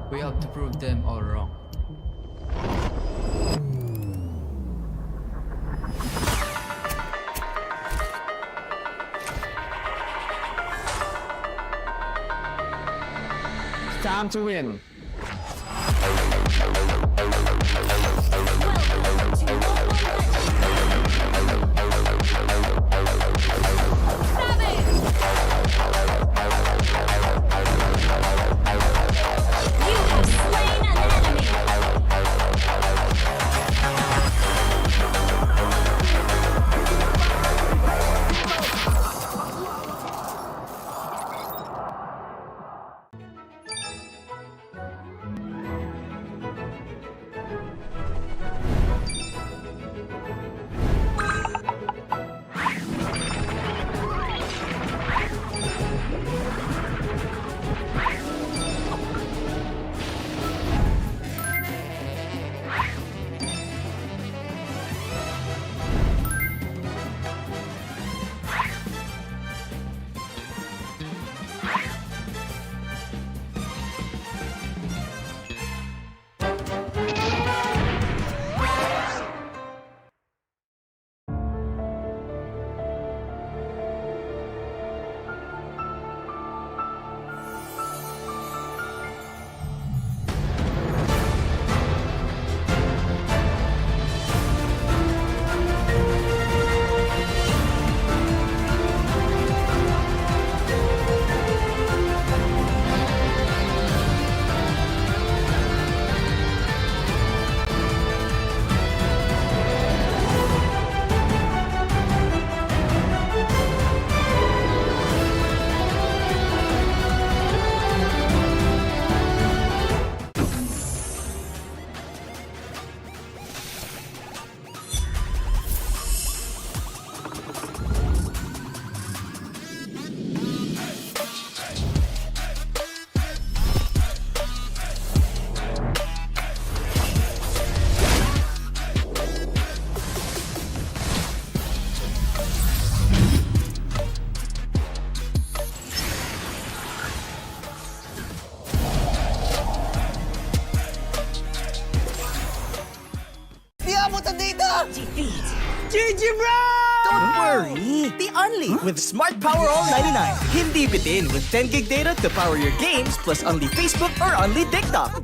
We have to prove them all wrong. It's time to win. GG, bro! Don't worry, be unleashed with Smart Power All 99. Hindi bitin with 10 gig data to power your games plus only Facebook or only TikTok.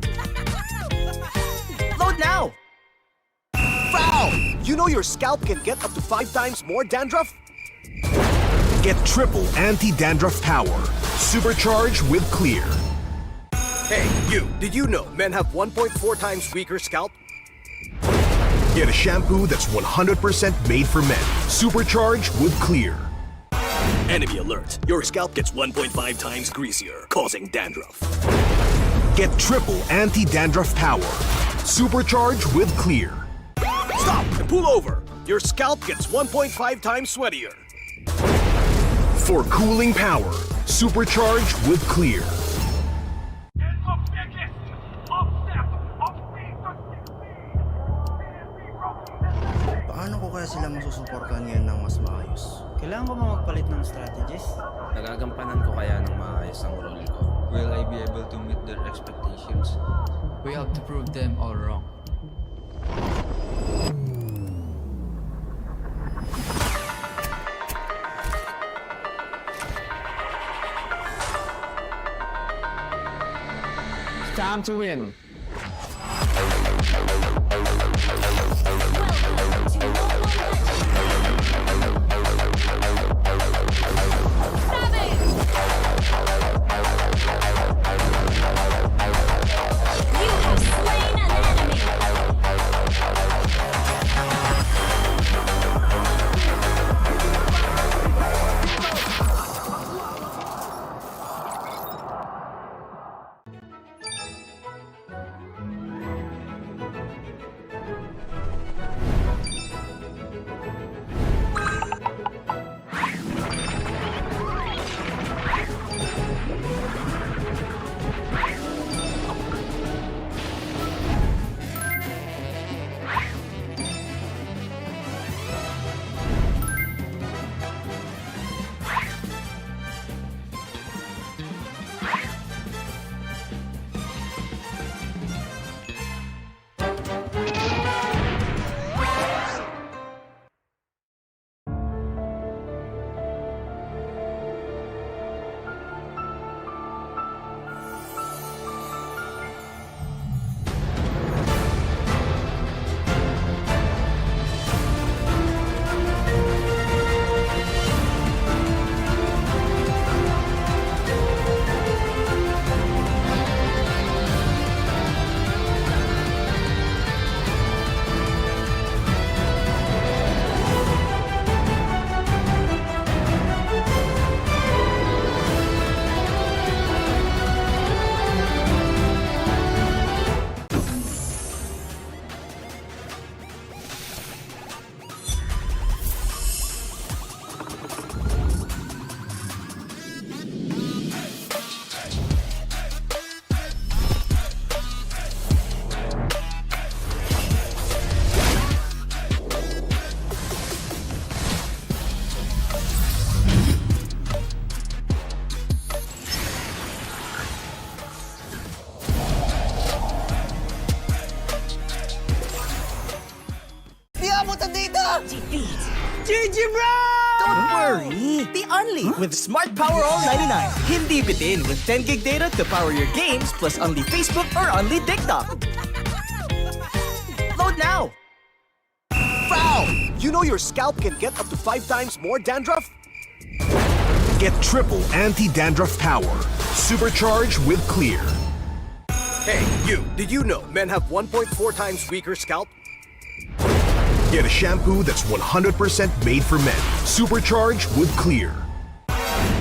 Load now! Wow! You know your scalp can get up to 5 times more dandruff? Get triple anti-dandruff power. Supercharged with Clear. Hey, you, did you know men have 1.4 times weaker scalp? Get a shampoo that's 100% made for men. Supercharged with Clear. Enemy alert. Your scalp gets 1.5 times greasier, causing dandruff. Get triple anti-dandruff power. Supercharged with Clear. Stop and pull over. Your scalp gets 1.5 times sweatier. For cooling power. Supercharged with Clear. Paano ko kaya sila masusuportahan ngayon ng mas maayos? Kailangan ko ba magpalit ng strategist? Nagagampanan ko kaya ng maayos ang role ko. Will I be able to meet their expectations? We have to prove them all wrong. It's time to win. Bro! Don't worry! Be unleashed with Smart Power All 99. Hindi bitin with 10 gig data to power your games plus only Facebook or only TikTok. Load now! Foul! You know your scalp can get up to 5 times more dandruff? Get triple anti-dandruff power. Supercharged with Clear. Hey, you! Did you know men have 1.4 times weaker scalp? Get a shampoo that's 100% made for men. Supercharged with Clear.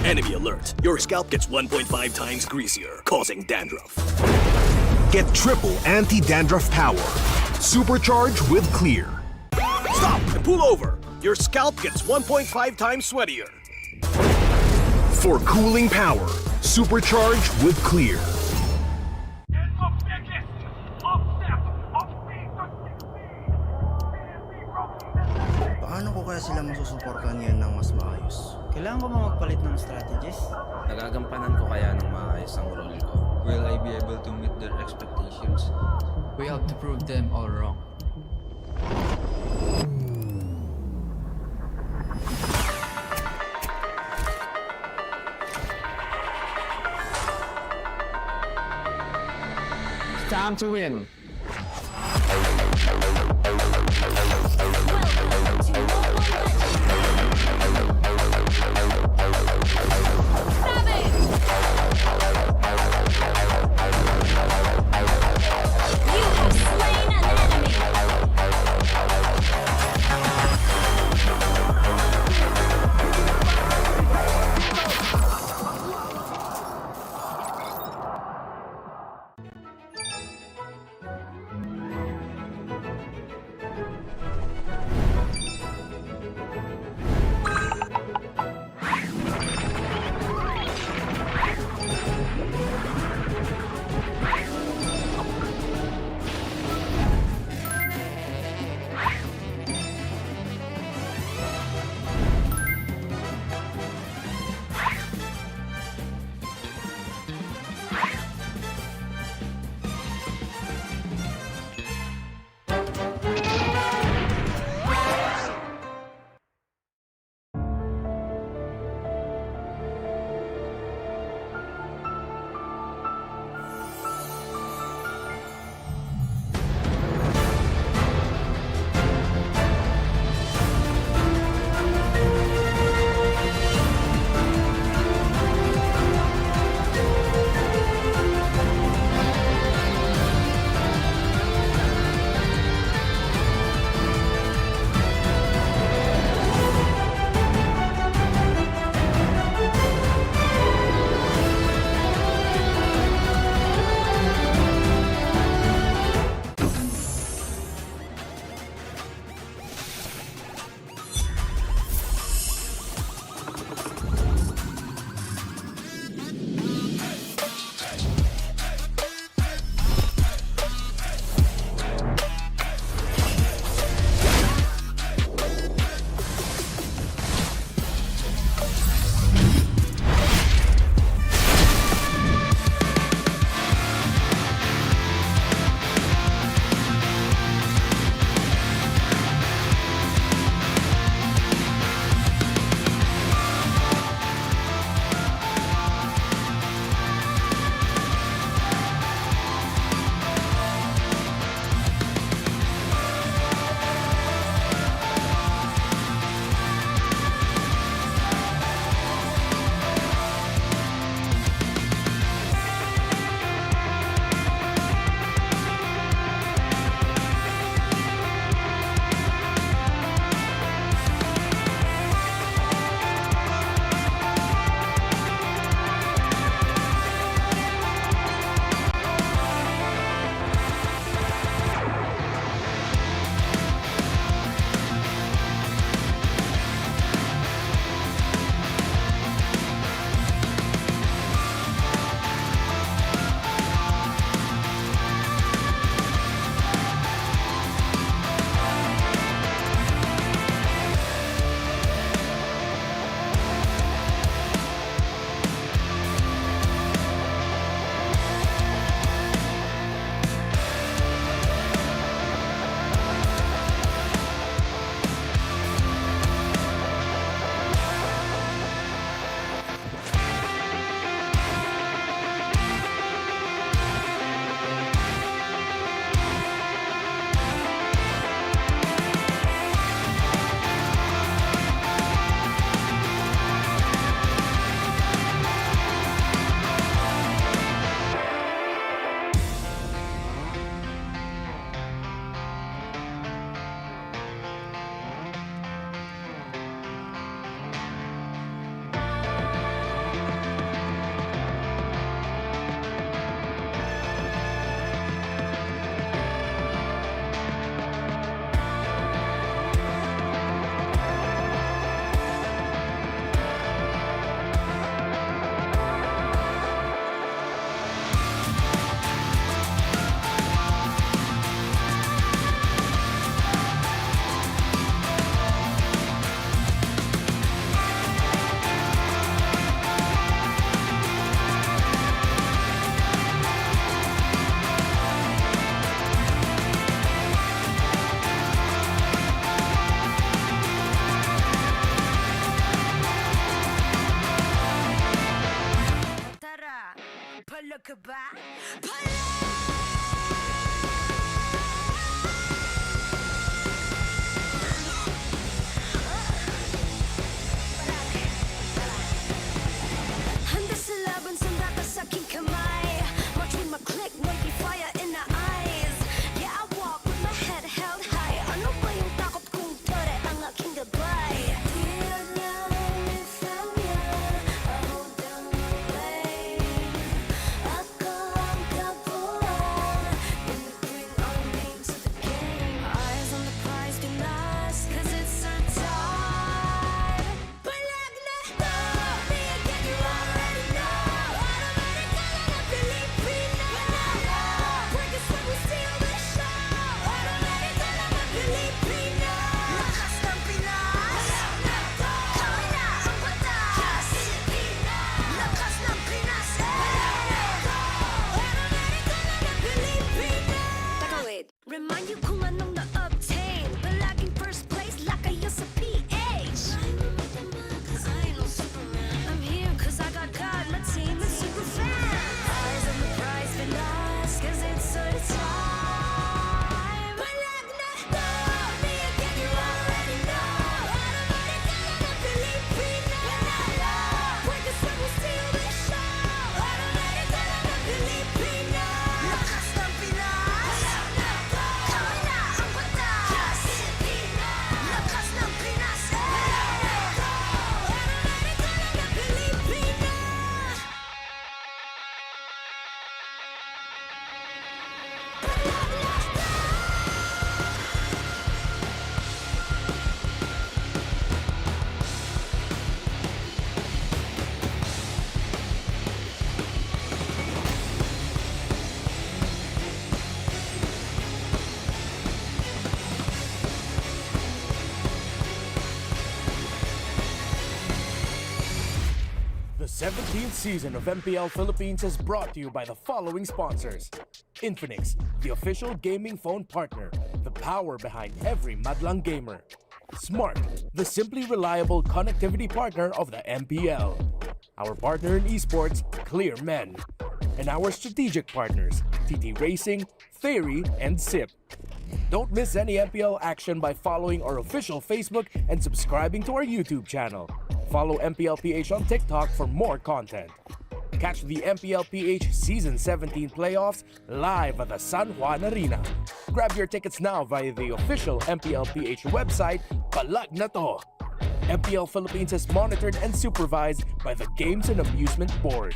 Enemy alert! Your scalp gets 1.5 times greasier, causing dandruff. Get triple anti-dandruff power. Supercharged with Clear. Stop and pull over! Your scalp gets 1.5 times sweatier. For cooling power. Supercharged with Clear. Paano ko kaya sila masusuportahan ngayon ng mas maayos? Kailangan ko ba magpalit ng strategist? Nagagampanan ko kaya ng maayos ang role ko. Will I be able to meet their expectations? We have to prove them all wrong. It's time to win. Handa sa laban, sanda ka sa aking kamay. Watch with my click, may fire in the eyes. Yeah, I walk with my head held high. Ano ba yung takot kung tore ang aking gabay? Diyan niya, listen niya, I hold down the blame. Ako ang kabuuan, when you bring our names to the game. Eyes on the prize, do last, cause it's our time. Palag na to, me again, you already know. Automatic ka lang na Pilipino. Work is what we steal the show. Automatic ka lang na Pilipino. Lakas ng Pinas. Palag na to, kami na ang batas. Pilipino. Lakas ng Pinas. Palag na to, automatic ka lang na Pilipino. Teka, wait. Remind you kung anong na-obtain. Palaging first place, lakayo sa PH. I ain't no Superman. I'm here cause I got God. My team is super fan. Eyes on the prize, we lost cause it's our time. Palag na to, me again, you already know. Automatic ka lang na Pilipino. Work is what we steal the show. Automatic ka lang na Pilipino. Lakas ng Pinas. Palag na to, kami na ang batas. Pilipino. Lakas ng Pinas. Palag na to, automatic ka lang na Pilipino. The 17th season of MPL Philippines is brought to you by the following sponsors. Infinix, the official gaming phone partner, the power behind every madlang gamer. Smart, the simply reliable connectivity partner of the MPL. Our partner in esports, Clear Men. And our strategic partners, TT Racing, Fairy, and SIP. Don't miss any MPL action by following our official Facebook and subscribing to our YouTube channel. Follow MPLPH on TikTok for more content. Catch the MPLPH Season 17 playoffs live at the San Juan Arena. Grab your tickets now via the official MPLPH website, Palag Na To. MPL Philippines is monitored and supervised by the Games and Amusement Board.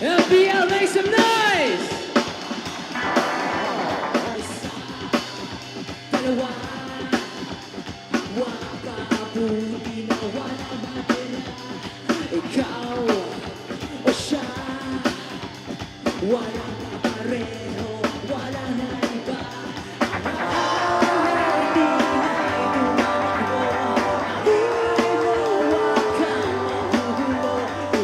LPL, make some noise! Dalawa, wakabuti na wala matira. Ikaw o siya, wala pareho, wala na iba. Hindi na itumakbo, di mo kang magugulo.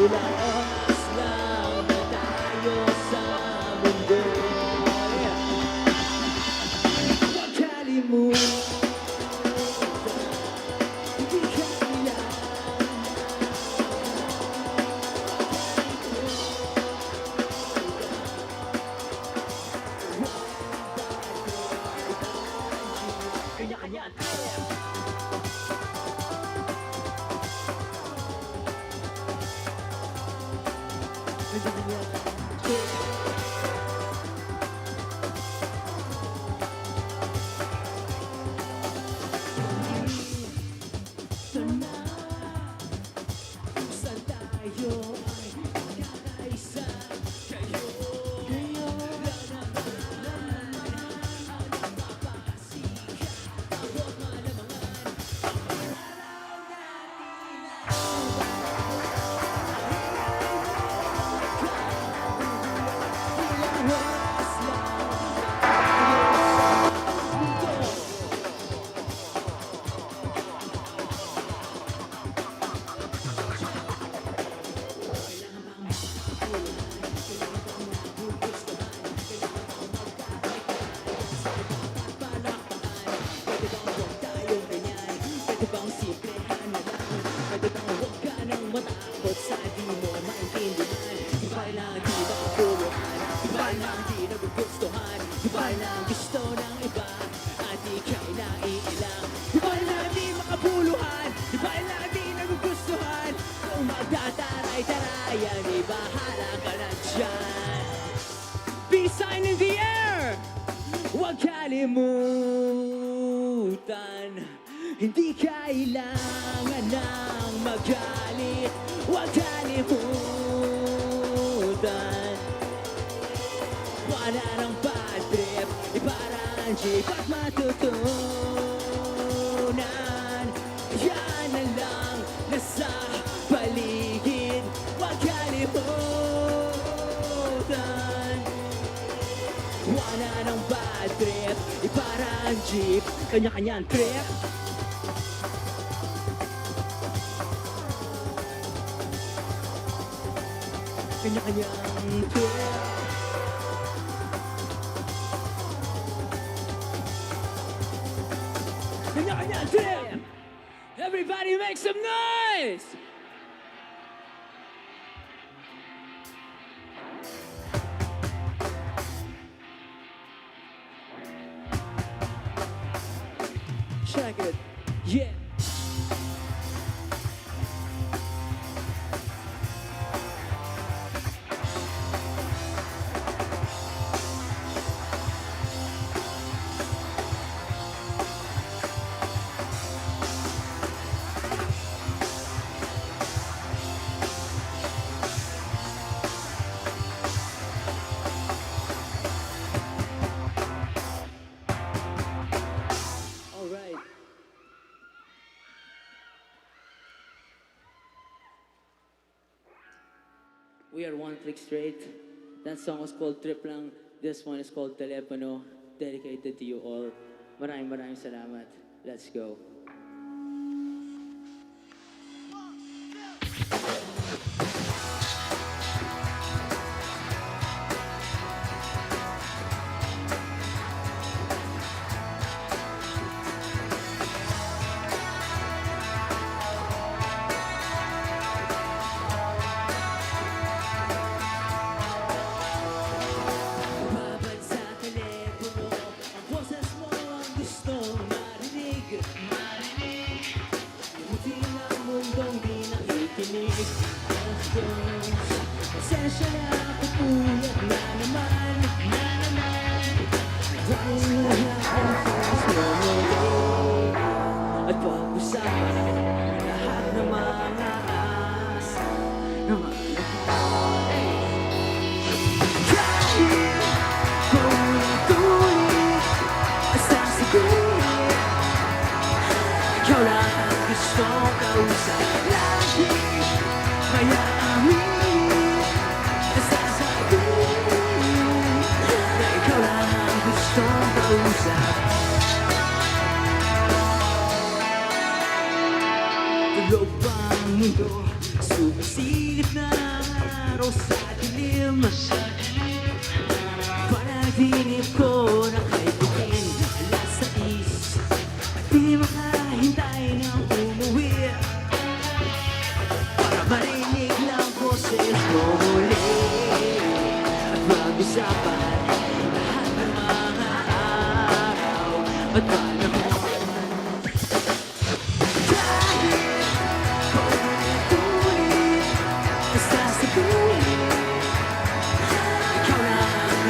Ilang oras lang na tayo sa mundo. Huwag kalimutan, hindi kaya. matakot sa di mo maintindihan. Di ba lang di makapuluhan, di ba lang di nagugustuhan, di ba lang gusto ng iba at ika'y naiilang. Di ba lang di makapuluhan, di ba lang di nagugustuhan, kung magtataray-tarayan, di bahala ka na dyan. Peace sign in the air! Huwag kalimutan, hindi kailangan ng magalit. Huwag kalimutan, wala ng bad trip, iparang jeep at matutunan. Yan na lang nasa paligid. Huwag kalimutan, wala ng bad trip, iparang jeep, kanya-kanyang trip. Kanya-kanyang trip. Kanya-kanyang trip. Everybody make some noise! Check it, yeah. All right. We are one click straight. That song was called Trip Lang. This one is called Telepono, dedicated to you all. Maraming salamat. Let's go. Babad sa telepono, ang boses mo ang gustong marinig. Buti ng mundong di nakikinig. Pasensya na, pupuyat na naman. Dahil lahat ang fans mo muli. At pag-usapan lahat ng mga asa na ikaw lang ang gustong kausap lagi. Kaya amin, nasasabihin na ikaw lang ang gustong kausap. Tulog pa ang mundo, sumisilip na araw sa dilim. Panaginip ko na kay Putin, alas 6 at di makahintay ng umuwi para marinig ng boses mo muli at mag-usapan lahat ng mga araw at panahon. Dahil paulit-ulit nasasabihin ikaw lang ang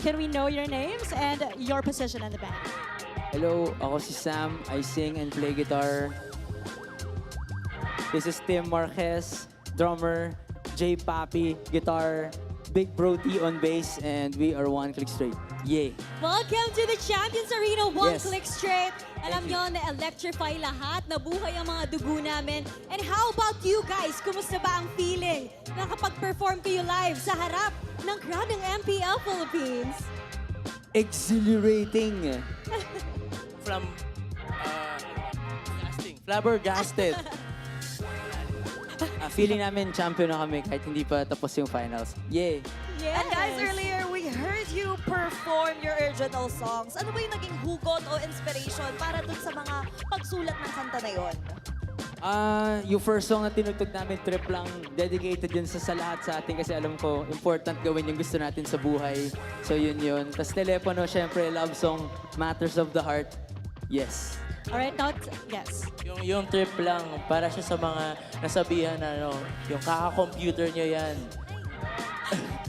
Can we know your names and your position in the band? Hello, ako si Sam. I sing and play guitar. This is Tim Marquez, drummer. J Papi, guitar. Big Bro T on bass, and we are One Click Straight. Yay! Welcome to the Champions Arena, One Yes. Click Straight. Alam nyo, na-electrify lahat, nabuhay ang mga dugo namin. And how about you guys? Kumusta ba ang feeling na kapag-perform kayo live sa harap ng crowd ng MPL Philippines? Exhilarating! Flabbergasted! Feeling namin champion na kami kahit hindi pa tapos yung finals. Yay! Yes. And guys, earlier we heard you perform your original songs. Ano ba yung naging hugot o inspiration para dun sa mga pagsulat ng kanta na yon? Yung first song na tinugtog namin, trip lang, dedicated yun sa lahat sa atin kasi alam ko, important gawin yung gusto natin sa buhay. So yun. Tapos telepono, syempre, love song, Matters of the Heart. Yes. Alright, yes. Yung trip lang, para siya sa mga nasabihan na yung kaka-computer nyo yan.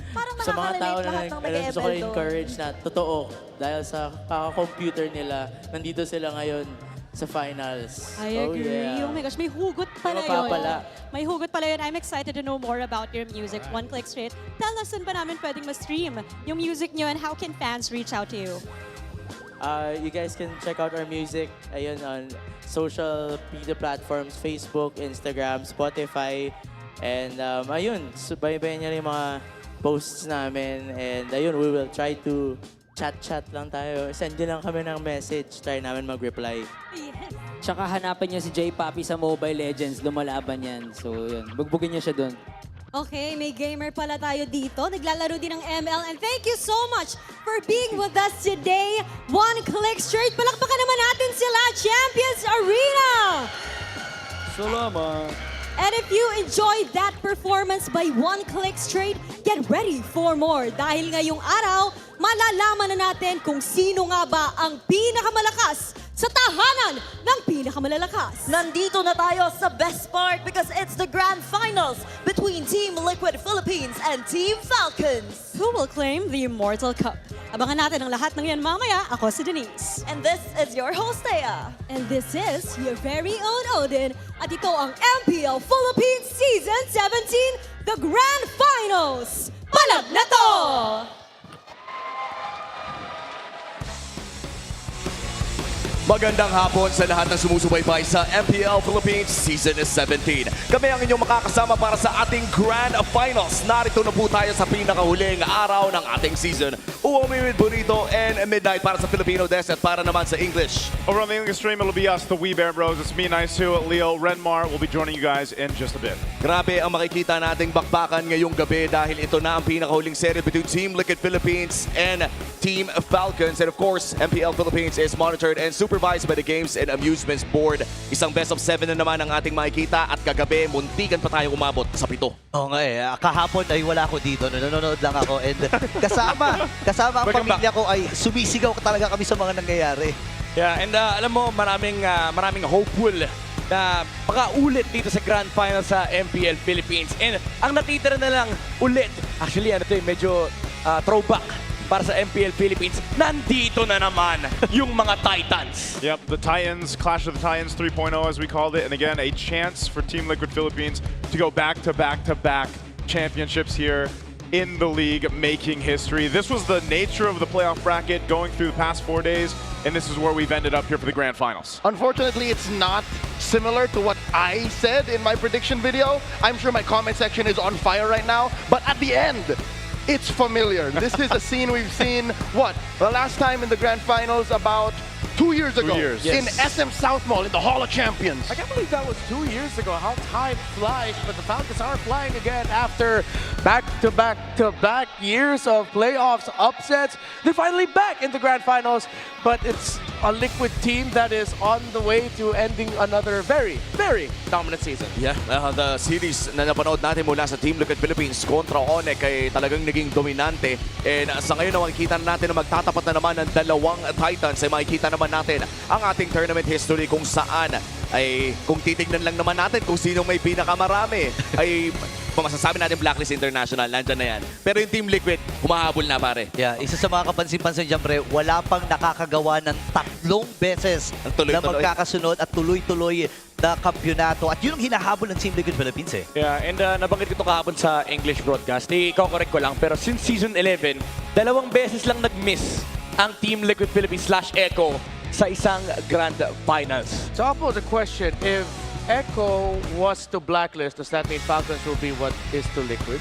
Parang Sa mga tao nakaka-relate na lahat ng nag-ML gusto ko doon. encourage na totoo dahil sa kaka-computer nila, nandito sila ngayon sa finals. I agree. Yeah. Oh my gosh, may hugot pala May mapapala. yun. May hugot pala yun. I'm excited to know more about your music. One Click Straight. Tell us, saan ba namin pwedeng ma-stream yung music nyo and how can fans reach out to you? You guys can check out our music ayun, on social media platforms, Facebook, Instagram, Spotify. And ayun, subaybayan nyo rin yung mga posts namin. And ayun, we will try to chat lang tayo. Send nyo lang kami ng message. Try namin mag-reply. Tsaka hanapin niyo si J Papi sa Mobile Legends, lumalaban yan. So yun, bugbugin niyo siya doon. Okay, may gamer pala tayo dito. Naglalaro din ng ML. And thank you so much for being with us today. One Click Straight. Palakpakan naman natin sila, Champions Arena! Salamat! And if you enjoyed that performance by One Click Straight, get ready for more. Dahil ngayong araw, malalaman na natin kung sino nga ba ang pinakamalakas sa tahanan ng pinakamalalakas. Nandito na tayo sa best part because it's the grand finals between Team Liquid Philippines and Team Falcons. Who will claim the Immortal Cup? Abangan natin ang lahat ng yan mamaya. Ako si Denise. And this is your host, Thea. And this is your very own Odin. At ito ang MPL Philippines Season 17, the Grand Finals. Palag na to! Magandang hapon sa lahat ng sumusubaybay sa MPL Philippines Season 17. Kami ang inyong makakasama para sa ating Grand Finals. Narito na po tayo sa pinakahuling araw ng ating season. Uwami with Burrito and Midnight para sa Filipino Desk at para naman sa English. Over on the English stream, it'll be us, the Wee Bear Bros. It's me, Nice Leo, Renmar. We'll be joining you guys in just a bit. Grabe ang makikita nating bakbakan ngayong gabi dahil ito na ang pinakahuling serye between Team Liquid Philippines and Team Falcons. And of course, MPL Philippines is monitored and supervised by the Games and Amusements Board. Isang best of 7 na naman ang ating makikita at kagabi, muntikan pa tayo umabot sa 7. Oo nga eh. Kahapon ay wala ako dito. Nanonood lang ako. And kasama ang pamilya ko ay sumisigaw talaga kami sa mga nangyayari. Yeah, and alam mo, maraming hopeful na makaulit dito sa Grand Final sa MPL Philippines. And ang natitira na lang ulit, actually medyo throwback para sa MPL Philippines, nandito na naman yung mga Titans. Yep, the Titans, Clash of the Titans 3.0 as we called it. And again, a chance for Team Liquid Philippines to go back-to-back-to-back championships here in the league, making history. This was the nature of the playoff bracket going through the past 4 days, and this is where we've ended up here for the grand finals. Unfortunately, it's not similar to what I said in my prediction video. I'm sure my comment section is on fire right now, but at the end, it's familiar. This is a scene we've seen, the last time in the grand finals about 2 years ago. 2 years. In Yes. SM South Mall in the Hall of Champions. I can't believe that was 2 years ago. How time flies, but the Falcons are flying again after back-to-back-to-back years of playoffs, upsets. They're finally back in the grand finals, but it's a Liquid team that is on the way to ending another very, very dominant season. Yeah, the series na napanood natin mula sa Team Liquid Philippines kontra Onek ay talagang naging dominante. And sa ngayon na makikita natin na magtatapat na naman ng dalawang Titans ay makikita naman natin ang ating tournament history kung saan ay kung titignan lang naman natin kung sino may pinakamarami ay masasabi natin Blacklist International, nandyan na yan. Pero yung Team Liquid, humahabol na, pare. Yeah, isa sa mga kapansin-pansin dyan, pre, wala pang nakakagawa ng 3 beses na magkakasunod at tuloy-tuloy na kampyonato. At yun ang hinahabol ng Team Liquid Philippines eh. Yeah, and nabanggit ko ito kahapon sa English broadcast. Iko-correct ko lang, pero since Season 11, 2 beses lang nag-miss ang Team Liquid Philippines /Echo sa isang Grand Finals. So I'll pose a question. If Echo was to blacklist, does that mean Falcons will be what is to Liquid?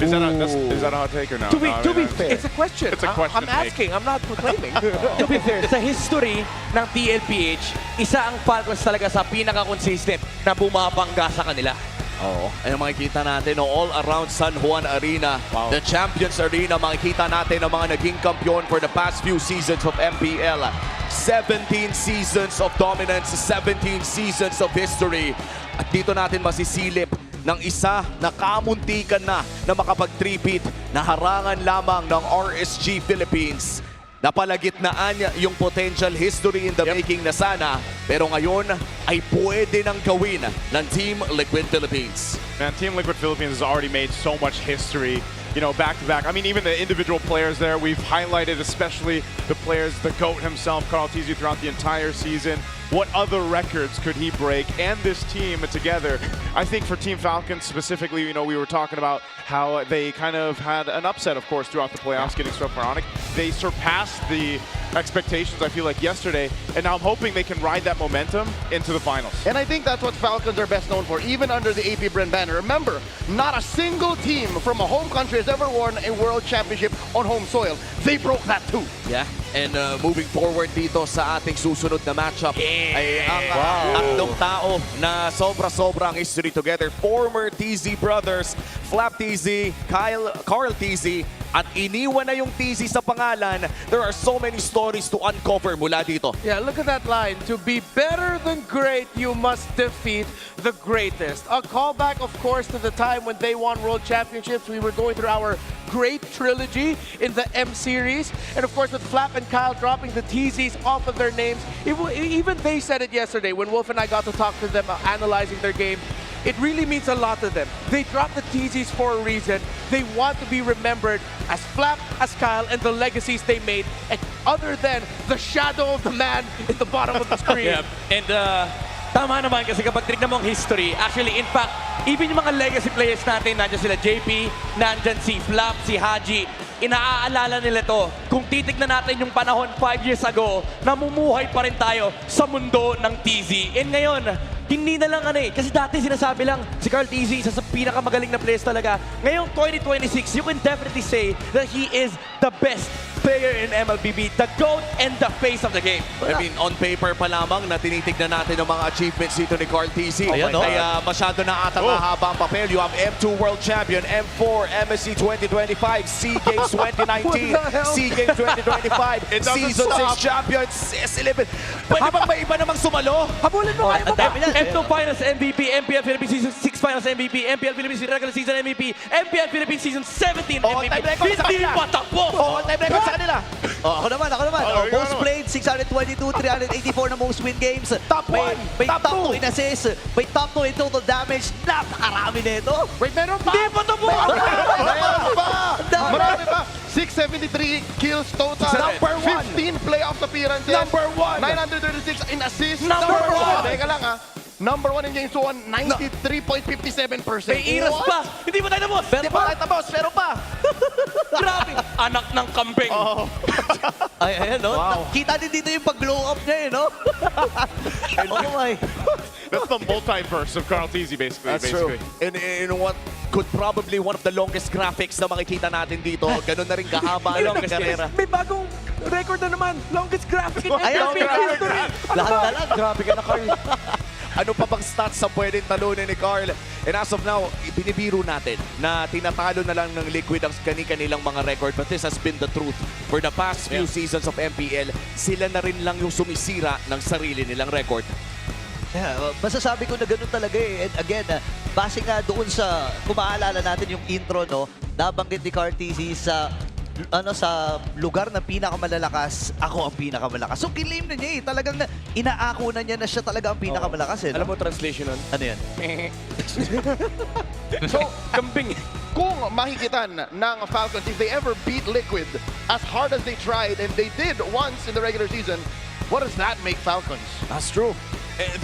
Is that a hot take or no? To be No, fair, it's a question. It's a question. I'm asking. I'm not proclaiming. To be fair, sa history ng TLPH, isa ang Falcons talaga sa pinaka-consistent na bumabangga sa kanila. Oo. Ay makikita natin, no, all around San Juan Arena, the Champions Arena, makikita natin ang mga naging kampiyon for the past few seasons of MPL. 17 seasons of dominance, 17 seasons of history. At dito natin masisilip ng isa na kamuntikan na makapag-3-peat na harangan lamang ng RSG Philippines. Napalagitnaan yung potential history in the making na sana, pero ngayon ay pwede nang gawin ng Team Liquid Philippines. Man, Team Liquid Philippines has already made so much history, you know, back to back. I mean, even the individual players there, we've highlighted especially the players, the GOAT himself, Carl Tizzy, throughout the entire season. What other records could he break? And this team together, I think for Team Falcons specifically, you know, we were talking about how they kind of had an upset, of course, throughout the playoffs, getting swept by Onyx. They surpassed the expectations, I feel like, yesterday, and now I'm hoping they can ride that momentum into the finals. And I think that's what Falcons are best known for, even under the AP Brand banner. Remember, not a single team from a home country has ever won a world championship on home soil. They broke that too. Yeah, and moving forward dito sa ating susunod na matchup ay ang tatlong tao na sobra-sobra ang history together. Former TZ brothers, Flap TZ, Carl TZ, at iniwan na yung TZ sa pangalan. There are so many stories to uncover mula dito. Yeah, look at that line. To be better than great, you must defeat the greatest. A callback, of course, to the time when they won world championships. We were going through our great trilogy in the M series. And of course, with Flap and Kyle dropping the TZs off of their names, even they said it yesterday when Wolf and I got to talk to them analyzing their game. It really means a lot to them. They dropped the TZs for a reason. They want to be remembered as Flap, as Kyle, and the legacies they made, and other than the shadow of the man in the bottom of the screen. Yeah. And tama naman kasi kapag tignan mo ang history, actually, in fact, even yung mga legacy players natin, nandiyan sila JP, nandiyan si Flap, si Haji, inaaalala nila to. Kung titignan natin yung panahon 5 years ago, namumuhay pa rin tayo sa mundo ng TZ. And ngayon, hindi na lang kasi dati sinasabi lang, si Carl TZ, isa sa pinakamagaling na players talaga. Ngayong 2026, you can definitely say that he is the best player in MLBB, the GOAT and the face of the game. I mean, on paper pa lamang na tinitignan natin yung mga achievements dito ni Carl TZ. Ay masyado na ata mahaba ang papel. You have M2 World Champion, M4, MSC 2025, SEA Games 2019, SEA Games 2025, Season 6 Champion, S17. Pwede bang may iba namang sumalo? Habulin mo kayo M2 Finals MVP, MPL Philippines Season 6 Finals MVP, MPL Philippines Regular Season MVP, MPL Philippines Season 17 MVP. Hindi pa tapos! All-time record sa kanila. Ako naman. Most played, 622, 384 na most win games. Top 1! May top 2 in assists, may top 2 in total damage. Napakarami nito. Wait, meron pa! Hindi pa tapos! Marami pa! 673 kills total. Number 1! 15 playoffs appearances. Number 1! 936 in assists. Number 1! Teka lang Number 1 in games 1, 93.57%. May iras pa! Hindi pa tayo tapos! Pero pa! Grabe! Anak ng kambing! Ayan, no? Wow. Kita din dito yung pag-blow up niya, no? Oh my. That's the multiverse of Carl TZ, basically. That's true. And what could probably one of the longest graphics na makikita natin dito. Ganun na rin kahaba ang karera. May bagong record na naman. Longest graphic in MLB history. Lahat na lang. Grabe ka na, Carl. Ano pa bang stats sa pwedeng talunin ni Carl? And as of now, binibiro natin na tinatalo na lang ng Liquid ang kanilang mga record. But this has been the truth. For the past few seasons of MPL, sila na rin lang yung sumisira ng sarili nilang record. Yeah, masasabi ko na ganun talaga eh. And again, base nga doon sa, kung maaalala natin yung intro, no, nabanggit ni Carl TZ sa lugar na pinakamalalakas, ako ang pinakamalakas. So claim na niya eh. Talagang inaako na niya na siya talaga ang pinakamalakas eh. Alam mo translation nun? Ano yan? So, kambing. kung mahigitan ng Falcons, if they ever beat Liquid as hard as they tried, and they did once in the regular season, what does that make Falcons? That's true.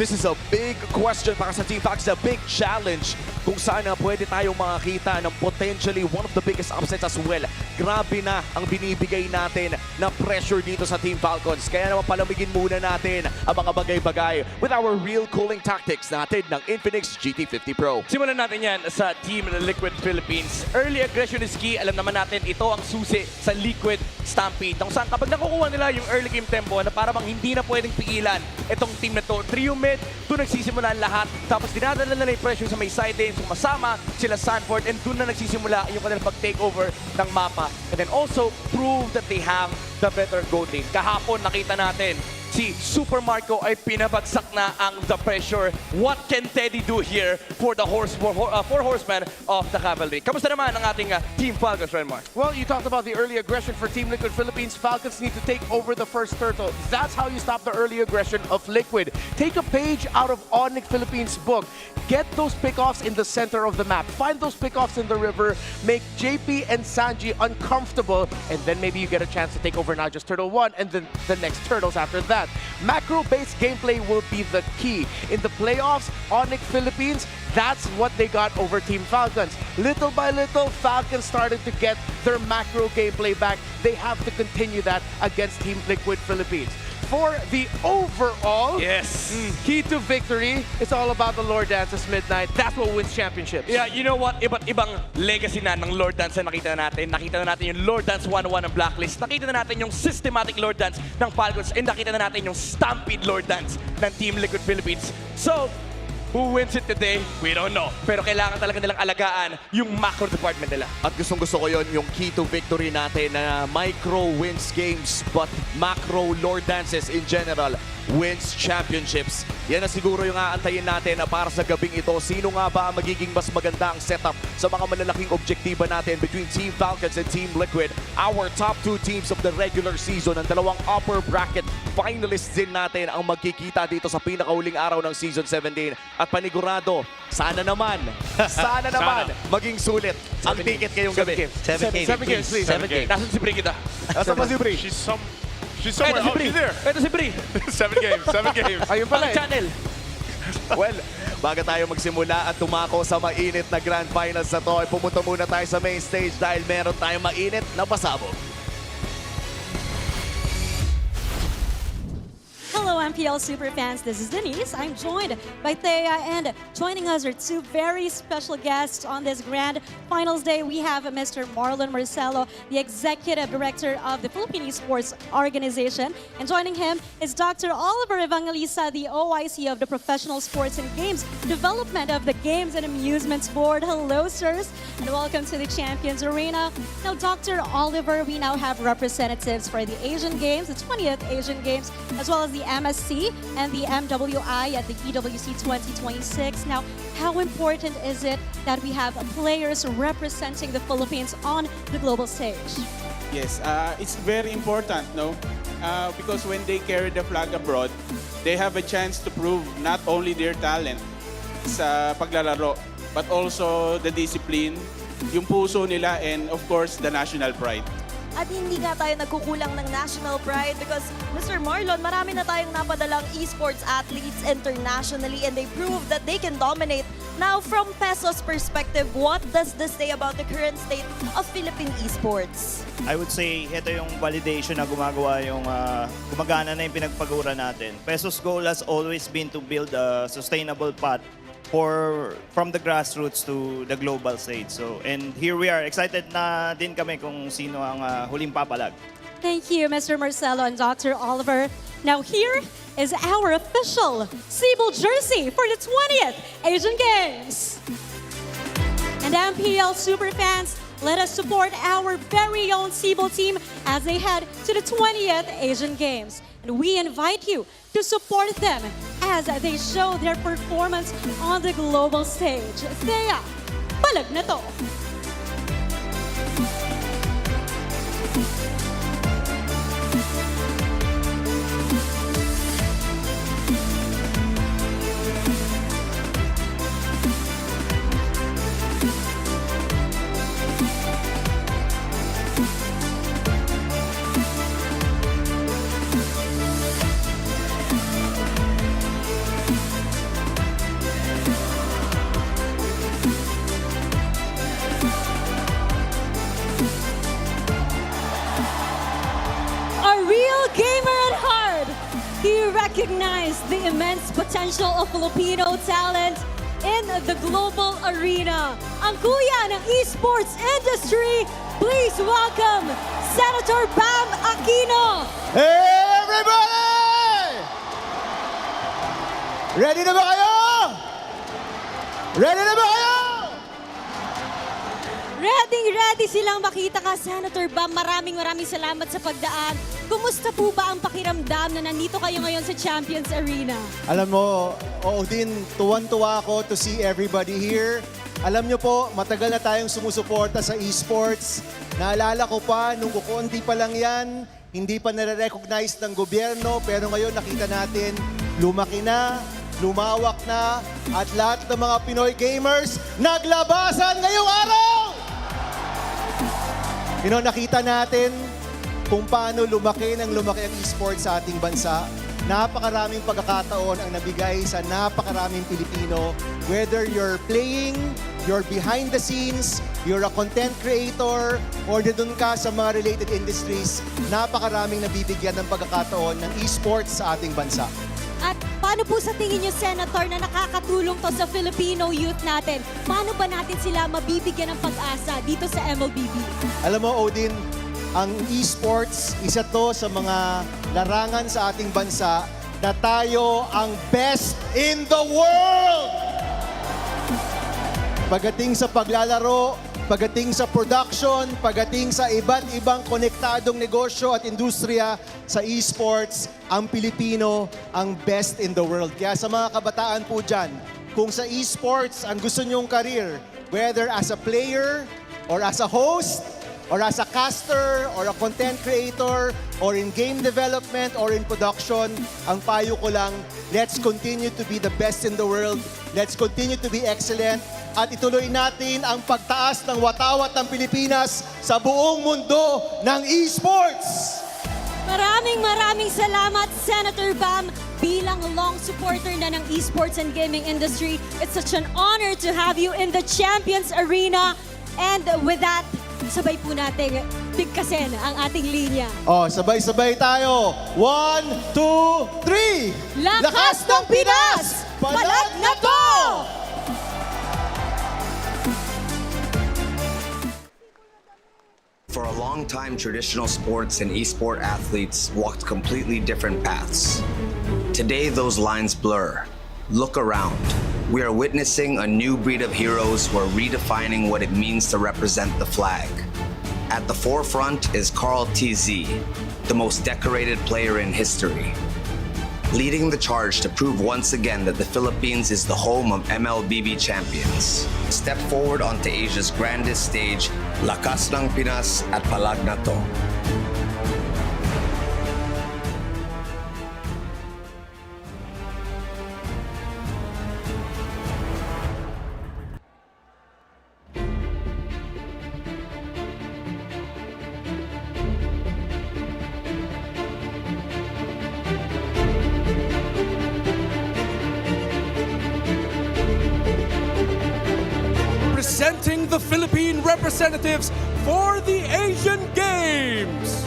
This is a big question para sa Team Falcons, a big challenge kung saan pwede tayong makakita ng potentially one of the biggest upsets as well. Grabe na ang binibigay natin na pressure dito sa Team Falcons. Kaya naman palamigin muna natin ang mga bagay-bagay with our real cooling tactics natin ng Infinix GT50 Pro. Simulan natin yan sa Team Liquid Philippines. Early aggression is key. Alam naman natin ito ang susi sa Liquid Stampede. Kung saan kapag nakukuha nila yung early game tempo na para bang hindi na pwedeng pigilan itong team na to. Trio mid, doon nagsisimula ang lahat. Tapos dinadala nila yung pressure sa may side lanes. Sumasama sila Sanford and doon na nagsisimula yung kanilang pag-takeover ng mapa. And then also prove that they have the better goal lane. Kahapon nakita natin si Super Marco ay pinabagsak na ang the pressure. What can Teddy do here for the four horsemen of the cavalry? Kamusta naman ang ating Team Falcons, Renmar? Well, you talked about the early aggression for Team Liquid Philippines. Falcons need to take over the first turtle. That's how you stop the early aggression of Liquid. Take a page out of Onyx Philippines' book. Get those pickoffs in the center of the map. Find those pickoffs in the river. Make JP and Sanji uncomfortable. And then maybe you get a chance to take over not just Turtle 1 and then the next turtles after that. Macro-based gameplay will be the key. In the playoffs, Onyx Philippines, that's what they got over Team Falcons. Little by little, Falcons started to get their macro gameplay back. They have to continue that against Team Liquid Philippines. For the overall key to victory, it's all about the Lord Dances Midnight. That's what wins championships. Yeah, you know what? Iba't ibang legacy na ng Lord Dance na nakita na natin. Nakita na natin yung Lord Dance 1-1 ng Blacklist. Nakita na natin yung systematic Lord Dance ng Falcons. And nakita na natin yung Stampede Lord Dance ng Team Liquid Philippines. So, who wins it today? We don't know. Pero kailangan talaga nilang alagaan yung macro department nila. At gustong-gusto ko yon yung key to victory natin na micro wins games but macro Lord Dances in general wins championships. Yan na siguro yung aantayin natin na para sa gabing ito. Sino nga ba ang magiging mas maganda ang setup sa mga malalaking objektiba natin between Team Falcons and Team Liquid? Our top two teams of the regular season, ang dalawang upper bracket finalists din natin ang magkikita dito sa pinakahuling araw ng Season 17. At panigurado, sana naman maging sulit ang ticket ngayong gabi. 7 games, please. 7 games. Nasaan si Bri kita? Nasaan ba si Bri? She's somewhere. Eto si Oh, Bri. she's there. Eto si Bri. 7 games. 7 games. Ayun pala Channel. Well, bago tayo magsimula at tumako sa mainit na Grand Finals na to, ay pumunta muna tayo sa main stage dahil meron tayong mainit na pasabog. Hello, MPL Superfans. This is Denise. I'm joined by Thea, and joining us are two very special guests on this Grand Finals Day. We have Mr. Marlon Marcelo, the Executive Director of the Philippine Sports Organization, and joining him is Dr. Oliver Evangelista, the OIC of the Professional Sports and Games Development of the Games and Amusements Board. Hello, sirs, and welcome to the Champions Arena. Now, Dr. Oliver, we now have representatives for the Asian Games, the 20th Asian Games, as well as the MSC and the MWI at the EWC 2026. Now, how important is it that we have players representing the Philippines on the global stage? Yes, it's very important, no? Because when they carry the flag abroad, they have a chance to prove not only their talent sa paglalaro, but also the discipline, yung puso nila, and of course, the national pride. At hindi nga tayo nagkukulang ng national pride because, Mr. Marlon, marami na tayong napadalang esports athletes internationally and they prove that they can dominate. Now, from Peso's perspective, what does this say about the current state of Philippine esports? I would say, ito yung validation na gumagana na yung pinagpagura natin. Peso's goal has always been to build a sustainable path from the grassroots to the global stage. So, and here we are. Excited na din kami kung sino ang huling papalag. Thank you, Mr. Marcelo and Dr. Oliver. Now here is our official Cebu jersey for the 20th Asian Games. And MPL Superfans, let us support our very own Cebu team as they head to the 20th Asian Games. And we invite you to support them as they show their performance on the global stage. Thea, Palag Na To. recognize the immense potential of Filipino talent in the global arena. Ang kuya ng esports industry, please welcome Senator Bam Aquino. Hey, everybody! Ready na ba kayo? Ready na ba kayo? Ready silang makita ka, Senator Bam. Maraming salamat sa pagdaan. Kumusta po ba ang pakiramdam na nandito kayo ngayon sa Champions Arena? Alam mo, din, tuwan-tuwa ako to see everybody here. Alam nyo po, matagal na tayong sumusuporta sa esports. Naalala ko pa, nung kukunti pa lang yan, hindi pa nare-recognize ng gobyerno, pero ngayon nakita natin, lumaki na, lumawak na, at lahat ng mga Pinoy gamers naglabasan ngayong araw! Nakita natin kung paano lumaki ang esports sa ating bansa. Napakaraming pagkakataon ang nabigay sa napakaraming Pilipino. Whether you're playing, you're behind the scenes, you're a content creator, or doon ka sa mga related industries, napakaraming nabibigyan ng pagkakataon ng esports sa ating bansa. At paano po sa tingin niyo, Senator, na nakakatulong to sa Filipino youth natin? Paano ba natin sila mabibigyan ng pag-asa dito sa MLBB? Alam mo, Odin, ang esports, isa to sa mga larangan sa ating bansa na tayo ang best in the world! Pagdating sa paglalaro, pagdating sa production, pagdating sa iba't ibang konektadong negosyo at industriya sa esports, ang Pilipino ang best in the world. Kaya sa mga kabataan po dyan, kung sa esports ang gusto nyong career, whether as a player, or as a host, or as a caster, or a content creator, or in game development, or in production, ang payo ko lang, let's continue to be the best in the world. Let's continue to be excellent. At ituloy natin ang pagtaas ng watawat ng Pilipinas sa buong mundo ng esports! Maraming salamat, Senator Bam. Bilang long supporter na ng esports and gaming industry, it's such an honor to have you in the Champions Arena. And with that, sabay po natin bigkasin ang ating linya. Sabay-sabay tayo. 1, 2, 3! Lakas ng Pinas! Palag na to! For a long time, traditional sports and esport athletes walked completely different paths. Today, those lines blur. Look around. We are witnessing a new breed of heroes who are redefining what it means to represent the flag. At the forefront is Carl TZ, the most decorated player in history, leading the charge to prove once again that the Philippines is the home of MLBB champions. Step forward onto Asia's grandest stage, Lakas ng Pinas at Palag Na To. Presenting the Philippine representatives for the Asian Games.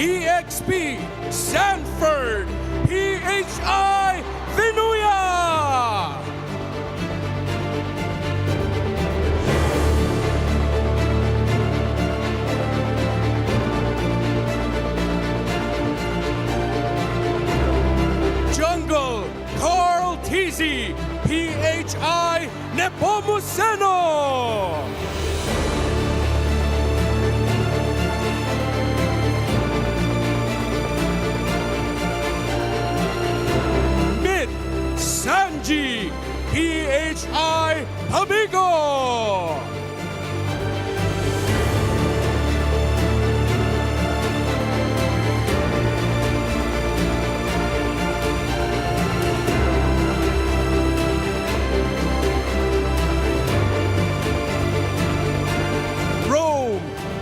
EXP Sanford PHI Vinuya. Jungle Carl TZ PHI Nepomuceno. Mid Sanji PHI Amigo.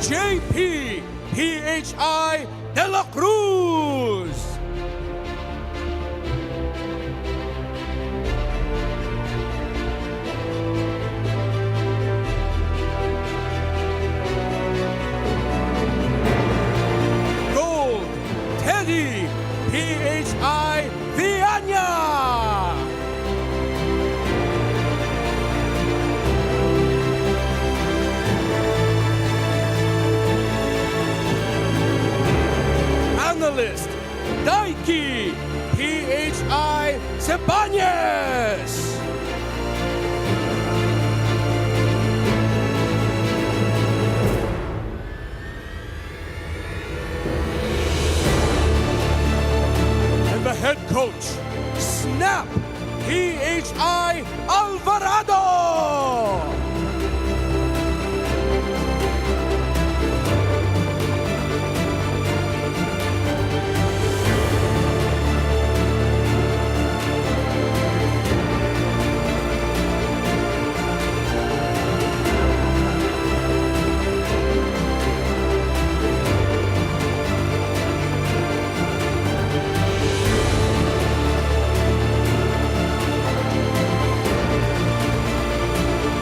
JP PHI De La Cruz. Gold Teddy medalist, Daiki PHI Sebañez. And the head coach, Snap PHI Alvarado.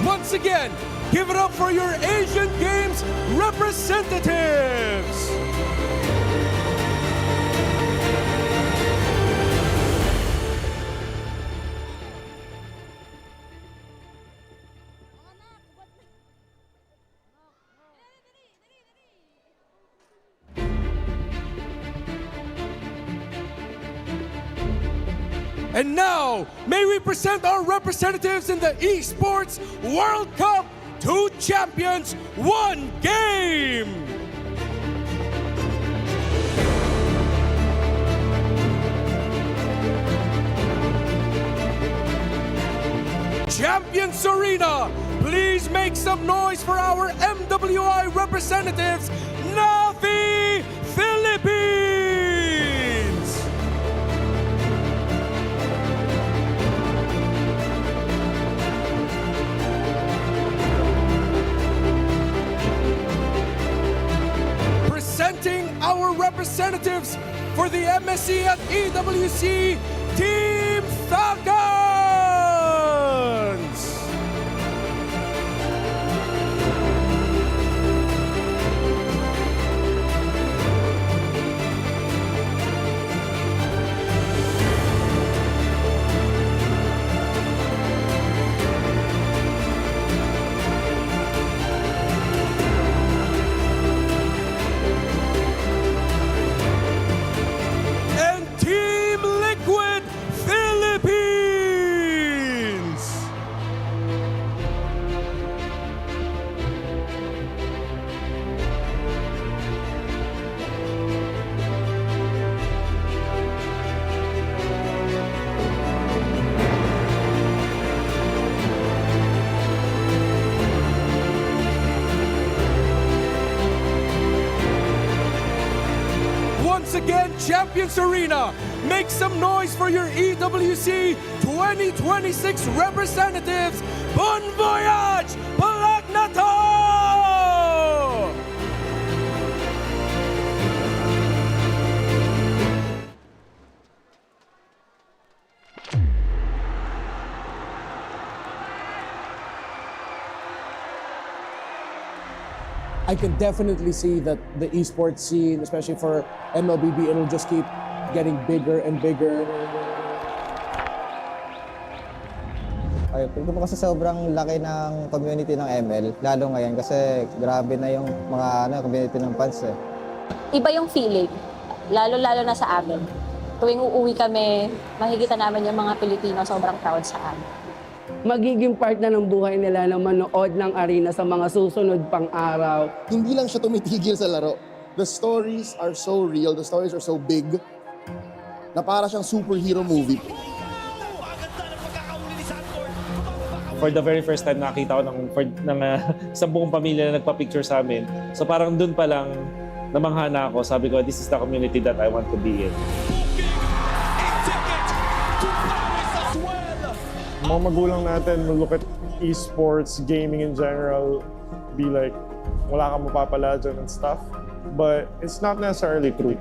Once again, give it up for your Asian Games representatives. And now, may we present our representatives in the Esports World Cup. 2 champions, 1 game. Champions Arena, please make some noise for our MWI representatives, Navi Philippines. Presenting our representatives for the MSC at EWC, Team Falcons! Once again, Champions Arena, make some noise for your EWC 2026 representatives. Bon voyage! Palag Na To! I can definitely see that the esports scene, especially for MLBB, it'll just keep getting bigger and bigger. Ay, tingin ko kasi sobrang laki ng community ng ML, lalo ngayon kasi grabe na yung mga community ng fans eh. Iba yung feeling, lalo-lalo na sa amin. Tuwing uuwi kami, makikita namin yung mga Pilipino sobrang proud sa amin. Magiging part na ng buhay nila na manood ng arena sa mga susunod pang araw. Hindi lang siya tumitigil sa laro. The stories are so real, the stories are so big, na para siyang superhero movie. For the very first time, nakita ko sa buong pamilya na nagpa-picture sa amin. So parang dun pa lang, namangha na ako. Sabi ko, this is the community that I want to be in. Mga magulang natin will look at esports, gaming in general, be like, wala kang mapapala dyan and stuff. But it's not necessarily true.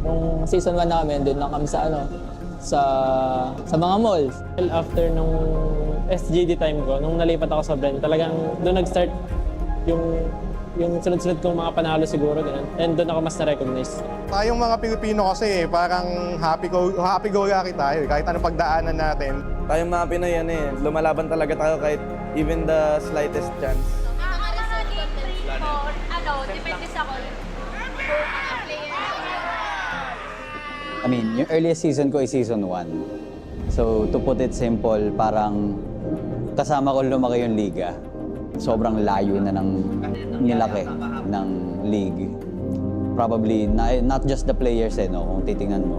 Nung season 1 namin, doon lang kami sa sa mga malls. After nung SGD time ko, nung nalipat ako sa brand, talagang doon nag-start yung sunod-sunod kong mga panalo siguro, ganun. And doon ako mas na-recognize. Tayong mga Pilipino kasi, parang happy-go-lucky tayo. Kahit anong pagdaanan natin. Tayong mga Pinoy lumalaban talaga tayo kahit even the slightest chance. Depende sa I mean, yung earliest season ko is season 1. So, to put it simple, parang kasama ko lumaki yung liga. Sobrang layo na ng nilaki ng league. Probably, not just the players no, kung titingnan mo,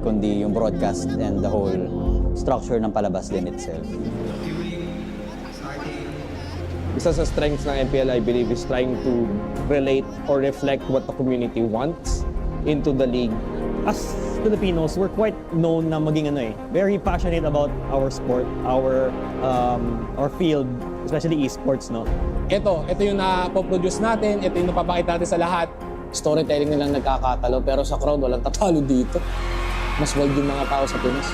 kundi yung broadcast and the whole structure ng palabas din itself. Isa sa strengths ng MPL, I believe, is trying to relate or reflect what the community wants into the league. As Filipinos, we're quite known na maging very passionate about our sport, our field, especially esports, no? Ito yung na-produce natin, ito yung napapakita natin sa lahat. Storytelling nilang nagkakatalo, pero sa crowd walang tatalo dito. Mas wild yung mga tao sa Pinas.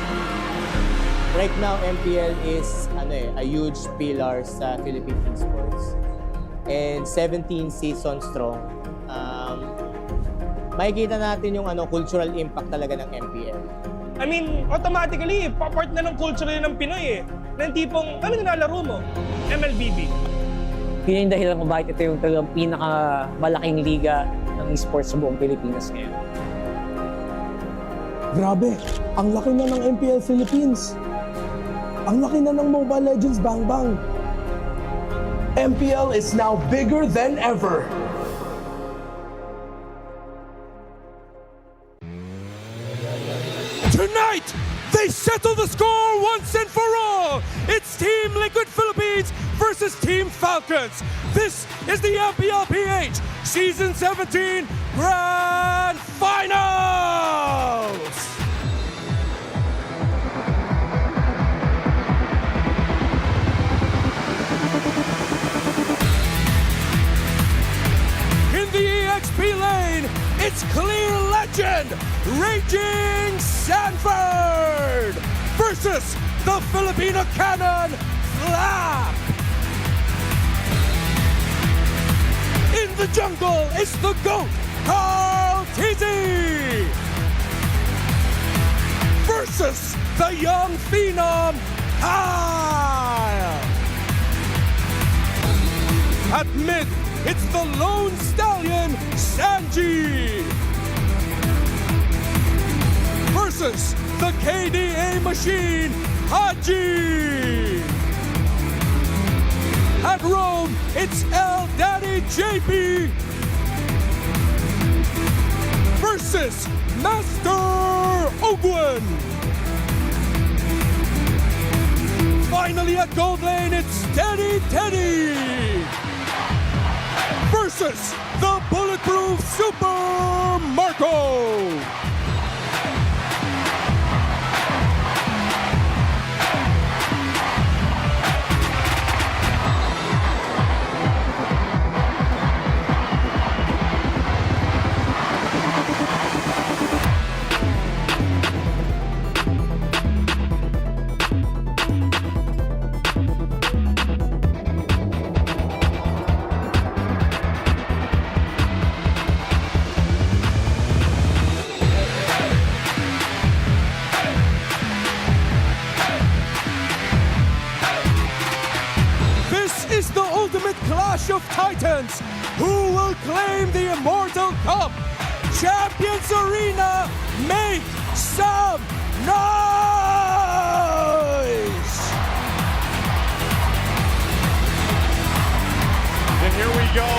Right now, MPL is a huge pillar sa Philippine esports. And 17 seasons strong. Makikita natin yung cultural impact talaga ng MPL. I mean, automatically, part na ng culture ng Pinoy Ng tipong, ano nilalaro mo? MLBB. Yun yung dahilan kung bakit ito yung talagang pinakamalaking liga ng esports sa buong Pilipinas ngayon. Grabe, ang laki na ng MPL Philippines. Ang laki na ng Mobile Legends Bang Bang. MPL is now bigger than ever. Tonight, they settle the score once and for all. It's Team Liquid Philippines versus Team Falcons. This is the MPL PH Season 17 Grand Finals. In the EXP lane, it's clear legend, Raging Sanford versus the Filipino cannon, Flap. In the jungle, it's the GOAT, Carl Tizzy versus the young phenom, Kyle. At mid, it's the lone stallion, Sanji versus the KDA machine, Haji. At Rome, it's El Daddy JP versus Master Ogwen. Finally at Gold Lane, it's Teddy versus the bulletproof Super Marco. Clash of Titans. Who will claim the Immortal Cup? Champions Arena, make some noise! And here we go,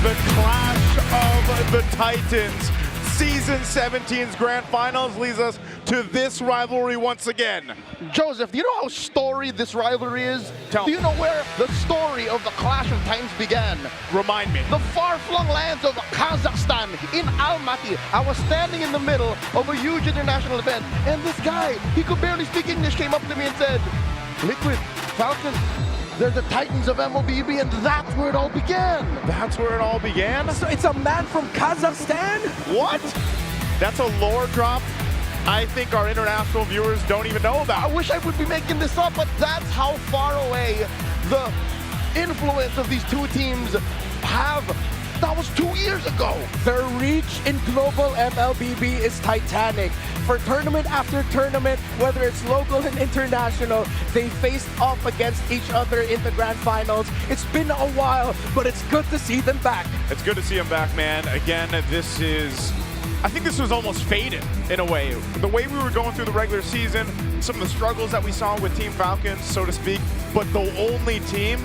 the Clash of the Titans. Season 17's Grand Finals leads us to this rivalry once again. Joseph, do you know how storied this rivalry is? Tell do you know where the story of the Clash of Titans began? Remind me. The far-flung lands of Kazakhstan in Almaty. I was standing in the middle of a huge international event, and this guy, he could barely speak English, came up to me and said, Liquid, Falcons, they're the Titans of MLBB, and that's where it all began. That's where it all began? So it's a man from Kazakhstan? What? That's a lore drop I think our international viewers don't even know about. I wish I would be making this up, but that's how far away the influence of these two teams have. That was 2 years ago. Their reach in global MLBB is titanic. For tournament after tournament, whether it's local and international, they faced off against each other in the grand finals. It's been a while, but it's good to see them back. It's good to see them back, man. Again, this is I think this was almost faded in a way. The way we were going through the regular season, some of the struggles that we saw with Team Falcons, so to speak, but the only team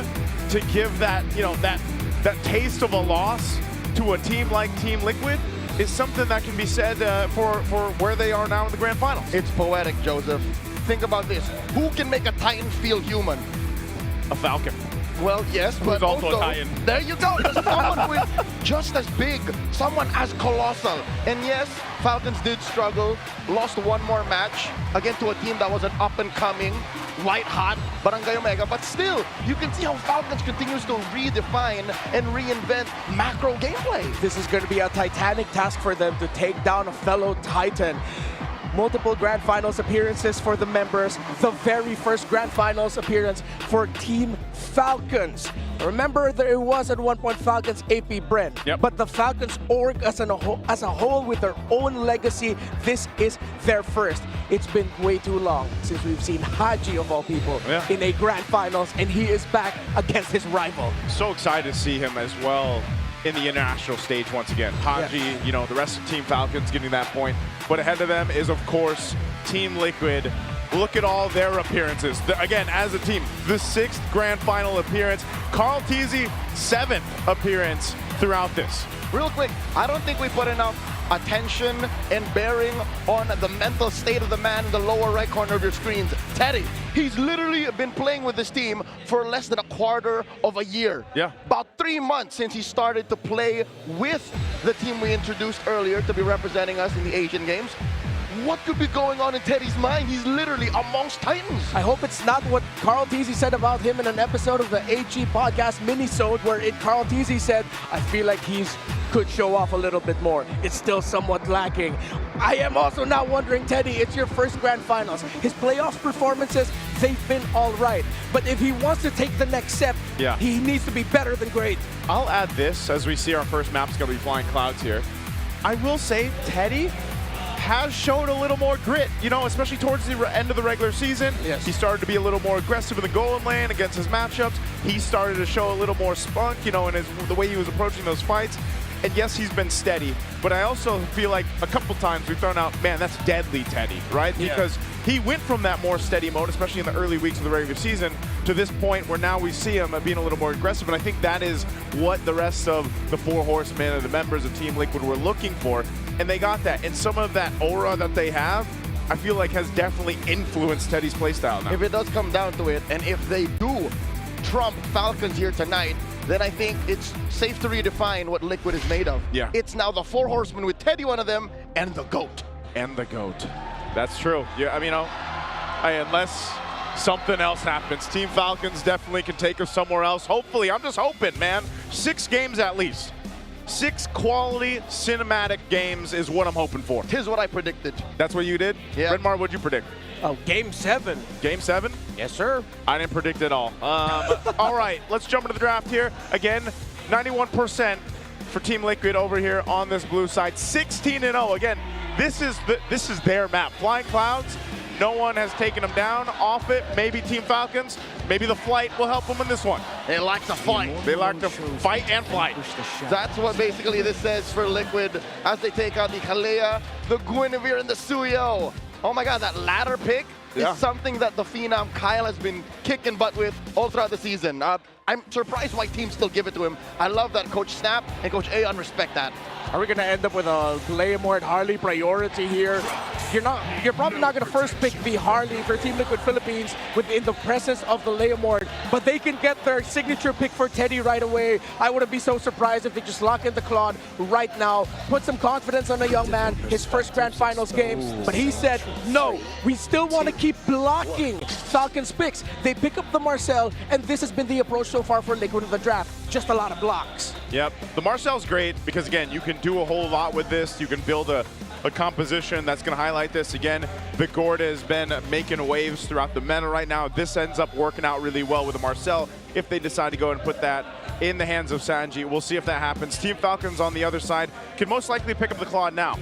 to give that, you know, that taste of a loss to a team like Team Liquid is something that can be said for where they are now in the grand finals. It's poetic, Joseph. Think about this. Who can make a Titan feel human? A Falcon. Well, yes, but also a Titan. There you go. There's someone who is just as big, someone as colossal. And yes, Falcons did struggle, lost one more match, again to a team that was an up-and-coming, white-hot Barangay Omega. But still, you can see how Falcons continues to redefine and reinvent macro gameplay. This is going to be a titanic task for them to take down a fellow Titan. Multiple Grand Finals appearances for the members. The very first Grand Finals appearance for Team Falcons. Remember, there was at one point Falcons AP Bren. Yep. But the Falcons org as a whole with their own legacy, this is their first. It's been way too long since we've seen Haji, of all people, in a Grand Finals, and he is back against his rival. So excited to see him as well in the international stage once again. Haji, you know, the rest of Team Falcons getting that point. But ahead of them is, of course, Team Liquid. Look at all their appearances. Again, as a team, the 6th Grand Final appearance. Carl Teasy, 7th appearance throughout this. Real quick, I don't think we put enough attention and bearing on the mental state of the man in the lower right corner of your screens. Teddy, he's literally been playing with this team for less than a quarter of a year. Yeah. About 3 months since he started to play with the team we introduced earlier to be representing us in the Asian Games. What could be going on in Teddy's mind? He's literally amongst Titans. I hope it's not what Carl Teasy said about him in an episode of the HG podcast minisode, where Carl Teasy said, I feel like he's could show off a little bit more. It's still somewhat lacking. I am also now wondering, Teddy, it's your first Grand Finals. His playoff performances, they've been all right. But if he wants to take the next step, he needs to be better than great. I'll add this as we see our first map's going to be Flying Clouds here. I will say Teddy has shown a little more grit, you know, especially towards the end of the regular season. Yes. He started to be a little more aggressive in the goal lane against his matchups. He started to show a little more spunk, you know, in the way he was approaching those fights. And yes, he's been steady, but I also feel like a couple times we've thrown out, man, that's deadly Teddy, right? Yeah. Because he went from that more steady mode, especially in the early weeks of the regular season, to this point where now we see him being a little more aggressive. And I think that is what the rest of the 4 horsemen and the members of Team Liquid were looking for. And they got that. And some of that aura that they have, I feel like has definitely influenced Teddy's playstyle now. If it does come down to it, and if they do trump Falcons here tonight, then I think it's safe to redefine what Liquid is made of. Yeah. It's now the 4 horsemen with Teddy one of them, and the GOAT. And the GOAT. That's true. Yeah, I mean, unless something else happens, Team Falcons definitely can take us somewhere else. Hopefully, I'm just hoping, man. 6 games at least. 6 quality cinematic games is what I'm hoping for. Here's what I predicted. That's what you did? Yeah. Redmar, what'd you predict? Oh, Game 7. Game 7? Yes, sir. I didn't predict it all. All right, let's jump into the draft here. Again, 91% for Team Liquid over here on this blue side. 16-0. Again, this is their map. Flying Clouds, no one has taken them down. Off it, maybe Team Falcons. Maybe the flight will help them in this one. They like to fight. They like to fight and flight. That's what basically this says for Liquid as they take out the Kalea, the Guinevere, and the Suyo. Oh my god, that ladder pick is something that the Phenom Kyle has been kicking butt with all throughout the season. I'm surprised why teams still give it to him. I love that Coach Snap and Coach Aeon respect that. Are we going to end up with a Leomord Harley priority here? You're probably not going to first pick the Harley for Team Liquid Philippines within the presence of the Leomord, but they can get their signature pick for Teddy right away. I wouldn't be so surprised if they just lock in the Claude right now, put some confidence on a young man, his first Grand Finals game, but he said, no, we still want to keep blocking Falcons picks. They pick up the Marcel, and this has been the approach so far for Liquid in the draft. Just a lot of blocks. Yep, the Marcel's great because, again, you can do a whole lot with this. You can build a composition that's going to highlight this. Again, Vigorda has been making waves throughout the meta right now. This ends up working out really well with the Marcel if they decide to go and put that in the hands of Sanji. We'll see if that happens. Team Falcons on the other side can most likely pick up the Claude now.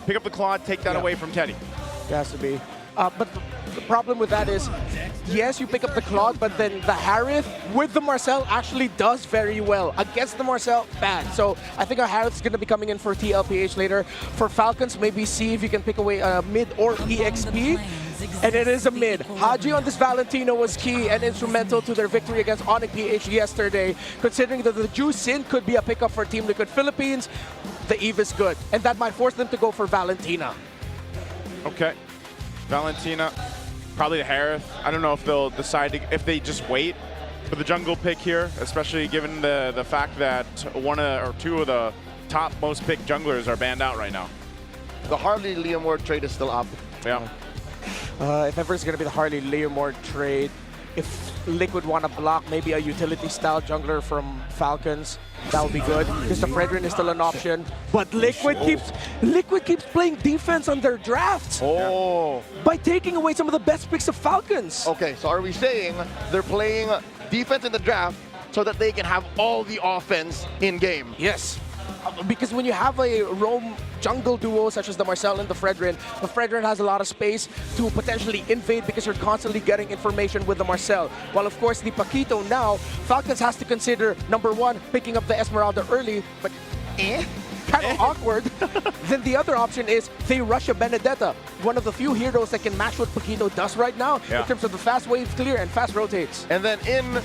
Pick up the Claude, take that away from Teddy. It has to be. But the problem with that is, yes, you pick up the Claude, but then the Harith with the Marcel actually does very well. Against the Marcel, bad. So I think our Harith's going to be coming in for TLPH later. For Falcons, maybe see if you can pick away a mid or EXP. And it is a mid. Haji on this Valentino was key and instrumental to their victory against Onyx PH yesterday. Considering that the Ju Sin could be a pickup for Team Liquid Philippines, the Eve is good. And that might force them to go for Valentina. Okay. Valentina, probably the Harith. I don't know if they'll decide if they just wait for the jungle pick here, especially given the fact that one or two of the top most picked junglers are banned out right now. The Harley Leomord trade is still up. Yeah. If ever it's going to be the Harley Leomord trade, if Liquid want to block maybe a utility-style jungler from Falcons, that would be good, because the Fredrin is still an option. But Liquid keeps playing defense on their drafts. Oh. By taking away some of the best picks of Falcons. Okay, so are we saying they're playing defense in the draft so that they can have all the offense in game? Yes. Because when you have a roam jungle duo such as the Marcel and the Fredrin has a lot of space to potentially invade because you're constantly getting information with the Marcel. While of course the Paquito now, Falcons has to consider, number one, picking up the Esmeralda early, but kind of awkward. Then the other option is they rush a Benedetta, one of the few heroes that can match what Paquito does right now in terms of the fast wave clear and fast rotates. And then in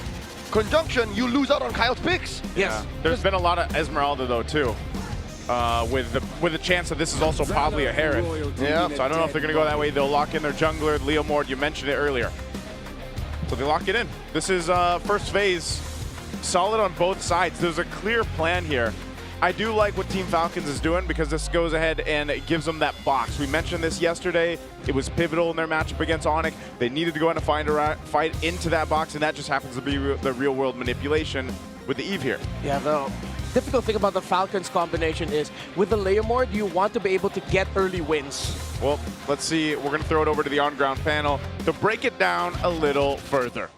conjunction, you lose out on Kyle's picks. Yes. Yeah. There's been a lot of Esmeralda though too, with the chance that this is also probably a Harith. Yeah. So I don't know if they're gonna go that way. They'll lock in their jungler, Leomord. You mentioned it earlier. So they lock it in. This is first phase, solid on both sides. There's a clear plan here. I do like what Team Falcons is doing because this goes ahead and it gives them that box. We mentioned this yesterday. It was pivotal in their matchup against Onyx. They needed to go in and fight into that box, and that just happens to be the real-world manipulation with the Eve here. Yeah, the difficult thing about the Falcons combination is with the Leomord, you want to be able to get early wins. Well, let's see. We're going to throw it over to the on-ground panel to break it down a little further.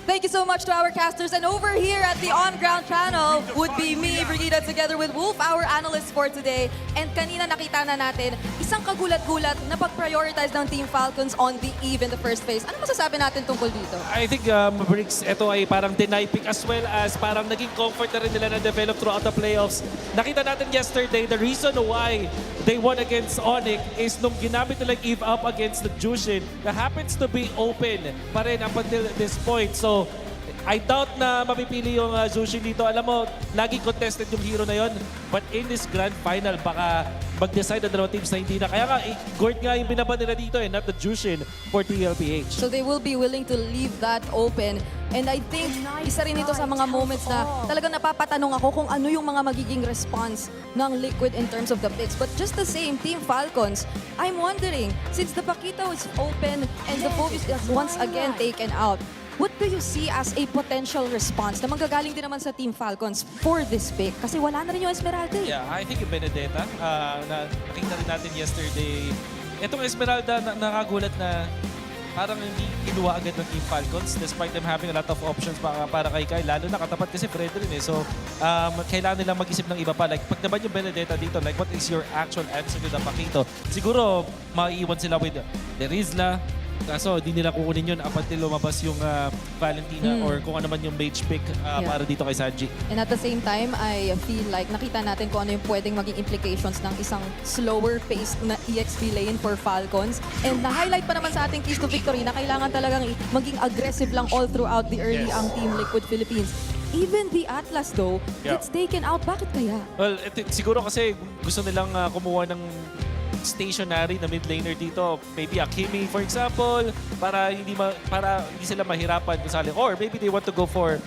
Thank you so much to our casters. And over here at the on-ground channel would be me, Brigida, together with Wolf, our analyst for today. And kanina nakita na natin, isang kagulat-gulat na pag-prioritize ng Team Falcons on the Eve in the first phase. Ano masasabi natin tungkol dito? I think, Briggs, ito ay parang deny pick as well as parang naging comfort na rin nila na develop throughout the playoffs. Nakita natin yesterday, the reason why they won against Onyx is nung ginamit nilang Eve up against the Jushin that happens to be open pa rin up until this point. So, I doubt na mapipili yung Jushin dito. Alam mo, lagi contested yung hero na yon. But in this grand final, baka mag-decide ang dalawang teams na hindi na. Kaya nga, Gord nga yung binaban nila dito not the Jushin for TLPH. So they will be willing to leave that open. And I think isa rin ito sa mga moments na talagang napapatanong ako kung ano yung mga magiging response ng Liquid in terms of the picks. But just the same, Team Falcons, I'm wondering, since the Paquito is open and the focus is once again taken out, what do you see as a potential response na manggagaling din naman sa Team Falcons for this pick? Kasi wala na rin yung Esmeralda. Yeah, I think yung Benedetta, na nakita rin natin yesterday. Itong Esmeralda, nakagulat na parang hindi kinuha agad ng Team Falcons despite them having a lot of options para kay Kyle. Lalo nakatapat kasi Fredrin eh. So, kailangan nilang mag-isip ng iba pa. Like, pag naman yung Benedetta dito, like, what is your actual answer to the Paquito? Siguro, maiiwan sila with Derizla. Kaso, hindi nila kukunin yun up until lumabas yung Valentina or kung ano man yung mage pick para dito kay Sanji. And at the same time, I feel like nakita natin kung ano yung pwedeng maging implications ng isang slower paced na EXP lane for Falcons. And na-highlight pa naman sa ating keys to victory na kailangan talagang maging aggressive lang all throughout the early ang Team Liquid Philippines. Even the Atlas though, gets taken out. Bakit kaya? Well, siguro kasi gusto nilang kumuha ng stationary na mid laner dito. Maybe Akimi, for example, para hindi sila mahirapan kung sali. Or maybe they want to go for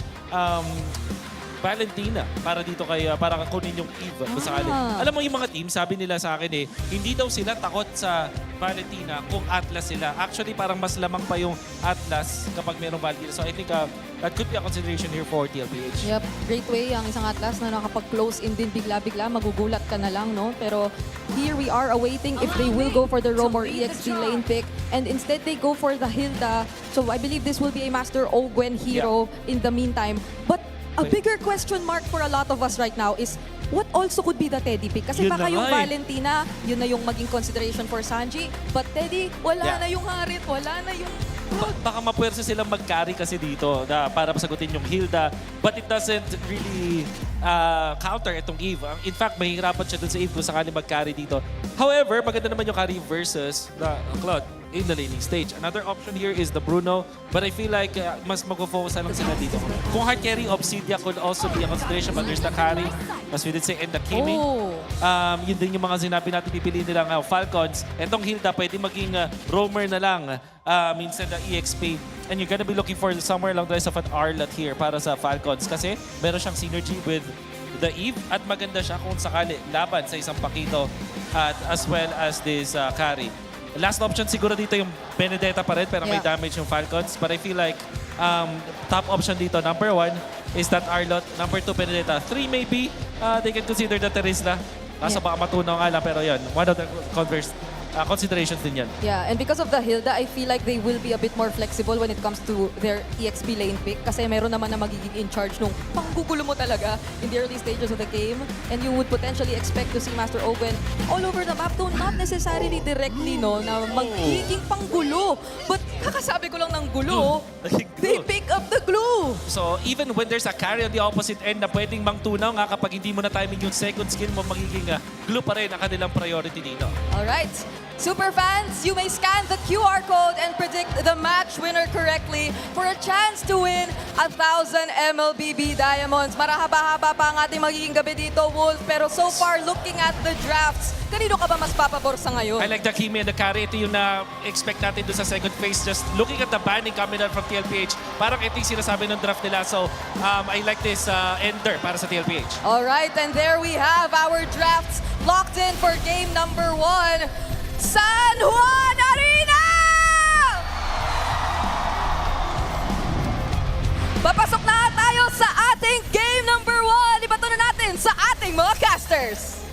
Valentina para dito para kunin yung Eve kung sakali. Alam mo yung mga team, sabi nila sa akin hindi daw sila takot sa Valentina kung Atlas sila. Actually, parang mas lamang pa yung Atlas kapag merong Valentina. So I think that could be a consideration here for TLPH. Yep, great way ang isang Atlas na nakapag-close in din bigla-bigla, magugulat ka na lang, no? Pero here we are awaiting if they will go for the Roam or EXP lane pick and instead they go for the Hilda. So I believe this will be a Master Ogwen hero in the meantime. But a bigger question mark for a lot of us right now is what also could be the Teddy pick? Kasi Yun baka na yung nga eh. Valentina, yun na yung maging consideration for Sanji. But Teddy, wala Yeah. na yung Harit, wala na yung... Baka mapuwersa silang mag-carry kasi dito para masagutin yung Hilda. But it doesn't really counter itong Eve. In fact, mahihirapan siya dun sa Eve kung sakali mag-carry dito. However, maganda naman yung carry versus the Claude in the laning stage. Another option here is the Bruno. But I feel like mas mag-focus lang sila dito. Kung hard carry, Obsidia could also be a consideration. But there's the carry, as we did say, and the Kimi. Yun din yung mga sinabi natin pipiliin nilang Falcons. Etong Hilda, pwede maging roamer na lang. Minsan na EXP. And you're gonna be looking for somewhere along the lines of an Arlot here para sa Falcons. Kasi meron siyang synergy with the Eve at maganda siya kung sakali laban sa isang Pakito at as well as this carry. Last option siguro dito yung Benedetta pa rin pero may damage yung Falcons. But I feel like top option dito, number 1 is that Arlot. Number 2, Benedetta. 3 maybe, they can consider the Terisla. Kaso baka matunaw nga lang pero yun, one of the considerations din yan. Yeah, and because of the Hilda, I feel like they will be a bit more flexible when it comes to their EXP lane pick kasi meron naman na magiging in charge nung panggugulo mo talaga in the early stages of the game. And you would potentially expect to see Master Owen all over the map, though not necessarily directly, no, na magiging panggulo. But kakasabi ko lang ng gulo, they pick up the glue. So even when there's a carry on the opposite end na pwedeng mangtunaw nga kapag hindi mo na timing yung second skill mo, magiging glue pa rin ang kanilang priority dito. Alright. Super fans, you may scan the QR code and predict the match winner correctly for a chance to win 1,000 MLBB Diamonds. Marahaba-haba pa ang ating magiging gabi dito, Wolf. Pero so far, looking at the drafts, kanino ka ba mas papabor sa ngayon? I like the Kimi and the carry. Ito yung na-expect natin doon sa second phase. Just looking at the banning coming out from TLPH, parang ito yung sinasabi ng draft nila. So, I like this ender para sa TLPH. Alright, and there we have our drafts locked in for game number 1. San Juan Arena! Papasok na tayo sa ating game number 1. Ibato na natin sa ating mga casters.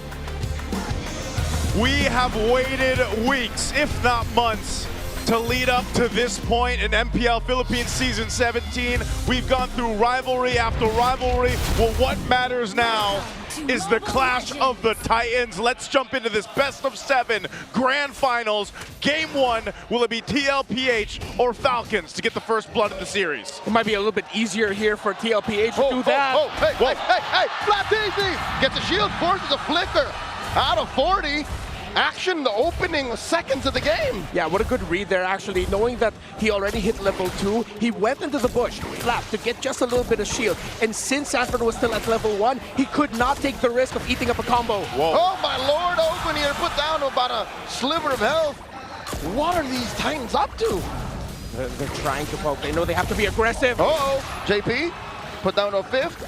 We have waited weeks, if not months, to lead up to this point in MPL Philippines Season 17. We've gone through rivalry after rivalry. Well, what matters now is the clash of the Titans. Let's jump into this best of 7 grand finals. Game 1, will it be TLPH or Falcons to get the first blood in the series? It might be a little bit easier here for TLPH to do that. Hey, flat easy! Gets a shield, forces a flicker. Out of 40. Action the opening seconds of the game. Yeah, what a good read there, actually. Knowing that he already hit level 2, he went into the bush, Flap, to get just a little bit of shield. And since Sanford was still at level 1, he could not take the risk of eating up a combo. Whoa. Oh my lord, Open here put down about a sliver of health. What are these Titans up to? They're trying to poke. They know they have to be aggressive. Uh-oh, JP put down a 5th.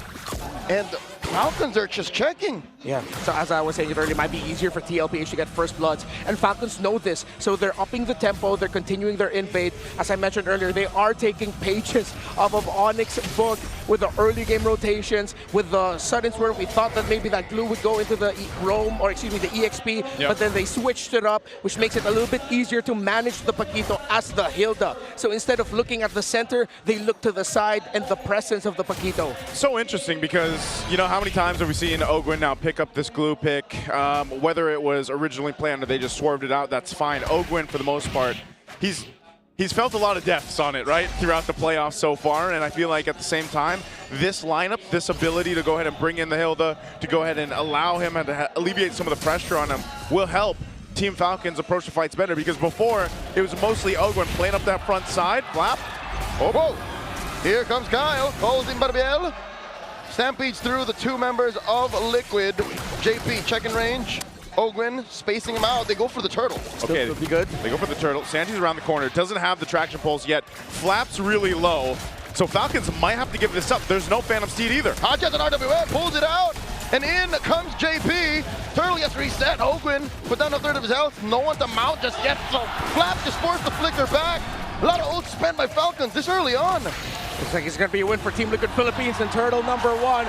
And Falcons are just checking. Yeah, so as I was saying, it really might be easier for TLPH to get first bloods. And Falcons know this, so they're upping the tempo, they're continuing their invade. As I mentioned earlier, they are taking pages off of Onyx's book with the early game rotations, with the sudden swerve. We thought that maybe that glue would go into the Roam, or excuse me, the EXP, but then they switched it up, which makes it a little bit easier to manage the Paquito as the Hilda. So instead of looking at the center, they look to the side and the presence of the Paquito. So interesting because, you know, how many times have we seen Ogwin now pick up this glue pick? Whether it was originally planned or they just swerved it out, that's fine. Ogwin, for the most part, he's felt a lot of deaths on it, right, throughout the playoffs so far, and I feel like at the same time, this lineup, this ability to go ahead and bring in the Hilda, to go ahead and allow him and to alleviate some of the pressure on him, will help Team Falcons approach the fights better, because before, it was mostly Ogwin playing up that front side. Flap. Oh, here comes Kyle, calls in Barbiel. Stampedes through the 2 members of Liquid. JP checking range. Ogwin spacing him out. They go for the turtle. Okay, Still be good. They go for the turtle. Sanji's around the corner. Doesn't have the traction pulse yet. Flap's really low. So Falcons might have to give this up. There's no Phantom Steed either. Hodges and RWA pulls it out. And in comes JP. Turtle gets reset. Ogwin put down a 1/3 of his health. No one to mount just yet. So Flap just forced the flicker back. A lot of ult spent by Falcons this early on. Looks like it's going to be a win for Team Liquid Philippines and Turtle number 1.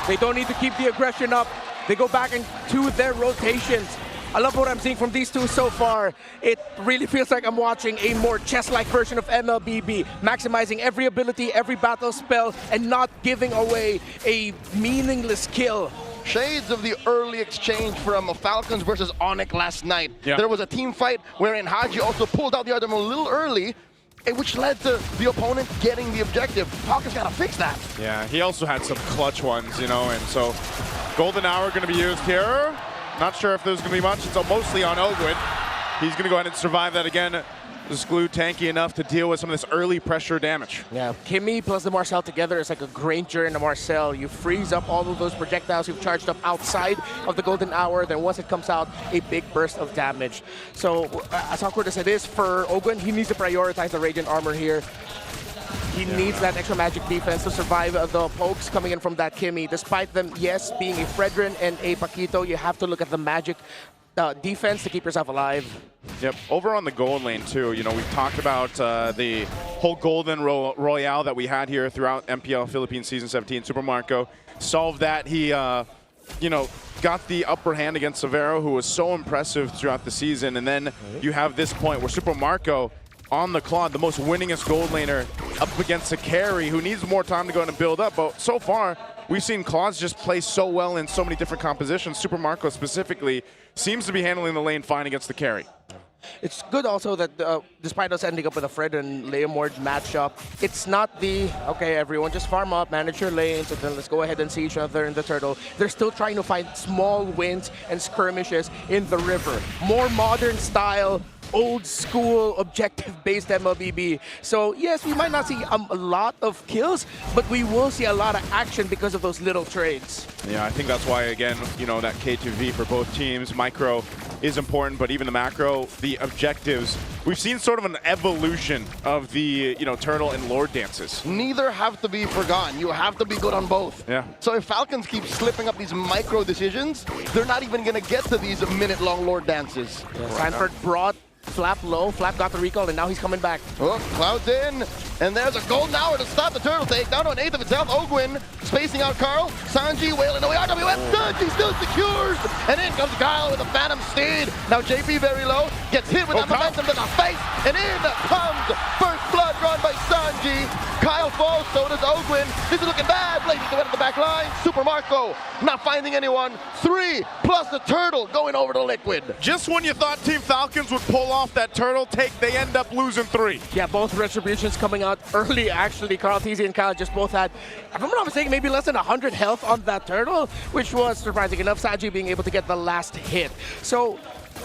They don't need to keep the aggression up. They go back into their rotations. I love what I'm seeing from these two so far. It really feels like I'm watching a more chess-like version of MLBB, maximizing every ability, every battle spell, and not giving away a meaningless kill. shades of the early exchange from Falcons versus Onyx last night. Yeah. There was a team fight wherein Haji also pulled out the other one a little early, which led to the opponent getting the objective. Falcons gotta fix that. Yeah, he also had some clutch ones, you know, and so Golden Hour going to be used here. Not sure if there's going to be much. It's mostly on Ogwin. He's going to go ahead and survive that again. This glue tanky enough to deal with some of this early pressure damage. Yeah, Kimmy plus the Marcel together is like a Granger and a Marcel. You freeze up all of those projectiles you've charged up outside of the Golden Hour. Then once it comes out, a big burst of damage. So as awkward as it is for Ogwin, he needs to prioritize the Radiant Armor here. He needs that extra magic defense to survive the pokes coming in from that Kimmy. Despite them, yes, being a Fredrin and a Paquito, you have to look at the magic defense to keep yourself alive. Yep, over on the gold lane too, you know, we've talked about the whole golden royale that we had here throughout MPL Philippines Season 17. Super Marco solved that. He, you know, got the upper hand against Severo, who was so impressive throughout the season. And then you have this point where Super Marco on the Claude, the most winningest gold laner, up against a carry who needs more time to go and build up. But so far, we've seen Claude's just play so well in so many different compositions. Super Marco specifically seems to be handling the lane fine against the carry. It's good also that despite us ending up with a Fred and Leomord matchup, it's not the, okay, everyone just farm up, manage your lanes, and then let's go ahead and see each other in the turtle. They're still trying to find small wins and skirmishes in the river. More modern style, old school objective-based MLBB. So yes, we might not see a lot of kills, but we will see a lot of action because of those little trades. Yeah, I think that's why, again, you know, that K2V for both teams, micro is important, but even the macro, the objectives, we've seen sort of an evolution of the, you know, turtle and lord dances. Neither have to be forgotten. You have to be good on both. Yeah. So if Falcons keep slipping up these micro decisions, they're not even going to get to these minute-long lord dances. Yeah, Sanford brought Flap low. Flap got the recall, and now he's coming back. Oh, Cloud's in. And there's a golden hour to stop the turtle take. Down to an eighth of itself. Ogwin spacing out Carl. Sanji wailing away. RWF. Sanji still secures. And in comes Kyle with a Phantom Steed. Now JP very low. Gets hit with that momentum to the face. And in comes first blood drawn by Sanji. Kyle falls. So does Ogwin. This is looking bad. Blazing to the back line. Super Marco not finding anyone. 3 plus the turtle going over to Liquid. Just when you thought Team Falcons would pull off that turtle take, they end up losing 3. Yeah, both retributions coming out early, actually. Carl Teasy and Kyle just both had, if I'm not mistaken, maybe less than 100 health on that turtle, which was surprising enough. Sanji being able to get the last hit. So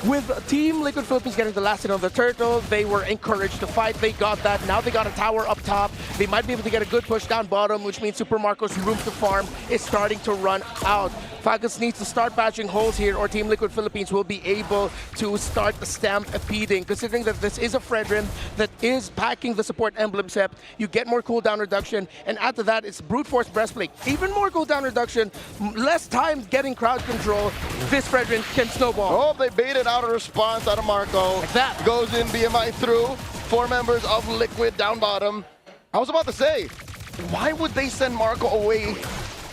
with Team Liquid Philippines getting the last hit on the turtle, they were encouraged to fight. They got that. Now they got a tower up top. They might be able to get a good push down bottom, which means Super Marco's room to farm is starting to run out. Falcons needs to start patching holes here, or Team Liquid Philippines will be able to start stampeding. Considering that this is a Fredrin that is packing the support emblem sept, you get more cooldown reduction, and after that, it's brute force breastplate. Even more cooldown reduction, less time getting crowd control. This Fredrin can snowball. Oh, they baited out a response out of Marco. Like that. Goes in BMI through. 4 members of Liquid down bottom. I was about to say, why would they send Marco away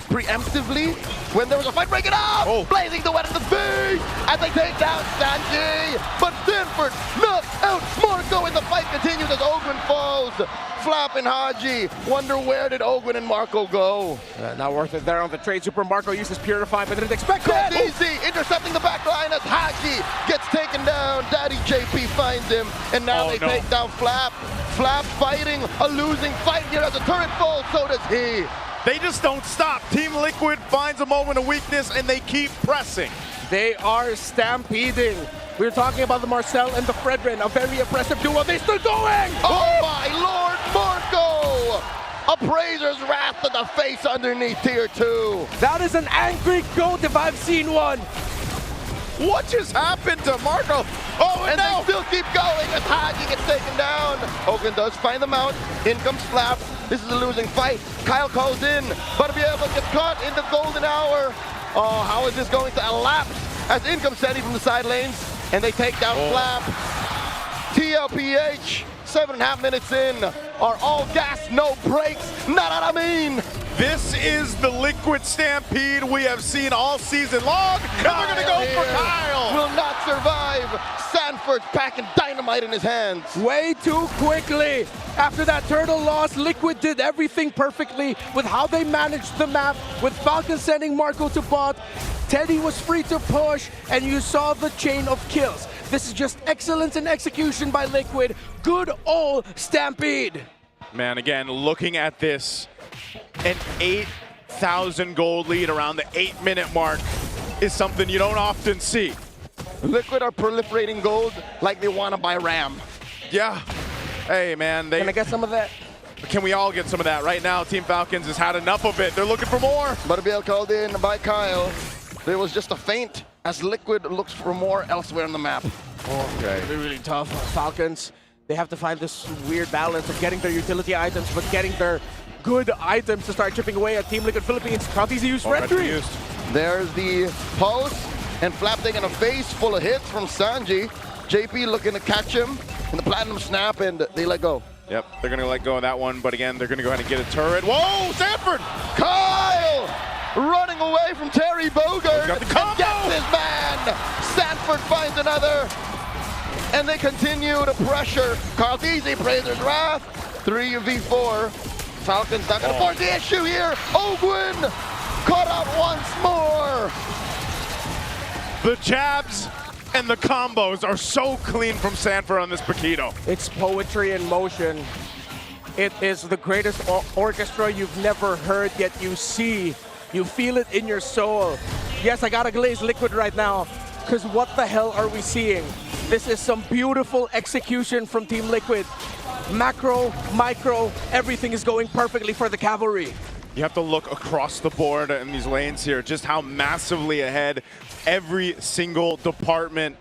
preemptively when there was a fight breaking up? Blazing the wet in the face as they take down Sanji. But Stanford knocks out Marco and the fight continues as Ogwin falls. Flap and Haji wonder where did Ogwin and Marco go? Not worth it there on the trade. Super Marco uses Purify, but didn't expect that. Easy intercepting the back line as Haji gets taken down. Daddy JP finds him, and now they take down Flap. Flap fighting a losing fight here as the turret falls, so does he. They just don't stop. Team Liquid finds a moment of weakness and they keep pressing. They are stampeding. We were talking about the Marcel and the Fredrin, a very impressive duo. They're still going! Oh my Lord, Marco! Appraiser's wrath to the face underneath tier 2. That is an angry goat if I've seen one. What just happened to Marco? Oh, and they still keep going as Haji gets taken down. Ogwin does find the mount. In comes Flap. This is a losing fight. Kyle calls in, but Bielba gets caught in the golden hour. Oh, how is this going to elapse? As in comes Seti from the side lanes, and they take down Flap. TLPH, 7.5 minutes in, are all gas, no brakes. Not what I mean. This is the Liquid Stampede we have seen all season long, and we're going to go for Kyle. Will not survive. San Sanford packing dynamite in his hands. Way too quickly. After that turtle loss, Liquid did everything perfectly with how they managed the map, with Falcons sending Marco to bot. Teddy was free to push, and you saw the chain of kills. This is just excellence in execution by Liquid. Good old Stampede. Man, again, looking at this, an 8,000 gold lead around the 8-minute mark is something you don't often see. Liquid are proliferating gold like they want to buy RAM. Yeah. Hey, man. Can I get some of that? Can we all get some of that? Right now, Team Falcons has had enough of it. They're looking for more. Barbiel called in by Kyle. There was just a feint as Liquid looks for more elsewhere on the map. Okay. They're really tough. Falcons, they have to find this weird balance of getting their utility items, but getting their good items to start chipping away at Team Liquid Philippines. Crowdy's used Red 3. There's the pulse, and Flap taking a face full of hits from Sanji. JP looking to catch him in the platinum snap, and they let go. Yep, they're going to let go of that one, but again, they're going to go ahead and get a turret. Whoa, Sanford! Kyle running away from Terry Bogard Got the and combo! gets his man. Sanford finds another, and they continue to pressure. Cartesi prays his wrath. 3v4. Falcons not going to force the issue here. Ogwin caught out once more. The jabs and the combos are so clean from Sanford on this Paquito. It's poetry in motion. It is the greatest orchestra you've never heard, yet you see, you feel it in your soul. Yes, I gotta glaze Liquid right now, because what the hell are we seeing? This is some beautiful execution from Team Liquid. Macro, micro, everything is going perfectly for the cavalry. You have to look across the board in these lanes here, just how massively ahead every single department.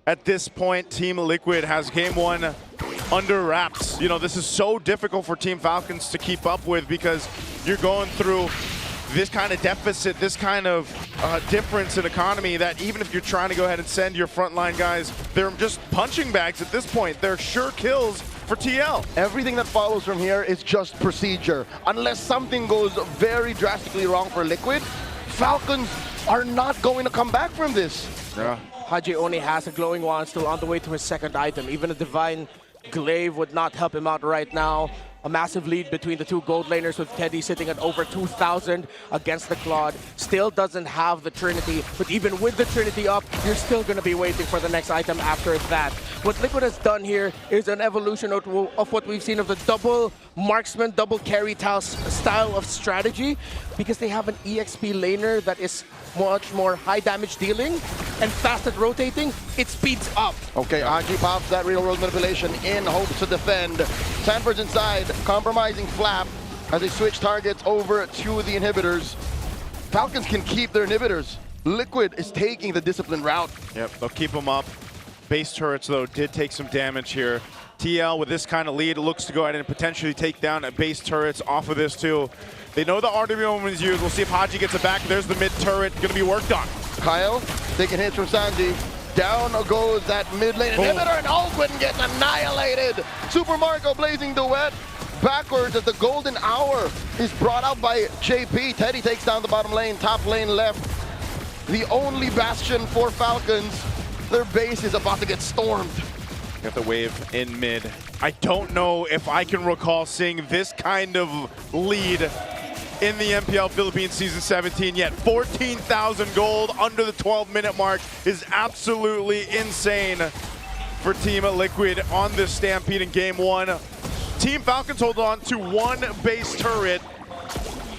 At this point, Team Liquid has game one under wraps. You know, this is so difficult for Team Falcons to keep up with because you're going through this kind of deficit, this kind of difference in economy that even if you're trying to go ahead and send your frontline guys, they're just punching bags at this point. They're sure kills for TL. Everything that follows from here is just procedure. Unless something goes very drastically wrong for Liquid, Falcons are not going to come back from this. Yeah. Haji only has a glowing wand still on the way to his second item. Even a divine glaive would not help him out right now. A massive lead between the two gold laners with Teddy sitting at over 2,000 against the Claude. Still doesn't have the Trinity, but even with the Trinity up, you're still going to be waiting for the next item after that. What Liquid has done here is an evolution of what we've seen of the double marksman, double carry style of strategy, because they have an EXP laner that is much more high damage dealing and fast at rotating. It speeds up. Okay, Haji pops that real world manipulation in hopes to defend. Sanford's inside, compromising Flap as they switch targets over to the inhibitors. Falcons can keep their inhibitors. Liquid is taking the disciplined route. Yep, they'll keep them up. Base turrets, though, did take some damage here. TL, with this kind of lead, looks to go ahead and potentially take down a base turrets off of this, too. They know the RWM is used. We'll see if Haji gets it back. There's the mid turret going to be worked on. Kyle taking hits from Sanji. Down goes that mid lane inhibitor, and Ogwin gets annihilated. Super Marco blazing duet backwards as the golden hour is brought out by JP. Teddy takes down the bottom lane, top lane left. The only bastion for Falcons. Their base is about to get stormed. Got the wave in mid. I don't know if I can recall seeing this kind of lead in the MPL Philippines Season 17 yet. 14,000 gold under the 12-minute mark is absolutely insane for Team Liquid on this Stampede in Game 1. Team Falcons hold on to one base turret.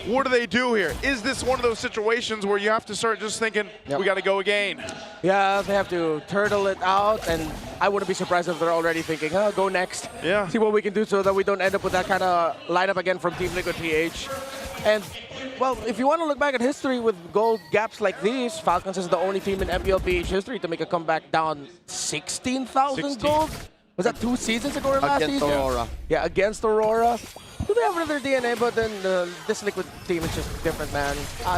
What do they do here? Is this one of those situations where you have to start just thinking, we got to go again? Yeah, they have to turtle it out, and I wouldn't be surprised if they're already thinking, oh, go next. Yeah. See what we can do so that we don't end up with that kind of lineup again from Team Liquid PH. And, well, if you want to look back at history with gold gaps like these, Falcons is the only team in MPL PH history to make a comeback down 16,000 gold. Was that 2 seasons ago or last Against season? Aurora. Yeah, against Aurora. Do they have another DNA, but then this Liquid team is just different, man.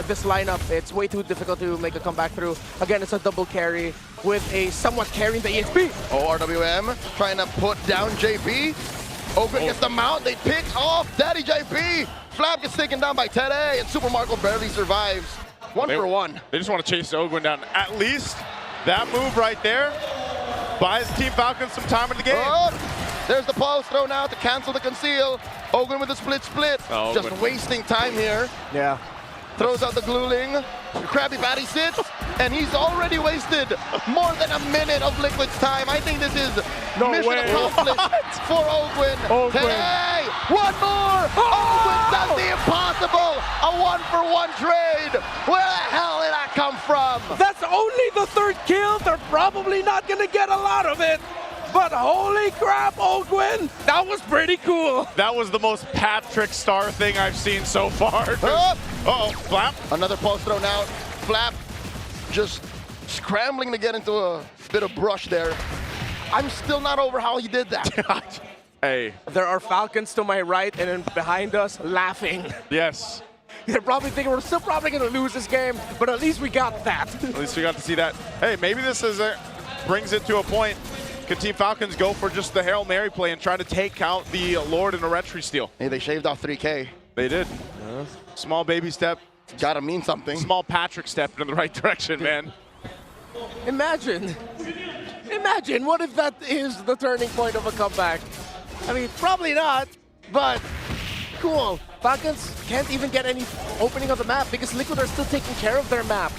This lineup, it's way too difficult to make a comeback through. Again, it's a double carry with a somewhat carrying the EXP. Oh, RWM trying to put down JP. Ogwin gets the mount, they pick off Daddy JP. Flap gets taken down by Teddy, and Super Marco barely survives. One for one. They just want to chase Ogwin down. At least that move right there Buys Team Falcons some time in the game. Oh, there's the pulse throw now to cancel the conceal. Ogwen with the split. Oh, Just Ogwen. wasting time here. Yeah. Throws out the glueling. Krabby Patty sits, and he's already wasted more than a minute of Liquid's time. I think this is mission accomplished for Ogwen. Hey, one more! Ogwen does the impossible! A 1-for-1 trade! Where the hell did that come from? That's only the third kill. They're probably not going to get a lot of it. But holy crap, Ogwen, that was pretty cool. That was the most Patrick Star thing I've seen so far. Uh-oh, Flap. Another pulse throw now. Flap just scrambling to get into a bit of brush there. I'm still not over how he did that. Hey. There are Falcons to my right and then behind us laughing. Yes. They're probably thinking we're still probably going to lose this game, but at least we got that. At least we got to see that. Hey, maybe this is brings it to a point. Could Team Falcons go for just the Hail Mary play and try to take out the Lord and the Retry steal? Hey, they shaved off 3K. They did. Small baby step. Gotta mean something. Small Patrick step in the right direction, man. Imagine what if that is the turning point of a comeback? I mean, probably not, but cool. Falcons can't even get any opening of the map because Liquid are still taking care of their map.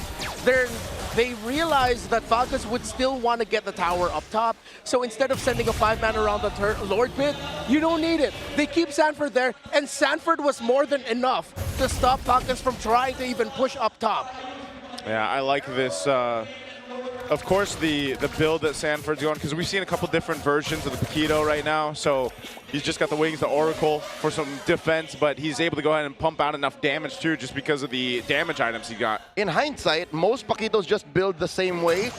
They realized that Falcons would still want to get the tower up top, so instead of sending a 5-man around the Lord pit, you don't need it. They keep Sanford there, and Sanford was more than enough to stop Falcons from trying to even push up top. Yeah, I like this. Of course, the build that Sanford's going, because we've seen a couple different versions of the Paquito right now. So he's just got the wings, the Oracle for some defense, but he's able to go ahead and pump out enough damage too, just because of the damage items he got. In hindsight, most Paquitos just build the same way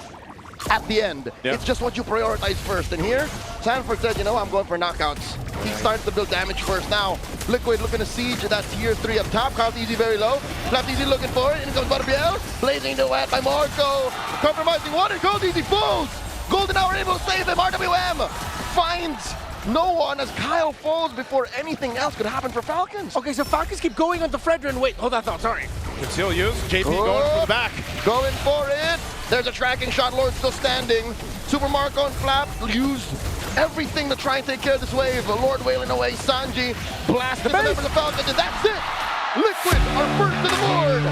at the end. Yeah. It's just what you prioritize first. And here, Sanford said, you know, I'm going for knockouts. He started to build damage first. Now, Liquid looking to siege that tier 3 up top. Count Easy very low. Flap Easy looking for it. And it comes Butterbiel. Blazing the wet by Marco. Compromising one. And Cold Easy falls. Golden Hour able to save him. RWM finds no one as Kyle falls before anything else could happen for Falcons. Okay, so Falcons keep going on the Fredrin. Wait, hold that thought, sorry. Conceal use. JP going for the back. Going for it. There's a tracking shot. Lord still standing. Super Marco and Flap use everything to try and take care of this wave. Lord wailing away. Sanji blasting the member of the Falcons, and that's it. Liquid are first to the board.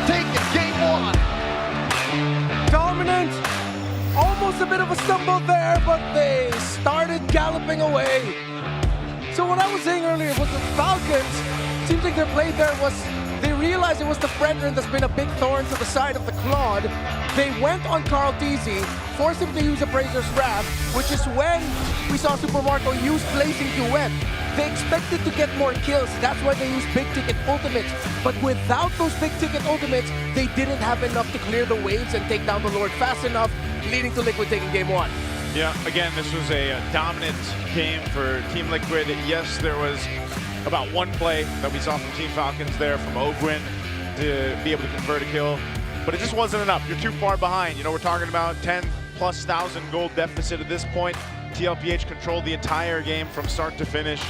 Take it, game 1. Dominant. Almost a bit of a stumble there, but they started galloping away. So what I was saying earlier was the Falcons, seems like their play there was, they realized it was the Fredrin that's been a big thorn to the side of the Claude. They went on Carl Teasy, forced him to use Appraiser's Wrath, which is when we saw Super Marco use Blazing Duet. They expected to get more kills, that's why they used big ticket ultimates. But without those big ticket ultimates, they didn't have enough to clear the waves and take down the Lord fast enough, leading to Liquid taking game 1. Yeah, again, this was a dominant game for Team Liquid. Yes, there was about one play that we saw from Team Falcons there from Ogwen to be able to convert a kill, but it just wasn't enough. You're too far behind. You know, we're talking about 10,000+ gold deficit at this point. TLPH controlled the entire game from start to finish.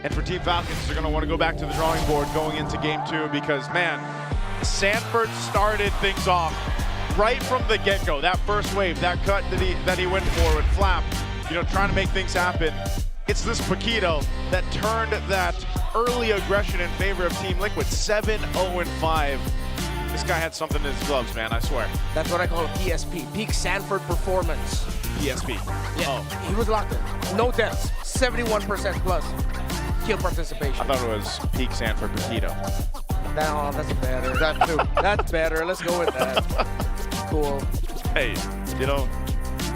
And for Team Falcons, they're going to want to go back to the drawing board going into game 2 because, man, Sanford started things off right from the get-go. That first wave, that cut that he went for with Flap, you know, trying to make things happen. It's this Paquito that turned that early aggression in favor of Team Liquid. 7-0-5. This guy had something in his gloves, man, I swear. That's what I call a PSP, Peak Sanford Performance. PSP. Yeah, Oh. he was locked in. No deaths, 71% plus kill participation. I thought it was Peak Sanford Paquito. No, that's better. That too. That's better. Let's go with that. Cool. Hey, you know,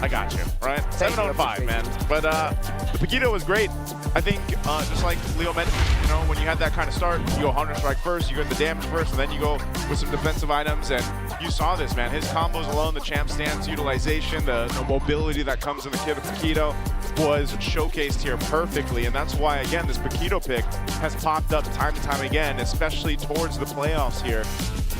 I got you, right? 7-0-5, man. But the Paquito was great. I think, just like Leo mentioned, you know, when you had that kind of start, you go Hunter Strike first, you go the damage first, and then you go with some defensive items. And you saw this, man. His combos alone, the champ stance utilization, the mobility that comes in the kit of Paquito was showcased here perfectly. And that's why, again, this Paquito pick has popped up time and time again, especially towards the playoffs here.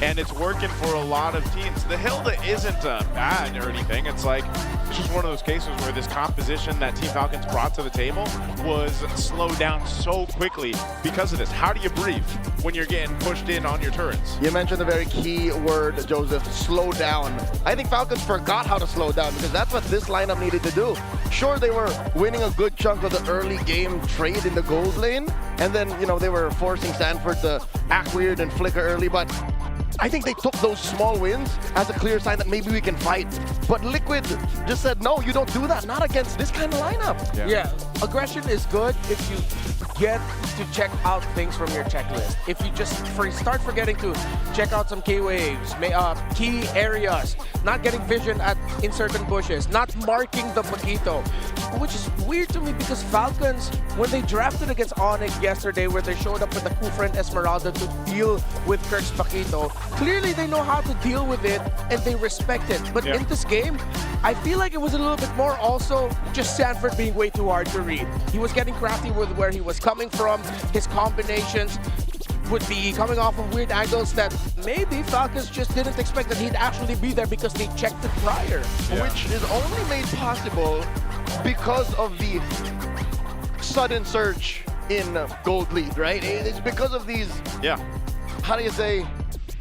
and it's working for a lot of teams. The Hilda isn't bad or anything. It's like, it's just one of those cases where this composition that Team Falcons brought to the table was slowed down so quickly because of this. How do you breathe when you're getting pushed in on your turrets? You mentioned a very key word, Joseph, slow down. I think Falcons forgot how to slow down because that's what this lineup needed to do. Sure, they were winning a good chunk of the early game trade in the gold lane, and then, you know, they were forcing Sanford to act weird and flicker early, but I think they took those small wins as a clear sign that maybe we can fight. But Liquid just said, no, you don't do that. Not against this kind of lineup. Yeah. Aggression is good if you get to check out things from your checklist. If you just start forgetting to check out some key waves, key areas, not getting vision in certain bushes, not marking the Paquito, which is weird to me because Falcons, when they drafted against Onyx yesterday, where they showed up with the Kufra and Esmeralda to deal with Kirk's Paquito, clearly they know how to deal with it and they respect it. But in this game, I feel like it was a little bit more also just Sanford being way too hard to read. He was getting crafty with where he was coming from. His combinations would be coming off of weird angles that maybe Falcons just didn't expect that he'd actually be there because they checked it prior. Which is only made possible because of the sudden surge in gold lead, right? It's because of these, how do you say,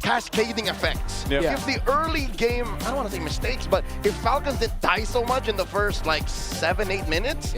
cascading effects. If the early game, I don't want to say mistakes, but if Falcons didn't die so much in the first like 7-8 minutes,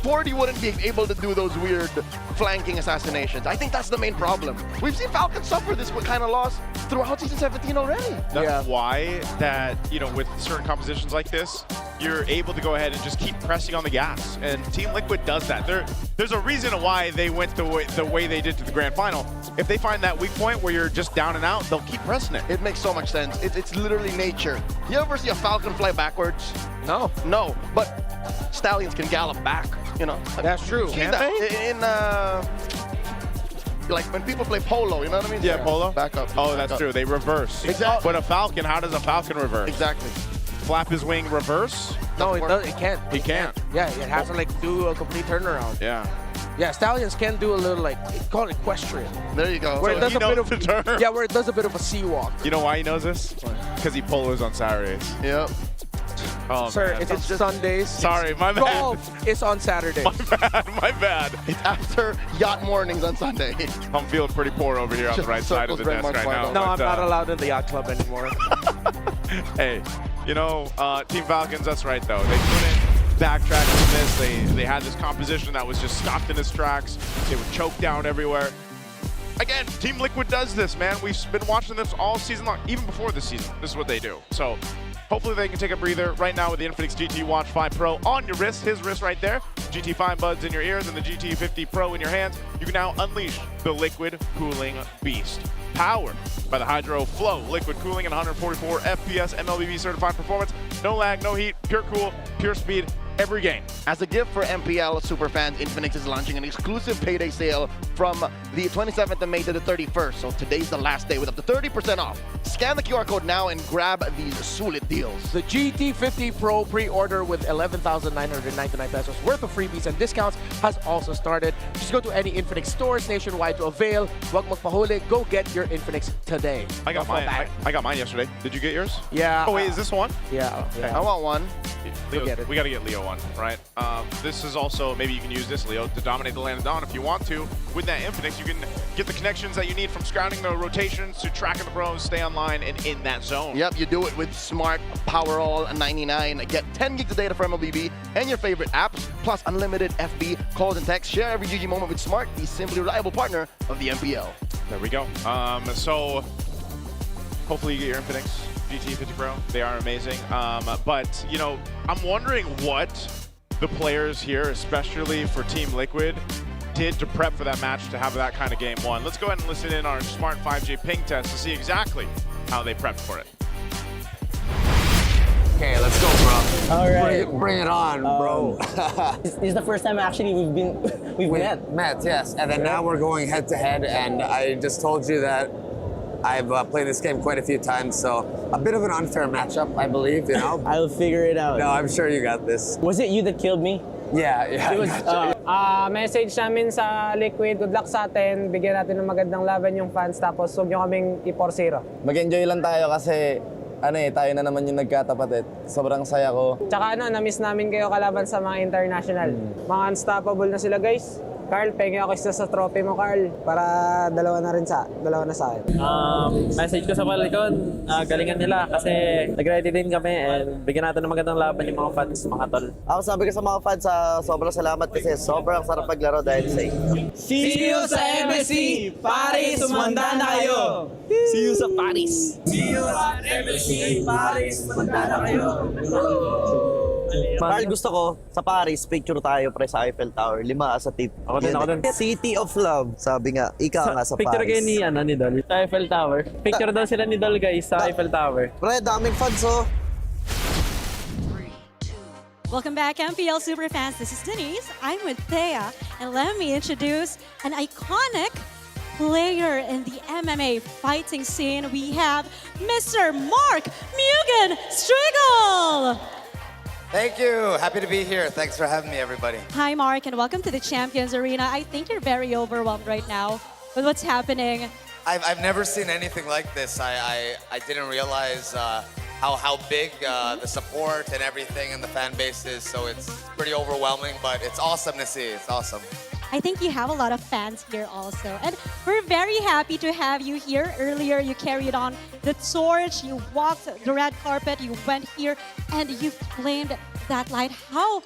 40 wouldn't be able to do those weird flanking assassinations. I think that's the main problem. We've seen Falcons suffer this kind of loss throughout Season 17 already. That's why that, you know, with certain compositions like this, you're able to go ahead and just keep pressing on the gas. And Team Liquid does that. There's a reason why they went the way they did to the grand final. If they find that weak point where you're just down and out, they'll keep pressing it. It makes so much sense. It's literally nature. You ever see a falcon fly backwards? No. No, but stallions can gallop back, you know? That's true. Can they? In like when people play polo, you know what I mean? Yeah, polo. Back up. Oh, that's true. They reverse. Exactly. But a falcon, how does a falcon reverse? Exactly. Flap his wing, reverse? No, it can't. He can't. Yeah, it has to like do a complete turnaround. Yeah. Yeah, stallions can do a little like, it's called equestrian. There you go. Where So it does he a bit knows of the term. Yeah, where it does a bit of a sea walk. You know why he knows this? Because he polos on Saturdays. Yep. Oh, Sir, man. it's on Sundays. Sorry, my bad. Golf is on Saturdays. My bad. It's after yacht mornings on Sunday. I'm feeling pretty poor over here on the right side of the desk right now. No, but, I'm not allowed in the yacht club anymore. Hey, you know, Team Falcons, that's right though. They couldn't backtrack from this. They had this composition that was just stopped in its tracks. They were choked down everywhere. Again, Team Liquid does this, man. We've been watching this all season long, even before this season. This is what they do. So hopefully they can take a breather right now with the Infinix GT Watch 5 Pro on your wrist, his wrist right there. GT 5 buds in your ears and the GT 50 Pro in your hands. You can now unleash the liquid cooling beast. Powered by the Hydro Flow liquid cooling and 144 FPS MLBB certified performance. No lag, no heat, pure cool, pure speed. Every game. As a gift for MPL superfans, Infinix is launching an exclusive payday sale from the 27th of May to the 31st. So today's the last day with up to 30% off. Scan the QR code now and grab these sulit deals. The GT50 Pro pre-order with 11,999 pesos worth of freebies and discounts has also started. Just go to any Infinix stores nationwide to avail. Wag magpahuli, go get your Infinix today. I got mine. I got mine yesterday. Did you get yours? Yeah. Oh wait, is this one? Yeah. I want one. We got to get Leo one, right? This is also, maybe you can use this, Leo, to dominate the land of Dawn if you want to. With that Infinix, you can get the connections that you need from scouting the rotations to tracking the pros, stay online, and in that zone. Yep, you do it with Smart Power All 99. Get 10 gigs of data from MLBB and your favorite apps, plus unlimited FB calls and texts. Share every GG moment with Smart, the simply reliable partner of the MPL. There we go. So hopefully you get your Infinix GT50 Pro. They are amazing. But, you know, I'm wondering what the players here, especially for Team Liquid, did to prep for that match to have that kind of game one. Let's go ahead and listen in on our Smart 5G ping test to see exactly how they prepped for it. Okay, let's go, bro. All right. Bring it on, bro. This is the first time actually we've met. Yes. And then now we're going head to head, and I just told you that I've played this game quite a few times, so a bit of an unfair matchup, I believe, you know? I'll figure it out. No, I'm sure you got this. Was it you that killed me? Yeah. Message namin sa Liquid, good luck sa atin. Bigyan natin ng magandang laban yung fans, tapos huwag nyo kaming i-4-0. Mag-enjoy lang tayo kasi tayo na naman yung nagkatapat. Sobrang saya ko. Tsaka na-miss namin kayo kalaban sa mga international. Mga unstoppable na sila, guys. Carl, pengi ako isa sa trophy mo, Carl. Para dalawa na sa akin. Message ko sa Falcons, galingan nila kasi nag-ready din kami and bigyan natin ng magandang laban yung mga fans, mga tol. Ako sabi ko sa mga fans, sobrang salamat kasi sobrang sarap paglaro dahil sa inyo. See you sa MSC! Paris, sumanda na kayo! See you sa Paris! See you at MSC! Paris, sumanda na kayo! Carl, gusto ko sa Paris, picture tayo pre sa Eiffel Tower. 5 sa tip. Ako din. City of Love. Sabi nga, ikaw nga sa Picture Paris. kayo ni Dol, sa Eiffel Tower. Picture daw sila ni Dol, guys, sa Eiffel Tower. Pre, daming fans oh. Welcome back, MPL Superfans. This is Denise. I'm with Thea, and let me introduce an iconic player in the MMA fighting scene. We have Mr. Mark Mugen Striegel. Thank you. Happy to be here. Thanks for having me, everybody. Hi, Mark, and welcome to the Champions Arena. I think you're very overwhelmed right now with what's happening. I've never seen anything like this. I didn't realize how big the support and everything and the fan base is. So it's pretty overwhelming, but it's awesome to see. It's awesome. I think you have a lot of fans here also. And we're very happy to have you here. Earlier, you carried on the torch, you walked the red carpet, you went here, and you flamed that light. How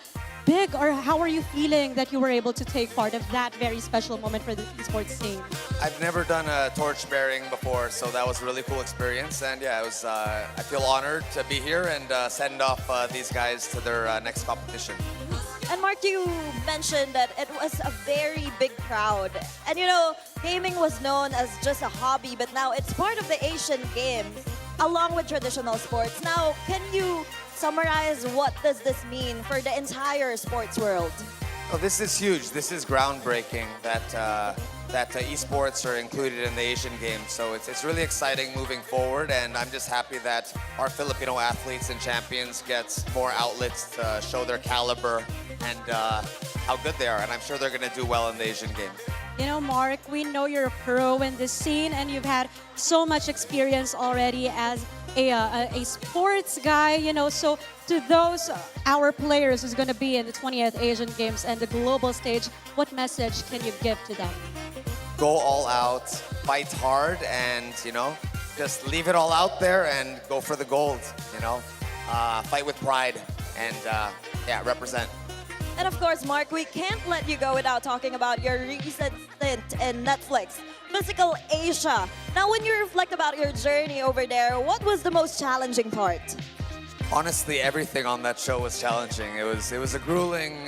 big or how are you feeling that you were able to take part of that very special moment for the esports scene? I've never done a torch bearing before, so that was a really cool experience. And yeah, it was. I feel honored to be here and send off these guys to their next competition. And Mark, you mentioned that it was a very big crowd. And you know, gaming was known as just a hobby, but now it's part of the Asian Games, along with traditional sports. Now, can you summarize what does this mean for the entire sports world? Oh, this is huge. This is groundbreaking that esports are included in the Asian Games. So it's really exciting moving forward, and I'm just happy that our Filipino athletes and champions get more outlets to show their caliber and how good they are. And I'm sure they're going to do well in the Asian Games. You know, Mark, we know you're a pro in this scene and you've had so much experience already as a sports guy, you know. So to those, our players who's going to be in the 20th Asian Games and the global stage, what message can you give to them? Go all out, fight hard, and, you know, just leave it all out there and go for the gold, you know. Fight with pride and, yeah, represent. And of course, Mark, we can't let you go without talking about your recent stint in Netflix, Physical Asia. Now, when you reflect about your journey over there, what was the most challenging part? Honestly, everything on that show was challenging. It was a grueling,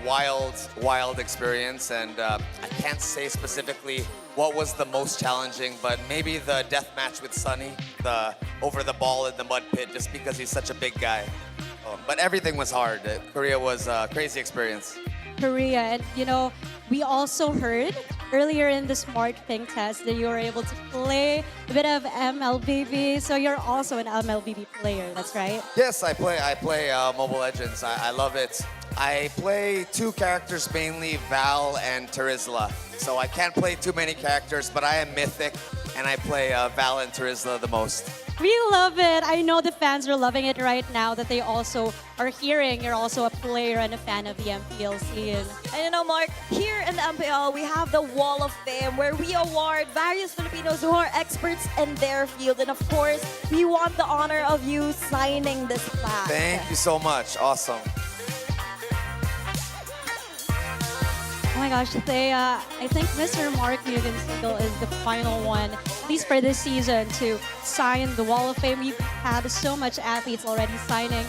wild experience, and I can't say specifically what was the most challenging, but maybe the death match with Sunny, the over the ball in the mud pit, just because he's such a big guy. But everything was hard. Korea was a crazy experience. Korea, and you know, we also heard earlier in the Smart Ping test that you were able to play a bit of MLBB, so you're also an MLBB player, that's right? Yes, I play Mobile Legends. I love it. I play two characters mainly, Val and Terizla. So I can't play too many characters, but I am Mythic, and I play Val and Terizla the most. We love it. I know the fans are loving it right now that they also are hearing you're also a player and a fan of the MPL scene. And you know, Mark, here in the MPL, we have the Wall of Fame where we award various Filipinos who are experts in their field. And of course, we want the honor of you signing this plaque. Thank you so much. Awesome. Oh my gosh, I think Mr. Mark Mugen Striegel is the final one, at least for this season, to sign the Wall of Fame. We've had so much athletes already signing,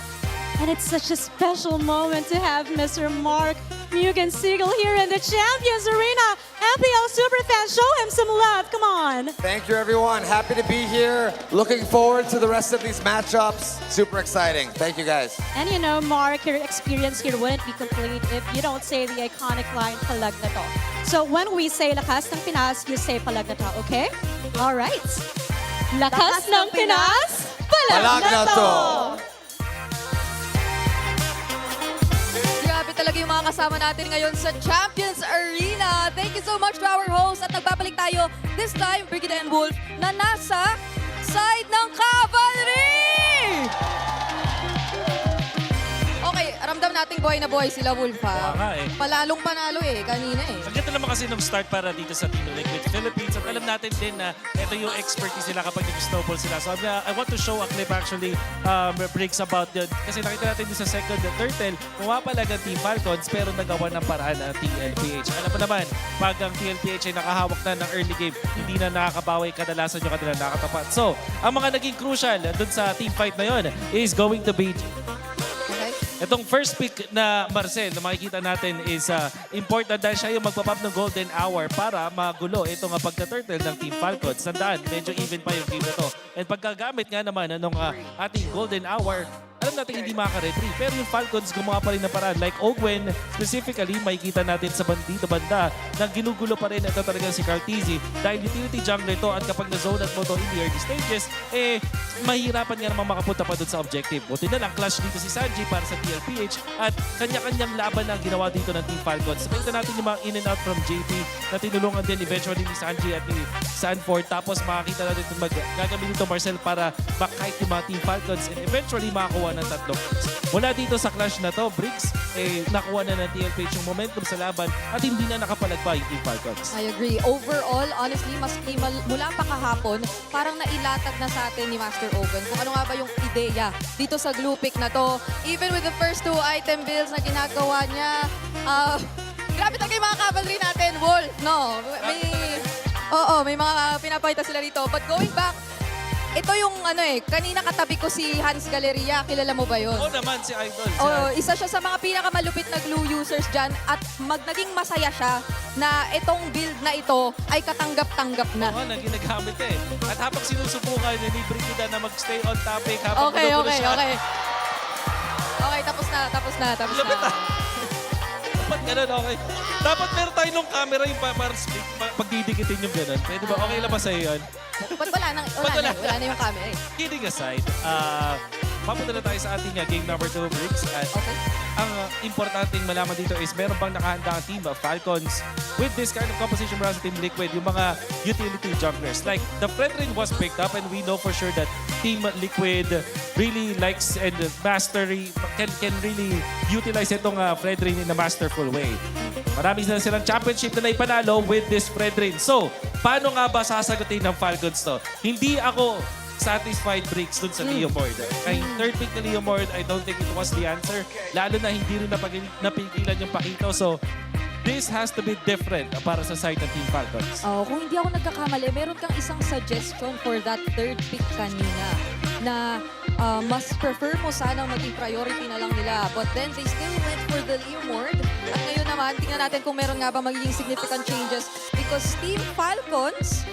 and it's such a special moment to have Mr. Mark Mugen Striegel here in the Champions Arena. MPL Superfans, show him some love, come on. Thank you, everyone. Happy to be here. Looking forward to the rest of these matchups. Super exciting. Thank you, guys. And you know, Mark, your experience here wouldn't be complete if you don't say the iconic line, Palag Na To. So when we say Lakas ng Pinas, you say Palag Na To, okay? All right. Lakas ng Pinas, Palag Na To! Grabe Grabe talaga yung mga kasama natin ngayon sa Champions Arena. Thank you so much to our host. At nagbabalik tayo this time, Brigida and Wolf, na nasa side ng Cavalry! Okay, ramdam nating buhay na buhay sila, Wolf, ha? Oo nga eh. Palalong panalo eh, kanina eh. Ang ganda naman kasi nung start para dito sa Team Liquid Philippines. At alam natin din na ito yung expertise nila kapag nag-snowball sila. So I want to show a clip actually breaks about yun. Kasi nakita natin din sa second and third tell, pumapalag ang Team Falcons pero nagawa ng paraan ang TLPH. Alam mo naman, pag ang TLPH ay nakahawak na ng early game, hindi na nakakabawi, kadalasan yung kanila nakatapat. So, ang mga naging crucial dun sa team fight na yun is going to be itong first pick na Marcel na makikita natin is important dahil siya yung magpapap ng golden hour para magulo itong pagka-turtle ng Team Falcons. Tandaan, medyo even pa yung game na to. And pagkagamit nga naman ng ating golden hour, alam natin hindi makaka-retrieve. Pero yung Falcons gumawa pa rin na paraan. Like Ogwen, specifically, makikita natin sa dito banda na ginugulo pa rin ito talaga si Cartesi dahil utility jungler to at kapag na-zone at mo to in the early stages, mahirapan nga naman makapunta pa dun sa objective. Buti na lang, clash dito si Sanji para sa TLPH at kanya-kanyang laban na ginawa dito ng Team Falcons. Pakita natin yung mga in and out from JP na tinulungan din eventually ni Sanji at ni Sanford. Tapos makakita natin itong gagamitin ito Marcel para back-kite yung mga Team Falcons and eventually makakuha ng tatlong picks. Wala dito sa clash na to, Briggs, nakuha na ng TLPH yung momentum sa laban at hindi na nakapalagpa yung Team Falcons. I agree. Overall, honestly, maski mula pa kahapon, parang nailatag na sa atin ni Master Ogun kung ano nga ba yung ideya dito sa glue pick na to. Even with the first 2 item builds na ginagawa niya, grabe talaga yung mga cavalry natin, Wolf, no? May mga pinapakita sila dito. But going back, ito yung kanina katabi ko si Hans Galleria. Kilala mo ba yun? Oo naman, si Idol. Isa siya sa mga pinakamalupit na glue users dyan at naging masaya siya na itong build na ito ay katanggap-tanggap na. Oo, na ginagamit eh. At habang sinusubukan ni Brigida na mag-stay on topic habang Okay. siya. Okay, tapos na. Lapit ah. Dapat ganun, okay. Dapat meron tayo nung camera yung para pagdidikitin yung ganun. Pwede ba? Okay lang ba sa'yo yun? Ba't wala na yung camera eh. Kidding aside, papunta na tayo sa ating game number 2, Briggs. At ang importanteng malaman dito is meron bang nakahanda ang team of Falcons with this kind of composition para sa Team Liquid, yung mga utility junglers. Like, the Fredrin was picked up and we know for sure that Team Liquid really likes and can really utilize itong Fredrin in a masterful way. Marami na silang championship na naipanalo with this Fredrin. So, paano nga ba sasagutin ng Falcons to? Hindi ako satisfied Briggs dun sa Leomord. Ay, third pick na Leomord, I don't think it was the answer. Lalo na hindi rin napigilan yung Pakito. So, this has to be different para sa side ng Team Falcons. Kung hindi ako nagkakamali, meron kang isang suggestion for that third pick kanina na mas prefer mo sanang maging priority na lang nila. But then they still went for the Leomord. At ngayon naman, tingnan natin kung meron nga ba magiging significant changes because Team Falcons,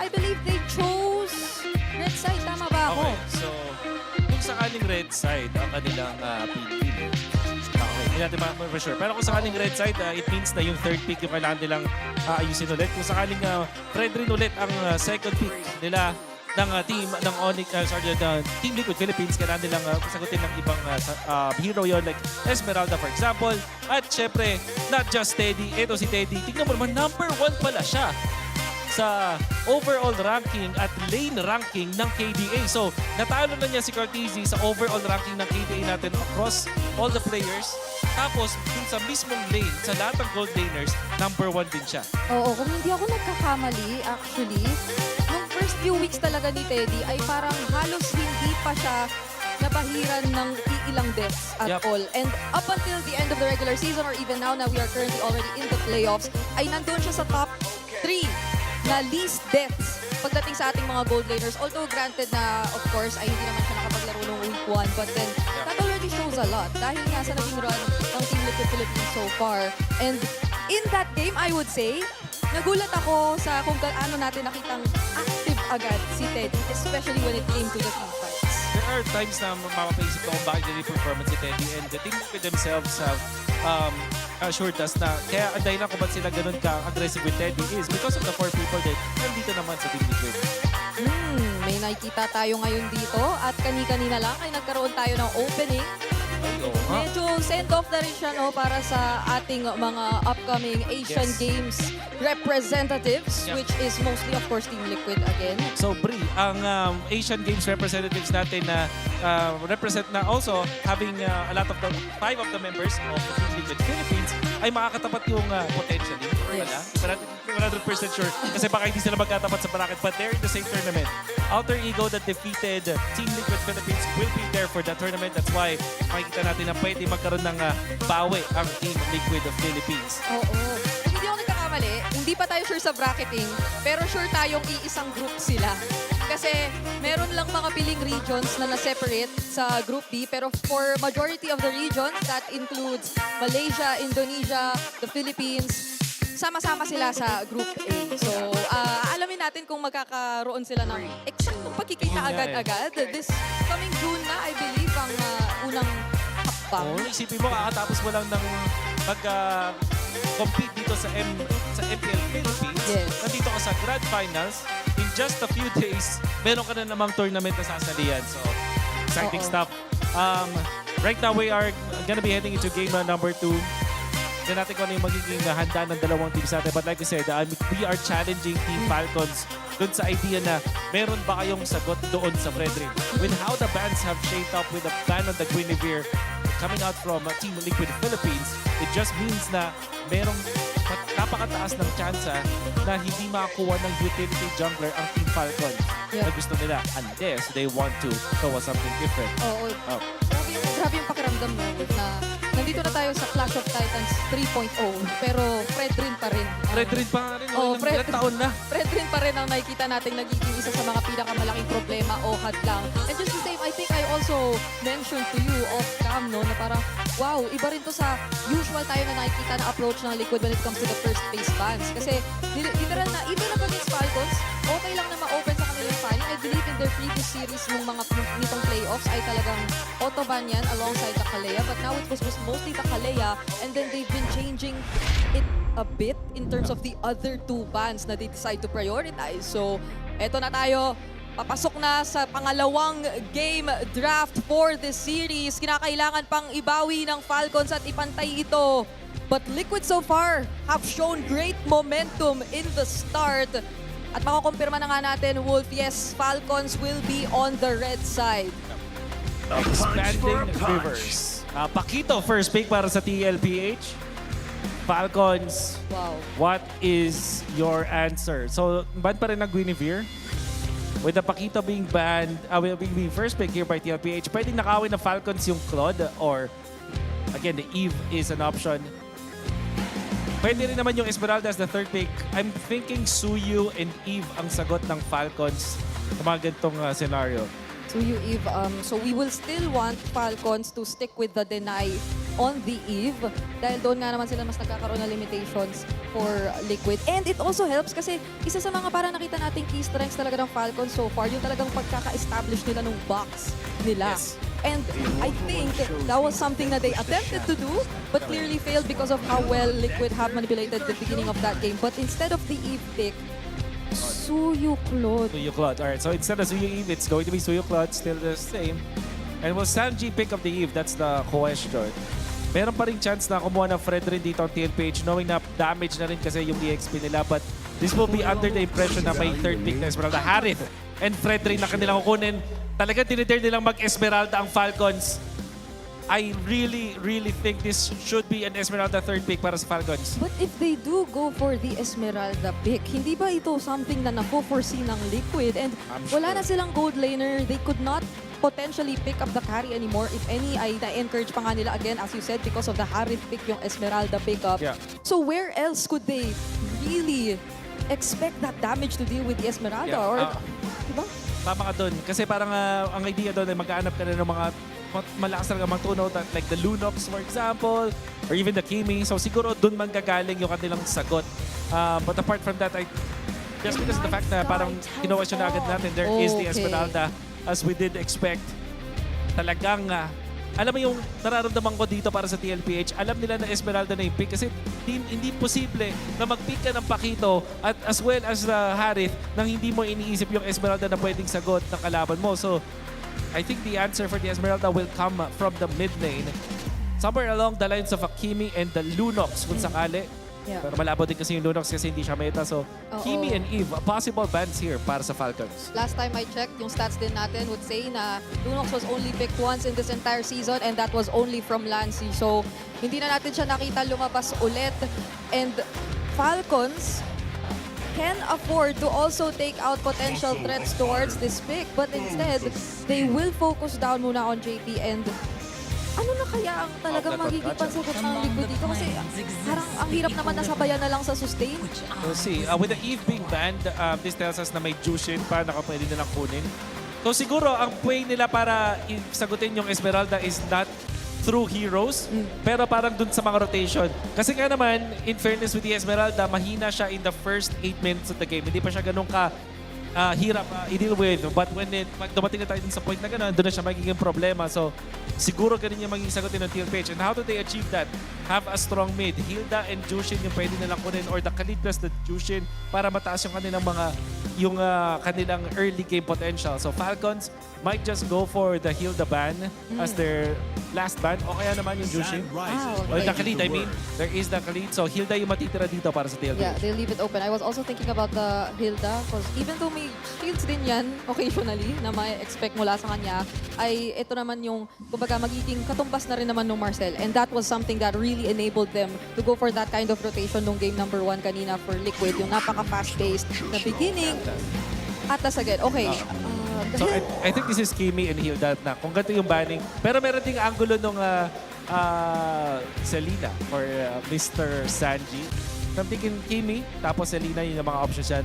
I believe they chose red side. Tama ba ako? Okay, so kung sakaling red side ang kanilang pinili, hindi natin for sure. Pero kung sakaling red side, it means na yung third pick yung kailangan nilang ayusin ulit. Kung sakaling Fredrin ulit ang second pick nila ng team ng Team Liquid Philippines, kailangan nilang sagutin ng ibang hero yon like Esmeralda for example. At syempre, not just Teddy, ito si Teddy. Tingnan mo naman, number 1 pala siya sa overall ranking at lane ranking ng KDA. So, natalo na niya si Cartesi sa overall ranking ng KDA natin across all the players. Tapos, dun sa mismong lane, sa lahat ng gold laners, number 1 din siya. Oo, kung hindi ako nagkakamali, actually, nung first few weeks talaga ni Teddy ay parang halos hindi pa siya nabahiran ng ilang deaths at all. And up until the end of the regular season or even now na we are currently already in the playoffs, ay nandun siya sa top 3 na least deaths pagdating sa ating mga gold laners. Although granted na, of course, ay hindi naman siya nakapaglaro ng week 1. But then, that already shows a lot. Dahil nga sa naging run ng Team Liquid Philippines so far. And in that game, I would say, nagulat ako sa kung gaano natin nakitang active agad si Teddy, especially when it came to the team fights. There are times na mapapaisip ko kung bakit yung performance si Teddy and the Team Liquid themselves have assured us na kaya ang dahilan kung ba't sila ganun ka-aggressive with Teddy is because of the 4 people that nandito naman sa Team Liquid. May nakikita tayo ngayon dito at kani-kanina lang ay nagkaroon tayo ng opening Medyo send-off na rin siya no, para sa ating mga upcoming Asian Games representatives, which is mostly, of course, Team Liquid again. So, Bri, ang Asian Games representatives natin na represent na also having a lot of the 5 of the members of the Team Liquid Philippines ay makakatapat yung potentially. Wala? 100% sure kasi baka hindi sila magkatapat sa bracket, but they're in the same tournament. Alter Ego that defeated Team Liquid Philippines will be there for that tournament. That's why makikita natin na pwede magkaroon ng bawi ang Team Liquid of Philippines. Oo. Hindi ako nagkakamali, hindi pa tayo sure sa bracketing, pero sure tayong iisang group sila. Kasi meron lang mga piling regions na na-separate sa Group B, pero for majority of the regions, that includes Malaysia, Indonesia, the Philippines, sama-sama sila sa Group A. So, alamin natin kung magkakaroon sila ng eksaktong pagkikita agad-agad. This coming June na, I believe, ang unang hakbang. Oo, isipin mo, kakatapos mo lang ng compete dito sa MPL Philippines. Nandito ka sa Grand Finals. In just a few days, meron ka na namang tournament na sasalihan. So, exciting stuff. Right now, we are gonna be heading into game number 2. Tignan natin kung ano yung magiging handa ng dalawang teams natin. But like we said, we are challenging Team Falcons dun sa idea na meron ba kayong sagot doon sa Frederick. With how the bans have shaped up with the ban on the Guinevere coming out from Team Liquid Philippines, it just means na merong napakataas ng tsansa na hindi makakuha ng utility jungler ang Team Falcons na gusto nila unless they want to show us something different. Oo. Grabe yung pakiramdam mo na nandito na tayo sa Clash of Titans 3.0 pero Fredrin pa rin. Fredrin pa rin. Ilang taon na. Fredrin pa rin ang nakikita natin nagiging isa sa mga pinakamalaking problema o hadlang. And just the same, I think I also mentioned to you off cam no, na parang wow, iba rin to sa usual tayo na nakikita na approach ng Liquid when it comes to the first phase bans. Kasi literal na even up against Falcons, okay lang na ma-open sa kanilang fanning. I believe in their previous series nung mga nitong playoffs ay talagang auto-ban yan alongside the Kalea. But now it was just mostly the Kalea and then they've been changing it a bit in terms of the other 2 bans na they decide to prioritize. So, eto na tayo. Papasok na sa pangalawang game draft for this series. Kinakailangan pang ibawi ng Falcons at ipantay ito. But Liquid so far have shown great momentum in the start. At makukumpirma na nga natin, Wolf, yes, Falcons will be on the red side. Expanding Rivers. Pakito first pick para sa TLPH. Falcons, what is your answer? So, ban pa rin ng Guinevere. With the Pakito being banned, being first pick here by TLPH, pwedeng nakawin ng Falcons yung Claude or, again, the Eve is an option. Pwede rin naman yung Esmeralda as the third pick. I'm thinking Suyu and Eve ang sagot ng Falcons sa mga ganitong scenario. Suyu, Eve, so we will still want Falcons to stick with the deny on the Eve dahil doon nga naman sila mas nagkakaroon ng limitations for Liquid. And it also helps kasi isa sa mga parang nakita nating key strengths talaga ng Falcons so far, yung talagang pagkaka-establish nila ng box nila. Yes. And I think that was something that they attempted to do but clearly failed because of how well Liquid have manipulated the beginning of that game. But instead of the Eve pick, Suyu Claude. Suyu Claude. Alright, so instead of Suyu Eve, it's going to be Suyu Claude, still the same. And will Sanji pick up the Eve? That's the question. Meron pa rin chance na kumuha ng Fredrin dito ang TLPH knowing na damage na rin kasi yung EXP nila. But this will be under the impression na may third pick na Esmeralda. Harith and Fredrin na kanilang kukunin. Talagang dinidare nilang mag-Esmeralda ang Falcons. I really think this should be an Esmeralda third pick para sa Falcons. But if they do go for the Esmeralda pick, hindi ba ito something na na-foresee ng Liquid? And wala na silang gold laner. They could not potentially pick up the carry anymore. If any, ay na-encourage pa nga nila again, as you said, because of the Harith pick, yung Esmeralda pickup. Yeah. So where else could they really expect that damage to deal with the Esmeralda? Yeah. Or, diba? Tama ka doon. Kasi parang ang idea doon ay mag-aanap ka na ng mga malakas talaga mga tunaw like the Lunox for example or even the Kimi. So siguro doon manggagaling yung kanilang sagot. But apart from that, just because of the fact na parang kino-question na agad natin, there is the Esmeralda as we did expect. Talagang, alam mo yung nararamdaman ko dito para sa TLPH, alam nila na Esmeralda na yung pick kasi hindi posible na mag-pick ka ng Pakito at as well as the Harith nang hindi mo iniisip yung Esmeralda na pwedeng sagot ng kalaban mo. So, I think the answer for the Esmeralda will come from the mid lane. somewhere along the lines of a Kimi and the Lunox kung sakali. Yeah. Pero malabo din kasi yung Lunox kasi hindi siya meta. So, Kimi and Eve, possible bans here para sa Falcons. Last time I checked, yung stats din natin would say na Lunox was only picked once in this entire season and that was only from Lancy. So, hindi na natin siya nakita lumabas ulit. And Falcons can afford to also take out potential threats towards this pick. But instead, they will focus down muna on JP and ano na kaya ang talagang magiging pansagot ng Liquid dito? Kasi parang ang hirap naman nasabayan na lang sa sustain. We'll see. With the Eve being banned, this tells us na may Jushin pa na pwede nilang kunin. So siguro, ang way nila para sagutin yung Esmeralda is not through heroes, pero parang dun sa mga rotation. Kasi nga naman, in fairness with the Esmeralda, mahina siya in the first 8 minutes of the game. Hindi pa siya ganun ka hirap i-deal with. But pag dumating na tayo dun sa point na gano'n, doon na siya magiging problema. So, siguro ganun yung magiging sagutin ng TLPH. And how do they achieve that? Have a strong mid. Hilda and Jushin yung pwede nilang kunin or the Khalid plus the Jushin para mataas yung kanilang kanilang early game potential. So, Falcons might just go for the Hilda ban as their last ban o kaya naman yung Jushin. Or the Khalid, I mean. There is the Khalid. So, Hilda yung matitira dito para sa TLPH. Yeah, they'll leave it open. I was also thinking about the Hilda because even though may shields din yan occasionally na may expect mula sa kanya, ay ito naman yung kumbaga magiging katumbas na rin naman ng Marcel. And that was something that really enabled them to go for that kind of rotation nung game number 1 kanina for Liquid. Yung napaka-fast-paced na beginning at tas again. Okay. So I think this is Kimi and Hilda na kung ganito yung banning. Pero meron ding angulo nung Selena or Mr. Sanji. I'm thinking Kimi, tapos Selena yung mga options yan.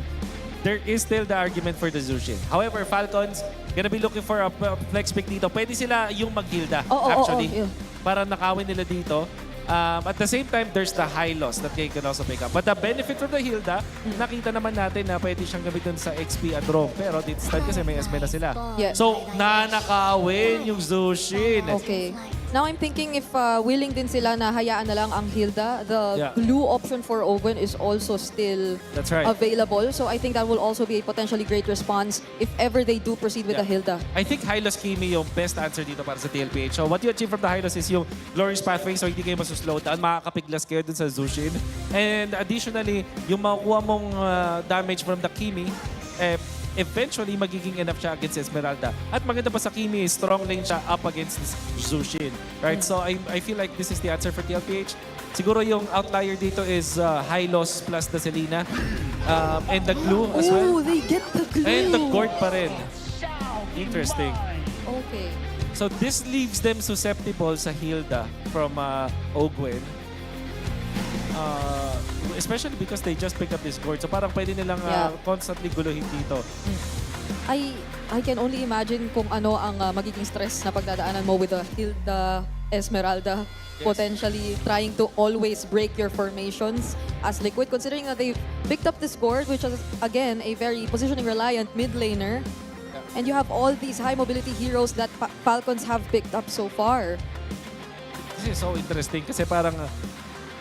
There is still the argument for the Zushin. However, Falcons gonna be looking for a flex pick dito. Pwede sila yung mag-Hilda, actually. Para nakawin nila dito. At the same time, there's the high loss that they can also pick up. But the benefit from the Hilda, nakita naman natin na pwede siyang gamitin sa XP at roam. Pero this time kasi may SP na sila. Yeah. So, nanakawin yung Zushin. Okay. Now I'm thinking if willing din sila na hayaan na lang ang Hilda, the glue option for Ogun is also still available. So I think that will also be a potentially great response if ever they do proceed with the Hilda. I think Hylos Kimi yung best answer dito para sa TLPH. So what you achieve from the Hylos is yung Glorious Pathway, so hindi kayo masuslow down, makakapiglas kayo dun sa Zushin. And additionally, yung makukuha mong damage from the Kimi, eventually magiging enough siya against Esmeralda. At maganda pa sa Kimi, strong lane siya up against Zushin. Right? So I feel like this is the answer for TLPH. Siguro yung outlier dito is high loss plus the Selena. And the glue as well. Oh, they get the glue! And the Gord pa rin. Interesting. Okay. So this leaves them susceptible sa Hilda from Ogwen. Especially because they just picked up this Gord. So parang pwede nilang constantly guluhin dito. I can only imagine kung ano ang magiging stress na pagdadaanan mo with the Hilda Esmeralda. Potentially trying to always break your formations as Liquid, considering that they've picked up this Gord, which is again a very positioning reliant mid laner. And you have all these high mobility heroes that Falcons have picked up so far. This is so interesting kasi parang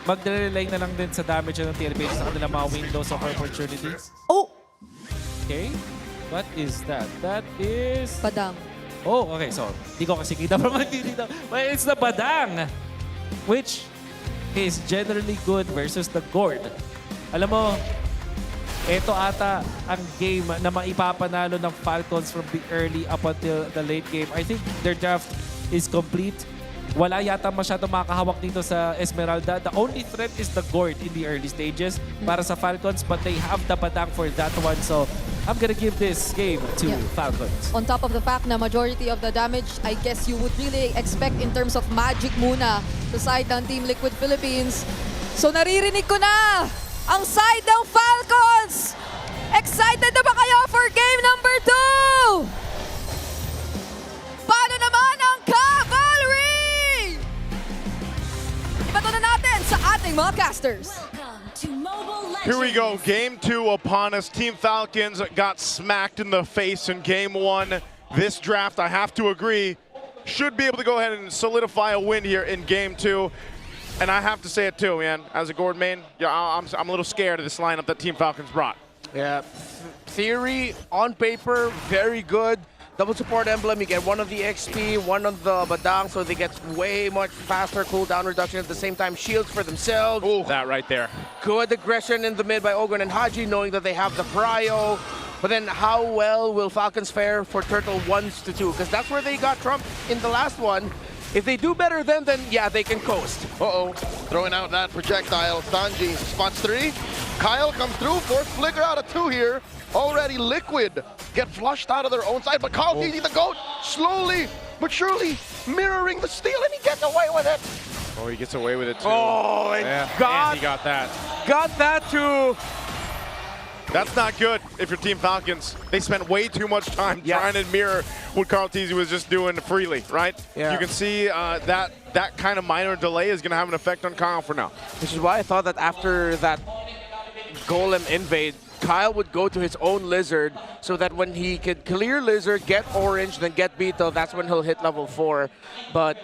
mag-rely na lang din sa damage ng TLPH sa kanilang mga windows of opportunity. Oh! Okay. What is that? That is... Badang. Oh, okay. So, di ko kasi kita from dito. But it's the Badang, which is generally good versus the Gord. Alam mo, ito ata ang game na maipapanalo ng Falcons from the early up until the late game. I think their draft is complete. Wala yata masyadong makakahawak dito sa Esmeralda. The only threat is the Gord in the early stages para sa Falcons, but they have the Badang for that one. So, I'm gonna give this game to Falcons. On top of the fact na majority of the damage, I guess you would really expect in terms of magic muna sa side ng Team Liquid Philippines. So, naririnig ko na ang side ng Falcons! Excited na ba kayo for game number 2? Paano naman ang Cavalry? Ipato na natin sa ating mga casters. Here we go, game 2 upon us. Team Falcons got smacked in the face in game 1. This draft, I have to agree, should be able to go ahead and solidify a win here in game 2. And I have to say it too, man. As a Gord main, I'm a little scared of this lineup that Team Falcons brought. Yeah, theory on paper, very good. double support emblem, you get one of the XP, one of the Badang, so they get way much faster cooldown reduction at the same time. Shields for themselves. Ooh, that right there. Good aggression in the mid by Ogren and Haji, knowing that they have the Cryo. But then how well will Falcons fare for Turtle 1s to 2? Because that's where they got trumped in the last one. If they do better then yeah, they can coast. Uh-oh, throwing out that projectile. Sanji spots 3. Kyle comes through, force flicker out of 2 here. Already Liquid get flushed out of their own side, but Carl Easy the GOAT slowly but surely mirroring the steal, and he gets away with it. Oh, he gets away with it too. Oh, and he got that. Got that too. That's not good if you're Team Falcons. They spent way too much time trying to mirror what Carl Teasy was just doing freely, right? Yeah. You can see that kind of minor delay is going to have an effect on Kyle for now. Which is why I thought that after that Golem invade, Kyle would go to his own Lizard so that when he could clear Lizard, get Orange, then get Beetle, that's when he'll hit level 4. But,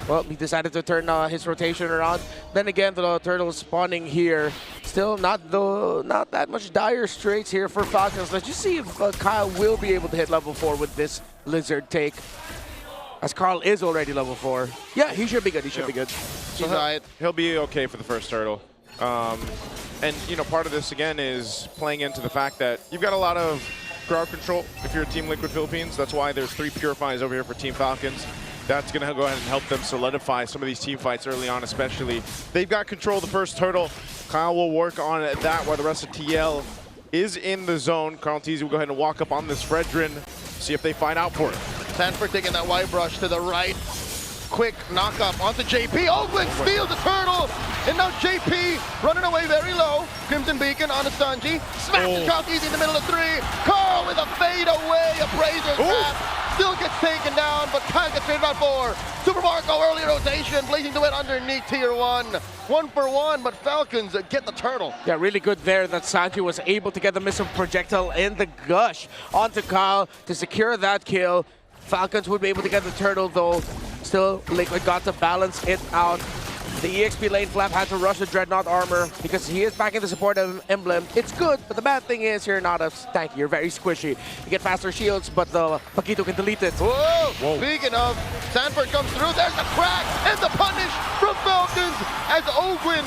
well, he decided to turn his rotation around. Then again, the Turtles spawning here. Still not that much dire straits here for Falcons. Let's just see if Kyle will be able to hit level 4 with this Lizard take. As Carl is already level 4. Yeah, he should be good. He should be good. So he'll be okay for the first Turtle. And, you know, part of this, again, is playing into the fact that you've got a lot of crowd control if you're Team Liquid Philippines. That's why there's 3 Purifies over here for Team Falcons. That's going to go ahead and help them solidify some of these team fights early on, especially. They've got control of the first Turtle. Kyle will work on that while the rest of TL is in the zone. Carl Teasy will go ahead and walk up on this Fredrin, see if they find out for it. Sanford taking that white brush to the right. Quick knock up onto JP. Oakland steals the Turtle. And now JP running away very low. Crimson Beacon on Sanji. Smashes Carl Teasy in the middle of 3. Carl with a fade away. Appraiser trap. Still gets taken down, but Kyle gets faded out 4. Super Marco early rotation, blazing to it underneath tier 1. 1 for 1, but Falcons get the Turtle. Yeah, really good there that Sanji was able to get the missile projectile in the gush onto Kyle to secure that kill. Falcons would be able to get the Turtle though. Still, Liquid got to balance it out. The EXP lane Flap had to rush the Dreadnought armor because he is back in the support emblem. It's good, but the bad thing is you're not as tanky. You're very squishy. You get faster shields, but the Paquito can delete it. Whoa! Speaking of, Sanford comes through. There's the crack and the punish from Falcons as Ogwin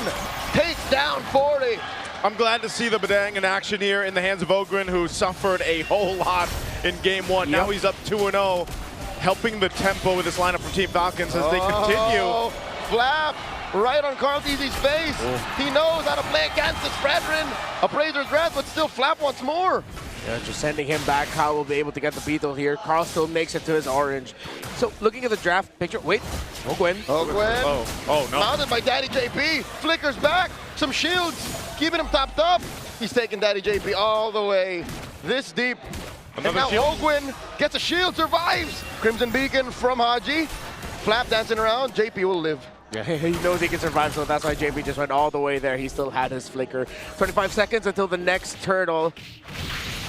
takes down 40. I'm glad to see the Badang in action here in the hands of Ogren, who suffered a whole lot in Game 1. Now he's up 2-0, helping the tempo with this lineup from Team Falcons as they continue. Flap right on Carl Teasy's face. He knows how to play against this Fredrin. Appraiser's Wrath, but still Flap wants more. Yeah, just sending him back. Kyle will be able to get the Beetle here. Carl still makes it to his orange. So looking at the draft picture, wait, Ogwen. Oh no. Mounted by Daddy JP. Flickers back. Some shields. Keeping him topped up. He's taking Daddy JP all the way this deep. And now Ogwin gets a shield, survives. Crimson Beacon from Haji. Flap dancing around. JP will live. Yeah, he knows he can survive, so that's why JP just went all the way there. He still had his flicker. 25 seconds until the next Turtle.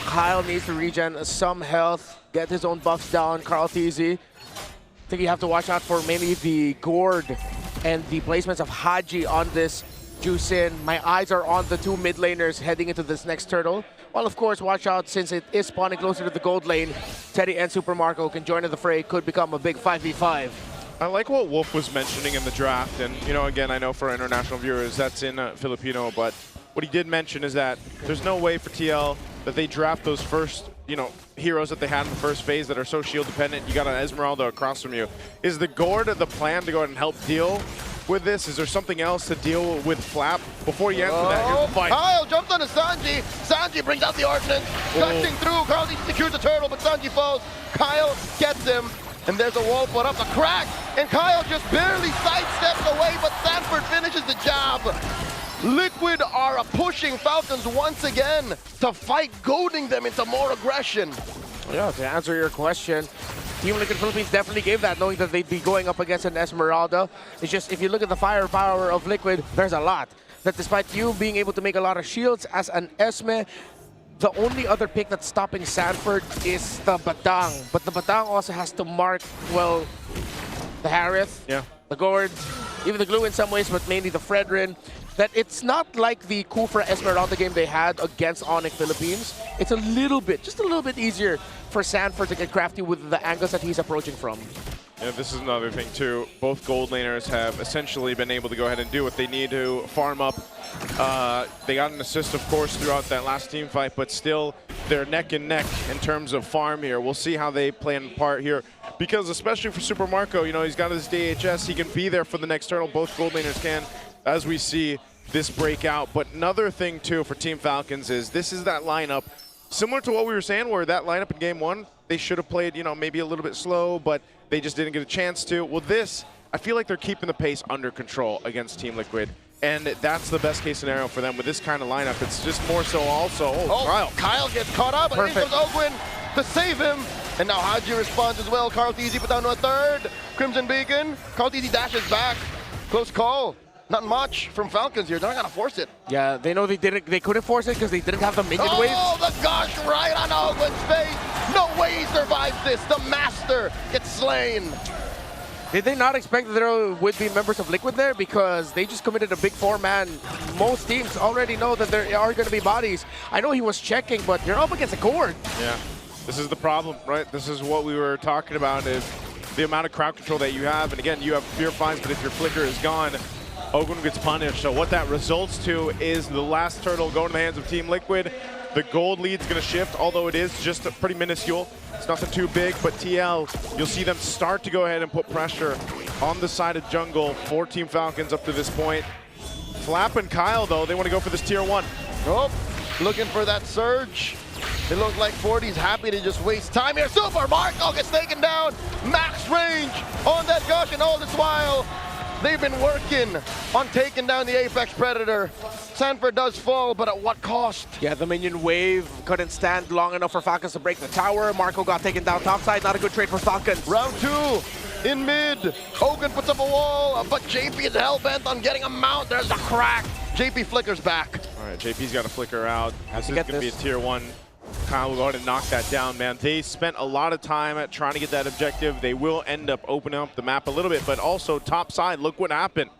Kyle needs to regen some health, get his own buffs down. Carl Teasy. I think you have to watch out for mainly the Gourd and the placements of Haji on this Juicin. My eyes are on the 2 mid laners heading into this next Turtle. Well, of course, watch out since it is spawning closer to the gold lane. Teddy and Super Marco can join in the fray. Could become a big 5v5. I like what Wolf was mentioning in the draft, and you know, again, I know for international viewers that's in Filipino, but what he did mention is that there's no way for TL that they draft those first, you know, heroes that they had in the first phase that are so shield dependent. You got an Esmeralda across from you. Is the Gourd the plan to go ahead and help deal with this? Is there something else to deal with Flap? Before you answer that, here's the fight. Kyle jumps onto Sanji. Sanji brings out the ordnance, cutting through. Carl secures the Turtle, but Sanji falls. Kyle gets him. And there's a wall put up, the crack, and Kyle just barely sidesteps away, but Sanford finishes the job. Liquid are pushing Falcons once again to fight, goading them into more aggression. Yeah, to answer your question, Team Liquid Philippines definitely gave that, knowing that they'd be going up against an Esmeralda. It's just, if you look at the firepower of Liquid, there's a lot. That despite you being able to make a lot of shields as an Esme, the only other pick that's stopping Sanford is the Badang. But the Badang also has to mark, well, the Harith, the Gourd, even the Glue in some ways, but mainly the Fredrin. that it's not like the Kufra Esmeralda game they had against Onyx Philippines. It's a little bit, just a little bit easier for Sanford to get crafty with the angles that he's approaching from. Yeah, this is another thing too. Both gold laners have essentially been able to go ahead and do what they need to farm up. They got an assist, of course, throughout that last team fight, but still they're neck and neck in terms of farm here. We'll see how they play in part here, because especially for Super Marco, you know, he's got his DHS. He can be there for the next turtle. Both gold laners can, as we see this breakout. But another thing too for Team Falcons is this is that lineup, similar to what we were saying, where that lineup in game one, they should have played, you know, maybe a little bit slow, but they just didn't get a chance to. Well, this, I feel like they're keeping the pace under control against Team Liquid, and that's the best case scenario for them with this kind of lineup. It's just more so also, Kyle gets caught up, and in goes Ogwin to save him. And now Haji responds as well. Carl Teasy put down to a third. Crimson Beacon. Carl Teasy dashes back. Close call. Not much from Falcons here. They're not gonna force it. Yeah, they know they couldn't force it because they didn't have the minion waves. Oh, the gush right on Ogwin's face. No way he survives this. The master gets slain. Did they not expect that there would be members of Liquid there? Because they just committed a big four-man. Most teams already know that there are going to be bodies. I know he was checking, but you're up against a cord. Yeah, this is the problem, right? This is what we were talking about, is the amount of crowd control that you have. And again, you have Fear Fines, but if your flicker is gone, Ogwin gets punished. So what that results to is the last turtle going in the hands of Team Liquid. The gold lead's going to shift, although it is just pretty minuscule. It's nothing too big, but TL, you'll see them start to go ahead and put pressure on the side of jungle for Team Falcons up to this point. Flap and Kyle, though, they want to go for this tier 1. Oh, looking for that surge. It looks like 40's happy to just waste time here. Super Marco gets taken down. Max range on that gush, and all this while, they've been working on taking down the Apex Predator. Sanford does fall, but at what cost? Yeah, the minion wave couldn't stand long enough for Falcons to break the tower. Marco got taken down topside. Not a good trade for Falcons. Round 2 in mid. Hogan puts up a wall, but JP is hell-bent on getting a mount. There's a crack. JP flickers back. All right, JP's got to flicker out. This is going to be a tier 1. Kyle will go ahead and knock that down, man. They spent a lot of time at trying to get that objective. They will end up opening up the map a little bit, but also top side, look what happened.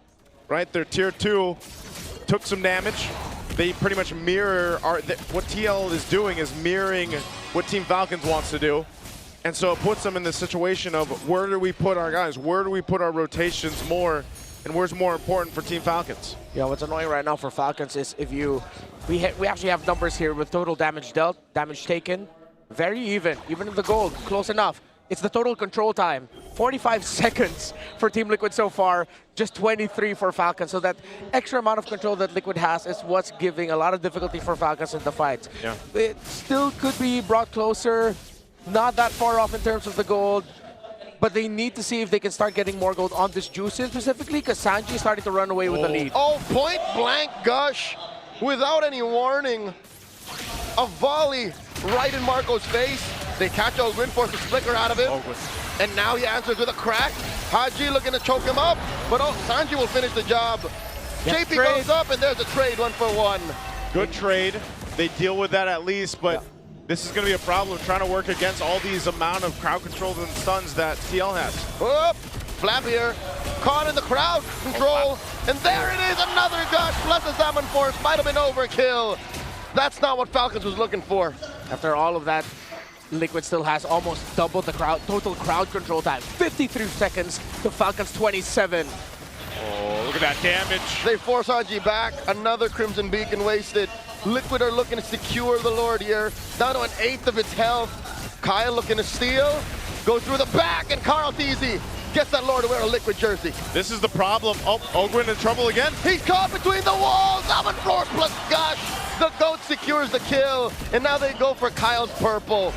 Right, their tier 2 took some damage. They pretty much mirror what TL is doing is mirroring what Team Falcons wants to do. And so it puts them in the situation of where do we put our guys? Where do we put our rotations more? And where's more important for Team Falcons? Yeah, what's annoying right now for Falcons is if we actually have numbers here with total damage dealt, damage taken, very even in the gold, close enough. It's the total control time. 45 seconds for Team Liquid so far, just 23 for Falcons. So that extra amount of control that Liquid has is what's giving a lot of difficulty for Falcons in the fights. Yeah. It still could be brought closer, not that far off in terms of the gold, but they need to see if they can start getting more gold on this Juicin specifically, because Sanji is starting to run away with the lead. Oh, point blank gush without any warning. A volley right in Marco's face. They catch Ogwin, force a flicker out of him. And now he answers with a crack. Haji looking to choke him up, but Sanji will finish the job. JP goes up, and there's a trade 1-for-1. Good trade. They deal with that at least, but this is going to be a problem trying to work against all these amount of crowd controls and stuns that TL has. Whoop! Flap here, caught in the crowd control, and there it is, another gush plus a Salmon Force. Might have been overkill. That's not what Falcons was looking for. After all of that, Liquid still has almost double the total crowd control time. 53 seconds to Falcons 27. Oh, look at that damage. They force Haji back. Another Crimson Beacon wasted. Liquid are looking to secure the Lord here. Down to 1/8 of its health. Kyle looking to steal. Go through the back, and Carl Teasy gets that Lord to wear a Liquid jersey. This is the problem. Oh, Ogwin in trouble again. He's caught between the walls. Salmon Force plus Gush. The GOAT secures the kill, and now they go for Kyle's purple.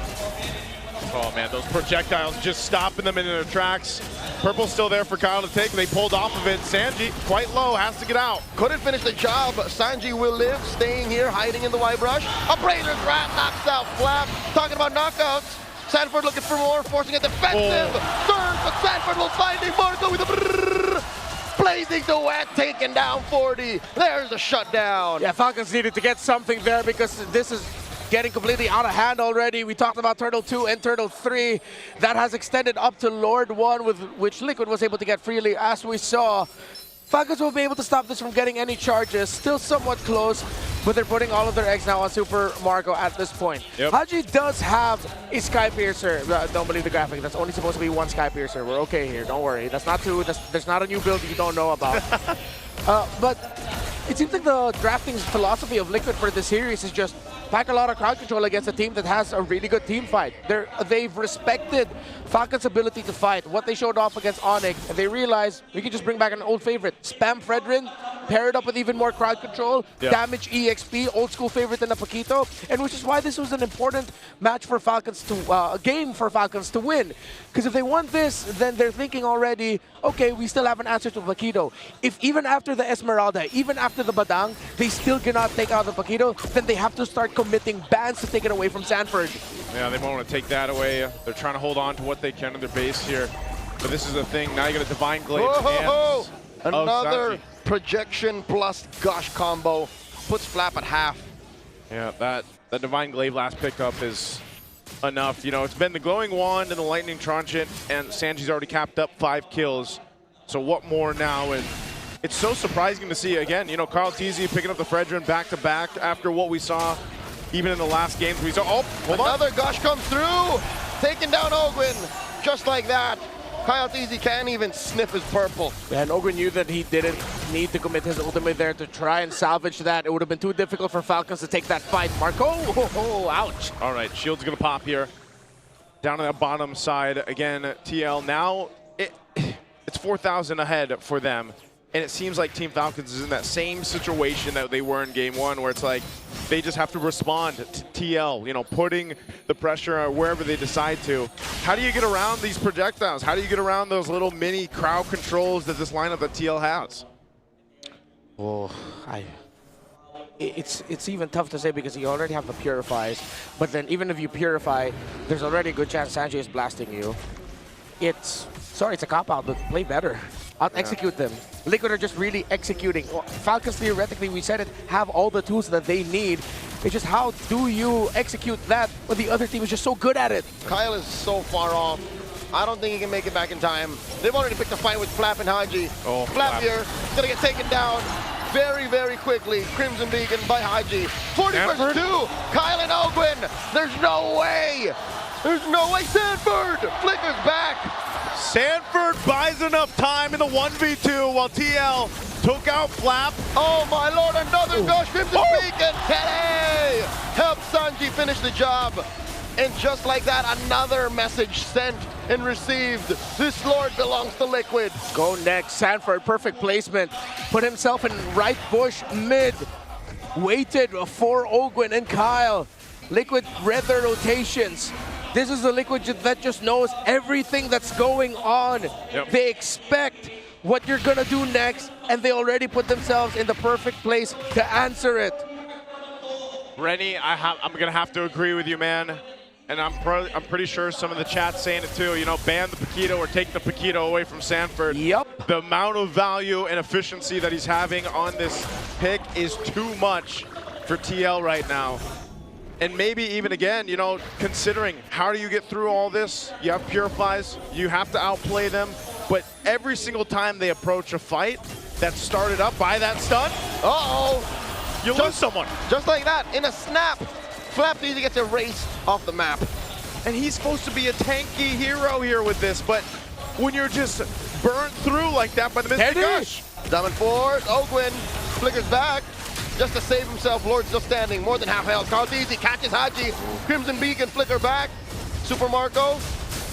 Oh man, those projectiles just stopping them in their tracks. Purple's still there for Kyle to take. They pulled off of it. Sanji, quite low, has to get out. Couldn't finish the job, but Sanji will live, staying here, hiding in the Y-brush. A Brazer's Rat knocks out Flap. Talking about knockouts. Sanford looking for more, forcing a defensive surge, but Sanford will find a Marco with a brrrr. Blazing Duet, taking down 40. There's a shutdown. Yeah, Falcons needed to get something there because this is getting completely out of hand already. We talked about Turtle 2 and Turtle 3. That has extended up to Lord 1, with which Liquid was able to get freely, as we saw. Falcons will be able to stop this from getting any charges. Still somewhat close, but they're putting all of their eggs now on Super Marco at this point. Yep. Haji does have a Sky Piercer. Don't believe the graphic. That's only supposed to be one Sky Piercer. We're okay here. Don't worry. That's not two. There's not a new build you don't know about. But it seems like the drafting philosophy of Liquid for this series is just pack a lot of crowd control against a team that has a really good team fight. They've respected Falcons' ability to fight. What they showed off against Onyx, and they realized we can just bring back an old favorite. Spam Fredrin, pair it up with even more crowd control, damage EXP, old school favorite in a Paquito, and which is why this was an important match for Falcons to, a game for Falcons to win. Because if they want this, then they're thinking already, okay, we still have an answer to Paquito. If even after the Esmeralda, even after the Badang, they still cannot take out the Paquito, then they have to start committing bans to take it away from Sanford. Yeah, they won't want to take that away. They're trying to hold on to what they can in their base here. But this is the thing. Now you got a Divine Glaive. Another projection plus gush combo. Puts Flap at half. Yeah, that Divine Glaive last pickup is enough. You know, it's been the Glowing Wand and the Lightning Tranchant, and Sanji's already capped up 5 kills. So what more now? And it's so surprising to see, again, you know, Carl Teasy picking up the Fredrin back-to-back after what we saw even in the last games. We saw, oh, hold on. Another gush comes through. Taking down Ogwin. Just like that. Kyle Teasy can't even sniff his purple. And Ogren knew that he didn't need to commit his ultimate there to try and salvage that. It would have been too difficult for Falcons to take that fight. Marco, ouch. All right, shield's gonna pop here. Down on that bottom side, again, TL, now it's 4,000 ahead for them. And it seems like Team Falcons is in that same situation that they were in Game 1, where it's like they just have to respond to TL, you know, putting the pressure wherever they decide to. How do you get around these projectiles? How do you get around those little mini crowd controls that this lineup that TL has? Oh, it's even tough to say because you already have the Purifies. But then even if you Purify, there's already a good chance Sanji is blasting you. It's a cop-out, but play better. Out-execute them. Liquid are just really executing. Falcons, theoretically, we said it, have all the tools that they need. It's just how do you execute that when the other team is just so good at it? Kyle is so far off. I don't think he can make it back in time. They've already picked a fight with Flap and Haji. Oh, Flap here, gonna get taken down very, very quickly. Crimson Beacon by Haji. 40 versus 2, Kyle and Ogwin. There's no way. There's no way. Sanford flickers back. Sanford buys enough time in the 1v2 while TL took out Flap. Oh my lord, another gush, Crimson Beacon. Tele helps Sanji finish the job. And just like that, another message sent and received. This lord belongs to Liquid. Go next, Sanford, perfect placement. Put himself in right bush mid. Waited for Ogwin and Kyle. Liquid read their rotations. This is the Liquid that just knows everything that's going on. Yep. They expect what you're gonna do next, and they already put themselves in the perfect place to answer it. Rennie, I'm gonna have to agree with you, man. And I'm pretty sure some of the chat's saying it too. You know, ban the Paquito or take the Paquito away from Sanford. Yep. The amount of value and efficiency that he's having on this pick is too much for TL right now. And maybe even again, you know, considering how do you get through all this? You have Purifies, you have to outplay them, but every single time they approach a fight that's started up by that stun, you lose someone. Just like that, in a snap, Flap Teasy gets erased off the map. And he's supposed to be a tanky hero here with this, but when you're just burnt through like that by the Mystic Gush. Diamond Force, Ogwin flickers back. Just to save himself, Lord still standing, more than half health. Carl Teasy catches Haji, Crimson Beacon flicker back. Super Marco,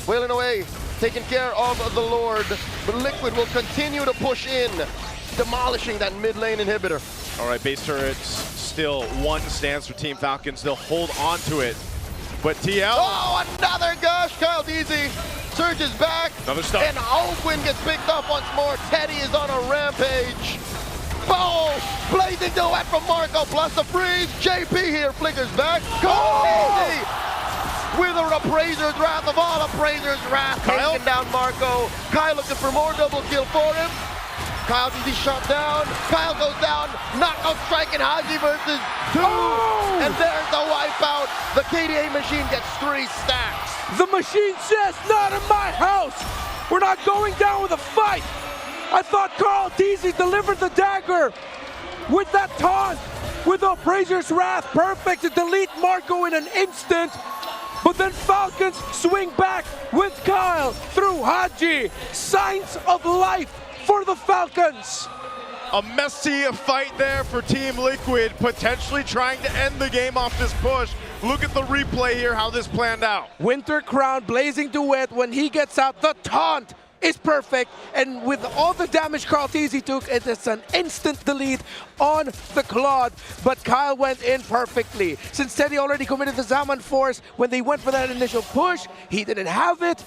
wailing away, taking care of the Lord. But Liquid will continue to push in, demolishing that mid lane inhibitor. All right, base turrets still one stands for Team Falcons. They'll hold on to it. But TL. Oh, another gush. Kyle Teasy surges back. Another stun. And Ogwin gets picked up once more. Teddy is on a rampage. Boom! Blazing duet from Marco plus the freeze. JP here flickers back. Easy! With a appraiser's wrath of all appraiser's wrath. Kyle? Taking down Marco. Kyle looking for more double kill for him. Kyle Teasy shot down. Kyle goes down. Knockout striking Haji versus 2. And there's the wipeout. The KDA machine gets 3 stacks. The machine says, not in my house. We're not going down with a fight. I thought Carl Teasy delivered the dagger with that taunt, with the Appraiser's Wrath, perfect to delete Marco in an instant. But then Falcons swing back with Kyle through Haji. Signs of life for the Falcons. A messy fight there for Team Liquid, potentially trying to end the game off this push. Look at the replay here, how this planned out. Winter Crown blazing duet. When he gets out, the taunt is perfect. And with all the damage Carl Teasy took, it is an instant delete on the Claude. But Kyle went in perfectly. Since Teddy already committed the Zaman Force, when they went for that initial push, he didn't have it.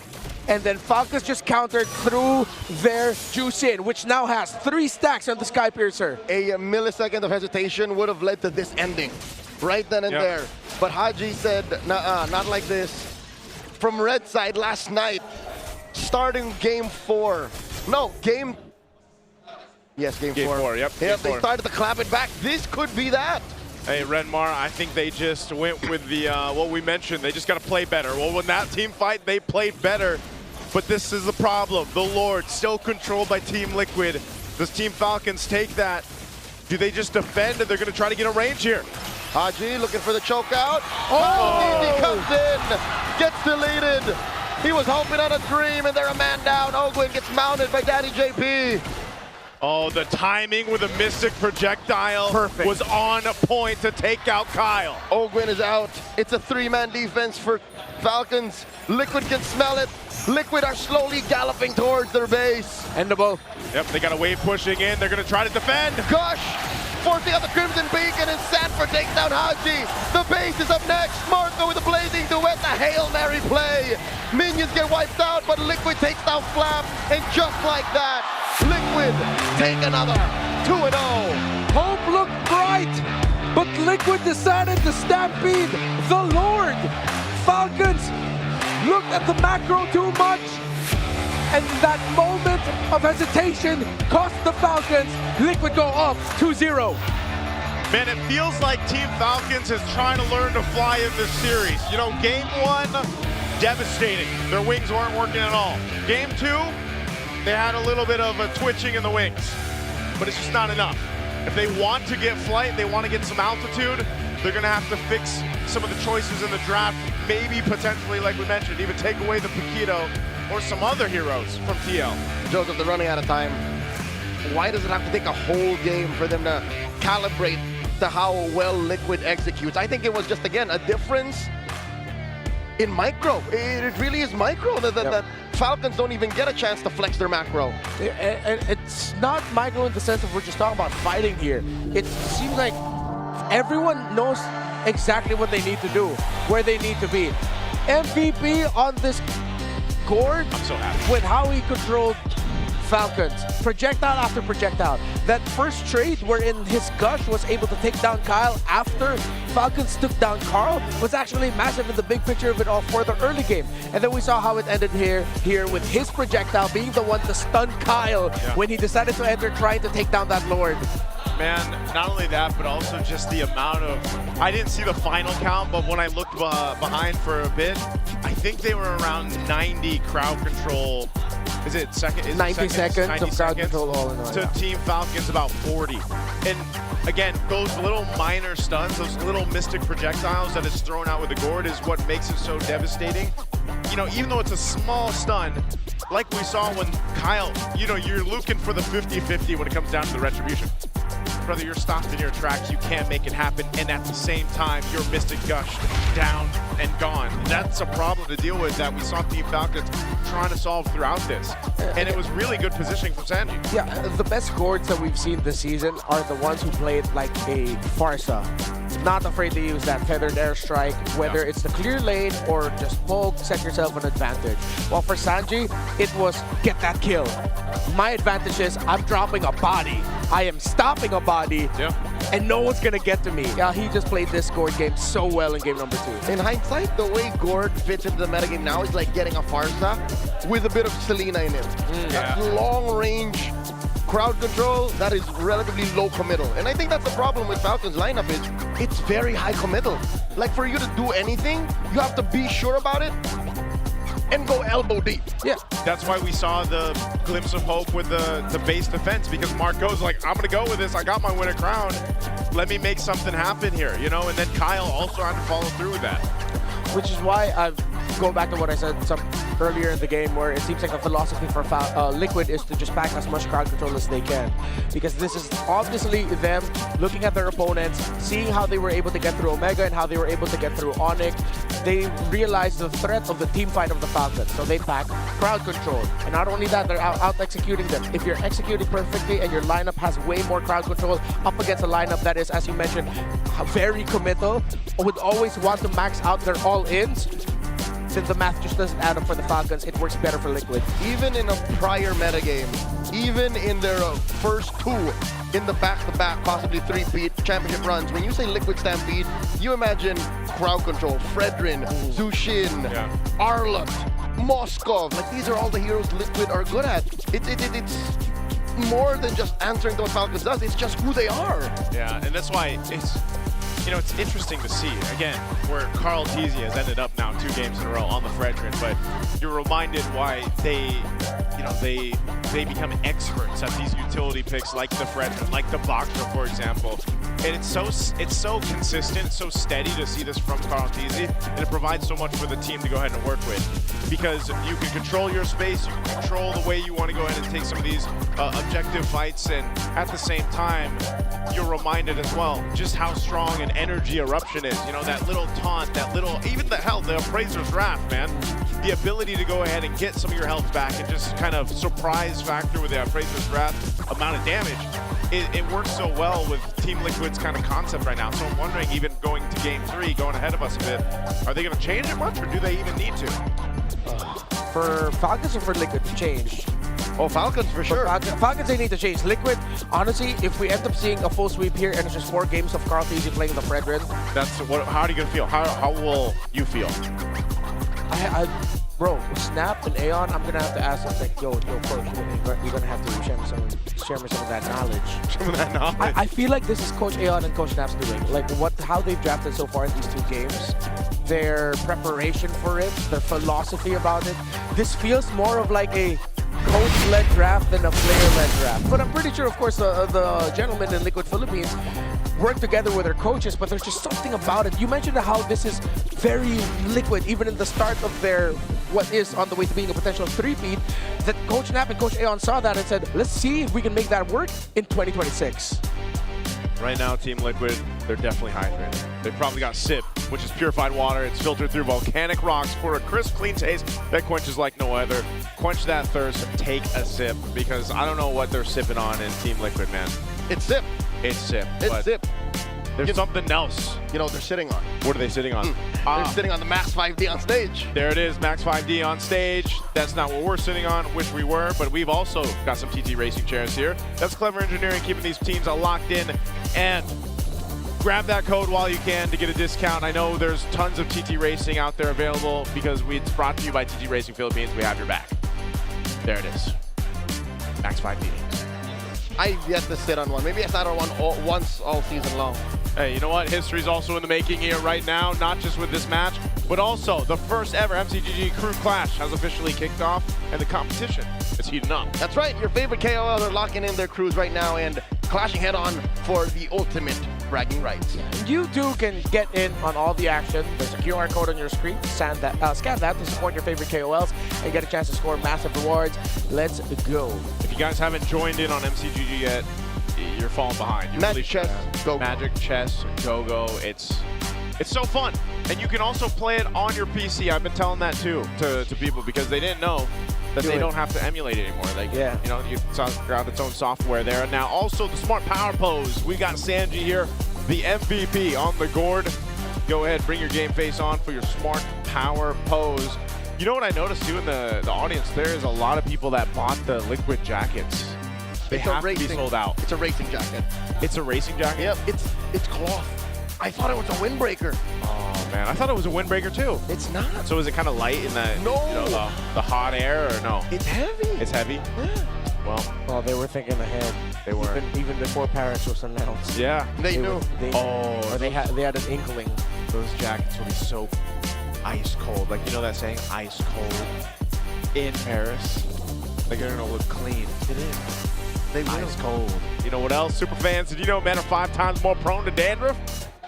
And then Falcons just countered through their juice in, which now has 3 stacks on the Skypiercer. A millisecond of hesitation would have led to this ending right then and there. But Haji said, nah, not like this. From red side last night, starting game 4. No, game... Yes, game 4. Yep, they game 4. started to clap it back. This could be that. Hey, Renmar, I think they just went with the, what we mentioned, they just got to play better. Well, when that team fight, they played better. But this is the problem. The Lord still controlled by Team Liquid. Does Team Falcons take that? Do they just defend and they're going to try to get a range here? Haji looking for the choke out. Oh! He comes in, gets deleted. He was hoping on a dream and they're a man down. Ogwin gets mounted by Daddy JP. Oh, the timing with a Mystic projectile was on point to take out Kyle. Ogwin is out. It's a 3-man defense for Falcons. Liquid can smell it. Liquid are slowly galloping towards their base. Endable. Yep, they got a wave pushing in. They're going to try to defend. Gush forcing out the Crimson Beacon, and Sanford takes down Haji. The base is up next. Marco with a blazing duet, the Hail Mary play. Minions get wiped out, but Liquid takes down Flap, and just like that, Liquid take another 2-0. Hope looked bright, but Liquid decided to stampede the Lord. Falcons looked at the macro too much, and that moment of hesitation cost the Falcons. Liquid go up 2-0. Man, it feels like Team Falcons is trying to learn to fly in this series. You know, game 1, devastating. Their wings weren't working at all. Game 2, they had a little bit of a twitching in the wings, but it's just not enough. If they want to get flight, they want to get some altitude, they're going to have to fix some of the choices in the draft. Maybe potentially, like we mentioned, even take away the Paquito or some other heroes from TL. Joseph, they're running out of time. Why does it have to take a whole game for them to calibrate to how well Liquid executes? I think it was just, again, a difference in micro. It really is micro that Falcons don't even get a chance to flex their macro. It's not micro in the sense of we're just talking about fighting here. It seems like everyone knows exactly what they need to do, where they need to be. MVP on this Gord, I'm so happy with how he controlled Falcons, projectile after projectile. That first trade wherein his Gush was able to take down Kyle after Falcons took down Carl was actually massive in the big picture of it all for the early game. And then we saw how it ended here with his projectile being the one to stun Kyle when he decided to enter trying to take down that Lord. Man, not only that, but also just the amount of... I didn't see the final count, but when I looked behind for a bit, I think they were around 90 crowd control. Is it second? Is 90 it seconds 90 of crowd control all in all. To Team Falcons, about 40. And again, those little minor stuns, those little mystic projectiles that is thrown out with the Gord is what makes it so devastating. You know, even though it's a small stun, like we saw when Kyle, you know, you're looking for the 50-50 when it comes down to the retribution. Brother, you're stopped in your tracks, you can't make it happen, and at the same time, your Mystic Gush down and gone. That's a problem to deal with that we saw Team Falcons trying to solve throughout this. And it was really good positioning from Sanji. Yeah, the best Gords that we've seen this season are the ones who play it like a Farsa. Not afraid to use that feathered airstrike, whether it's the clear lane or just poke, set yourself an advantage. While for Sanji, it was get that kill. My advantage is I'm dropping a body. I am stopping a body, and no one's gonna get to me. Yeah, he just played this Gord game so well in game number 2. In hindsight, the way Gord fits into the metagame now is like getting a Farsa with a bit of Selena in it. That's long range crowd control that is relatively low committal. And I think that's the problem with Falcons lineup is it's very high committal. Like for you to do anything, you have to be sure about it. and go elbow deep. Yeah, that's why we saw the glimpse of hope with the base defense, because Mark goes like, I'm gonna go with this. I got my winner crown. Let me make something happen here, you know? And then Kyle also had to follow through with that. Which is why I go back to what I said earlier in the game, where it seems like a philosophy for Liquid is to just pack as much crowd control as they can, because this is obviously them looking at their opponents, seeing how they were able to get through Omega and how they were able to get through Onyx. They realized the threat of the team fight of the Falcons, so they pack crowd control. And not only that, they're out executing them. If you're executing perfectly and your lineup has way more crowd control up against a lineup that is, as you mentioned, very committal, would always want to max out their all-ins, then the math just doesn't add up for the Falcons. It works better for Liquid. Even in a prior metagame, even in their first two in the back-to-back, possibly three-peat championship runs, when you say Liquid Stampede, you imagine crowd control, Fredrin, Zushin, Arlott, Moskov. Like, these are all the heroes Liquid are good at. It's more than just answering to what Falcons does, it's just who they are. Yeah, and that's why it's, you know, it's interesting to see, again, where Carl Teasy has ended up now 2 games in a row on the Fredrin, but you're reminded why they, you know, they become experts at these utility picks like the Fredrin, like the Boxer, for example. And it's so consistent, so steady to see this from Carl Teasy, and it provides so much for the team to go ahead and work with. Because you can control your space, you can control the way you want to go ahead and take some of these objective fights, and at the same time, you're reminded as well just how strong an energy eruption is. You know, that little taunt, that little, even the Appraiser's Wrath, man. The ability to go ahead and get some of your health back and just kind of surprise factor with the Appraiser's Wrath amount of damage. It works so well with Team Liquid's kind of concept right now. So I'm wondering, even going to Game 3, going ahead of us a bit, are they going to change it much, or do they even need to? For Falcons or for Liquid to change? Oh, Falcons for sure. Falcons, they need to change. Liquid, honestly, if we end up seeing a full sweep here and it's just 4 games of Carl Teasy playing the Fredrin, that's what. How are you gonna feel? How will you feel? Bro, Snap and Aeon, I'm gonna have to ask them, like, yo, coach, you're gonna have to share me some of that knowledge. Some of that knowledge. I feel like this is Coach Aeon and Coach Snap's doing. Like how they've drafted so far in these 2 games, their preparation for it, their philosophy about it. This feels more of like a coach-led draft than a player-led draft. But I'm pretty sure, of course, the gentlemen in Liquid Philippines work together with their coaches, but there's just something about it. You mentioned how this is very Liquid, even in the start of their, what is on the way to being a potential 3-peat, that Coach Snap and Coach Aeon saw that and said, let's see if we can make that work in 2026. Right now, Team Liquid, they're definitely hydrated. They've probably got SIP, which is purified water. It's filtered through volcanic rocks for a crisp, clean taste that quenches like no other. Quench that thirst, take a sip, because I don't know what they're sipping on in Team Liquid, man. It's SIP. It's SIP. It's SIP. There's something else. You know, they're sitting on. What are they sitting on? They're sitting on the Max 5D on stage. There it is, Max 5D on stage. That's not what we're sitting on, wish we were, but we've also got some TT racing chairs here. That's clever engineering, keeping these teams locked in. And grab that code while you can to get a discount. I know there's tons of TT racing out there available because it's brought to you by TT Racing Philippines. We have your back. There it is. Max 5D. I've yet to sit on one. Maybe I sat on one once all season long. Hey, you know what? History's also in the making here right now, not just with this match, but also the first ever MCGG Crew Clash has officially kicked off, and the competition is heating up. That's right. Your favorite KOLs are locking in their crews right now and clashing head-on for the ultimate bragging rights. You too can get in on all the action. There's a QR code on your screen. Scan that to support your favorite KOLs and get a chance to score massive rewards. Let's go. If you guys haven't joined in on MCGG yet, you're falling behind. You Magic Chess, Go-Go. Magic Chess, Go-Go. It's so fun. And you can also play it on your PC. I've been telling that too to people because they didn't know that they don't have to emulate it anymore. Like, you know, it's got its own software there. Now, also the Smart Power Pose. We got Sanji here, the MVP on the gourd. Go ahead, bring your game face on for your Smart Power Pose. You know what I noticed too in the audience? There is a lot of people that bought the Liquid jackets. They have to be sold out. It's a racing jacket. It's a racing jacket? Yep, it's cloth. I thought it was a windbreaker. Oh man, I thought it was a windbreaker too. It's not. So is it kind of light in the, you know, the hot air, or no? It's heavy. It's heavy? Yeah. Well, they were thinking ahead. They were. Even before Paris was announced. Yeah. They knew. They had an inkling. Those jackets will be so ice cold. Like, you know that saying, ice cold in Paris? Like, they're gonna look clean. It is. They will. Ice cold. You know what else, super fans? Did you know men are 5 times more prone to dandruff?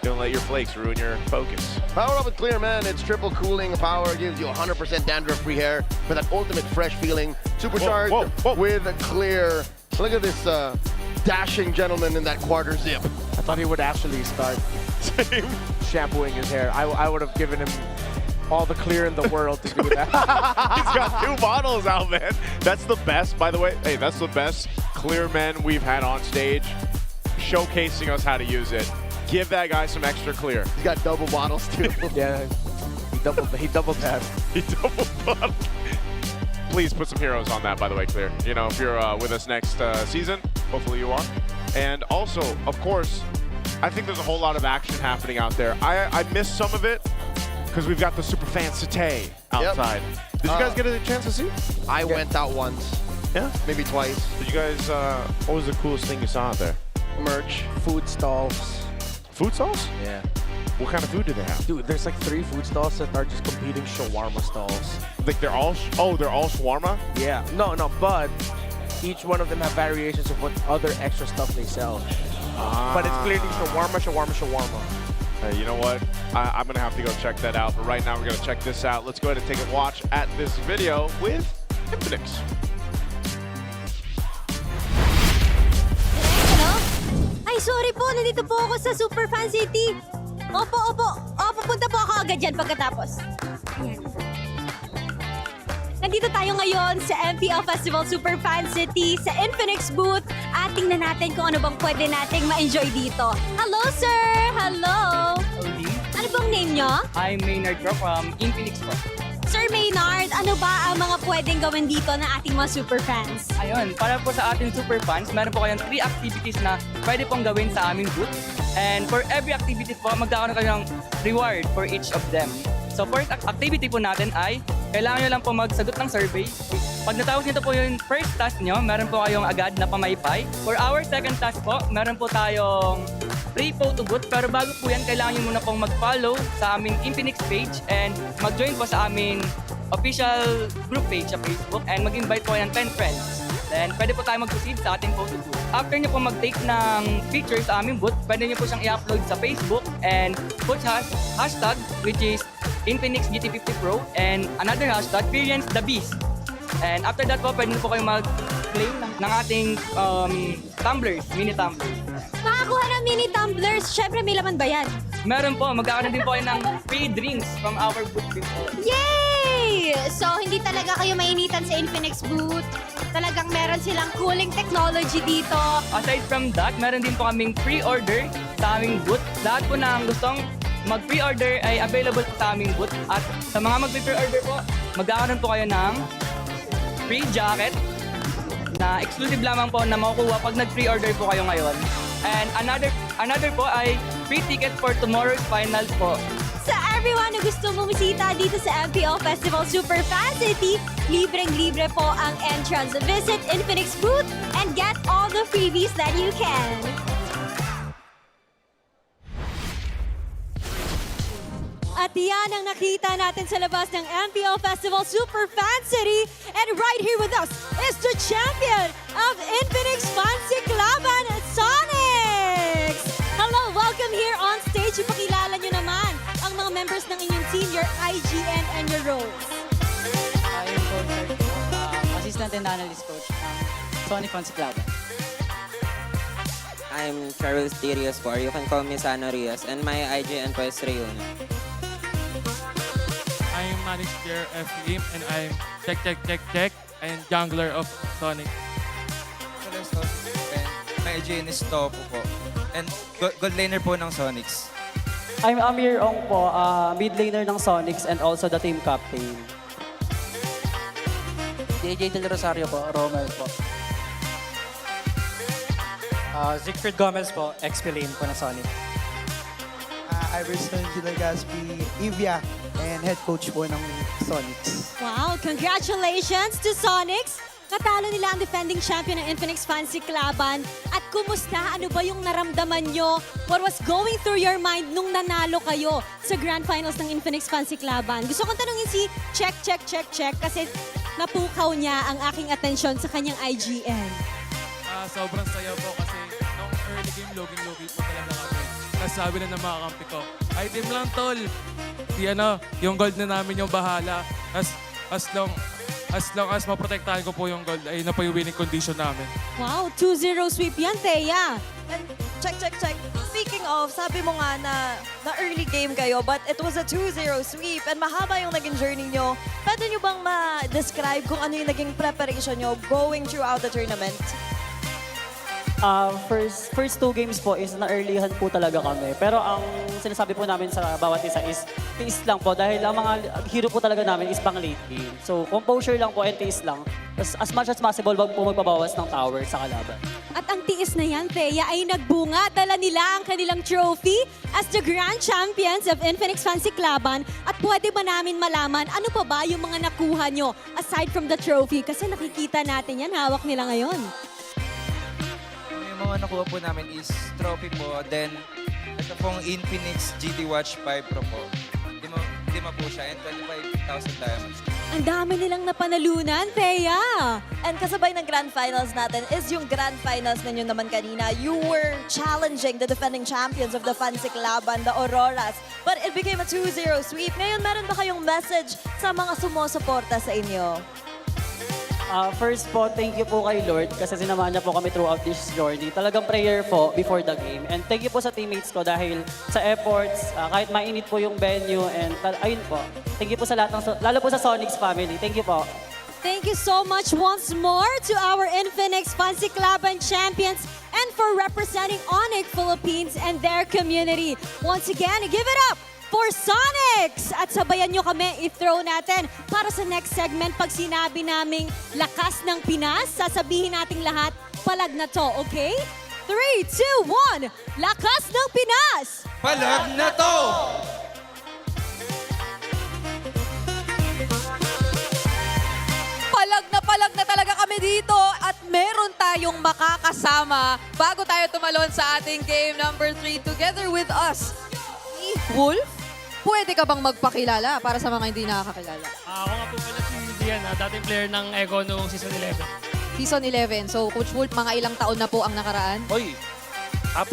Don't let your flakes ruin your focus. Power up with Clear, man. It's triple cooling power. Gives you 100% dandruff-free hair for that ultimate fresh feeling. Supercharged with Clear. Look at this dashing gentleman in that quarter zip. I thought he would actually start shampooing his hair. I would have given him all the Clear in the world to do that. He's got 2 bottles out, man. That's the best, by the way. Hey, that's the best Clear men we've had on stage, showcasing us how to use it. Give that guy some extra Clear. He's got double bottles too. Yeah, he doubled that. He double bottled. Please put some heroes on that, by the way, Clear. You know, if you're with us next season, hopefully you are. And also, of course, I think there's a whole lot of action happening out there. I missed some of it because we've got the super fan Satay outside. Yep. Did you guys get a chance to see? I went out once. Yeah? Maybe twice. Did you guys, what was the coolest thing you saw out there? Merch. Food stalls. Food stalls? Yeah. What kind of food do they have? Dude, there's like 3 food stalls that are just competing shawarma stalls. Like they're all, they're all shawarma? Yeah. No, but each one of them have variations of what other extra stuff they sell. But it's clearly shawarma. You know what? I'm going to have to go check that out. But right now, we're going to check this out. Let's go ahead and take a watch at this video with Infinix. Ay, sorry po. Nandito po ako sa Superfan City. Opo. Pupunta po ako agad dyan pagkatapos. Ayan. Nandito tayo ngayon sa MPL Festival Superfan City sa Infinix booth at tingnan natin kung ano bang pwede nating ma-enjoy dito. Hello, sir! Hello! Ano bang name nyo? I'm Maynard from Infinix po. Sir Maynard, ano ba ang mga pwedeng gawin dito ng ating mga superfans? Ayun, para po sa ating super fans, meron po kayong 3 activities na pwede pong gawin sa aming booth. And for every activity po, magkakaroon kayo ng reward for each of them. So first activity po natin ay, kailangan nyo lang po magsagot ng survey. Pag natapos nito po yung first task nyo, meron po kayong agad na pamaypay. For our second task po, meron po tayong free photo booth. Pero bago po yan, kailangan nyo muna pong mag-follow sa aming Infinix page and mag-join po sa aming official group page sa Facebook and mag-invite po kayo ng 10 friends. Then, pwede po tayo mag-proceed sa ating photo booth. After nyo po mag-take ng picture sa aming booth, pwede nyo po siyang i-upload sa Facebook and put hashtag which is Infinix GT50 Pro and another hashtag Experience the Beast. And after that po, pwede po kayo mag-claim ng ating tumblers, mini tumblers. Makakuha ng mini tumblers, syempre may laman ba yan? Meron po, magkakaroon din po kayo ng free drinks from our booth before. Yay! So, hindi talaga kayo mainitan sa Infinix booth. Talagang meron silang cooling technology dito. Aside from that, meron din po kaming pre-order sa aming booth. Lahat po na gustong mag-pre-order ay available po sa aming booth. At sa mga mag-pre-order po, magkakaroon po kayo ng free jacket na exclusive lamang po na makukuha pag nag-pre-order po kayo ngayon. And another po ay free ticket for tomorrow's finals po. Sa everyone na gusto bumisita dito sa MPL Festival Superfan City, libreng-libre po ang entrance. Visit Infinix booth and get all the freebies that you can. At yan ang nakita natin sa labas ng MPL Festival Superfan City. And right here with us is the champion of Infinix Fancy Cluban, Sonics! Hello, welcome here on stage. Ipakilala nyo naman ang mga members ng inyong team, your IGN and your roles. I'm coach, assistant and analyst coach ng Sonic Fancy Club. I'm Charles D. Rios po. You can call me Sano Rios. And my IGN po is Rayuna. I'm manager of team and I'm check and jungler of Sonic. My IGN is Topo po. And gold laner po ng Sonics. I'm Amir Ong po, mid laner ng Sonics and also the team captain. JJ Del Rosario po, Romel po. Siegfried Gomez po, XP lane po na Sonic. Iverson Ginagaspi, Ivia, and head coach po ng Sonics. Wow, congratulations to Sonics! Katalo nila ang defending champion ng Infinix Fancy Cluban. At kumusta? Ano ba yung naramdaman nyo? What was going through your mind nung nanalo kayo sa Grand Finals ng Infinix Fancy Cluban? Gusto kong tanungin si Check kasi napukaw niya ang aking atensyon sa kanyang IGN. Sobrang saya po kasi nung early game, loging-logi po talaga kami. Tapos sabi na ng mga kampi ko, item lang tol. Yung gold na namin yung bahala. As long as maprotektahan ko po yung gold, ay na po yung winning condition namin. Wow, 2-0 sweep yan, Thea. And check. Speaking of, sabi mo nga na early game kayo, but it was a 2-0 sweep and mahaba yung naging journey nyo. Pwede nyo bang ma-describe kung ano yung naging preparation nyo going throughout the tournament? First two games po is na-earlyhan po talaga kami. Pero ang sinasabi po namin sa bawat isa is tiis lang po dahil ang mga hero po talaga namin is pang late game. So composure lang po and tiis lang. As much as possible, wag po magpabawas ng tower sa kalaban. At ang tiis na yan, Thea, ay nagbunga. Dala nila ang kanilang trophy as the Grand Champions of Infinix Fancy Cluban. At pwede ba namin malaman ano pa ba yung mga nakuha nyo aside from the trophy? Kasi nakikita natin yan, hawak nila ngayon. Yung mga nakuha po namin is trophy po. Then, ito pong Infinix GT Watch 5 Pro po. Lima po siya and 25,000 diamonds. Ang dami nilang napanalunan, Thea! And kasabay ng Grand Finals natin is yung Grand Finals ninyo naman kanina. You were challenging the defending champions of the Fancy Cluban, the Auroras. But it became a 2-0 sweep. Ngayon, meron ba kayong message sa mga sumusuporta sa inyo? First po, thank you po kay Lord kasi sinamahan niya po kami throughout this journey. Talagang prayer po before the game. And thank you po sa teammates ko dahil sa efforts, kahit mainit po yung venue and ayun po. Thank you po sa lahat lalo po sa Sonics family. Thank you po. Thank you so much once more to our Infinix Fancy Cluban champions and for representing Onyx Philippines and their community. Once again, give it up for Sonics! At sabayan nyo kami, i-throw natin para sa next segment. Pag sinabi naming lakas ng Pinas, sasabihin nating lahat, palag na to, okay? 3, 2, 1, lakas ng Pinas! Palag na to! Palag na talaga kami dito at meron tayong makakasama bago tayo tumalon sa ating game number 3 together with us. Wolf, pwede ka bang magpakilala para sa mga hindi nakakakilala? Ako nga po pala si Dian, dating player ng Echo noong season 11. Season 11. So, Coach Wolf, mga ilang taon na po ang nakaraan? Oy, 4.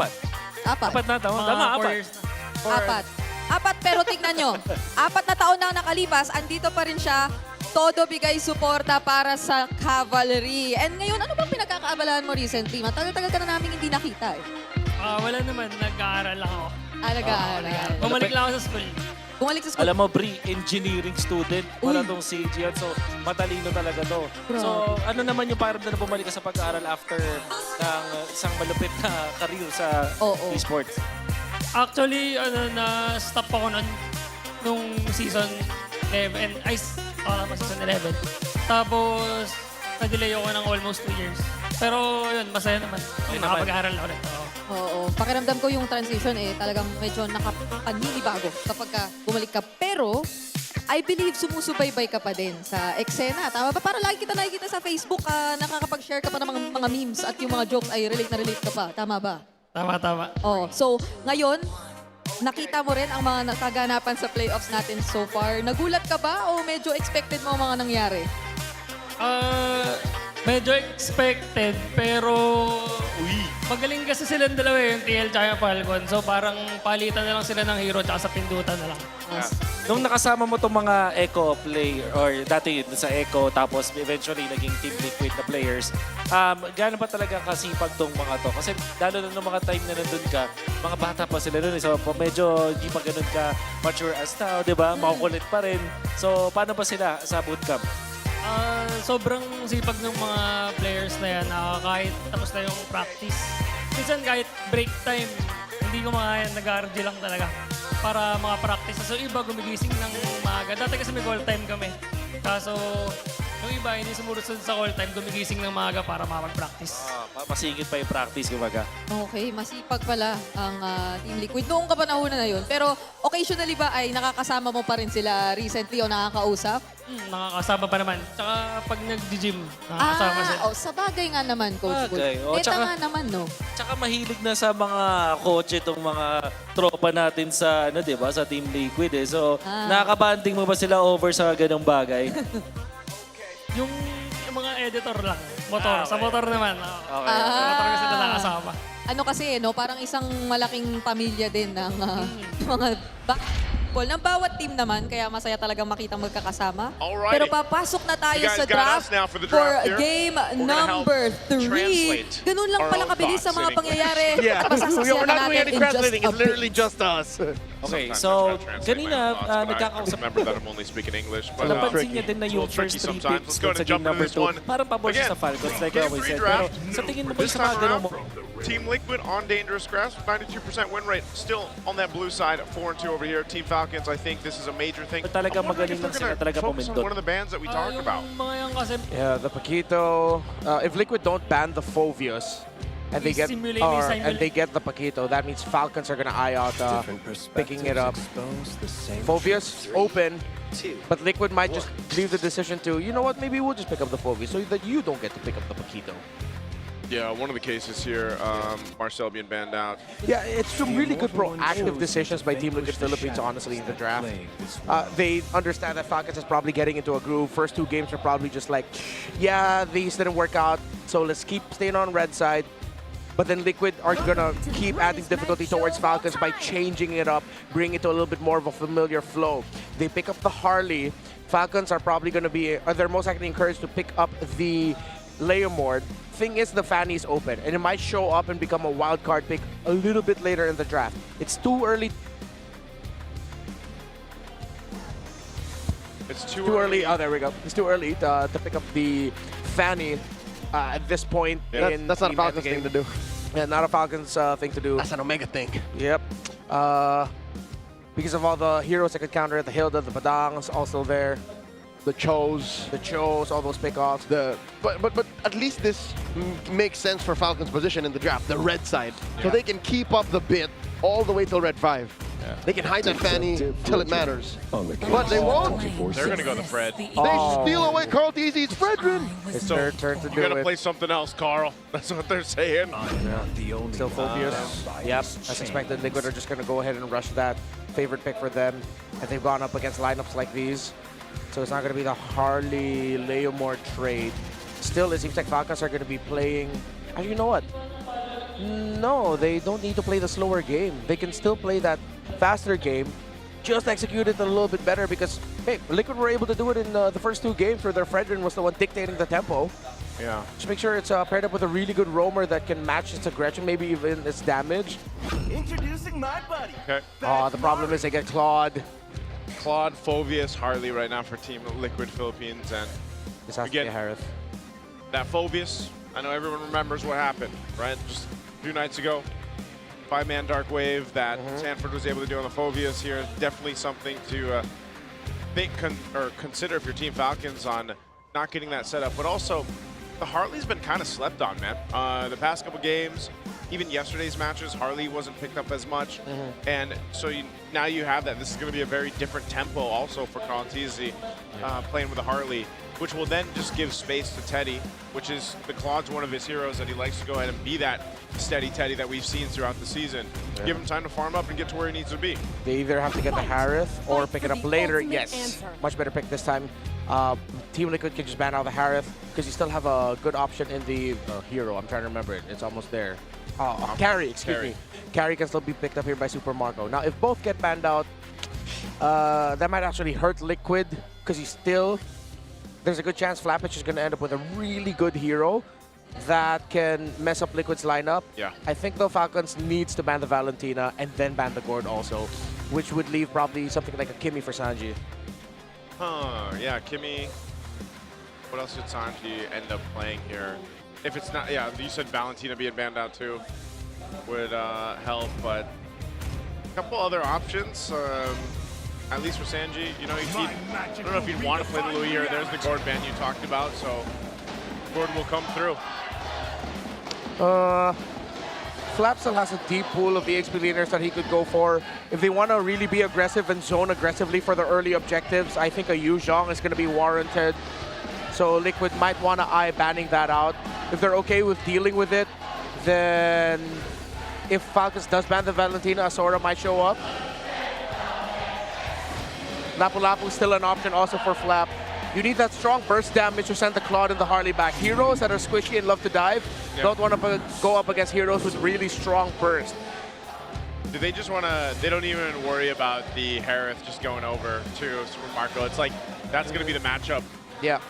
Apat Na taon. Tama, 4 years na. Apat, pero tignan nyo. 4 na taon na nakalipas, andito pa rin siya. Todo bigay suporta para sa Cavalry. And ngayon, ano bang pinagkakaabalahan mo recently? Matagal-tagal ka na namin hindi nakita eh. Wala naman, nag-aaral lang ako. Nag-aaral. Bumalik lang ako sa school. Bumalik sa school. Alam mo, Bri, engineering student. Para tong si Gian. So, matalino talaga to. So, ano naman yung parang na bumalik ka sa pag-aaral after ng isang malupit na career sa esports? Actually, na-stop ako nung season 11. Season 11. Tapos, na-delay ako ng almost 2 years. Pero yun, masaya naman. Nakapag-aaral na ulit. Oo. Pakiramdam ko yung transition talagang medyo nakapaninibago kapag bumalik ka. Pero, I believe sumusubaybay ka pa din sa eksena. Tama ba? Para lagi kita nakikita sa Facebook, nakakapag-share ka pa ng mga memes at yung mga jokes ay relate na relate ka pa. Tama ba? Tama. So, ngayon, nakita mo rin ang mga kaganapan sa playoffs natin so far. Nagulat ka ba o medyo expected mo ang mga nangyari? Medyo expected, pero magaling kasi silang dalawa yung TL tsaka yung Falcon. So parang palitan na lang sila ng hero tsaka sa pindutan na lang. Nung nakasama mo itong mga Echo player, or dati sa Echo, tapos eventually naging Team Liquid na players, gaano ba talaga kasipag tong mga to? Kasi lalo na nung mga time na nandun ka, mga bata pa sila nun. So medyo hindi pa ganun ka mature as now, di ba? Makukulit pa rin. So paano ba sila sa bootcamp? Sobrang sipag ng mga players na yan. Kahit tapos na yung practice. Minsan kahit break time, hindi ko nag-RG lang talaga para mga practice. So iba gumigising ng maaga. Dati kasi may goal time kami. Kaso Yung iba, hindi sumusunod sa call time, gumigising ng maaga para makapag-practice. Masingit pa yung practice, kumbaga. Okay, masipag pala ang Team Liquid. Noong kapanahonan na yun. Pero occasionally ba ay nakakasama mo pa rin sila recently o nakakausap? Nakakasama pa naman. Tsaka pag nag-gym, nakakasama sila. Sa bagay nga naman, Coach Bull. Bagay. O, Neta tsaka- nga naman, no? Tsaka mahilig na sa mga kotse itong mga tropa natin sa, di ba, sa Team Liquid eh. So, nakakabanding mo ba sila over sa ganong bagay? Yung mga editor lang. Motor. Sa motor naman. Okay. Sa motor kasi na nakasama. Ano kasi, no? Parang isang malaking pamilya din ng mga basketball ng bawat team naman. Kaya masaya talagang makita magkakasama. Alrighty. Pero papasok na tayo You guys sa got draft us now for the for draft here. game We're gonna help number 3. translate Ganun lang our pala own kabilis sa thoughts mga in English. pangyayari. Yeah, At masasaksihan we're na not doing natin any in just translating. a It's literally bit. just us. Okay, Sometimes so I try to translate kanina my thoughts, but I nagkakausap remember that I'm only speaking English. But napansin niya din na it's a yung little tricky first 3 sometimes. picks Let's go sa and game jump into number this 2. one. Parang pabor siya Again, sa Falcons, like I game always 3 said. Pero draft. sa tingin mo ba This sa mga time ganun around, Team Liquid on dangerous grass, 92% win rate. Still on that blue side, 4-2 over here. Team Falcons, I think this is a major thing. Talagang I'm wondering magaling if lang they're sila talaga gonna focus on pumindot. one of the bands that we talked about. Mga yan kasi, Yeah, the Paquito. If Liquid don't ban the Phobius, and they get the Paquito, that means Falcons are gonna eye out picking it up. Phobius open, but Liquid might just leave the decision to, you know what, maybe we'll just pick up the Phobius so that you don't get to pick up the Paquito. Yeah, one of the cases here, Marcel being banned out. Yeah, it's some really good proactive decisions by Team Liquid Philippines, honestly, in the draft. They understand that Falcons is probably getting into a groove. First 2 games are probably just like, yeah, these didn't work out, so let's keep staying on red side. But then Liquid are gonna keep adding difficulty towards Falcons by changing it up, bring it to a little bit more of a familiar flow. They pick up the Harley. Falcons are probably gonna be, they're most likely encouraged to pick up the Leomord. Thing is, the Fanny is open, and it might show up and become a wild card pick a little bit later in the draft. It's too early. It's too early. Oh, there we go. It's too early to pick up the Fanny at this point. Yeah, in that's not a the Falcons game. thing to do. Yeah, not a Falcons thing to do. That's an Omega thing. Yep. Because of all the heroes that could counter it, the Hilda, the Padangs also there. The Chos, all those pickoffs. But at least this makes sense for Falcons' position in the draft, the red side, so they can keep up the bit all the way till red 5. Yeah. They can hide that Fanny till it matters, but they won't. They're gonna go the Fred. They steal away Carl DZ's Fredrin. It's their turn to do You gotta it. play something else, Carl. That's what they're saying. Still Phobius. Yep, as expected, Liquid are just going to go ahead and rush that favorite pick for them. And they've gone up against lineups like these. So it's not going to be the Harley Leomord trade. Still, it seems like Falcons are going to be playing... And you know what? No, they don't need to play the slower game. They can still play that faster game. Just execute it a little bit better because, hey, Liquid were able to do it in the first 2 games where their Fredrin was the one dictating the tempo. Yeah. Just make sure it's paired up with a really good roamer that can match its aggression, maybe even its damage. Introducing my buddy. Okay. The problem is they get clawed. Claude, Phobius, Harley right now for Team Liquid Philippines, and this has to be Harith. That Phobius, I know everyone remembers what happened, right? Just a few nights ago, 5-man Dark Wave that Sanford was able to do on the Phobius here. Definitely something to think or consider if you're Team Falcons on not getting that set up, but also the Harley's been kind of slept on, man. The past couple games, even yesterday's matches, Harley wasn't picked up as much. And so now you have that. This is going to be a very different tempo also for Colantizzi playing with the Harley, which will then just give space to Teddy, which is the Claude's one of his heroes that he likes to go ahead and be that steady Teddy that we've seen throughout the season. Yeah. Give him time to farm up and get to where he needs to be. They either have to get the Harith or pick it up later. Yes, much better pick this time. Team Liquid can just ban out the Harith because you still have a good option in the hero. I'm trying to remember it. It's almost there. Carry, excuse me. Carry can still be picked up here by Super Marco. Now, if both get banned out, that might actually hurt Liquid because there's a good chance Flappage is going to end up with a really good hero that can mess up Liquid's lineup. Yeah. I think the Falcons needs to ban the Valentina and then ban the Gord also, which would leave probably something like a Kimmy for Sanji. Yeah, Kimmy. What else did Sanji end up playing here? If it's not, yeah, you said Valentina being banned out too would help, but a couple other options. at least for Sanji, you know, I don't know if he'd want to play the Louis here. There's the Gord ban you talked about, so Gord will come through. Flap still has a deep pool of EXP leaders that he could go for. If they want to really be aggressive and zone aggressively for the early objectives, I think a Yu Zhong is going to be warranted. So Liquid might want to eye banning that out. If they're okay with dealing with it, then if Falcons does ban the Valentina, Asura might show up. Lapu Lapu is still an option also for Flap. You need that strong burst damage to send the Claude and the Harley back. Heroes that are squishy and love to dive don't want to go up against heroes with really strong burst. Do they just want to, they don't even worry about the Harith just going over to Super Marco. It's like, that's going to be the matchup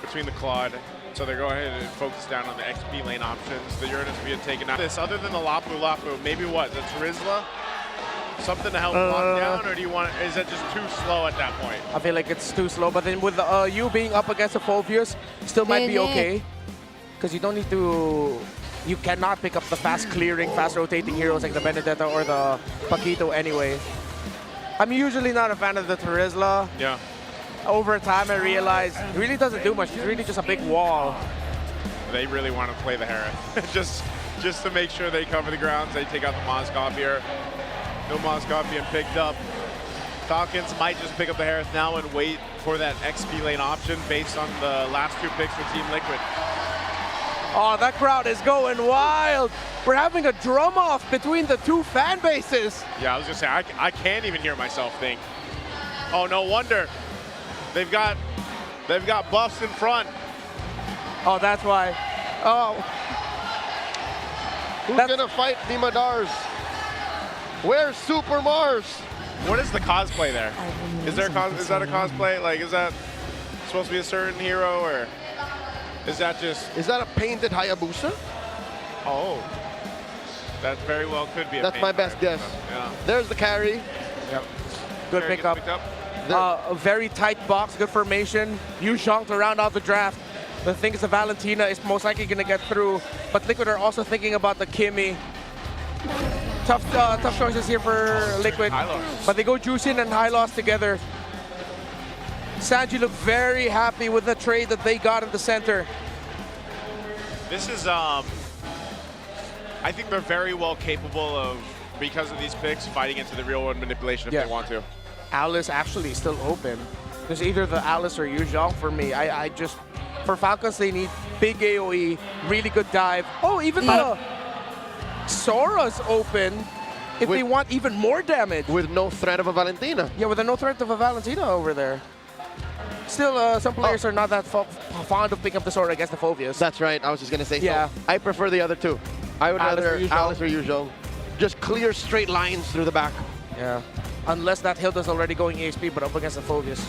between the Claude. So they're going ahead and focus down on the XP lane options. The Uranus being taken out. This, other than the Lapu Lapu, maybe what, the Terizla? Something to help lock down, or do you want, is that just too slow at that point? I feel like it's too slow, but then with you being up against the Phobius, still might be okay. Because you don't need to, you cannot pick up the fast clearing, fast rotating heroes like the Benedetta or the Paquito anyway. I'm usually not a fan of the Terizla. Yeah. Over time I realized it really doesn't do much, it's really just a big wall. They really want to play the Harith. just to make sure they cover the grounds, they take out the Moskov here. No Moskov being picked up. Falcons might just pick up the Harith now and wait for that XP lane option based on the last two picks for Team Liquid. Oh, that crowd is going wild. We're having a drum off between the two fan bases. Yeah, I was gonna say, I can't even hear myself think. Oh, no wonder. They've got buffs in front. Oh, that's why. Oh. Who's gonna fight the Madars? Where's Super Mars? What is the cosplay there? Is that a cosplay? Like, is that supposed to be a certain hero, or is that just? Is that a painted Hayabusa? Oh, that very well could be. That's my best guess. Yeah. There's the carry. Yep. Good Carry pickup. gets picked up. A very tight box, good formation. Yu Zhong to round out the draft. The thing is, the Valentina is most likely going to get through, but Liquid are also thinking about the Kimmy. Tough choices here for Liquid, but they go Juicin and Hylos together. Sanji looked very happy with the trade that they got in the center. This is, I think they're very well capable of, because of these picks, fighting into the real world manipulation if they want to. Alice actually still open. There's either the Alice or Yu Zhong for me. I just, for Falcons, they need big AoE, really good dive. Oh, even the Sora's open if they want even more damage. With no threat of a Valentina. Yeah, with no threat of a Valentina over there. Still, some players are not that fond of picking up the Sora against the Phobius. That's right, I was just gonna say. Yeah. So I prefer the other two. I would Alice rather or Yu Zhong. Alice or Yu Zhong. Just clear straight lines through the back. Yeah. Unless that Hilda's already going EXP, but up against the Phobius.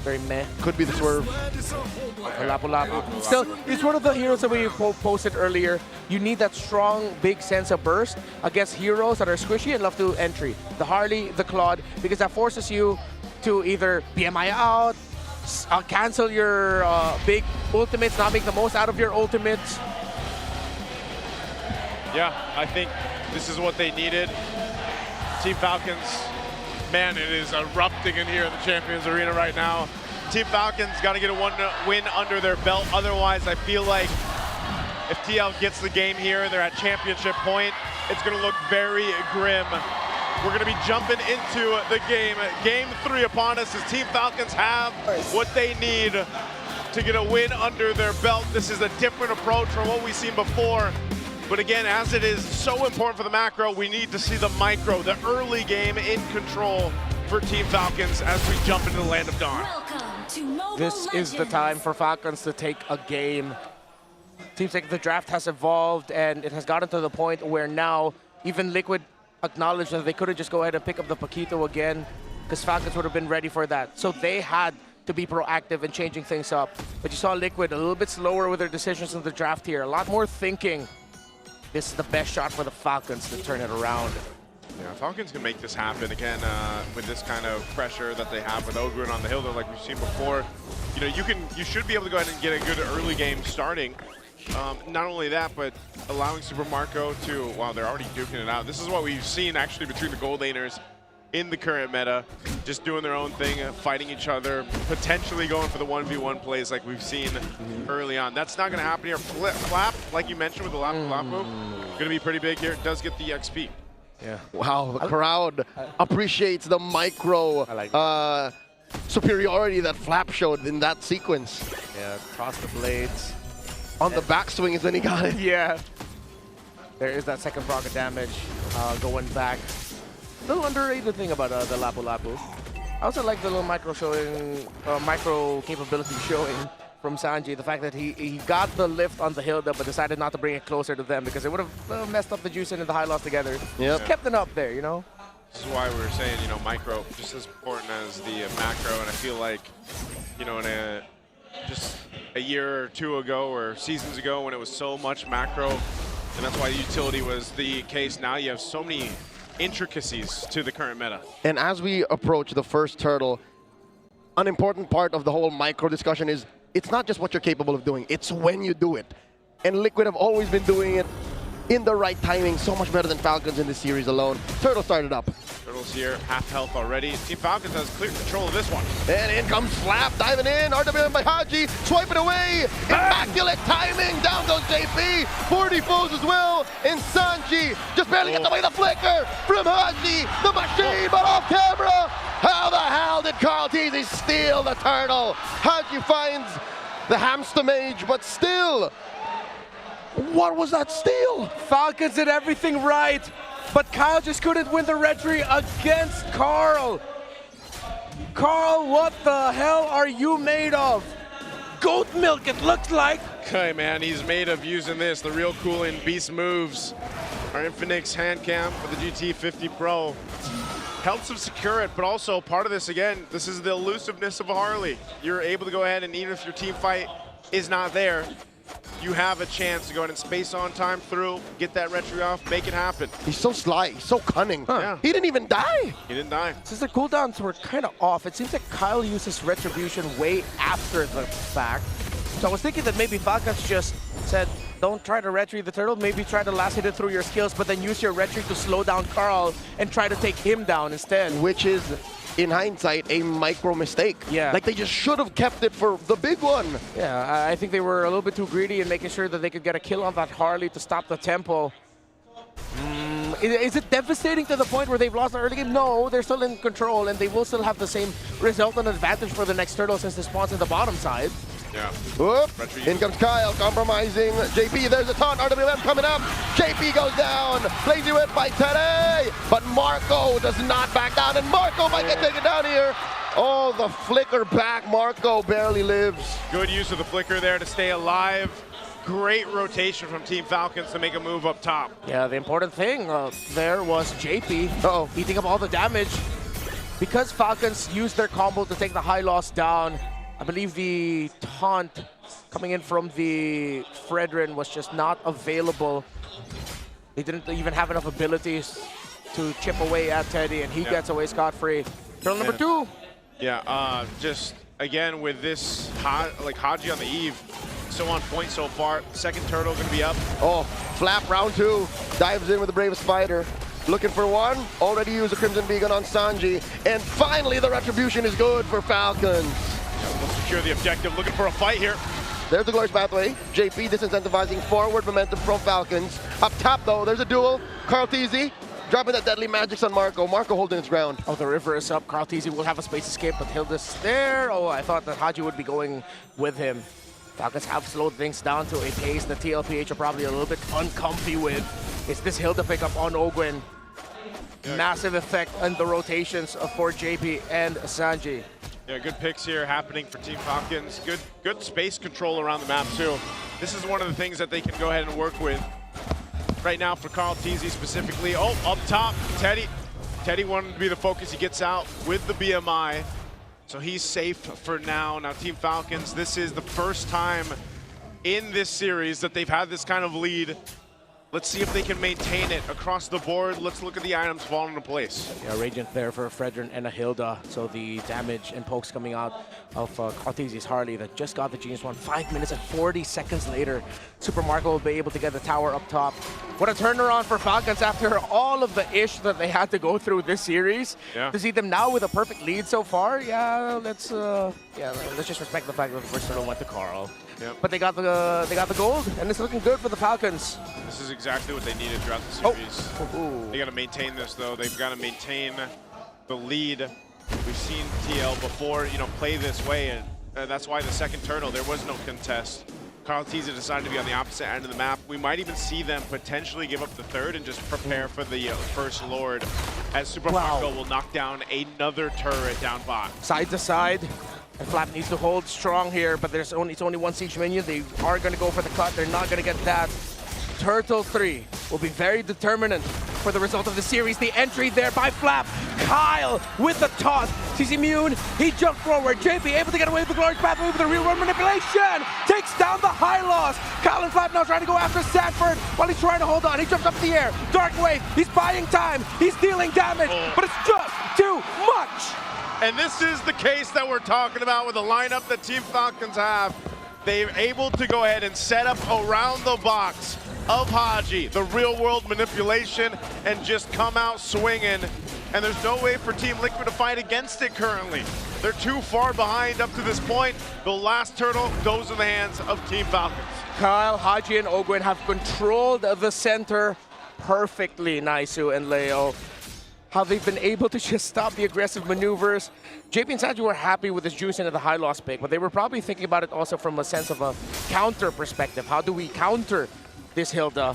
Very meh. Could be the swerve. Lapu Lapu. Still, it's one of the heroes that we posted earlier. You need that strong, big sense of burst against heroes that are squishy and love to entry. The Harley, the Claude, because that forces you to either BMI out, cancel your big ultimates, not make the most out of your ultimates. Yeah, I think this is what they needed. Team Falcons, man, it is erupting in here in the Champions Arena right now. Team Falcons got to get a win under their belt. Otherwise, I feel like if TL gets the game here, they're at championship point, it's going to look very grim. We're going to be jumping into the game. Game 3 upon us as Team Falcons have what they need to get a win under their belt. This is a different approach from what we've seen before. But again, as it is so important for the macro, we need to see the micro, the early game in control for Team Falcons as we jump into the Land of Dawn. This is the time for Falcons to take a game. Seems like the draft has evolved and it has gotten to the point where now even Liquid acknowledged that they could have just go ahead and pick up the Paquito again because Falcons would have been ready for that. So they had to be proactive in changing things up. But you saw Liquid a little bit slower with their decisions in the draft here. A lot more thinking. This is the best shot for the Falcons to turn it around. Yeah, Falcons can make this happen again with this kind of pressure that they have with Ogrun on the Hilda, like we've seen before. You know, you should be able to go ahead and get a good early game starting. Not only that, but allowing Super Marco to, wow, they're already duking it out. This is what we've seen actually between the gold laners in the current meta, just doing their own thing, fighting each other, potentially going for the 1v1 plays like we've seen early on. That's not going to happen here. Flap, like you mentioned with the lap move, going to be pretty big here. It does get the XP. Yeah. Wow, the crowd appreciates the micro superiority that Flap showed in that sequence. Yeah, toss the blades. On the backswing is when he got it. Yeah. There is that second proc of damage going back. Little underrated thing about the Lapu Lapu. I also like the little micro capability showing from Sanji. The fact that he got the lift on the Hilda but decided not to bring it closer to them because it would have messed up the Juicing and the high loss together. Yep. Just kept it up there, you know? This is why we were saying, you know, micro just as important as the macro, and I feel like, you know, in just a year or two ago or seasons ago when it was so much macro, and that's why utility was the case. Now you have so many intricacies to the current meta. And as we approach the first turtle, an important part of the whole micro discussion is it's not just what you're capable of doing, it's when you do it. And Liquid have always been doing it in the right timing, so much better than Falcons in this series alone. Turtle started up. Turtles here, half health already. Team Falcons has clear control of this one. And in comes Flap, diving in, RWM by Haji, swipe it away, immaculate timing, down goes JP, 40 foes as well, and Sanji just barely gets away the flicker from Haji, the machine, but off camera. How the hell did Carl Teasy steal the turtle? Haji finds the hamster mage, but still, what was that steal? Falcons did everything right, but Kyle just couldn't win the retry against Carl. Carl, what the hell are you made of? Goat milk, it looks like. Okay, man, he's made of using this, the real cool in beast moves. Our Infinix hand cam for the GT50 Pro. Helps him secure it, but also part of this, again, this is the elusiveness of a Harley. You're able to go ahead and even if your team fight is not there, you have a chance to go ahead and space on time through, get that retry off, make it happen. He's so sly, he's so cunning. Yeah. He didn't even die. He didn't die. Since the cooldowns were kind of off, it seems like Kyle uses Retribution way after the fact. So I was thinking that maybe Falcons just said, don't try to retry the turtle, maybe try to last hit it through your skills, but then use your retry to slow down Carl and try to take him down instead. Which is, in hindsight, a micro mistake. Yeah. Like they just should have kept it for the big one. Yeah, I think they were a little bit too greedy in making sure that they could get a kill on that Harley to stop the tempo. Is it devastating to the point where they've lost the early game? No, they're still in control and they will still have the same result and advantage for the next turtle since they spawns in the bottom side. Yeah. Whoop. In comes Kyle, compromising JP. There's a taunt. RWM coming up. JP goes down. Lazy whip by Teddy. But Marco does not back down. And Marco might get taken down here. Oh, the flicker back. Marco barely lives. Good use of the flicker there to stay alive. Great rotation from Team Falcons to make a move up top. Yeah, the important thing there was JP eating up all the damage. Because Falcons used their combo to take the high loss down, I believe the taunt coming in from the Fredrin was just not available. They didn't even have enough abilities to chip away at Teddy, and he gets away scot-free. Turtle number 2. Yeah, just again with this Haji on the eve, so on point so far. Second turtle gonna be up. Oh, Flap round 2. Dives in with the Brave Spider. Looking for one. Already used a Crimson Beacon on Sanji. And finally the retribution is good for Falcons. We'll secure the objective, looking for a fight here. There's the Glorious Pathway. JP disincentivizing forward momentum from Falcons. Up top though, there's a duel. Carl Teasy dropping that deadly magics on Marco. Marco holding his ground. Oh, the river is up. Carl Teasy will have a space escape, but Hilda's there. Oh, I thought that Haji would be going with him. Falcons have slowed things down to a pace that TLPH are probably a little bit uncomfy with. It's this Hilda pickup on Ogwen. Massive effect on the rotations for JP and Sanji. Yeah, good picks here happening for Team Falcons. Good space control around the map too. This is one of the things that they can go ahead and work with right now for Carl Teasy specifically. Oh, up top, Teddy. Teddy wanted to be the focus. He gets out with the BMI. So he's safe for now. Now Team Falcons, this is the first time in this series that they've had this kind of lead Let's see if they can maintain it across the board. Let's look at the items falling into place. Yeah, Radiant there for Fredrin and a Hilda. So the damage and pokes coming out of Cartesius Harley that just got the Genius One 5 minutes and 40 seconds later. Super Marco will be able to get the tower up top. What a turnaround for Falcons after all of the ish that they had to go through this series. Yeah. To see them now with a perfect lead so far, let's just respect the fact that the first turtle went to Carl. Yep. But they got the gold, and it's looking good for the Falcons. This is exactly what they needed throughout the series. They got to maintain this, though. They've got to maintain the lead. We've seen TL before, play this way, and that's why the second turtle, there was no contest. Carl Tiza decided to be on the opposite end of the map. We might even see them potentially give up the third and just prepare for the first Lord, as Super Marco will knock down another turret down bot. Side to side. And Flap needs to hold strong here, but it's only one siege minion. They are going to go for the cut. They're not going to get that. Turtle 3 will be very determinant for the result of the series. The entry there by Flap. Kyle with the toss. He's immune. He jumped forward. JP able to get away with the glorious pathway with the real world manipulation. Takes down the high loss. Kyle and Flap now trying to go after Sanford while he's trying to hold on. He jumps up in the air. Dark Wave. He's buying time. He's dealing damage, but it's just too much. And this is the case that we're talking about with the lineup that Team Falcons have. They're able to go ahead and set up around the box of Haji, the real world manipulation, and just come out swinging. And there's no way for Team Liquid to fight against it currently. They're too far behind up to this point. The last turtle goes in the hands of Team Falcons. Kyle, Haji, and Ogwen have controlled the center perfectly, Naisu and Leo. How they've been able to just stop the aggressive maneuvers. JP and Sanji were happy with this juice into the high loss pick, but they were probably thinking about it also from a sense of a counter perspective. How do we counter this Hilda,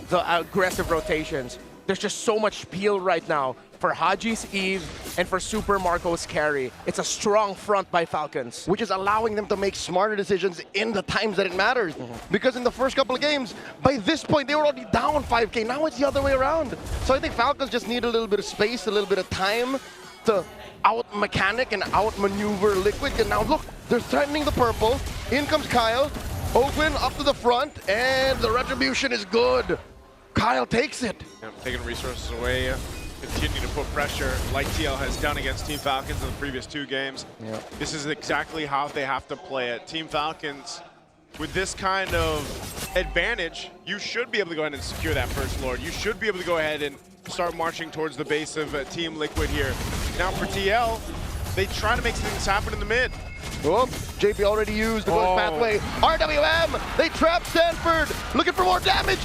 the aggressive rotations? There's just so much peel right now for Haji's Eve and for Super Marco's carry. It's a strong front by Falcons. Which is allowing them to make smarter decisions in the times that it matters. Because in the first couple of games, by this point, they were already down 5K. Now it's the other way around. So I think Falcons just need a little bit of space, a little bit of time to out-mechanic and out-maneuver Liquid. And now look, they're threatening the purple. In comes Kyle. Ogwen up to the front, and the retribution is good. Kyle takes it. Taking resources away. Continue to put pressure like TL has done against Team Falcons in the previous 2 games. This is exactly how they have to play it. Team Falcons, with this kind of advantage, you should be able to go ahead and secure that first Lord. You should be able to go ahead and start marching towards the base of Team Liquid here. Now for TL, they try to make things happen in the mid. Oh, JP already used the glorious pathway. RWM, they trap Stanford, looking for more damage.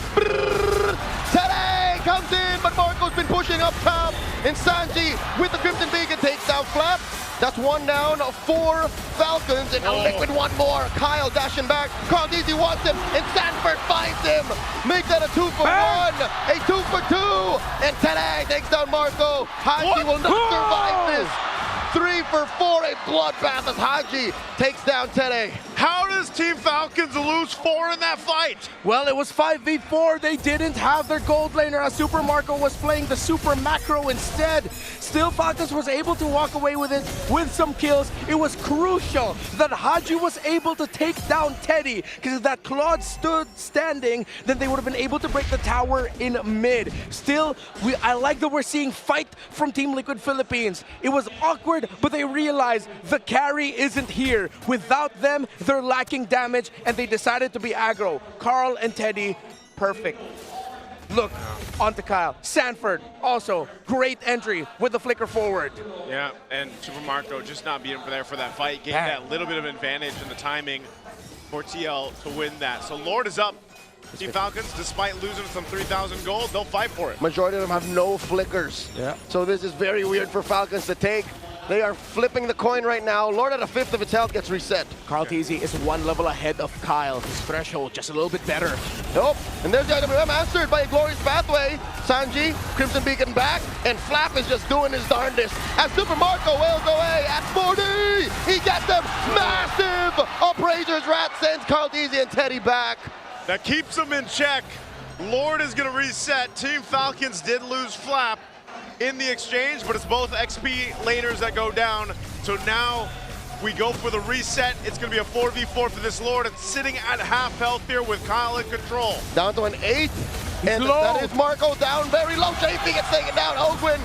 Tere comes in, but Marco's been pushing up top. And Sanji with the Crimson Beacon takes down Flap. That's 1 down, 4 Falcons, and now Liquid 1 more. Kyle dashing back, Carl Easy wants him, and Stanford finds him. Make that a 2 for 1, a 2 for 2, and Tere takes down Marco. Haji will not survive this. 3 for 4, a bloodbath as Haji takes down Tere. How does Team Falcons lose 4 in that fight? Well, it was 5v4. They didn't have their gold laner as Super Marco was playing the Super Macro instead. Still, Falcons was able to walk away with it with some kills. It was crucial that Haji was able to take down Teddy, because if that Claude stood standing, then they would have been able to break the tower in mid. Still, I like that we're seeing fight from Team Liquid Philippines. It was awkward, but they realized the carry isn't here. Without them, they're lacking damage, and they decided to be aggro. Carl and Teddy, perfect. Look, onto Kyle. Sanford, also, great entry with the flicker forward. Yeah, and Super Marco just not being there for that fight, getting that little bit of advantage in the timing for TL to win that. So Lord is up. Team Falcons, despite losing some 3,000 gold, they'll fight for it. Majority of them have no flickers. So this is very weird for Falcons to take. They are flipping the coin right now. Lord at a 5th of its health gets reset. Carl Teasy is 1 level ahead of Kyle. His threshold just a little bit better. Nope. And there's the IWM answered by a glorious pathway. Sanji, Crimson Beacon back, and Flap is just doing his darndest. As Super Marco wails away at 40. He gets them. Massive Appraiser's Rat sends Carl Teasy and Teddy back. That keeps them in check. Lord is going to reset. Team Falcons did lose Flap in the exchange, but it's both XP laners that go down. So now We go for the reset. It's going to be a 4v4 for this Lord. It's sitting at half health here with Kyle in control. Down to an 8. And that is Marco down very low. JP gets taken down. Ogwin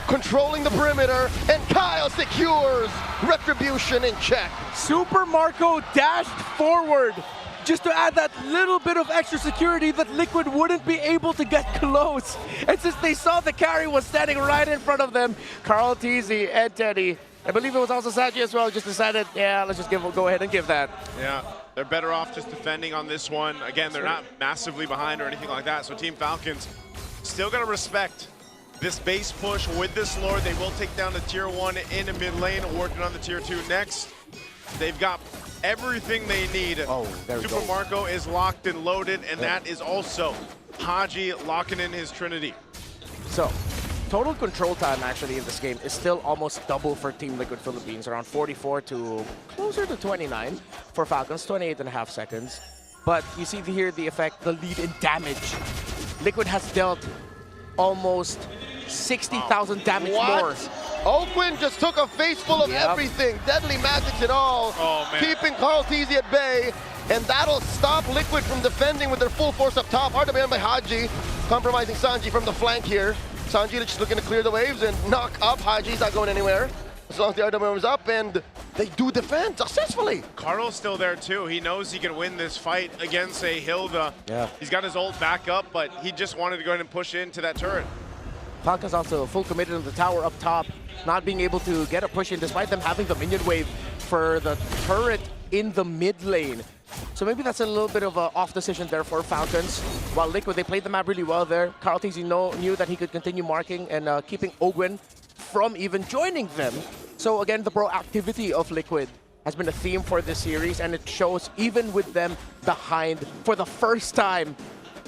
controlling the perimeter. And Kyle secures Retribution in check. Super Marco dashed forward just to add that little bit of extra security that Liquid wouldn't be able to get close. And since they saw the carry was standing right in front of them, Carl Teasy and Teddy, I believe it was also Saji as well, just decided, yeah, let's just go ahead and give that. Yeah, they're better off just defending on this one. Again, they're not massively behind or anything like that, so Team Falcons still got to respect this base push with this Lord. They will take down the tier 1 in the mid lane, working on the tier 2 next. They've got everything they need. Super Marco is locked and loaded, and that is also Haji locking in his Trinity. So, total control time actually in this game is still almost double for Team Liquid Philippines, around 44 to closer to 29 for Falcons, 28.5 seconds. But you see here the effect, the lead in damage. Liquid has dealt almost 60,000 damage more. Ogwin just took a face full of everything. Deadly magics and all. Keeping Carl Teasy at bay. And that'll stop Liquid from defending with their full force up top. Hard to be done by Haji. Compromising Sanji from the flank here. Sanji just looking to clear the waves and knock up. Haji's not going anywhere. As long as the RWM is up, and they do defend successfully. Carl's still there too. He knows he can win this fight against a Hilda. He's got his ult back up, but he just wanted to go ahead and push into that turret. Falcons also full committed to the tower up top, not being able to get a push in despite them having the minion wave for the turret in the mid lane. So maybe that's a little bit of an off decision there for Falcons. While Liquid, they played the map really well there. Carl Teasy knew that he could continue marking and keeping Ogwin from even joining them. So again, the proactivity of Liquid has been a theme for this series, and it shows even with them behind for the first time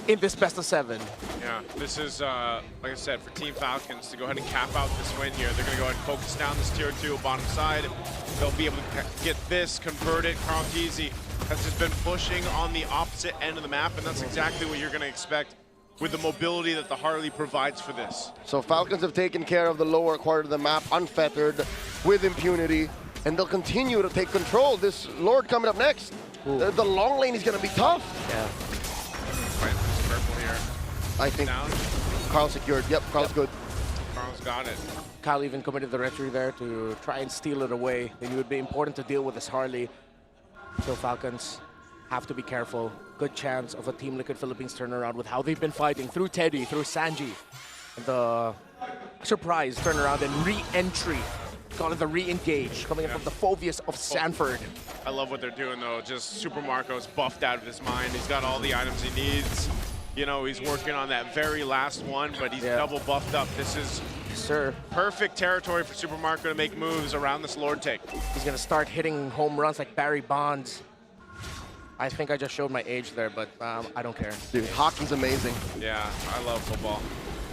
in this best of 7. Yeah, this is, like I said, for Team Falcons to go ahead and cap out this win here. They're going to go ahead and focus down this tier 2 bottom side. They'll be able to get this converted. Carl Teasy has just been pushing on the opposite end of the map, and that's exactly what you're going to expect with the mobility that the Harley provides for this. So Falcons have taken care of the lower part of the map, unfettered, with impunity, and they'll continue to take control. This Lord coming up next, the long lane is going to be tough. Yeah. Purple here. I think Carl secured. Yep, Carl's good. Carl's got it. Kyle even committed the retry there to try and steal it away. It would be important to deal with this Harley. So Falcons have to be careful. Good chance of a Team Liquid Philippines turnaround with how they've been fighting through Teddy, through Sanji. And the surprise turnaround and re-entry. Call it the re-engage, coming in from the Phobius of Sanford. I love what they're doing though. Just Super Marco's buffed out of his mind. He's got all the items he needs. You know, he's working on that very last one, but he's double buffed up. This is perfect territory for Super Marco to make moves around this Lord take. He's gonna start hitting home runs like Barry Bonds. I think I just showed my age there, but I don't care. Dude, hockey's amazing. Yeah, I love football.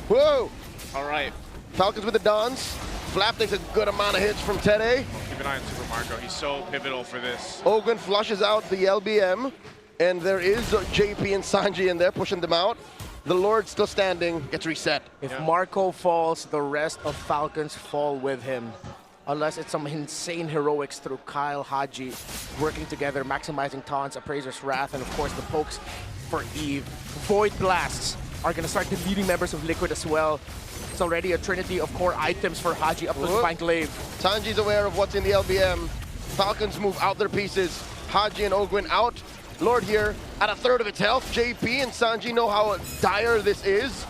Whoa! All right. Falcons with the Dons. Flap takes a good amount of hits from Tede. Keep an eye on Super Marco. He's so pivotal for this. Ogwin flushes out the LBM, and there is JP and Sanji in there pushing them out. The Lord still standing, gets reset. If Marco falls, the rest of Falcons fall with him. Unless it's some insane heroics through Kyle, Haji, working together, maximizing taunts, Appraiser's Wrath, and of course the pokes for Eve. Void Blasts are going to start deleting members of Liquid as well. It's already a trinity of core items for Haji up to Divine Glaive. Sanji's aware of what's in the LBM. Falcons move out their pieces. Haji and Ogwin out. Lord here at a third of its health. JP and Sanji know how dire this is.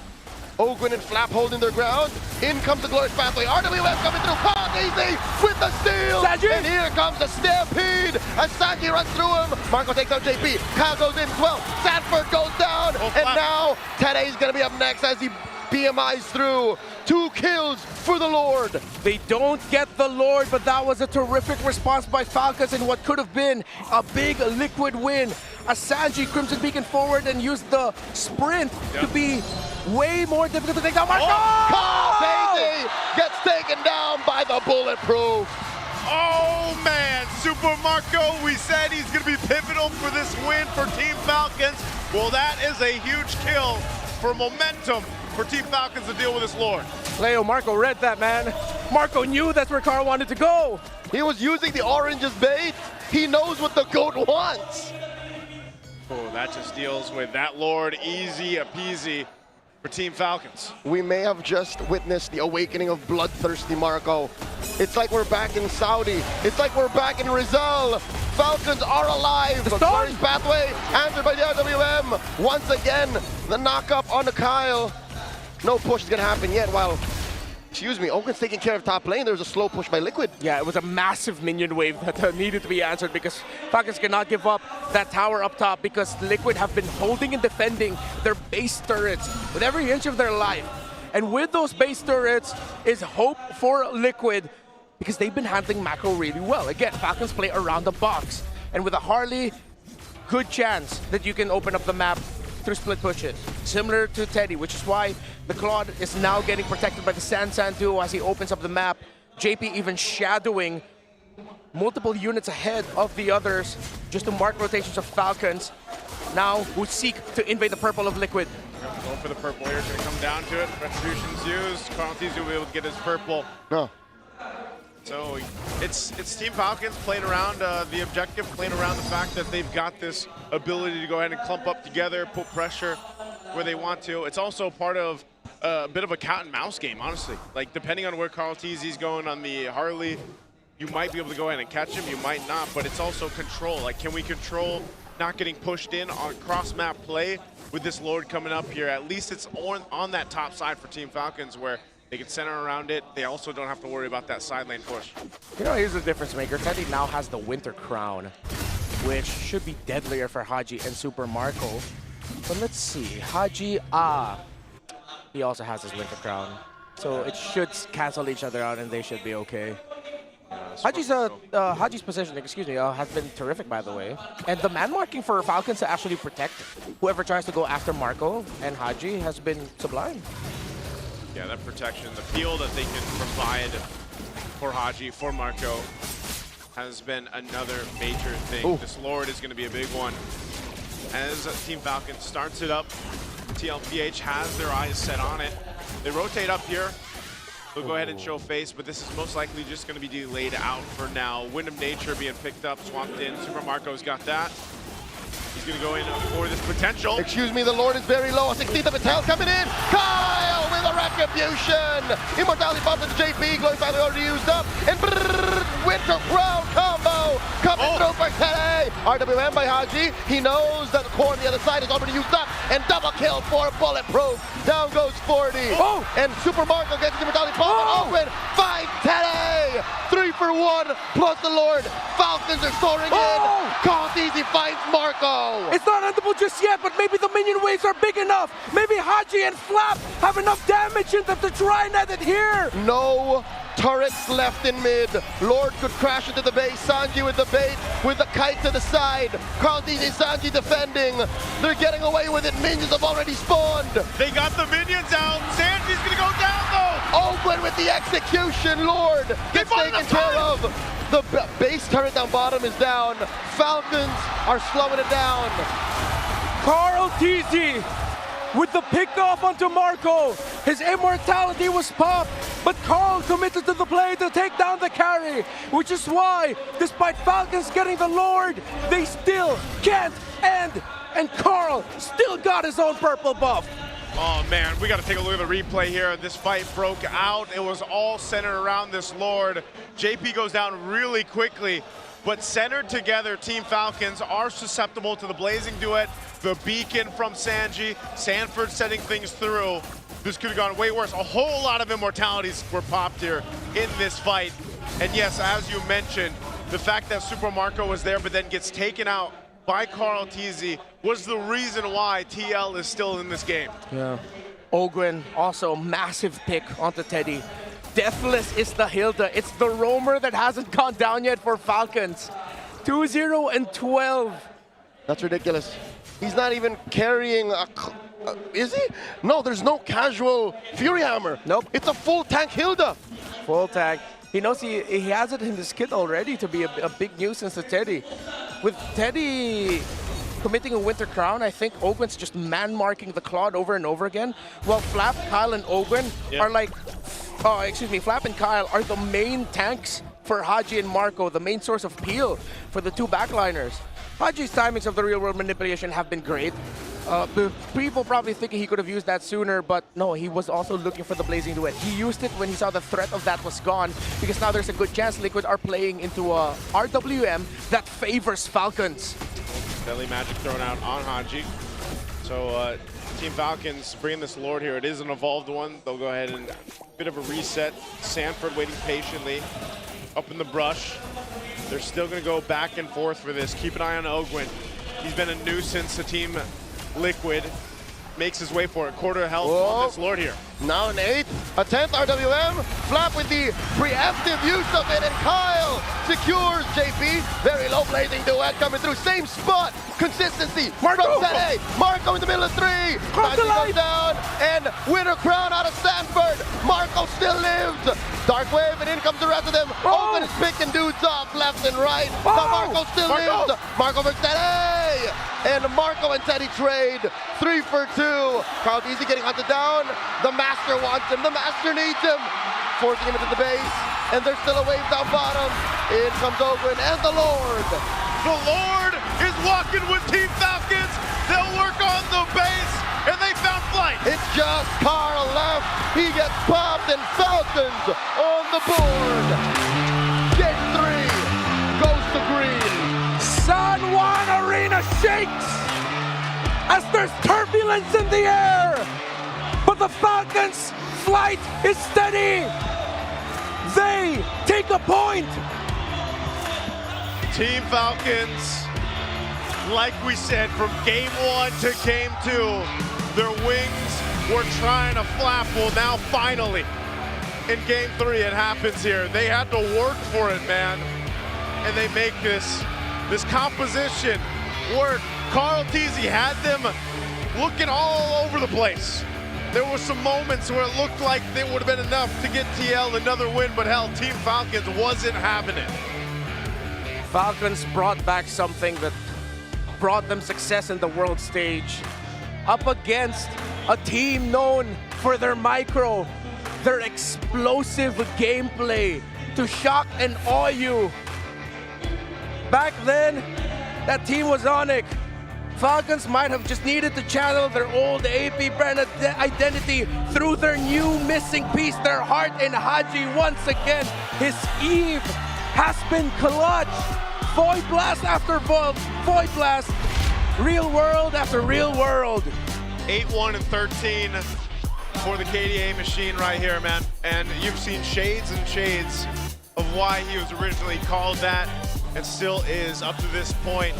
Ogwin and Flap holding their ground. In comes the glorious pathway. RWS coming through. Palag easy with the steal. Sanji. And here comes the stampede as Sanji runs through him. Marco takes out JP. Kyle goes in as well. Sanford goes down. And now Tede's going to be up next as he BMIs through. 2 kills for the Lord. They don't get the Lord, but that was a terrific response by Falcons in what could have been a big Liquid win. As Sanji Crimson Beacon forward and used the sprint to be way more difficult to take down. Marco! Carl Teasy gets taken down by the bulletproof. Oh man, Super Marco, we said he's going to be pivotal for this win for Team Falcons. Well, that is a huge kill for momentum for Team Falcons to deal with this Lord. Leo, Marco read that, man. Marco knew that's where Carl wanted to go. He was using the orange as bait. He knows what the GOAT wants. Oh, that just deals with that Lord easy peasy for Team Falcons. We may have just witnessed the awakening of bloodthirsty Marco. It's like we're back in Saudi. It's like we're back in Rizal. Falcons are alive. The Glorious Pathway answered by the RWM. Once again, the knock-up on the Kyle. No push is going to happen yet while, excuse me, Oakland's taking care of top lane. There was a slow push by Liquid. Yeah, it was a massive minion wave that needed to be answered because Falcons cannot give up that tower up top because Liquid have been holding and defending their base turrets with every inch of their life. And with those base turrets is hope for Liquid because they've been handling macro really well. Again, Falcons play around the box. And with a Harley, good chance that you can open up the map through split pushes, similar to Teddy, which is why the Claude is now getting protected by the San duo as he opens up the map. JP even shadowing multiple units ahead of the others just to mark rotations of Falcons, now who seek to invade the purple of Liquid. Going for the purple here, it's going to come down to it. Retribution's used. Carl T's will be able to get his purple. No. So it's Team Falcons playing around the objective, playing around the fact that they've got this ability to go ahead and clump up together, put pressure where they want to. It's also part of a bit of a cat and mouse game, honestly. Like, depending on where Carl T's going on the Harley, you might be able to go ahead and catch him, you might not, but it's also control. Like, can we control not getting pushed in on cross-map play with this Lord coming up here? At least it's on that top side for Team Falcons where they can center around it. They also don't have to worry about that side lane push. You know, here's the difference maker. Teddy now has the Winter Crown, which should be deadlier for Haji and Super Marco. But let's see. Haji, he also has his Winter Crown. So it should cancel each other out and they should be okay. Haji's positioning, has been terrific, by the way. And the man marking for Falcons to actually protect whoever tries to go after Marco and Haji has been sublime. Yeah, that protection, the feel that they can provide for Haji, for Marco, has been another major thing. Ooh. This Lord is going to be a big one. As Team Falcon starts it up, TLPH has their eyes set on it. They rotate up here. They'll go ahead and show face, but this is most likely just going to be delayed out for now. Wind of Nature being picked up, swapped in. Super Marco's got that. He's going to go in for this potential. Excuse me, the Lord is very low. 16th of Patel coming in. Kyle with a retribution. Immortality bump into JP. Glowing Father already used up. And Winter Crown combo coming through for Tele. RWM by Haji. He knows that the core on the other side is already used up. And double kill for Bulletproof. Down goes 40. Oh. And Super Marco gets the Immortality pump. Oh. Open. Find Tele. 3 for 1 plus the Lord. Falcons are soaring in. Caught easy finds Marco. It's not endable just yet, but maybe the minion waves are big enough. Maybe Haji and Flap have enough damage in them to try and end it here. No turrets left in mid. Lord could crash into the base. Sanji with the bait, with the kite to the side. Carl DJ Sanji defending. They're getting away with it. Minions have already spawned. They got the minions out. Sanji's going to go down, though. Oakland with the execution. Lord gets taken care of. The base turret down bottom is down. Falcons are slowing it down. Carl TZ with the pickoff onto Marco. His immortality was popped, but Carl committed to the play to take down the carry, which is why, despite Falcons getting the Lord, they still can't end. And Carl still got his own purple buff. Oh man, we got to take a look at the replay here. This fight broke out. It was all centered around this Lord. JP goes down really quickly, but centered together, Team Falcons are susceptible to the Blazing Duet, the beacon from Sanji, Sanford setting things through. This could have gone way worse. A whole lot of immortalities were popped here in this fight. And yes, as you mentioned, the fact that Super Marco was there but then gets taken out by Carl TZ was the reason why TL is still in this game. Yeah. Ogren, also massive pick onto Teddy. Deathless is the Hilda. It's the roamer that hasn't gone down yet for Falcons. 2-0 and 12. That's ridiculous. He's not even carrying a... is he? No, there's no casual Fury Hammer. Nope. It's a full tank Hilda. Full tank. He knows he has it in his kit already to be a big nuisance to Teddy. With Teddy committing a Winter Crown, I think Ogwen's just man-marking the Claude over and over again, while Flap, Kyle, and Ogwen are like Flap and Kyle are the main tanks for Haji and Marco, the main source of peel for the two backliners. Haji's timings of the real-world manipulation have been great. People probably thinking he could have used that sooner, but no, he was also looking for the Blazing Duet. He used it when he saw the threat of that was gone, because now there's a good chance Liquid are playing into a RWM that favors Falcons. Deadly magic thrown out on Haji. So Team Falcons bringing this Lord here. It is an evolved one. They'll go ahead and bit of a reset. Sanford waiting patiently up in the brush. They're still going to go back and forth for this. Keep an eye on Ogwin. He's been a nuisance to Team Liquid. Makes his way for it. Quarter health on this Lord here. Now an 8, a 10th RWM. Flap with the preemptive use of it, and Kyle secures JP. Very low blazing duet coming through. Same spot. Consistency from Tete. Marco in the middle of 3. Magic goes down, and winner crown out of Stanford. Marco still lives. Dark wave, and in comes the rest of them. Open is picking dudes off left and right. But Marco still lives. Marco versus Tete. And Marco and Teddy trade 3 for 2. Carl Easy getting hunted down. The Master wants him. The Master needs him. Forcing him into the base. And there's still a wave down bottom. In comes Ogwin and the Lord. The Lord is walking with Team Falcons. They'll work on the base, and they found flight. It's just Carl left. He gets popped, and Falcons on the board. Game 3 goes to green. San Juan Arena shakes as there's turbulence in the air, but the Falcons' flight is steady. They take a point. Team Falcons, like we said, from game 1 to game 2, their wings were trying to flap. Well, now finally, in game 3, it happens here. They had to work for it, man, and they make this composition work. Carl Teasy had them looking all over the place. There were some moments where it looked like they would have been enough to get TL another win, but hell, Team Falcons wasn't having it. Falcons brought back something that brought them success in the world stage. Up against a team known for their micro, their explosive gameplay to shock and awe you. Back then, that team was Onyx. Falcons might have just needed to channel their old AP brand identity through their new missing piece, their heart in Haji once again. His Eve has been clutch. Void Blast after Void Blast. Real world after real world. 8-1 and 13 for the KDA machine right here, man. And you've seen shades and shades of why he was originally called that and still is up to this point.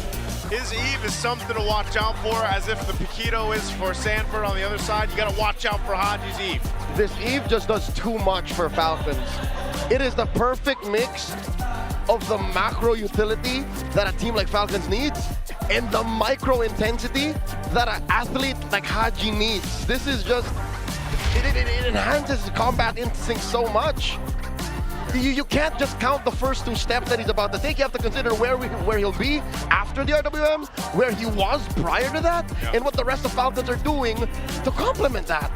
His Eve is something to watch out for, as if the Paquito is for Sanford on the other side. You gotta watch out for Haji's Eve. This Eve just does too much for Falcons. It is the perfect mix of the macro utility that a team like Falcons needs and the micro intensity that an athlete like Haji needs. This is just, it enhances combat instinct so much. You can't just count the first 2 steps that he's about to take. You have to consider where he'll be after the RWM, where he was prior to that, and what the rest of Falcons are doing to complement that.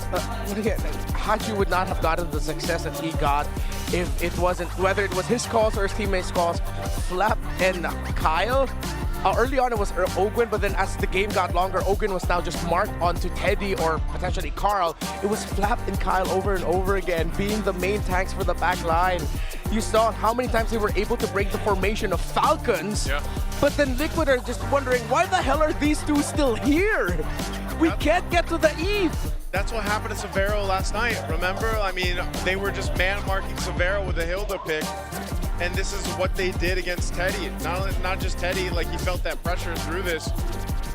Again, Haji would not have gotten the success that he got if it wasn't, whether it was his calls or his teammates' calls. Flap and Kyle, early on it was Ogwin, but then as the game got longer, Ogwin was now just marked onto Teddy or potentially Carl. It was Flap and Kyle over and over again, being the main tanks for the back line. You saw how many times they were able to break the formation of Falcons, but then Liquid are just wondering, why the hell are these two still here? We can't get to the Eve. That's what happened to Severo last night, remember? I mean, they were just man-marking Severo with a Hilda pick, and this is what they did against Teddy. Not just Teddy, like he felt that pressure through this,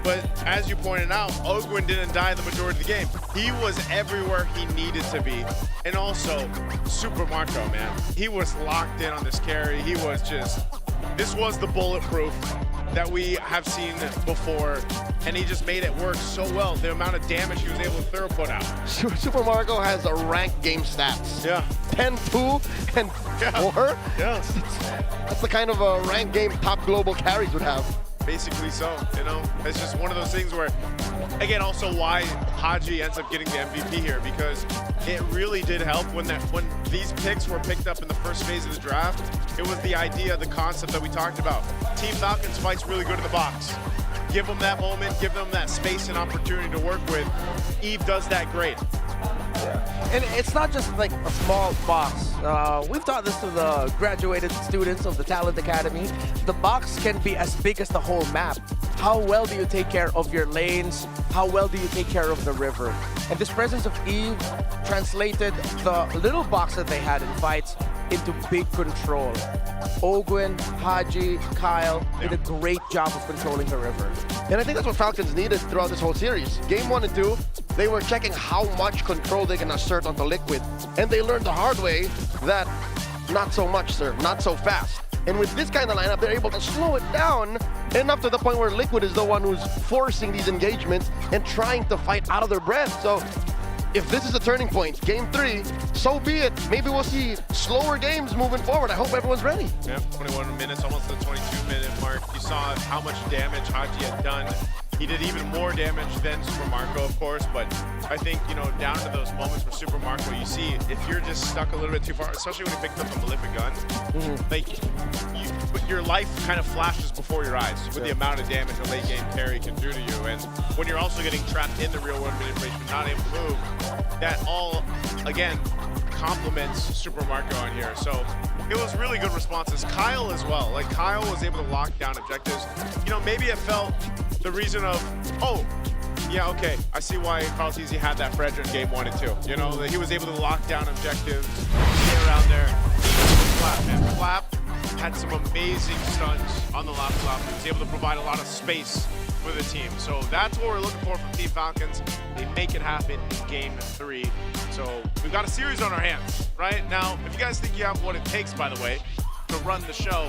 but as you pointed out, Ogwin didn't die the majority of the game. He was everywhere he needed to be, and also Super Marco, man. He was locked in on this carry. He was just, this was the bulletproof that we have seen before, and he just made it work so well. The amount of damage he was able to put out. Super Marco has a ranked game stats. 10-2 and 4. Yeah. That's the kind of a ranked game top global carries would have. basically so, you know? It's just one of those things where, again, also why Haji ends up getting the MVP here, because it really did help when these picks were picked up in the first phase of the draft. It was the idea, the concept that we talked about. Team Falcons fights really good in the box. Give them that moment, give them that space and opportunity to work with. Eve does that great. And it's not just like a small box. We've taught this to the graduated students of the Talent Academy. The box can be as big as the whole map. How well do you take care of your lanes? How well do you take care of the river? And this presence of Eve translated the little box that they had in fights into big control. Ogwin, Haji, Kyle did a great job of controlling the river. And I think that's what Falcons needed throughout this whole series. Game 1 and 2, they were checking how much control they can assert onto Liquid. And they learned the hard way that not so much, sir, not so fast. And with this kind of lineup, they're able to slow it down enough to the point where Liquid is the one who's forcing these engagements and trying to fight out of their breath. So if this is a turning point, Game 3, so be it. Maybe we'll see slower games moving forward. I hope everyone's ready. Yeah, 21 minutes, almost the 22-minute mark. You saw how much damage Haji had done. He did even more damage than Super Marco, of course, but I think, you know, down to those moments where Super Marco, you see, if you're just stuck a little bit too far, especially when he picked up a malefic gun, like, your life kind of flashes before your eyes with the amount of damage a late game carry can do to you. And when you're also getting trapped in the real world manipulation, not able to move, that all, again, complements Super Marco on here. So it was really good responses. Kyle as well. Like, Kyle was able to lock down objectives. You know, maybe it felt the reason of, oh, yeah, okay, I see why Carl Teasy had that for Edge in Game 1 and 2. You know, that he was able to lock down objectives, get around there. Flap, man. Flap had some amazing stuns on the left flap. He was able to provide a lot of space for the team. So that's what we're looking for from Team Falcons. They make it happen in Game 3. So we've got a series on our hands, right? Now, if you guys think you have what it takes, by the way, to run the show,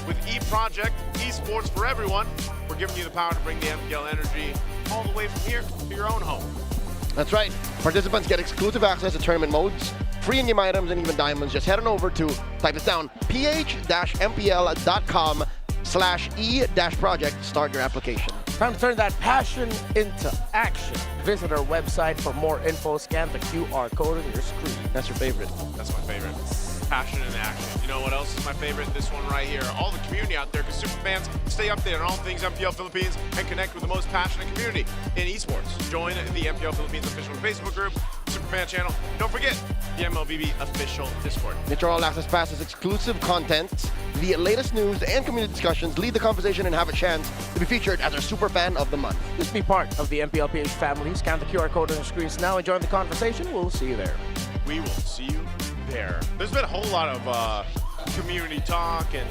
with E-Project, esports for everyone, we're giving you the power to bring the MPL energy all the way from here to your own home. That's right. Participants get exclusive access to tournament modes, free in-game items, and even diamonds. Just head on over to, type this down, ph-mpl.com/e-project. Start your application. Time to turn that passion into action. Visit our website for more info. Scan the QR code on your screen. That's your favorite. That's my favorite. Passion and action. You know what else is my favorite? This one right here. All the community out there, because super fans stay updated on all things MPL Philippines and connect with the most passionate community in esports. Join the MPL Philippines official Facebook group, Superfan channel. Don't forget the MLBB official Discord. Get your all-access passes, exclusive content, the latest news, and community discussions. Lead the conversation and have a chance to be featured as our super fan of the month. Just be part of the MPLPH family. Scan the QR code on your screens now and join the conversation. We'll see you there. We will see you there. There's been a whole lot of community talk and,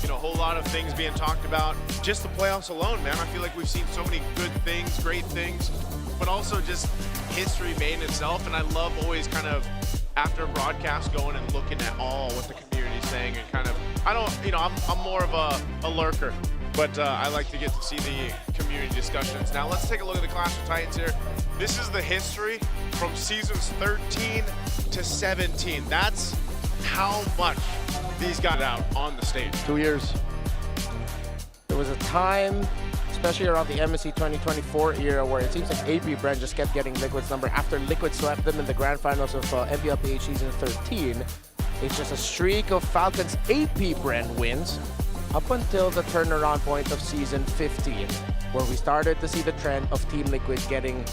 you know, a whole lot of things being talked about. Just the playoffs alone, man. I feel like we've seen so many good things, great things, but also just history made in itself. And I love always kind of after a broadcast going and looking at all what the community's saying and kind of, I don't, you know, I'm more of a lurker, but I like to get to see the community discussions. Now let's take a look at the Clash of Titans here. This is the history from seasons 13 to 17. That's how much these got out on the stage. 2 years. There was a time, especially around the MSC 2024 era, where it seems like AP Brand just kept getting Liquid's number after Liquid swept them in the grand finals of MPLPH season 13. It's just a streak of Falcons AP Brand wins up until the turnaround point of season 15, where we started to see the trend of Team Liquid getting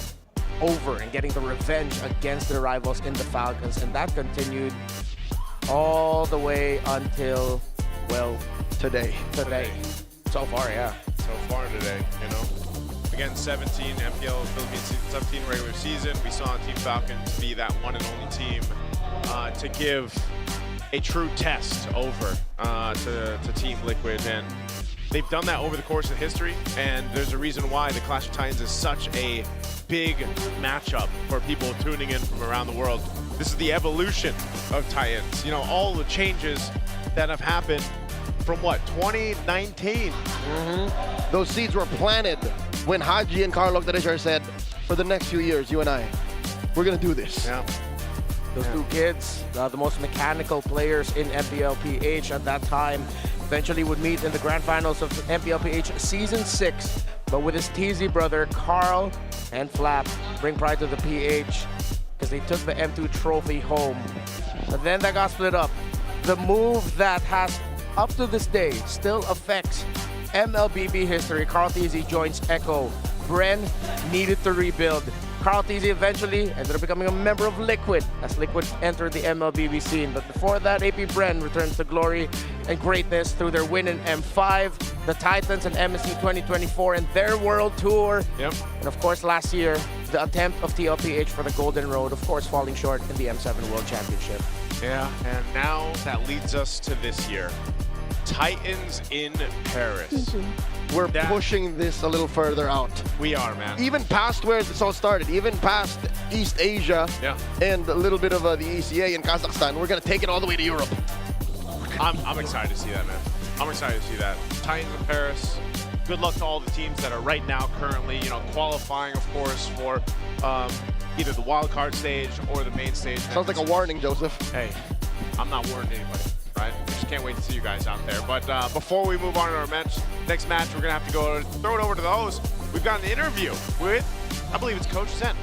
over and getting the revenge against their rivals in the Falcons, and that continued all the way until, well, today. So far, yeah. So far today, you know. Again, 17 MPL Philippines season 17 regular season. We saw Team Falcons be that one and only team to give a true test over to Team Liquid, and they've done that over the course of history, and there's a reason why the Clash of Titans is such a big matchup for people tuning in from around the world. This is the evolution of Titans. You know, all the changes that have happened from what, 2019? Those seeds were planted when Haji and Carlo Octadeshar said, for the next few years, you and I, we're gonna do this. Yeah. Those two kids, the most mechanical players in MPLPH at that time, eventually would meet in the grand finals of MPLPH Season 6. But with his TZ brother, Carl and Flap, bring pride to the PH because they took the M2 trophy home. But then that got split up. The move that has, up to this day, still affects MLBB history. Carl TZ joins Echo. Bren needed to rebuild. Carl TZ eventually ended up becoming a member of Liquid as Liquid entered the MLBB scene. But before that, AP Bren returns to glory and greatness through their win in M5, the Titans and MSC 2024 and their world tour. Yep. And of course, last year, the attempt of TLPH for the Golden Road, of course, falling short in the M7 World Championship. Yeah, and now that leads us to this year. Titans in Paris. We're pushing this a little further out. We are, man. Even past where this all started, even past East Asia and a little bit of the ECA in Kazakhstan, we're going to take it all the way to Europe. I'm excited to see that, man. I'm excited to see that. Titans in Paris. Good luck to all the teams that are right now currently, qualifying, of course, for either the wild card stage or the main stage. Sounds like a warning, Joseph. Hey, I'm not warning anybody, right? Just can't wait to see you guys out there. But before we move on to our next match, we're going to have to go throw it over to the host. We've got an interview with, I believe it's Coach Zen.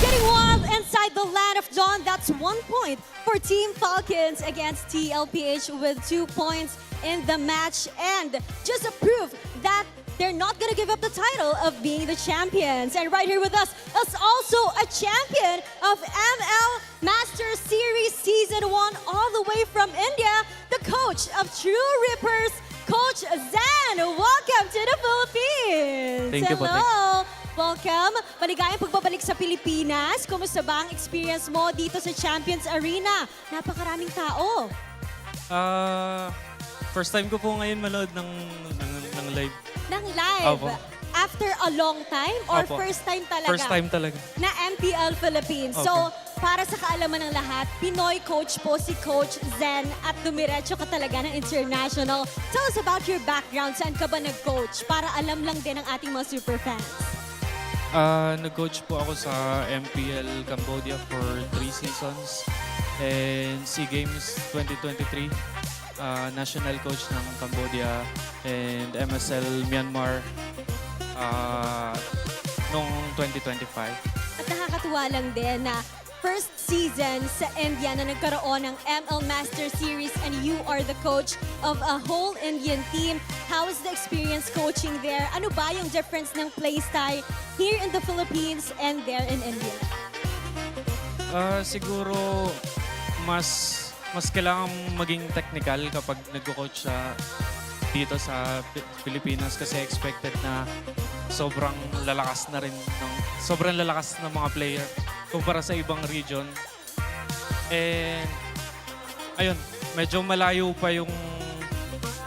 Getting wild inside the land of dawn. That's 1 point for Team Falcons against TLPH with 2 points in the match. And just a proof that they're not going to give up the title of being the champions. And right here with us is also a champion of ML Master Series Season 1 all the way from India, the coach of True Rippers, Coach Zen. Welcome to the Philippines. Thank you po, Hello. Welcome. Maligayang pagbabalik sa Pilipinas. Kumusta ba ang experience mo dito sa Champions Arena? Napakaraming tao. First time ko po ngayon manood ng live. Ng live. Opo. After a long time or Opo. first time talaga? First time talaga. Na MPL Philippines. So, para sa kaalaman ng lahat, Pinoy coach po si Coach Zen at dumiretso ka talaga ng international. Tell us about your background. Saan ka ba nag-coach? Para alam lang din ng ating mga super fans. Nag-coach po ako sa MPL Cambodia for 3 seasons. And SEA Games 2023, national coach ng Cambodia and MSL Myanmar noong 2025. At nakakatuwa lang din na first season sa India na nagkaroon ng ML Master Series and you are the coach of a whole Indian team. How is the experience coaching there? Ano ba yung difference ng play style here in the Philippines and there in India? Siguro mas kailangan maging technical kapag nagko-coach dito sa Pilipinas kasi expected na sobrang lalakas ng mga player kumpara sa ibang region. And ayun, medyo malayo pa yung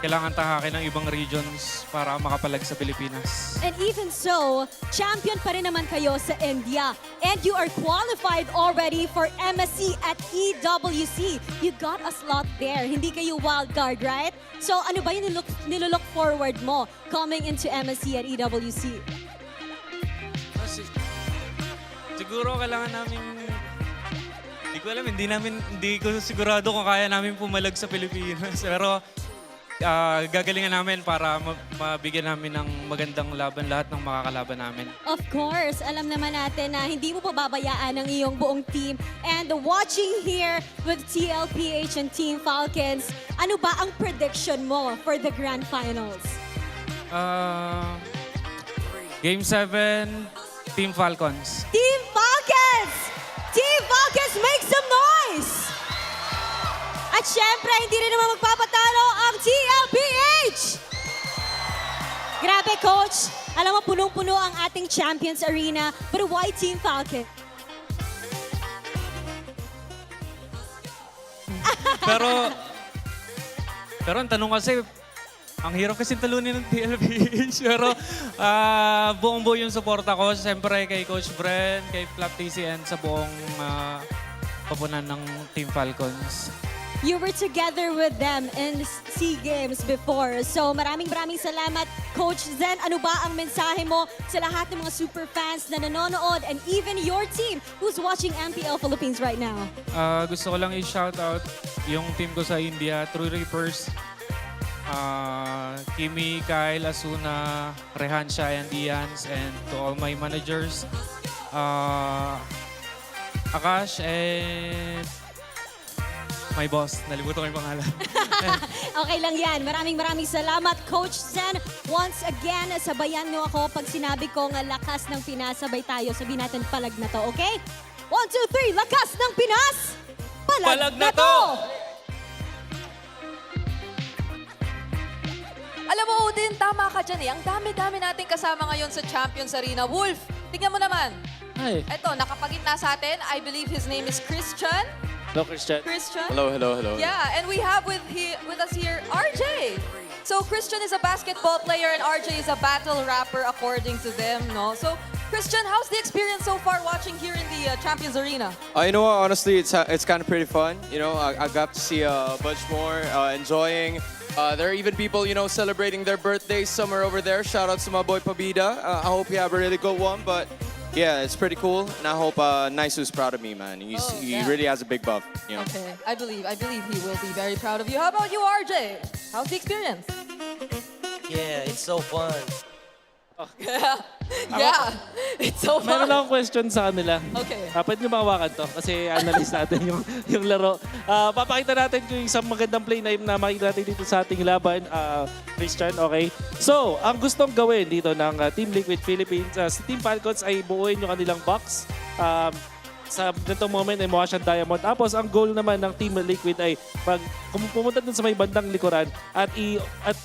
kailangan tahakin ng ibang regions para makapalag sa Pilipinas. And even so, champion pa rin naman kayo sa India. And you are qualified already for MSC at EWC. You got a slot there. Hindi kayo wild card, right? So ano ba yung nilook forward mo coming into MSC at EWC? Siguro kailangan namin, hindi ko sigurado kung kaya namin pumalag sa Pilipinas. Pero gagalingan namin para mabigyan namin ng magandang laban lahat ng makakalaban namin. Of course, alam naman natin na hindi mo pababayaan ang iyong buong team. And watching here with TLPH and Team Falcons, ano ba ang prediction mo for the Grand Finals? Game 7, Team Falcons. Team Falcons! Team Falcons, make some noise! At syempre, hindi rin naman magpapatalo ang TLPH! Grabe, Coach. Alam mo, punong-puno ang ating Champions Arena. But why Team Falcon? Pero ang tanong kasi, ang hirap kasi talunin ng TLPH. Pero buong-buo yung suporta ko. Siyempre kay Coach Bren, kay Flap TC, and sa buong papunan ng Team Falcons. You were together with them in SEA Games before. So maraming salamat, Coach Zen. Ano ba ang mensahe mo sa lahat ng mga super fans na nanonood and even your team who's watching MPL Philippines right now? Gusto ko lang i-shoutout yung team ko sa India, True Reapers. Kimi, Kyle, Asuna, Rehansha, and Ians, and to all my managers, Akash, and my boss. Nalimutan ko yung pangalan. Okay lang yan. Maraming salamat, Coach Zen. Once again, sabayan nyo ako pag sinabi kong lakas ng Pinas, sabay tayo. Sabihin natin palag na to, okay? 1, 2, 3, lakas ng Pinas! Palag na to! Alam mo, Odin, tama ka dyan eh. Ang dami-dami nating kasama ngayon sa Champions Arena. Wolf, tingnan mo naman. Hi. Eto, nakapagitna sa atin. I believe his name is Christian. Hello, Christian. Christian? Hello. Yeah, and we have with us here RJ. So Christian is a basketball player and RJ is a battle rapper according to them, no? So Christian, how's the experience so far watching here in the Champions Arena? You know what? Honestly, it's kind of pretty fun. You know, I got to see a bunch more enjoying. There are even people, you know, celebrating their birthdays somewhere over there. Shout out to my boy Pabida. I hope you have a really good one, but yeah, it's pretty cool, and I hope Naisu's proud of me, man. He really has a big buff, you know. Okay, I believe he will be very proud of you. How about you, RJ? How's the experience? Yeah, it's so fun. Yeah, it's so fun. Meron lang akong question sa kanila. Okay. Pwede nyo mahawakan to kasi analyze natin yung laro. Papakita natin yung isang magandang play na makikita natin dito sa ating laban. Christian, okay? So, ang gustong gawin dito ng Team Liquid Philippines, si Team Falcons ay buuin yung kanilang box. Sa ganitong moment ay mukha siyang diamond. Tapos ang goal naman ng Team Liquid ay pumunta dun sa may bandang likuran at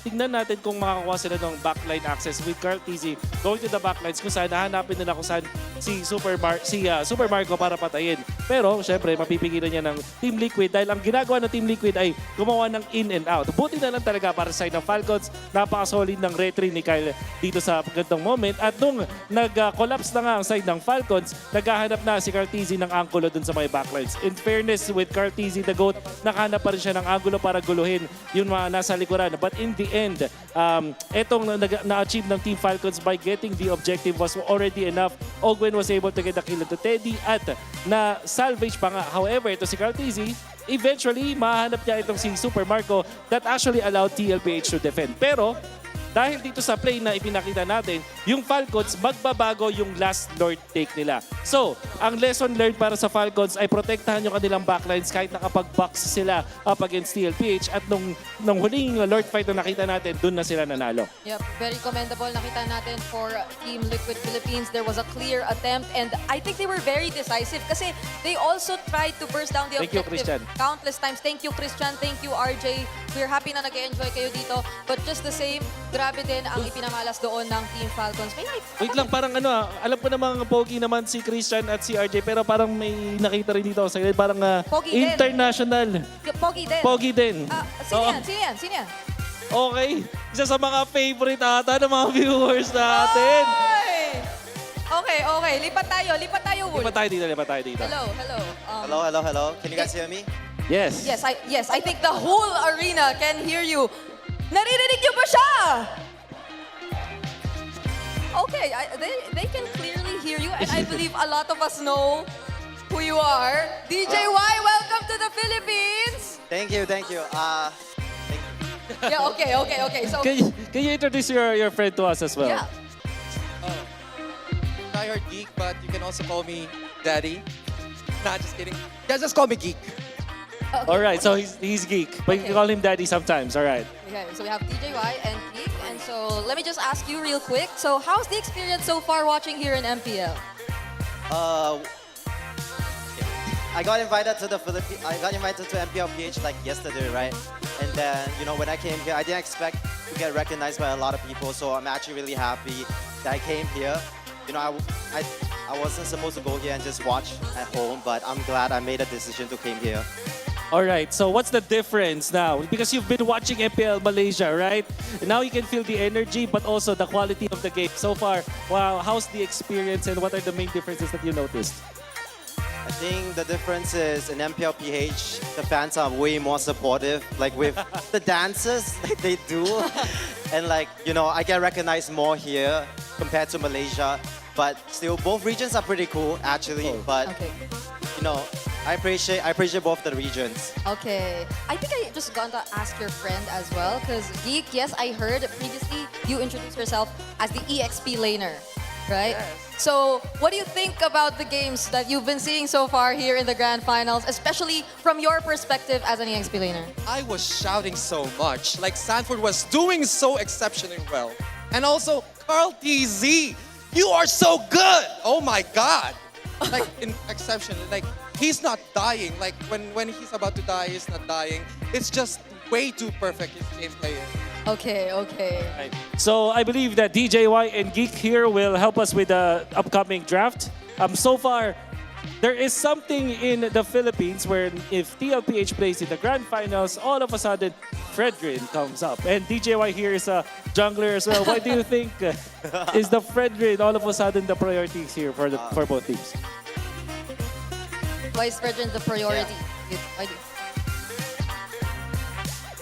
tingnan natin kung makakuha sila ng backline access with Carl TZ going to the backlines kung saan hahanapin nila kung saan si Super Marco para patayin. Pero syempre mapipigilan niya ng Team Liquid dahil ang ginagawa ng Team Liquid ay gumawa ng in and out. Buti na lang talaga para sa side ng Falcons. Napaka-solid ng retry ni Kyle dito sa ganitong moment. At nung nag-collapse na nga ang side ng Falcons, naghahanap na si Carl TZ ng anggulo dun sa may backlines. In fairness with Carl TZ, the GOAT, nakahanap pa rin siya ng anggulo para guluhin yung mga nasa likuran. But in the end, etong na-achieve ng Team Falcons by getting the objective was already enough. Ogwen was able to get the kill to Teddy at na-salvage pa nga. However, ito si Carl TZ, eventually, mahanap niya itong si Super Marco that actually allowed TLPH to defend. Pero, dahil dito sa play na ipinakita natin, yung Falcons, magbabago yung last Lord take nila. So, ang lesson learned para sa Falcons ay protektahan yung kanilang backlines kahit nakapag-box sila up against TLPH at nung huling Lord fight na nakita natin, dun na sila nanalo. Yep, very commendable. Nakita natin for Team Liquid Philippines, there was a clear attempt and I think they were very decisive kasi they also tried to burst down the objective countless times. Thank you, Christian. Thank you, RJ. We're happy na nag-enjoy kayo dito. But just the same, grabe din ang ipinamalas doon ng Team Falcons. Wait lang, parang alam ko namang pogi naman si Christian at si RJ, pero parang may nakita rin dito sa gilid, parang international. Pogi din. Pogi din. Sino yan? Okay. Isa sa mga favorite ata ng mga viewers natin. Okay. Lipat tayo, Wolf. Lipat tayo dito. Hello. Can you guys hear me? Yes. Yes, I think the whole arena can hear you. Naririnig niyo ba siya? Okay, they can clearly hear you and I believe a lot of us know who you are. DJ Y, welcome to the Philippines! Thank you. Yeah, okay. So, Can you introduce your friend to us as well? yeah. Diehard geek, but you can also call me Daddy. Nah, just kidding. Yeah, just call me Geek. All right, so he's geek, but you can call him daddy sometimes. All right. Okay, so we have DJY and Geek, and so let me just ask you real quick. So how's the experience so far watching here in MPL? I got invited to MPL PH like yesterday, right? And then, you know, when I came here, I didn't expect to get recognized by a lot of people, so I'm actually really happy that I came here. You know, I wasn't supposed to go here and just watch at home, but I'm glad I made a decision to come here. All right, so what's the difference now? Because you've been watching MPL Malaysia, right? Now you can feel the energy, but also the quality of the game. So far, wow, how's the experience and what are the main differences that you noticed? I think the difference is in MPLPH, the fans are way more supportive, like with the dances that they do. And like, you know, I get recognized more here compared to Malaysia. But still, both regions are pretty cool, actually. But, you know, I appreciate both the regions. Okay. I think I just got to ask your friend as well, because Geek, yes, I heard previously you introduced yourself as the EXP laner, right? So, what do you think about the games that you've been seeing so far here in the grand finals, especially from your perspective as an EXP laner? I was shouting so much, like Sanford was doing so exceptionally well. And also, Carl TZ, you are so good! Oh my God! Like, exceptional, like, he's not dying. Like, when he's about to die, he's not dying. It's just way too perfect, his gameplay. Okay. Right. So I believe that DJY and Geek here will help us with the upcoming draft. So far, there is something in the Philippines where if TLPH plays in the grand finals, all of a sudden, Fredrin comes up. And DJY here is a jungler as well. Why do you think is the Fredrin all of a sudden the priorities here for both teams? Why is Fredrin the priority?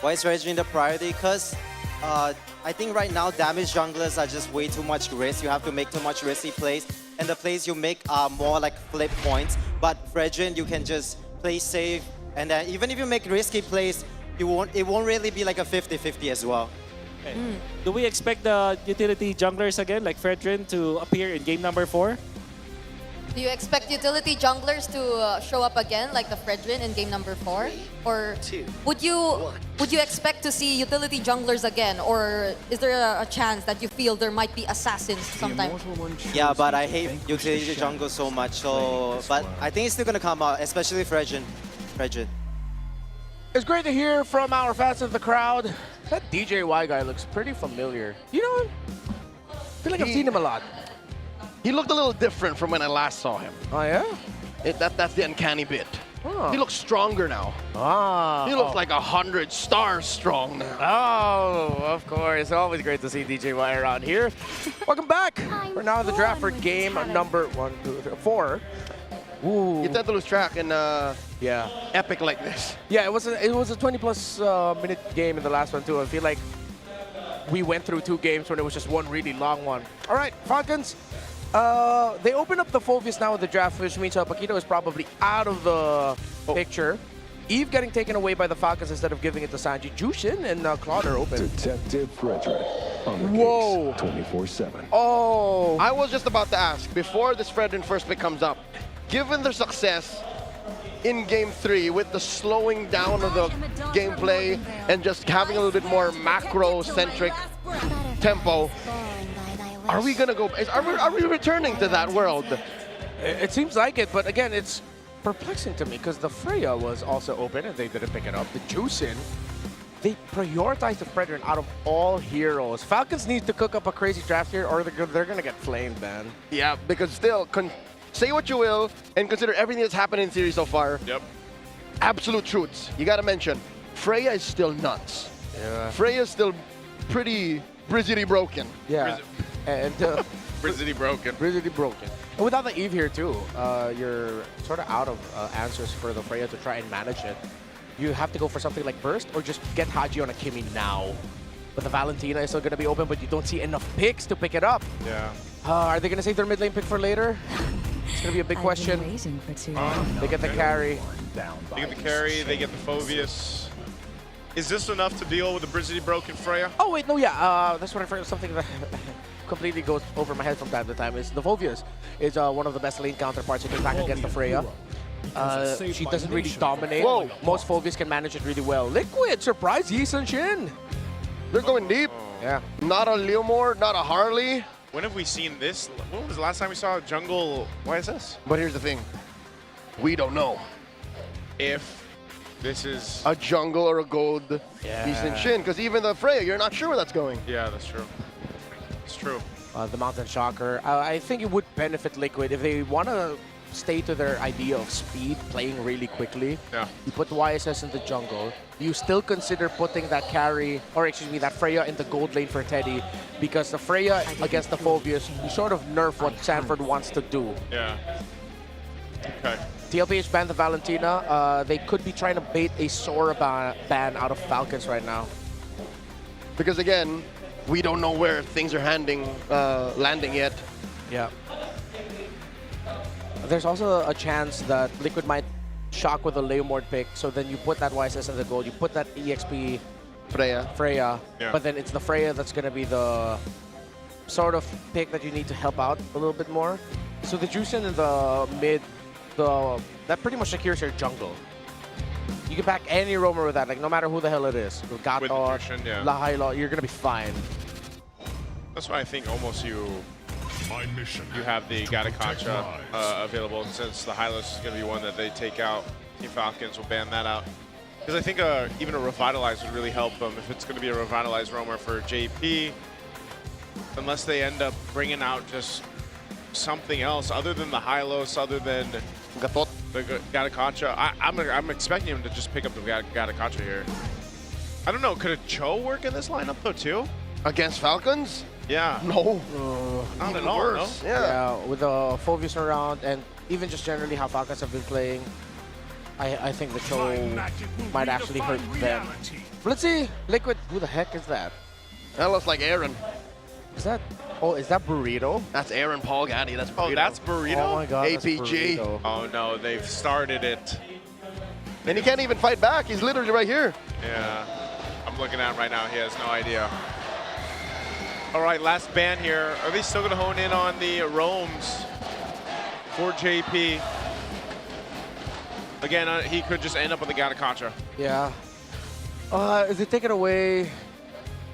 Why is Regine the priority? Because I think right now damage junglers are just way too much risk. You have to make too much risky plays. And the plays you make are more like flip points. But Regine, you can just play safe. And then even if you make risky plays, it won't really be like a 50-50 as well. Okay. Do we expect the utility junglers again, like Fredrin, to appear in game number 4? Do you expect utility junglers to show up again, like the Fredrin in game number 4? Or would you expect to see utility junglers again? Or is there a chance that you feel there might be assassins sometime? Yeah, but I hate utility jungle so much. So, but I think it's still gonna come out, especially Fredrin. It's great to hear from our fans of the crowd. That DJY guy looks pretty familiar. You know him? I feel like I've seen him a lot. He looked a little different from when I last saw him. Oh, yeah? That's the uncanny bit. Oh. He looks stronger now. He looks like 100 stars strong now. Oh, of course. Always great to see DJY around here. Welcome back. We're now in the draft for game number 4. Ooh. You tend to lose track in epic like this. Yeah, it was a 20-plus minute game in the last one, too. I feel like we went through 2 games when it was just one really long one. All right, Falcons. They open up the Phoveus now with the draft, which means Paquito is probably out of the picture. Eve getting taken away by the Falcons instead of giving it to Sanji. Jushin and Claude are open. Detective Frederick on the case 24/7. Oh! I was just about to ask, before this Fredrin first pick comes up, given their success in Game 3 with the slowing down of the gameplay and just having a little bit more macro-centric tempo, are we gonna go? Are we returning to that world? It seems like it, but again, it's perplexing to me because the Freya was also open and they didn't pick it up. The Juicin, they prioritized the Fredrin out of all heroes. Falcons need to cook up a crazy draft here or they're gonna get flamed, man. Yeah, because still, say what you will and consider everything that's happened in series so far. Yep. Absolute truths. You gotta mention, Freya is still nuts. Yeah. Freya is still pretty Brizzity broken. Yeah. And Brizzity broken. Brizzity broken. And without the Eve here too, you're sort of out of answers for the Freya to try and manage it. You have to go for something like Burst or just get Haji on a Kimi now. But the Valentina is still going to be open, but you don't see enough picks to pick it up. Yeah. Are they going to save their mid lane pick for later? It's going to be a big question. They get the carry. They get the carry, they get the Phoveus. Is this enough to deal with the Brizzity broken Freya? Oh, wait, no, yeah. That's what I forgot. Something that completely goes over my head from time to time is the Phoveus is one of the best lane counterparts you can back against the Freya. She doesn't really dominate. Whoa. Most Phoveus can manage it really well. Liquid, surprise, Yi Sun Shin. They're going deep. Yeah. Not a Leomore, not a Harley. When have we seen this? When was the last time we saw a jungle YSS? But here's the thing. We don't know if this is a jungle or a gold Yi Sun Shin, because even the Freya, you're not sure where that's going. Yeah, that's true. It's true. The Mountain Shocker. I think it would benefit Liquid if they want to stay to their idea of speed, playing really quickly. Yeah. You put YSS in the jungle. You still consider putting that carry, or excuse me, that Freya in the gold lane for Teddy, because the Freya against the Phoveus, you sort of nerf what Sanford wants to do. Yeah. Okay. TLPH banned the Valentina. They could be trying to bait a Sora ban out of Falcons right now. Because again, we don't know where things are landing yet. Yeah. There's also a chance that Liquid might shock with a Leomord pick, so then you put that YSS in the gold, you put that EXP Freya, Yeah. but then it's the Freya that's going to be the sort of pick that you need to help out a little bit more. So the Juicin in the mid, that pretty much secures your jungle. You can back any roamer with that, like no matter who the hell it is. With the Juicin, yeah. Lahailo, you're going to be fine. That's why I think almost you have the Gatakacha available, since the Hylos is going to be one that they take out. Team Falcons will ban that out. Because I think even a Revitalize would really help them if it's going to be a Revitalize roamer for JP. Unless they end up bringing out just something else other than the Hylos, other than the Gatakacha. I'm expecting him to just pick up the Gatakacha here. I don't know, could a Cho work in this lineup though too? Against Falcons? Yeah. No. Not at Even all, worse. no? Yeah. With the Phoveus around and even just generally how Falcons have been playing, I think the Cho might actually hurt them. Let's see, Liquid, who the heck is that? That looks like Aaron. Is that, oh, is that Burrito? That's Aaron Paul Gaddy, that's Burrito. Oh, that's Burrito? Oh my god, that's APG. Burrito. Oh no, they've started it. And he can't even fight back, he's literally right here. Yeah, I'm looking at him right now, he has no idea. All right, last ban here. Are they still gonna hone in on the roams for JP? Again, he could just end up with the Gatakacha. Yeah. If they take it away,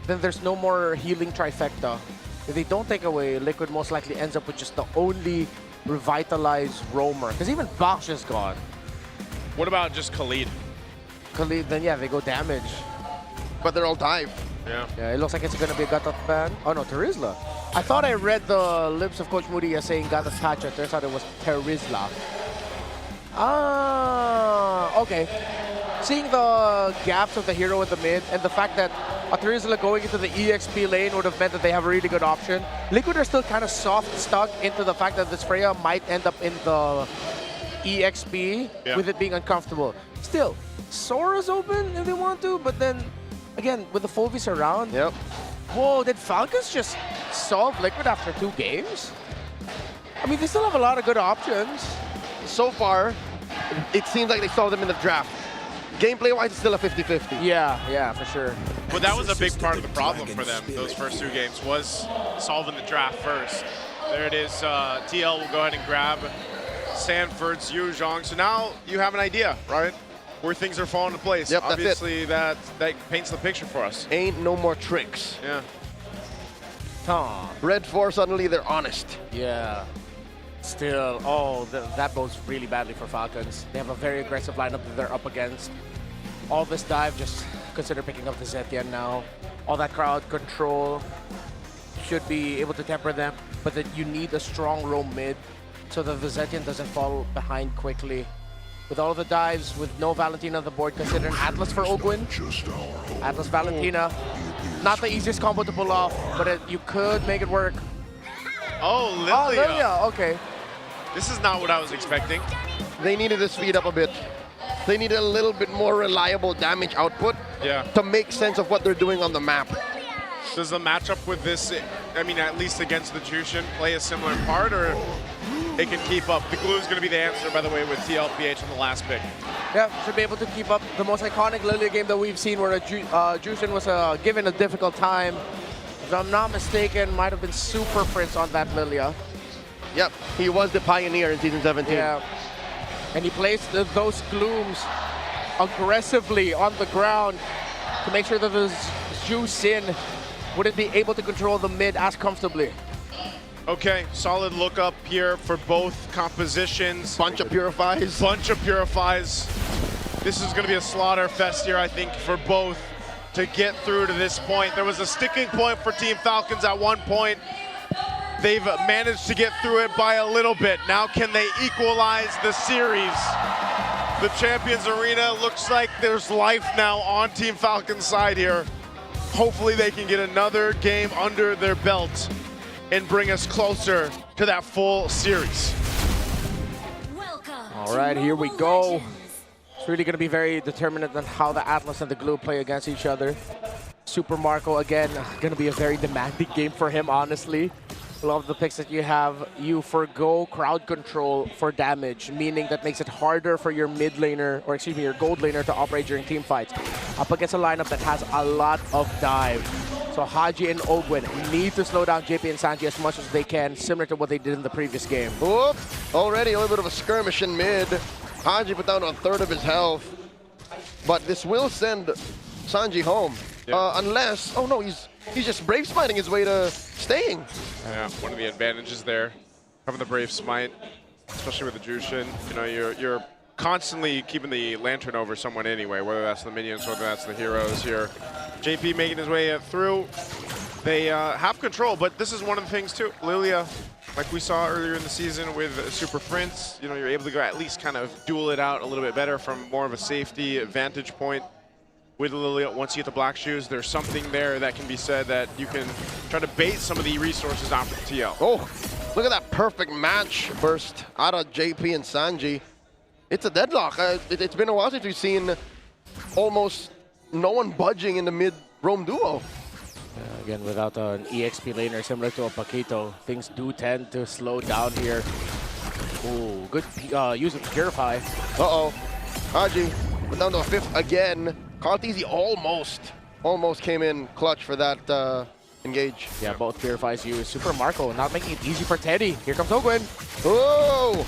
then there's no more healing trifecta. If they don't take away, Liquid most likely ends up with just the only revitalized roamer. Because even Box is gone. What about just Khalid? Khalid, then yeah, they go damage. But they're all dive. Yeah. Yeah, it looks like it's going to be a Gatot ban. Oh no, Terizla. I thought I read the lips of Coach Moody as saying Gatot Kacha. Turns out it was Terizla. Ah, okay. Seeing the gaps of the hero in the mid and the fact that a Terizla going into the EXP lane would have meant that they have a really good option. Liquid are still kind of soft stuck into the fact that this Freya might end up in the EXP with it being uncomfortable. Still, Sora's open if they want to, but then again, with the Phoveus around. Yep. Whoa, did Falcons just solve Liquid after 2 games? I mean, they still have a lot of good options. So far, it seems like they solved them in the draft. Gameplay-wise, it's still a 50-50. Yeah, for sure. But that was a big part of the problem for them, those first 2 games, was solving the draft first. There it is, TL will go ahead and grab Sanford's Yu Zhang. So now you have an idea, right? Where things are falling into place. Yep, obviously that paints the picture for us. Ain't no more tricks. Yeah. Red 4, suddenly they're honest. Yeah. Still, oh, that bodes really badly for Falcons. They have a very aggressive lineup that they're up against. All this dive, just consider picking up the Zetian now. All that crowd control should be able to temper them, but then you need a strong roam mid so that the Zetian doesn't fall behind quickly. With all of the dives, with no Valentina on the board, consider an Atlas for Ogwin. Atlas Valentina. Not the easiest combo to pull off, but you could make it work. Oh, Lilia. Ah, Oh, Lilia, okay. This is not what I was expecting. They needed to speed up a bit. They needed a little bit more reliable damage output to make sense of what they're doing on the map. Does the matchup with this, I mean, at least against the Jushin, play a similar part, or it can keep up? The glue is going to be the answer, by the way, with TLPH on the last pick. Yeah, should be able to keep up the most iconic Lilia game that we've seen where Jushin was given a difficult time. If I'm not mistaken, might have been Super Prince on that Lilia. Yep, he was the pioneer in Season 17. Yeah, and he placed those glooms aggressively on the ground to make sure that the Jushin wouldn't be able to control the mid as comfortably. Okay, solid look up here for both compositions. Bunch of Purifies. Bunch of Purifies. This is going to be a slaughter fest here, I think, for both to get through to this point. There was a sticking point for Team Falcons at one point. They've managed to get through it by a little bit. Now can they equalize the series? The Champions Arena looks like there's life now on Team Falcons' side here. Hopefully they can get another game under their belt and bring us closer to that full series. All All right, here we go. It's really going to be very determinant on how the Atlas and the Glue play against each other. Super Marco, again, going to be a very demanding game for him, honestly. Love the picks that you have. You forgo crowd control for damage, meaning that makes it harder for your mid laner, or excuse me, your gold laner to operate during team fights. Up against a lineup that has a lot of dive. So Haji and Ogwin need to slow down JP and Sanji as much as they can, similar to what they did in the previous game. Whoop! Already a little bit of a skirmish in mid. Haji put down a third of his health. But this will send Sanji home. Unless, oh no, he's just Brave Smiting his way to staying. Yeah, one of the advantages there, having the Brave Smite, especially with the Jushin. You know, you're constantly keeping the Lantern over someone anyway, whether that's the minions, whether that's the heroes here. JP making his way through. They have control, but this is one of the things too. Lilia, like we saw earlier in the season with Super Prince, you know, you're able to go at least kind of duel it out a little bit better from more of a safety vantage point. With Lilia, once you get the black shoes, there's something there that can be said that you can try to bait some of the resources out from TL. Oh, look at that perfect match burst out of JP and Sanji. It's a deadlock. It's been a while since we've seen almost no one budging in the mid-roam duo. Again, without an EXP laner similar to a Paquito, things do tend to slow down here. Ooh, good use of Purify. Uh-oh. Haji, but down to a fifth again. Carteezy almost came in clutch for that engage. Yeah, both Purifies used. Super Marco not making it easy for Teddy. Here comes Ogwin. Oh,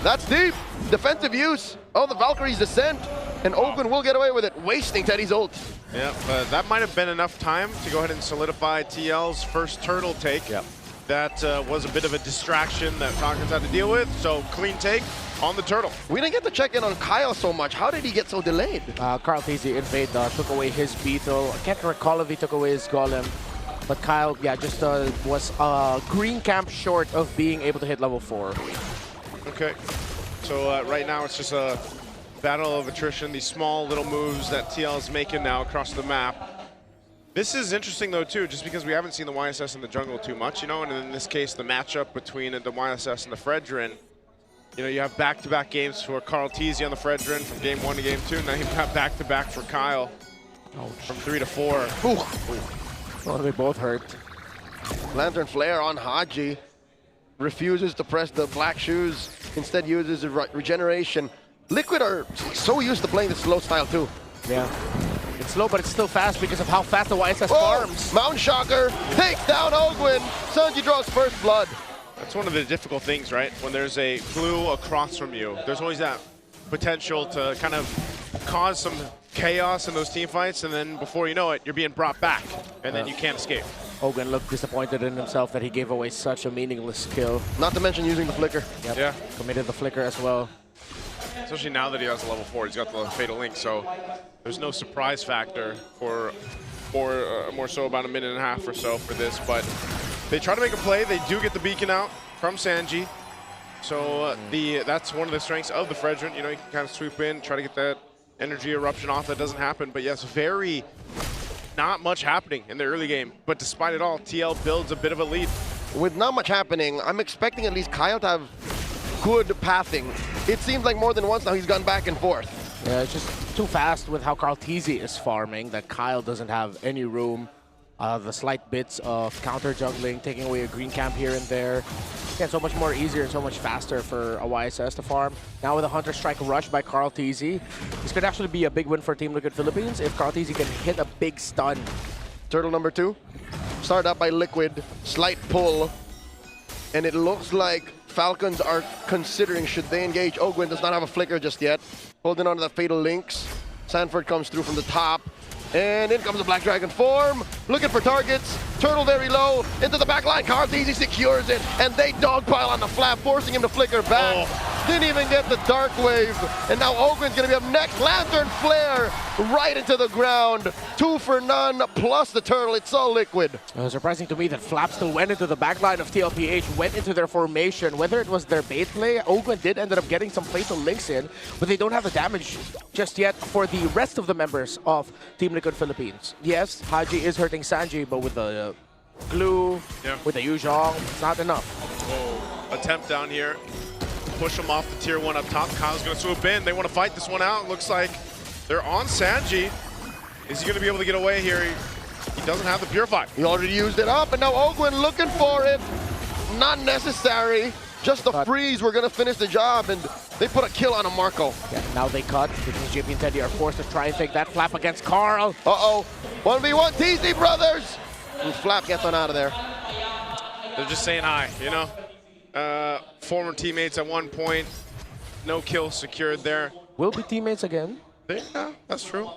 that's deep. Defensive use of the Valkyrie's Descent. And Ogwin will get away with it, wasting Teddy's ult. Yeah, that might have been enough time to go ahead and solidify TL's first turtle take. Yep. That was a bit of a distraction that Falcons had to deal with, so clean take on the turtle. We didn't get to check in on Kyle so much. How did he get so delayed? Carl Tizzy invade took away his Beetle. I can't recall if he took away his Golem. But Kyle, yeah, just was green camp short of being able to hit level 4. Okay, so right now it's just a battle of attrition, these small little moves that TL is making now across the map. This is interesting though too, just because we haven't seen the YSS in the jungle too much, you know, and in this case, the matchup between the YSS and the Fredrin. You know, you have back-to-back games for Carl Tizzy on the Fredrin from game 1 to game 2. Now you've got back-to-back for Kyle from 3 to 4. Ooh. Well, they both hurt. Lantern Flare on Haji. Refuses to press the black shoes. Instead uses regeneration. Liquid are so used to playing the slow style too. Yeah. It's slow, but it's still fast because of how fast the YSS farms. Mount Shocker takes down Ogwin. Sanji draws first blood. That's one of the difficult things, right? When there's a glue across from you, there's always that potential to kind of cause some chaos in those team fights, and then before you know it, you're being brought back, and then you can't escape. Ogwin looked disappointed in himself that he gave away such a meaningless kill. Not to mention using the flicker. Yep. Yeah. Committed the flicker as well. Especially now that he has a level 4, he's got the Fatal Link, so there's no surprise factor for more so about a minute and a half or so for this, but they try to make a play. They do get the beacon out from Sanji. So that's one of the strengths of the Fredrin. You know, you can kind of swoop in, try to get that energy eruption off. That doesn't happen. But yes, not much happening in the early game. But despite it all, TL builds a bit of a lead. With not much happening, I'm expecting at least Kyle to have good pathing. It seems like more than once now he's gone back and forth. Yeah, it's just too fast with how Carl Tizzy is farming that Kyle doesn't have any room. The slight bits of counter juggling, taking away a green camp here and there. Again, so much more easier and so much faster for a YSS to farm. Now with a Hunter Strike rush by Carl Tizzy, this could actually be a big win for Team Liquid Philippines if Carl Tizzy can hit a big stun. Turtle number 2, started up by Liquid, slight pull, and it looks like Falcons are considering should they engage. Ogwin does not have a flicker just yet. Holding on to the Fatal Links. Sanford comes through from the top. And in comes the Black Dragon form, looking for targets. Turtle very low, into the back line. Carl Tizzy secures it, and they dogpile on the flap, forcing him to flicker back. Didn't even get the Dark Wave, and now Ogwin's gonna be up next. Lantern Flare right into the ground. 2 for none, plus the Turtle. It's all Liquid. Surprising to me that Flap still went into the back line of TLPH, went into their formation. Whether it was their bait play, Ogwin did end up getting some Fatal Links in, but they don't have the damage just yet for the rest of the members of Team Liquid Philippines. Yes, Haji is hurting Sanji, but with the glue, with the Yu Zhong, it's not enough. Attempt down here. push him off the tier 1 up top. Kyle's going to swoop in. They want to fight this one out. Looks like they're on Sanji. Is he going to be able to get away here? He doesn't have the Purify. He already used it up, and now Ogwen looking for it. Not necessary. Just the freeze, we're gonna finish the job, and they put a kill on a Marco. Yeah, now they cut because JP and Teddy are forced to try and take that flap against Carl. Uh-oh, 1v1 TZ brothers! And Flap gets on out of there. They're just saying hi, you know? Former teammates at one point. No kill secured there. Will be teammates again. Yeah, that's true.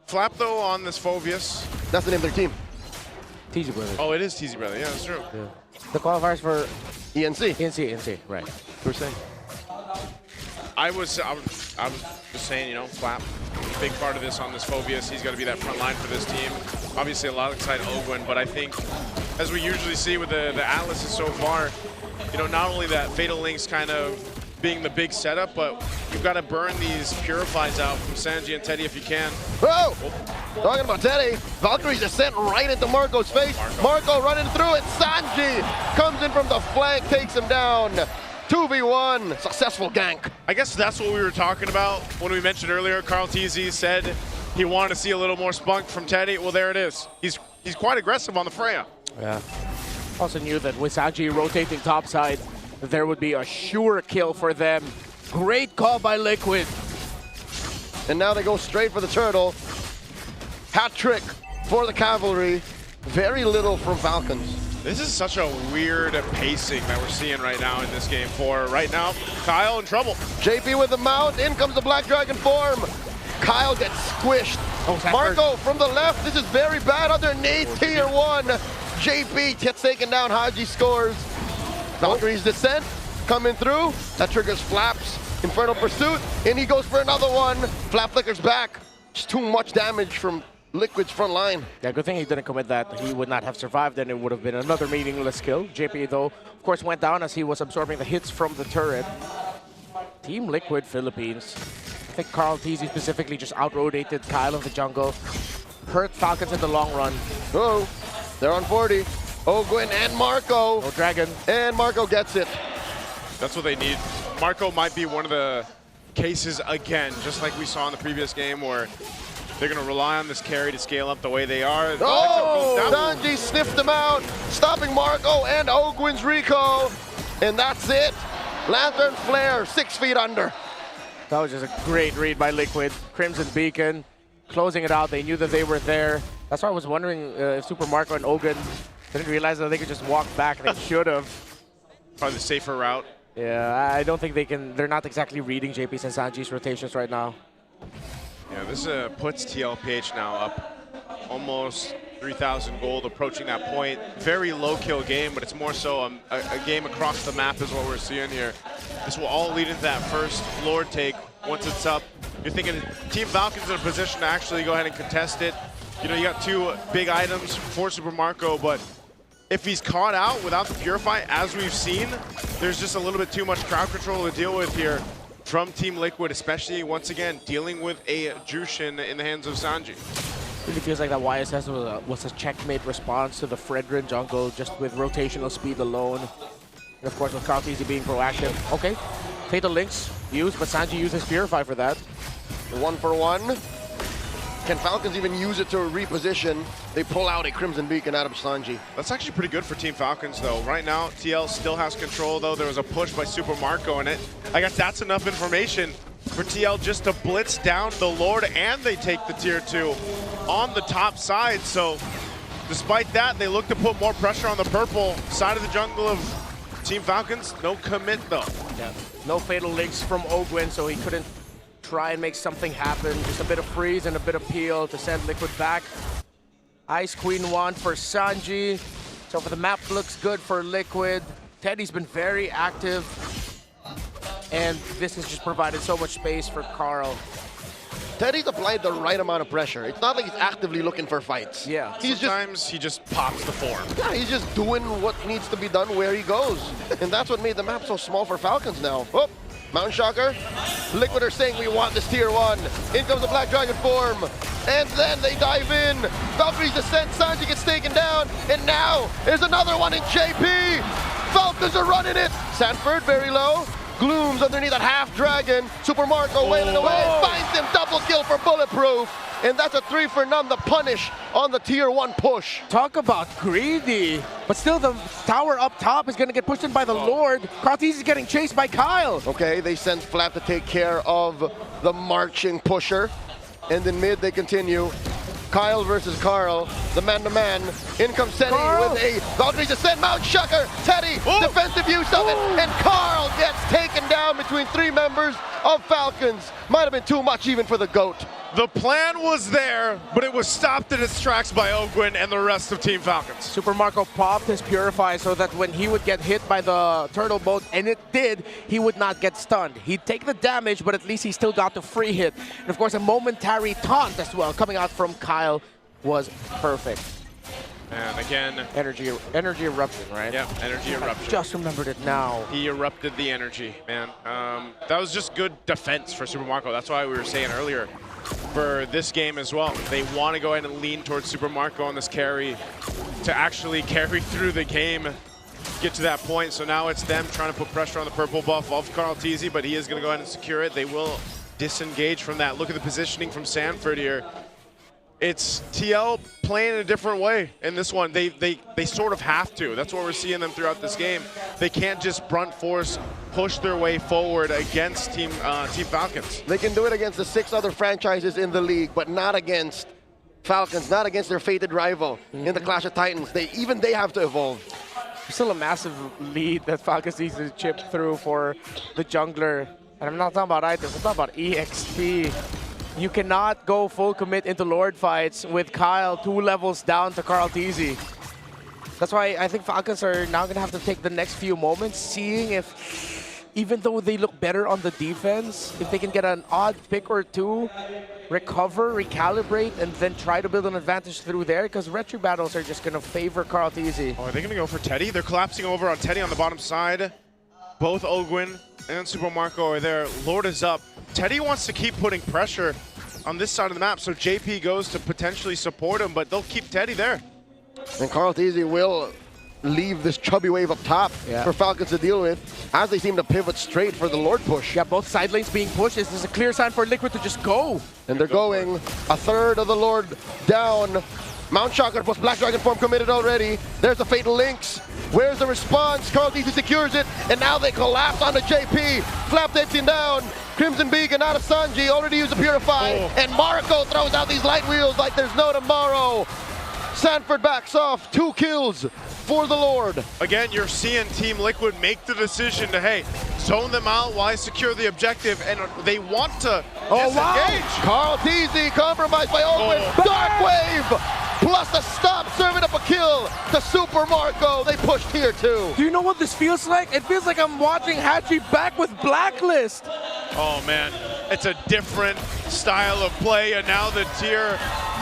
Flap, though, on this Phobius. That's the name of their team. TZ Brothers. Oh, it is TZ Brother. Yeah, that's true. Yeah. The qualifiers for ENC. ENC, right. Per se. I was just saying, you know, Flap, big part of this on this Phobius. He's got to be that front line for this team. Obviously, a lot inside Ogwen, but I think, as we usually see with the Atlases so far, you know, not only that Fatal Links kind of being the big setup, but you've got to burn these Purifies out from Sanji and Teddy if you can. Whoa! Talking about Teddy, Valkyrie's just sent right into Marco's face. Marco running through it. Sanji comes in from the flank, takes him down. 2v1, successful gank. I guess that's what we were talking about when we mentioned earlier. Carl TZ said he wanted to see a little more spunk from Teddy. Well, there it is. He's quite aggressive on the Freya. Yeah. Also knew that with Sanji rotating topside, there would be a sure kill for them. Great call by Liquid. And now they go straight for the turtle. Hat trick for the cavalry. Very little from Falcons. This is such a weird pacing that we're seeing right now in this game. For right now, Kyle in trouble. JP with the mount. In comes the Black Dragon form. Kyle gets squished. Marco from the left. This is very bad underneath tier 1. JP gets taken down. Haji scores. Valkyrie's descent coming through. That triggers Flap's Infernal Pursuit. And he goes for another one. Flap flickers back. Just too much damage from Liquid's front line. Yeah, good thing he didn't commit that. He would not have survived, and it would have been another meaningless kill. JP, though, of course, went down as he was absorbing the hits from the turret. Team Liquid Philippines. I think Carl TZ specifically just out-rotated Kyle in the jungle. Hurt Falcons in the long run. Oh, they're on 40. Ogwen and Marco. No dragon. And Marco gets it. That's what they need. Marco might be one of the cases again, just like we saw in the previous game, where they're going to rely on this carry to scale up the way they are. Oh, Sanji sniffed him out, stopping Marco and Ogwen's Rico. And that's it. Lantern Flare, 6 feet under. That was just a great read by Liquid. Crimson Beacon, closing it out. They knew that they were there. That's why I was wondering if Super Marco and Ogwen didn't realize that they could just walk back. They should have. Probably the safer route. Yeah, I don't think they can. They're not exactly reading JP's and Sanji's rotations right now. Yeah, this puts TLPH now up almost 3,000 gold, approaching that point. Very low kill game, but it's more so a game across the map is what we're seeing here. This will all lead into that first Lord take. Once it's up, you're thinking Team Falcons in a position to actually go ahead and contest it. You know, you got 2 big items for Super Marco, but if he's caught out without the Purify, as we've seen, there's just a little bit too much crowd control to deal with here from Team Liquid, especially, once again, dealing with a Jushin in the hands of Sanji. Really feels like that YSS was a checkmate response to the Fredrin jungle, just with rotational speed alone. And of course, with Carl TZ being proactive. Okay, Fatal Links used, but Sanji uses Purify for that. 1 for 1. Can Falcons even use it to reposition? They pull out a Crimson Beacon out of Sanji. That's actually pretty good for Team Falcons, though. Right now, TL still has control, though. There was a push by Super Marco in it. I guess that's enough information for TL just to blitz down the Lord, and they take the tier 2 on the top side. So despite that, they look to put more pressure on the purple side of the jungle of Team Falcons. No commit, though. Yeah, no Fatal Links from Ogwen, so he couldn't try and make something happen. Just a bit of freeze and a bit of peel to send Liquid back. Ice Queen 1 for Sanji. So for the map, looks good for Liquid. Teddy's been very active. And this has just provided so much space for Carl. Teddy's applied the right amount of pressure. It's not like he's actively looking for fights. Yeah. Sometimes he just pops the form. Yeah, he's just doing what needs to be done where he goes. And that's what made the map so small for Falcons now. Oh, Mountain Shocker. Liquid are saying we want this tier 1. In comes the Black Dragon form. And then they dive in. Valkyrie's descent. Sanji gets taken down. And now there's another one in JP. Falcons are running it. Sanford very low. Glooms underneath that half dragon. Super Marco wailing away, finds him, double kill for Bulletproof. And that's a 3 for none, the punish on the tier 1 push. Talk about greedy. But still, the tower up top is going to get pushed in by the Lord. Karteez is getting chased by Kyle. Okay, they send Flap to take care of the marching pusher. And in mid, they continue. Kyle versus Carl, the man-to-man. In comes Teddy with a Valkyrie Descent, Mount Shucker. Teddy, defensive use of it, and Carl gets taken down between 3 members of Falcons. Might have been too much even for the GOAT. The plan was there, but it was stopped in its tracks by Ogwin and the rest of Team Falcons. Super Marco popped his Purify so that when he would get hit by the turtle boat, and it did, he would not get stunned. He'd take the damage, but at least he still got the free hit. And of course, a momentary taunt as well coming out from Kyle was perfect. And again, energy eruption, right? Yep, energy eruption. I just remembered it now. He erupted the energy, man. That was just good defense for Super Marco. That's why we were saying earlier for this game as well. They want to go ahead and lean towards Super Marco on this carry to actually carry through the game, get to that point. So now it's them trying to put pressure on the purple buff of Karteez, but he is going to go ahead and secure it. They will disengage from that. Look at the positioning from Sanford here. It's TL playing in a different way in this one. They sort of have to. That's what we're seeing them throughout this game. They can't just brunt force push their way forward against Team Falcons. They can do it against the 6 other franchises in the league, but not against Falcons, not against their fated rival in the Clash of Titans. They have to evolve. Still a massive lead that Falcons needs to chip through for the jungler. And I'm not talking about items, I'm talking about EXP. You cannot go full commit into Lord fights with Kyle 2 levels down to Karteez. That's why I think Falcons are now going to have to take the next few moments, seeing if, even though they look better on the defense, if they can get an odd pick or 2, recover, recalibrate, and then try to build an advantage through there, because retro battles are just going to favor Karteez. Oh, are they going to go for Teddy? They're collapsing over on Teddy on the bottom side. Both Ogwin and Super Marco are there. Lord is up. Teddy wants to keep putting pressure on this side of the map, so JP goes to potentially support him, but they'll keep Teddy there. And Karteez will leave this chubby wave up top for Falcons to deal with, as they seem to pivot straight for the Lord push. Yeah, both side lanes being pushed. This is a clear sign for Liquid to just go. And they're going. A third of the Lord down. Mount Shocker plus Black Dragon form committed already. There's the Fatal Links. Where's the response? Karteez secures it, and now they collapse onto JP. Flap takes him down. Crimson Beacon out of Sanji, already used to Purify. And Marco throws out these light wheels like there's no tomorrow. Sanford backs off, 2 kills for the Lord. Again, you're seeing Team Liquid make the decision to, hey, zone them out while I secure the objective, and they want to disengage. Karteez compromised by Ogwin. Dark Wave plus a stop, serving up a kill to Super Marco. They push tier 2. Do you know what this feels like? It feels like I'm watching Hachi back with Blacklist. Oh man, it's a different style of play, and now the tier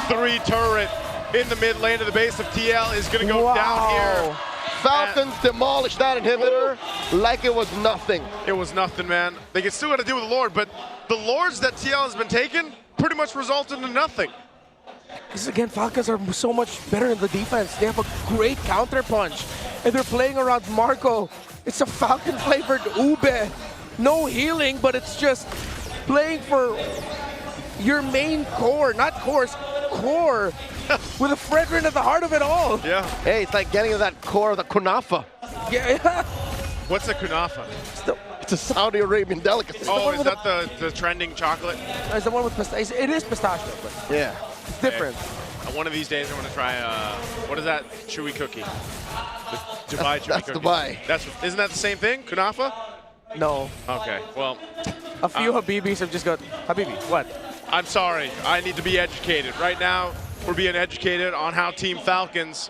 3 turret in the mid lane of the base of TL is going to go down here. Falcons demolished that inhibitor like it was nothing. It was nothing, man. They can still got to deal with the Lord, but the Lords that TL has been taking pretty much resulted in nothing. Because again, Falcons are so much better in the defense. They have a great counter punch, and they're playing around Marco. It's a Falcon-flavored ube. No healing, but it's just playing for your main core, not cores, core, with a fragrance at the heart of it all. Yeah. Hey, it's like getting to that core of the kunafa. Yeah. What's a kunafa? It's a Saudi Arabian delicacy. Oh, is that the trending chocolate? It's the one with pistachio. It is pistachio, but yeah, it's different. One of these days, I want to try, what is that chewy cookie? The Dubai chewy That's cookie. Dubai. Isn't that the same thing, kunafa? No. Okay, well. A few Habibis have just got, Habibi, what? I'm sorry, I need to be educated. Right now, we're being educated on how Team Falcons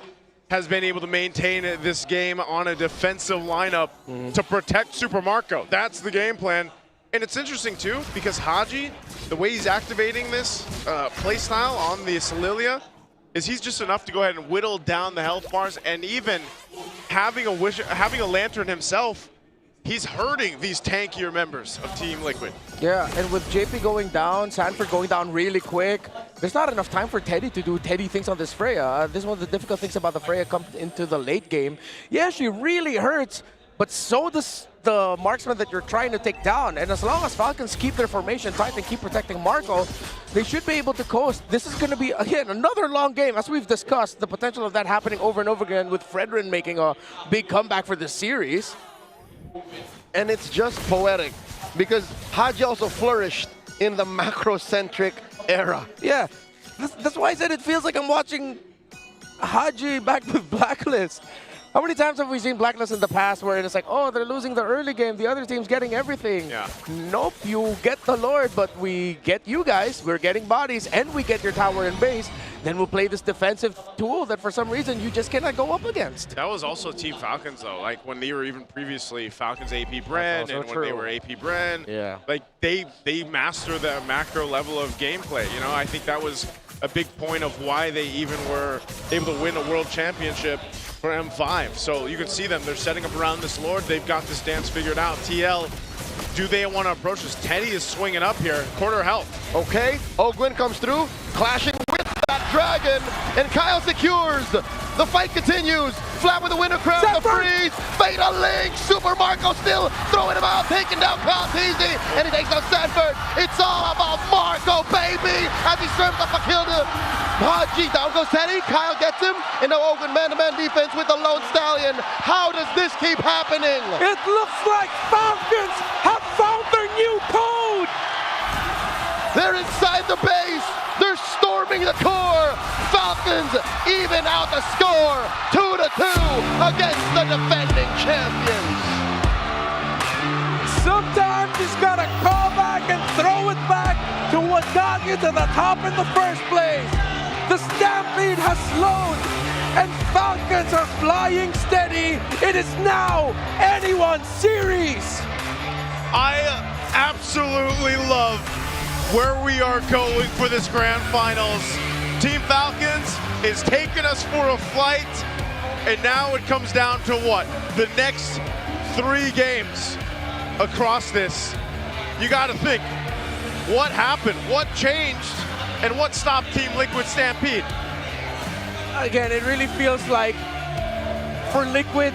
has been able to maintain this game on a defensive lineup to protect Super Marco. That's the game plan. And it's interesting too, because Haji, the way he's activating this playstyle on the Solilia, is he's just enough to go ahead and whittle down the health bars, and even having a lantern himself, he's hurting these tankier members of Team Liquid. Yeah, and with JP going down, Sanford going down really quick, there's not enough time for Teddy to do Teddy things on this Freya. This is one of the difficult things about the Freya comes into the late game. Yeah, she really hurts, but so does the marksman that you're trying to take down. And as long as Falcons keep their formation tight and keep protecting Marco, they should be able to coast. This is going to be, again, another long game. As we've discussed, the potential of that happening over and over again with Fredrin making a big comeback for this series. And it's just poetic because Haji also flourished in the macro-centric era. Yeah, that's why I said it feels like I'm watching Haji back with Blacklist. How many times have we seen Blacklist in the past where it's like, oh, they're losing the early game, the other team's getting everything. Yeah. Nope, you get the Lord, but we get you guys, we're getting bodies, and we get your tower and base. Then we'll play this defensive tool that for some reason you just cannot go up against. That was also Team Falcons, though. Like, when they were even previously Falcons AP Bren, and when they were AP Bren, yeah, like, they master the macro level of gameplay. You know, I think that was a big point of why they even were able to win a world championship for M5. So you can see them, they're setting up around this Lord. They've got this dance figured out. TL, do they want to approach this? Teddy is swinging up here, quarter health. Okay, Ogwin comes through, clashing with that dragon, and Kyle secures. The fight continues. Flat with the winner crown, the freeze, Beta Link, Super Marco still throwing him out, taking down Easy, and he takes down Sanford. It's all about Marco, baby, as he serves up a kill to Haji. Down goes Teddy, Kyle gets him, and now Ogwin man-to-man defense with the Lone Stallion. How does this keep happening? It looks like Falcons have found their new code! They're inside the base. They're storming the core. Falcons even out the score, 2-2 against the defending champions. Sometimes you just gotta call back and throw it back to what got you to the top in the first place. The stampede has slowed, and Falcons are flying steady. It is now anyone's series. I absolutely love where we are going for this grand finals. Team Falcons is taking us for a flight, and now it comes down to what? The next 3 games across this. You got to think, what happened? What changed? And what stopped Team Liquid Stampede? Again, it really feels like for Liquid,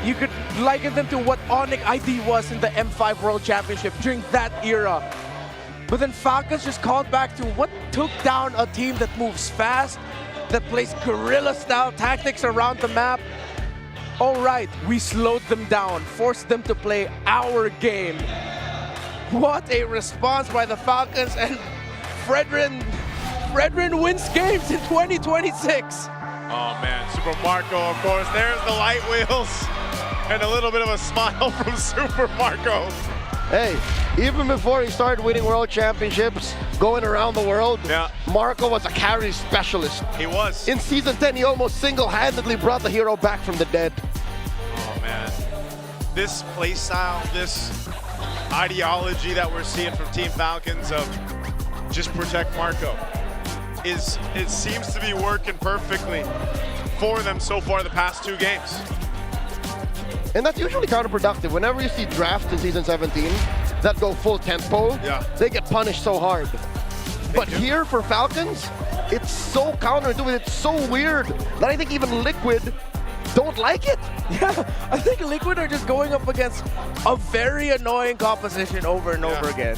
you could liken them to what Onyx ID was in the M5 World Championship during that era. But then Falcons just called back to what took down a team that moves fast, that plays guerrilla-style tactics around the map. All right, we slowed them down, forced them to play our game. What a response by the Falcons, and Fredrin wins games in 2026. Oh man, Super Marco, of course. There's the light wheels and a little bit of a smile from Super Marco. Hey, even before he started winning world championships, going around the world, Marco was a carry specialist. He was. In Season 10, he almost single-handedly brought the hero back from the dead. Oh man, this playstyle, this ideology that we're seeing from Team Falcons of just protect Marco, it seems to be working perfectly for them so far the past 2 games. And that's usually counterproductive. Whenever you see drafts in Season 17 that go full tempo, they get punished so hard. But here for Falcons, it's so counterintuitive, it's so weird that I think even Liquid don't like it. Yeah, I think Liquid are just going up against a very annoying composition over and over again.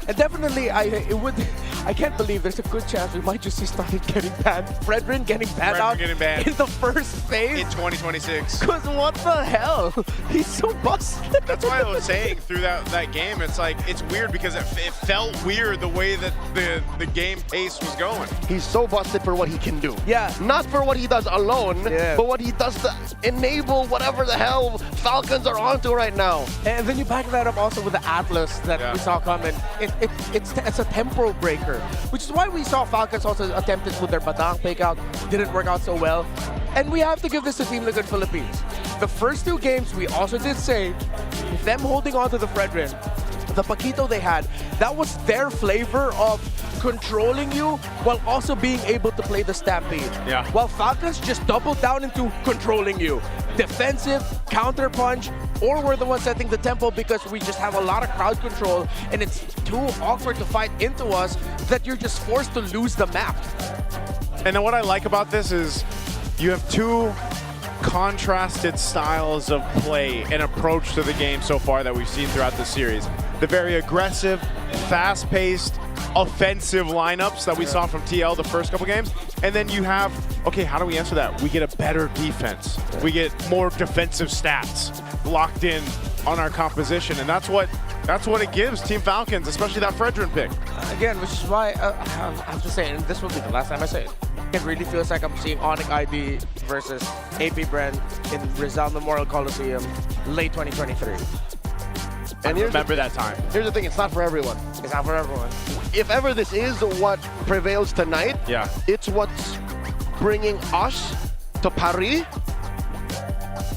And definitely, I can't believe there's a good chance we might just see started getting banned. Fredrin getting banned in the first phase. In 2026. Because what the hell? He's so busted. That's why I was saying through that game, it's like, it's weird because it felt weird the way that the game pace was going. He's so busted for what he can do. Yeah. Not for what he does alone, but what he does to enable whatever the hell Falcons are onto right now. And then you back that up also with the Atlas that we saw coming. It's a tempo breaker, which is why we saw Falcons also attempt it with their Batang takeout. Didn't work out so well. And we have to give this to Team Liquid Philippines. The first 2 games, we also did say, them holding on to the Fredrin, the Paquito they had, that was their flavor of controlling you while also being able to play the Stampede. Yeah. While Falcons just doubled down into controlling you. Defensive, counter punch, or we're the ones setting the tempo because we just have a lot of crowd control and it's too awkward to fight into us that you're just forced to lose the map. And then what I like about this is you have 2 contrasted styles of play and approach to the game so far that we've seen throughout the series. The very aggressive, fast-paced, offensive lineups that we saw from TL the first couple games. And then you have, okay, how do we answer that? We get a better defense. We get more defensive stats locked in on our composition. And that's what it gives Team Falcons, especially that Fredrin pick. Again, which is why I have to say, and this will be the last time I say it, it really feels like I'm seeing Onyx ID versus AP Brand in Rizal Memorial Coliseum late 2023. And remember that time. Here's the thing, it's not for everyone. It's not for everyone. If ever this is what prevails tonight, yeah, it's what's bringing us to Paris,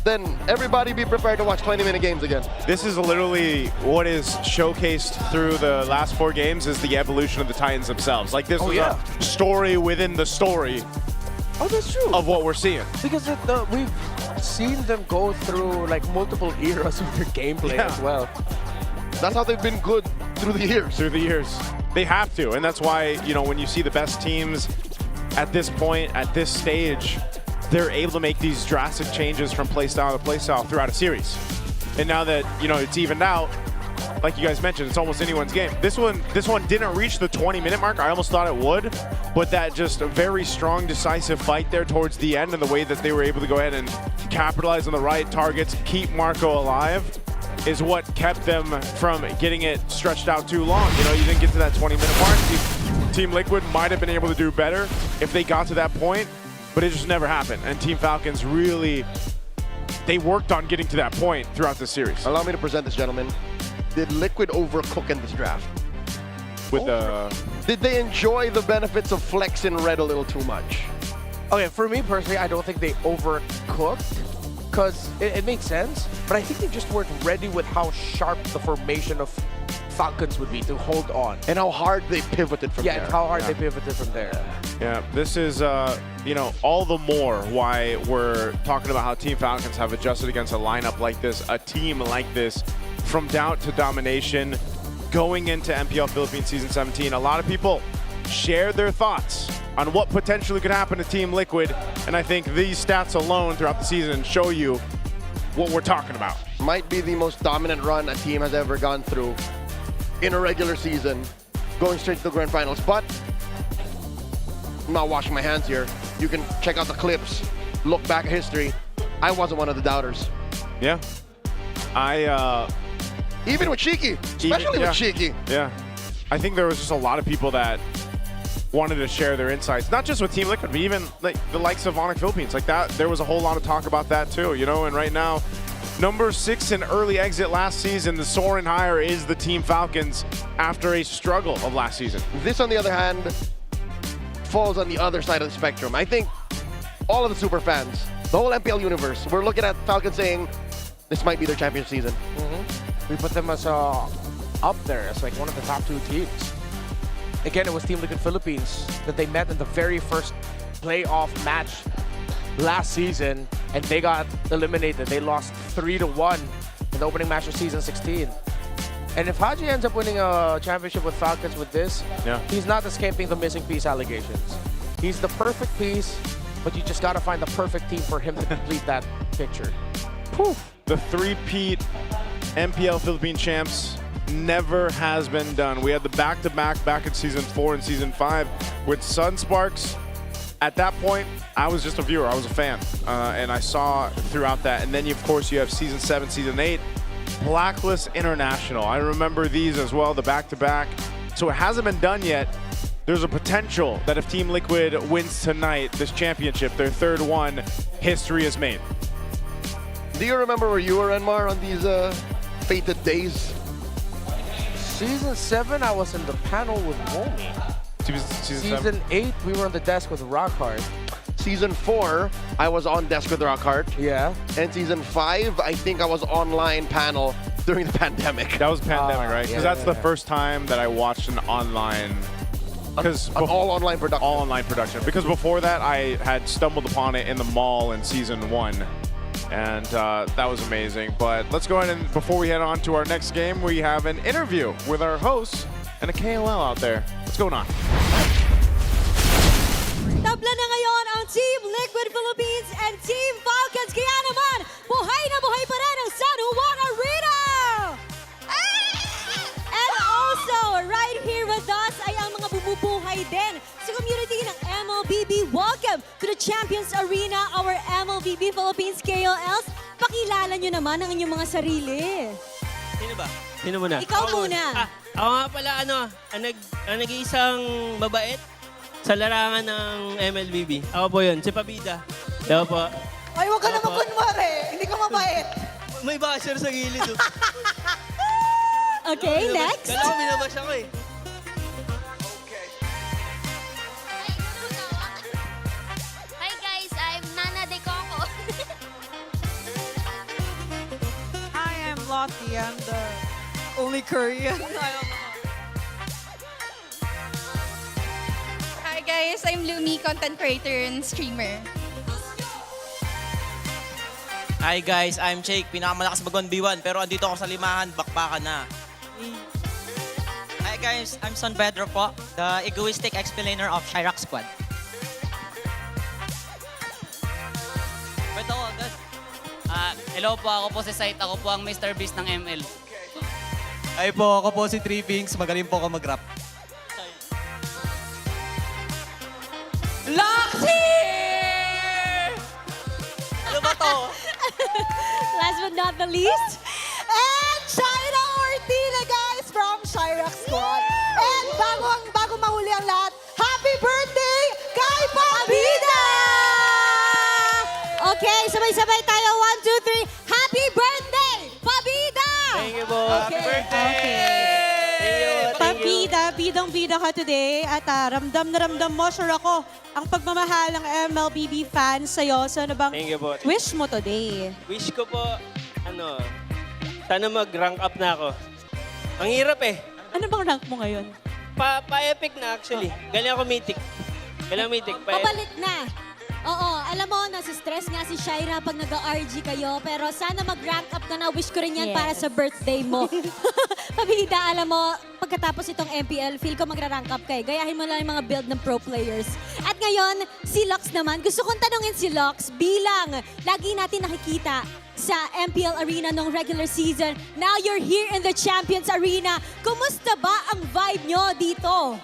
then everybody be prepared to watch 20-minute games again. This is literally what is showcased through the last 4 games is the evolution of the Titans themselves. Like this was a story within the story. Oh, that's true. Of what we're seeing. Because we've seen them go through like multiple eras of their gameplay as well. That's how they've been good through the years. Through the years. They have to, and that's why, you know, when you see the best teams at this point, at this stage, they're able to make these drastic changes from playstyle to playstyle throughout a series. And now that, you know, it's evened out, like you guys mentioned, it's almost anyone's game. This one didn't reach the 20-minute mark. I almost thought it would, but that just a very strong, decisive fight there towards the end and the way that they were able to go ahead and capitalize on the right targets, keep Marco alive, is what kept them from getting it stretched out too long. You know, you didn't get to that 20-minute mark. Team Liquid might have been able to do better if they got to that point, but it just never happened. And Team Falcons really, they worked on getting to that point throughout the series. Allow me to present this, gentlemen. Did Liquid overcook in this draft? With Did they enjoy the benefits of Flex in red a little too much? Okay, for me personally, I don't think they overcooked because it makes sense, but I think they just weren't ready with how sharp the formation of Falcons would be to hold on. And how hard they pivoted from there. Yeah, and how hard they pivoted from there. Yeah, this is, you know, all the more why we're talking about how Team Falcons have adjusted against a lineup like this, a team like this, from doubt to domination, going into MPL Philippines Season 17. A lot of people share their thoughts on what potentially could happen to Team Liquid, and I think these stats alone throughout the season show you what we're talking about. Might be the most dominant run a team has ever gone through in a regular season, going straight to the grand finals. But I'm not washing my hands here. You can check out the clips, look back at history. I wasn't one of the doubters. Yeah. Even with Cheeky, especially with Cheeky. Yeah. I think there was just a lot of people that wanted to share their insights, not just with Team Liquid, but even like the likes of Onyx Philippines. Like that, there was a whole lot of talk about that too, you know, and right now, number 6 in early exit last season, the soaring higher is the Team Falcons after a struggle of last season. This, on the other hand, falls on the other side of the spectrum. I think all of the super fans, the whole MPL universe, we're looking at Falcons saying this might be their championship season. We put them as up there as like one of the top 2 teams. Again, it was Team Liquid Philippines that they met in the very first playoff match last season, and they got eliminated. They lost 3-1 in the opening match of Season 16. And if Haji ends up winning a championship with Falcons with this, he's not escaping the missing piece allegations. He's the perfect piece, but you just got to find the perfect team for him to complete that picture. Poof. The three-peat MPL Philippine champs never has been done. We had the back-to-back back in Season 4 and Season 5 with Sunsparks. At that point, I was just a viewer. I was a fan, and I saw throughout that. And then, of course, you have Season 7, Season 8, Blacklist International. I remember these as well, the back-to-back. So it hasn't been done yet. There's a potential that if Team Liquid wins tonight, this championship, their 3rd one, history is made. Do you remember where you were, Enmar, on these fated days? Season 7, I was in the panel with Momi. Season 8, we were on the desk with Rockhard. Season 4, I was on desk with Rockhard. Yeah. And Season 5, I think I was online panel during the pandemic. That was pandemic, right? Because that's the first time that I watched an online... all online production. All online production. Because before that, I had stumbled upon it in the mall in Season 1. And that was amazing. But let's go ahead and, before we head on to our next game, we have an interview with our host and a KOL out there. What's going on? Tabla na ngayon ang Team Liquid Philippines and Team Falcons. BB Philippines KOLs, pakilala nyo naman ang inyong mga sarili. Sino ba? Sino muna? Ikaw muna. Ako nga pala, ang nag-iisang mabait sa larangan ng MLBB. Ako po yun, si Pabida. Daw po. Ay, huwag ka naman kunwari. Hindi ka mabait. May basher sa gilid. Okay, next. Kala ko binabash ako eh. Hi guys, I'm Nana de Coco. Hi, I'm Lottie. I'm the only Korean. Hi guys, I'm Lumi, content creator and streamer. Hi guys, I'm Jake, pinakamalakas mag-1v1 pero andito ako sa limahan, bakbakan na. Hi guys, I'm Son Pedro po, the egoistic explainer of Chirac Squad. Pwede ako agad. Hello po, ako po si Said. Ako po ang Mr. Beast ng ML. Hi po, ako po si Trippings, magaling po ako mag-rap. Loxy! Ano ba to? Last but not the least, And Shaira Ortila, guys, from Chirac Squad. And bago mahuli ang lahat, happy birthday kay Pabida! Okay, sabay-sabay tayo. 1, 2, 3. Happy birthday, Pabida! Thank you po. Happy birthday! Pabida, bidang-bida ka today. At ramdam na ramdam mo, sure ako, ang pagmamahal ng MLBB fans sa'yo. So ano bang Thank you po. wish mo today? Wish ko po, sana mag-rank up na ako. Ang hirap eh. Ano bang rank mo ngayon? Pa-epic na actually. Galing ako mythic. Pabalik na. Oo, alam mo, nasa-stress nga si Shaira pag nag-RG kayo, pero sana mag-rank up ka na. Wish ko rin yan Yes. para sa birthday mo. Pabida, alam mo, pagkatapos itong MPL, feel ko magra-rank up ka eh. Gayahin mo lang yung mga build ng pro players. At ngayon, si Lux naman, gusto kong tanungin si Lux bilang lagi natin nakikita sa MPL Arena nung regular season. Now you're here in the Champions Arena. Kumusta ba ang vibe nyo dito?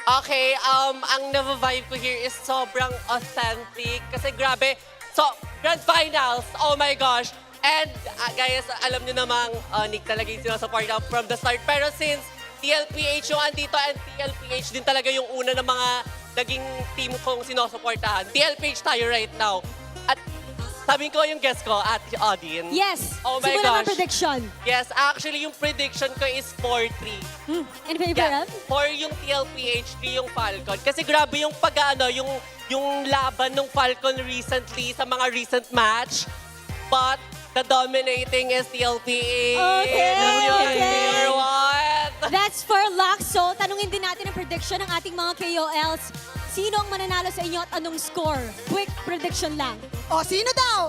Okay, ang na-vibe ko here is sobrang authentic. Kasi grabe, so, Grand Finals, oh my gosh. And guys, alam niyo namang Nick talaga yung sinusupport from the start. Pero since TLPH yung andito and TLPH din talaga yung una ng mga naging team kong sinusuportahan. TLPH tayo right now. At sabi ko yung guess ko at Odin. Yes. Oh my Simulan gosh. ang prediction. Yes, actually yung prediction ko is 4-3. In favor of? 4 yung TLPH, 3 yung Falcon. Kasi grabe yung yung laban ng Falcon recently sa mga recent match. But the dominating is TLPH. Okay. Number one. That's for Lux. So, tanungin din natin ang prediction ng ating mga KOLs. Sino ang mananalo sa inyo at anong score? Quick prediction lang. O, sino daw?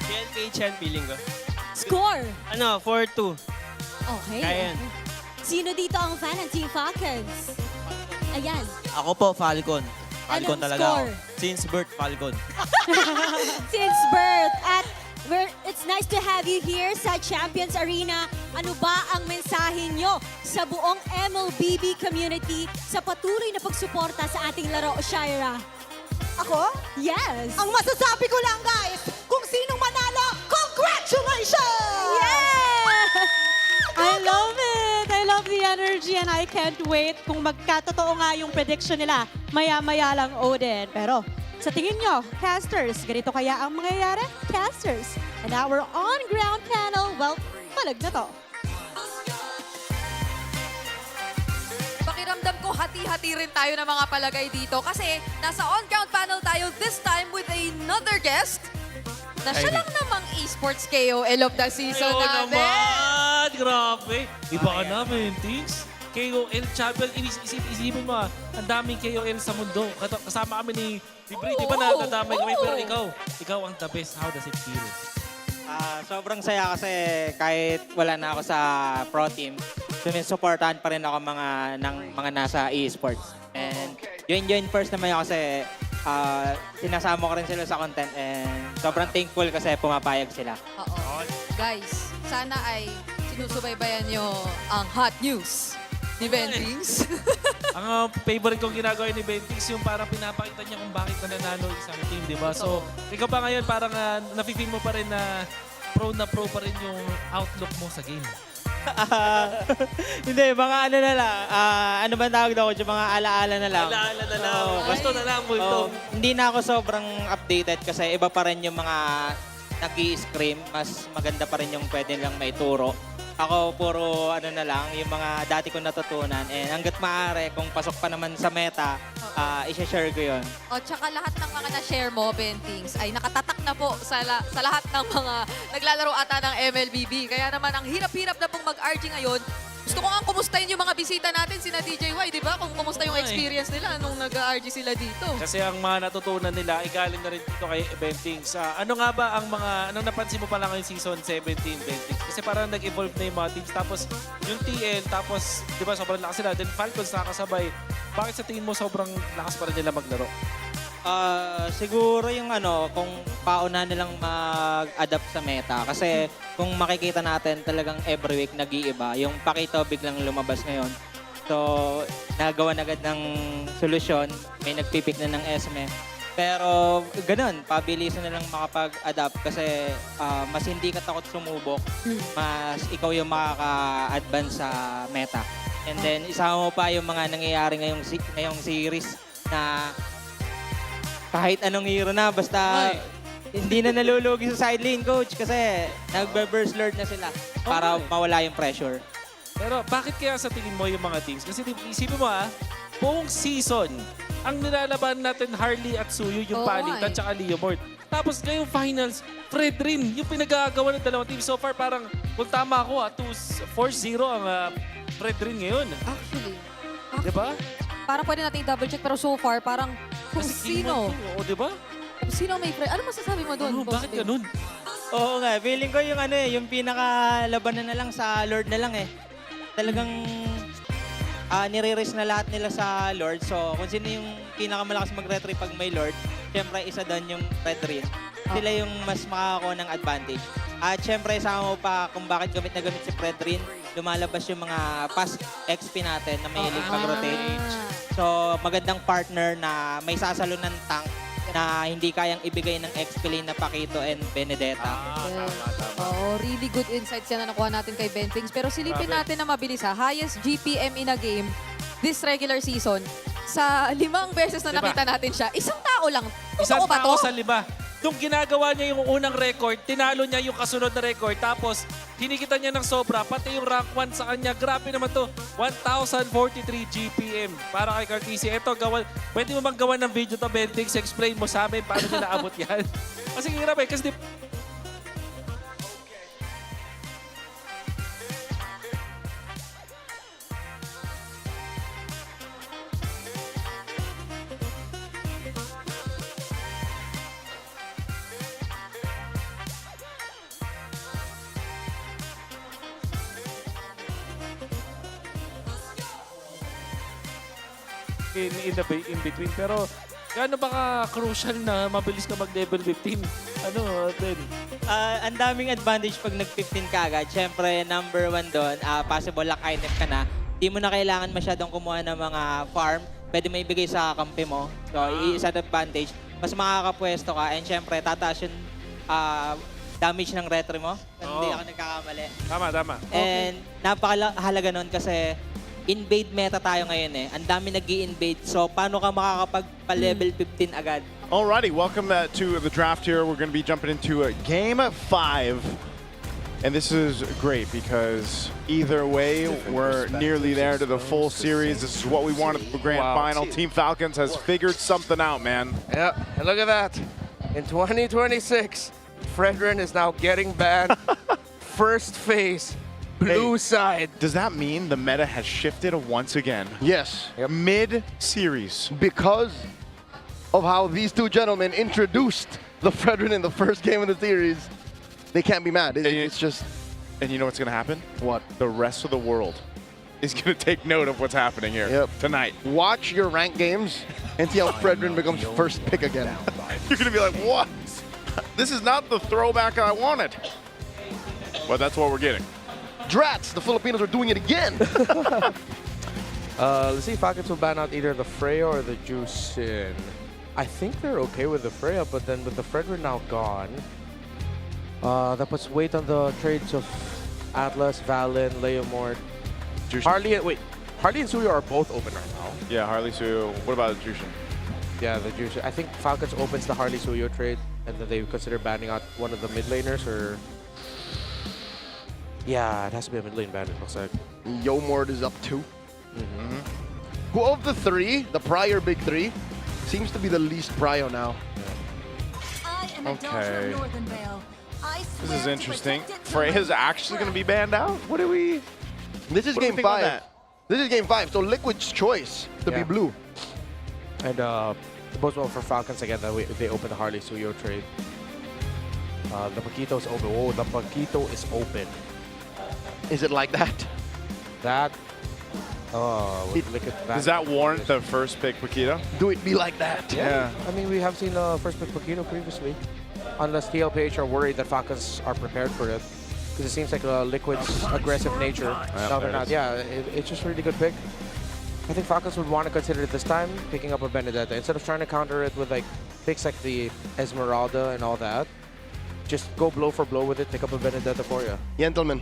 TLPH yan, feeling ko. Score. 4-2. Okay. Kaya yan. Sino dito ang fan ng Team Falcons? Ayan. Ako po, Falcon. Falcon Anong talaga ako. score? Since birth, Falcon. Since birth. At it's nice to have you here sa Champions Arena. Ano ba ang mensahe nyo sa buong MLBB community sa patuloy na pagsuporta sa ating laro, Shaira? Ako? Yes. Ang masasabi ko lang, guys, kung sinong manalo, congratulations! I love it! I love the energy and I can't wait kung magkatotoo nga yung prediction nila. Maya-maya lang, Odin. Pero sa tingin nyo, casters, ganito kaya ang mangyayari? Casters. And our on-ground panel, well, palag na to. Pakiramdam ko hati-hati rin tayo ng mga palagay dito kasi nasa on-ground panel tayo this time with another guest na siya lang namang esports KOL of the season Ayaw natin. naman! Grabe! Iba ka namin, Tings. KOL champion, isipin mo, ang daming KOL sa mundo. Kasama kami ni Bri, di ba nadadamay kami? Pero ikaw ang the best. How does it feel? Sobrang saya kasi kahit wala na ako sa pro team, sumisupportahan pa rin ako ng mga nasa esports. And yun first naman ako kasi sinasama ko rin sila sa content and sobrang thankful kasi pumapayag sila. Oo. Guys, sana ay sinusubaybayan nyo ang hot news Ni Bentings. Ang favorite kong ginagawa ni Bentix, yung parang pinapakita niya kung bakit nananalo ang isang team, di ba? So, ikaw ba ngayon parang nafe-feel mo pa rin na pro pa rin yung outlook mo sa game? Hindi, mga ano na lang. Ano ba tawag daw ko? Mga alaala na lang. Alaala na lang. Gusto na lang mo ito. Hindi na ako sobrang updated kasi iba pa rin yung mga nag-i-scream. Mas maganda pa rin yung pwede lang maituro. Ako puro ano na lang, yung mga dati kong natutunan. And hanggat maaari, kung pasok pa naman sa meta, i-share ko yun. O, tsaka lahat ng mga na-share mo, Bentings, ay nakatatak na po sa lahat ng mga naglalaro ata ng MLBB. Kaya naman, ang hirap-hirap na pong mag-RG ngayon. Gusto ko nga kumustahin yung mga bisita natin, sina DJY, di ba? Kung kumusta yung experience nila nung nag-RG sila dito. Kasi ang mga natutunan nila ay galing na rin dito kay Bentings. Ano nga ba ang mga, anong napansin mo pa lang ngayong season 17, Bentings? Kasi parang nag-evolve na yung mga teams. Tapos yung TL, tapos di ba sobrang lakas sila. Then Falcons nakakasabay. Bakit sa tingin mo sobrang lakas pa rin nila maglaro? Siguro yung kung pauna nilang mag-adapt sa meta. Kasi kung makikita natin talagang every week nag-iiba. Yung Pakito biglang lumabas ngayon. So, nagawa na agad ng solusyon. May nagpipick na ng SME. Pero ganun, pabilisan na lang makapag-adapt kasi mas hindi ka takot sumubok. Mas ikaw yung makaka-advance sa meta. And then, isama mo pa yung mga nangyayari ngayong series na kahit anong hero na, basta hindi na nalulugi sa side lane, coach, kasi nagbe-burst lord na sila para mawala yung pressure. Pero bakit kaya sa tingin mo yung mga teams? Kasi isipin mo buong season, ang nilalaban natin Harley at Suyu, yung palitan, tsaka Leomord. Tapos ngayong finals, Fred rin, yung pinagagawa ng dalawang team. So far, parang kung tama ako, 4-0 ang Fred rin ngayon. Actually. Diba? Parang pwede natin double check, pero so far, parang kung sino. Oo, diba? Kung sino may Fred. Ano masasabi mo doon? Bakit ganun? Oo nga, feeling ko yung yung pinakalabanan na lang sa Lord na lang eh. Talagang nire-raise na lahat nila sa Lord. So, kung sino yung pinakamalakas mag-retry pag may Lord, syempre isa doon yung Red Rin. Sila yung mas makakakuha ng advantage. At syempre, isama mo pa kung bakit gamit na gamit si Fred Rin, lumalabas yung mga past XP natin na may hilig mag-rotate. So, magandang partner na may sasalo ng tank na hindi kayang ibigay ng XP lane na Pakito and Benedetta. Oo, really good insights yan na nakuha natin kay Bentings. Pero silipin natin na mabilis highest GPM in a game this regular season. Sa 5 beses na nakita natin siya, isang tao lang. Isang Totoo ba tao to? sa 5. Nung ginagawa niya yung unang record, tinalo niya yung kasunod na record. Tapos, hinikita niya ng sobra. Pati yung rank 1 sa kanya. Grabe naman to. 1,043 GPM. Para kay Cartesi. Eto, pwede mo bang gawa ng video to, Bentix? Explain mo sa amin paano niya naabot yan. Kasi hirap kasi in between. Pero gaano ba ka-crucial na mabilis ka mag-level 15? Ano, Ben? Ang daming advantage pag nag-15 ka agad. Siyempre, number 1 doon, possible luck item ka na. Di mo na kailangan masyadong kumuha ng mga farm. Pwede mo ibigay sa kampi mo. So, isa advantage. Mas makakapwesto ka. And siyempre, tataas yung damage ng retry mo. Hindi ako nagkakamali. Tama. And napakahalaga nun kasi invade meta tayo ngayon eh. Ang dami nag-i-invade. So, paano ka makakapag-level 15 agad? Alrighty, welcome to the draft here. We're going to be jumping into Game 5. And this is great because either way, we're nearly there to the full series. This is what we wanted for the grand final. Team Falcons has figured something out, man. Yeah, and look at that. In 2026, Fredrin is now getting banned. First phase. Blue side. Does that mean the meta has shifted once again? Yes. Mid-series. Because of how these two gentlemen introduced the Fredrin in the first game of the series, they can't be mad. It's just... And you know what's going to happen? What? The rest of the world is going to take note of what's happening here tonight. Watch your ranked games and see how Fredrin becomes first pick again. You're going to be like, what? This is not the throwback I wanted. But that's what we're getting. Drats, the Filipinos are doing it again. Let's see if Falcons will ban out either the Freya or the Juicin. I think they're okay with the Freya, but then with the Fredra now gone, that puts weight on the trades of Atlas, Valen, Leomord. Harley and Suyo are both open right now. Yeah, Harley Suyo. What about Jushin? Yeah, the Jushin. I think Falcons opens the Harley Suyo trade, and then they consider banning out one of the mid laners, or yeah, it has to be a mid lane ban. It looks like. Yomord is up 2. Who of the three, the prior big three, seems to be the least prio now. Okay. This is interesting. Freya's actually going to be banned out? What do we... This is game 5. This is game 5, so Liquid's choice to be blue. And it bodes well for Falcons again that they open the Harley Suyo trade. The Paquito's open. Oh, the Paquito is open. Is it like that? That... Does that warrant the first pick Paquito? Do it be like that? Yeah. I mean, we have seen first pick Paquito previously. Unless TLPH are worried that Falcons are prepared for it. Because it seems like Liquid's aggressive nature. No, they're not. Yeah, it's just a really good pick. I think Falcons would want to consider it this time, picking up a Benedetta. Instead of trying to counter it with like picks like the Esmeralda and all that, just go blow for blow with it, pick up a Benedetta for you. Gentlemen,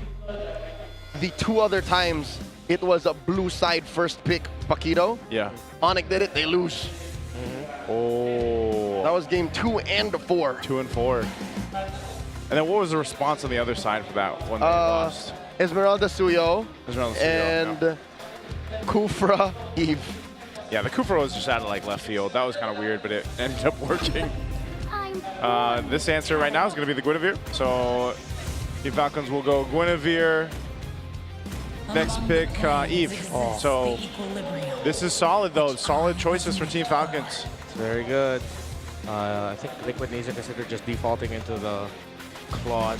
the 2 other times it was a blue side first pick Paquito. Yeah. Onyx did it, they lose. Oh. That was game 2 and 4. 2 and 4. And then what was the response on the other side for that one they lost? Esmeralda Suyo. Esmeralda Suyo, and Kufra Eve. Yeah, the Kufra was just out of like left field. That was kind of weird, but it ended up working. This answer right now is going to be the Guinevere. So the Falcons will go Guinevere. Next pick, Eve. So this is solid, though. Solid choices for Team Falcons. Very good. I think Liquid needs to consider just defaulting into the Claude.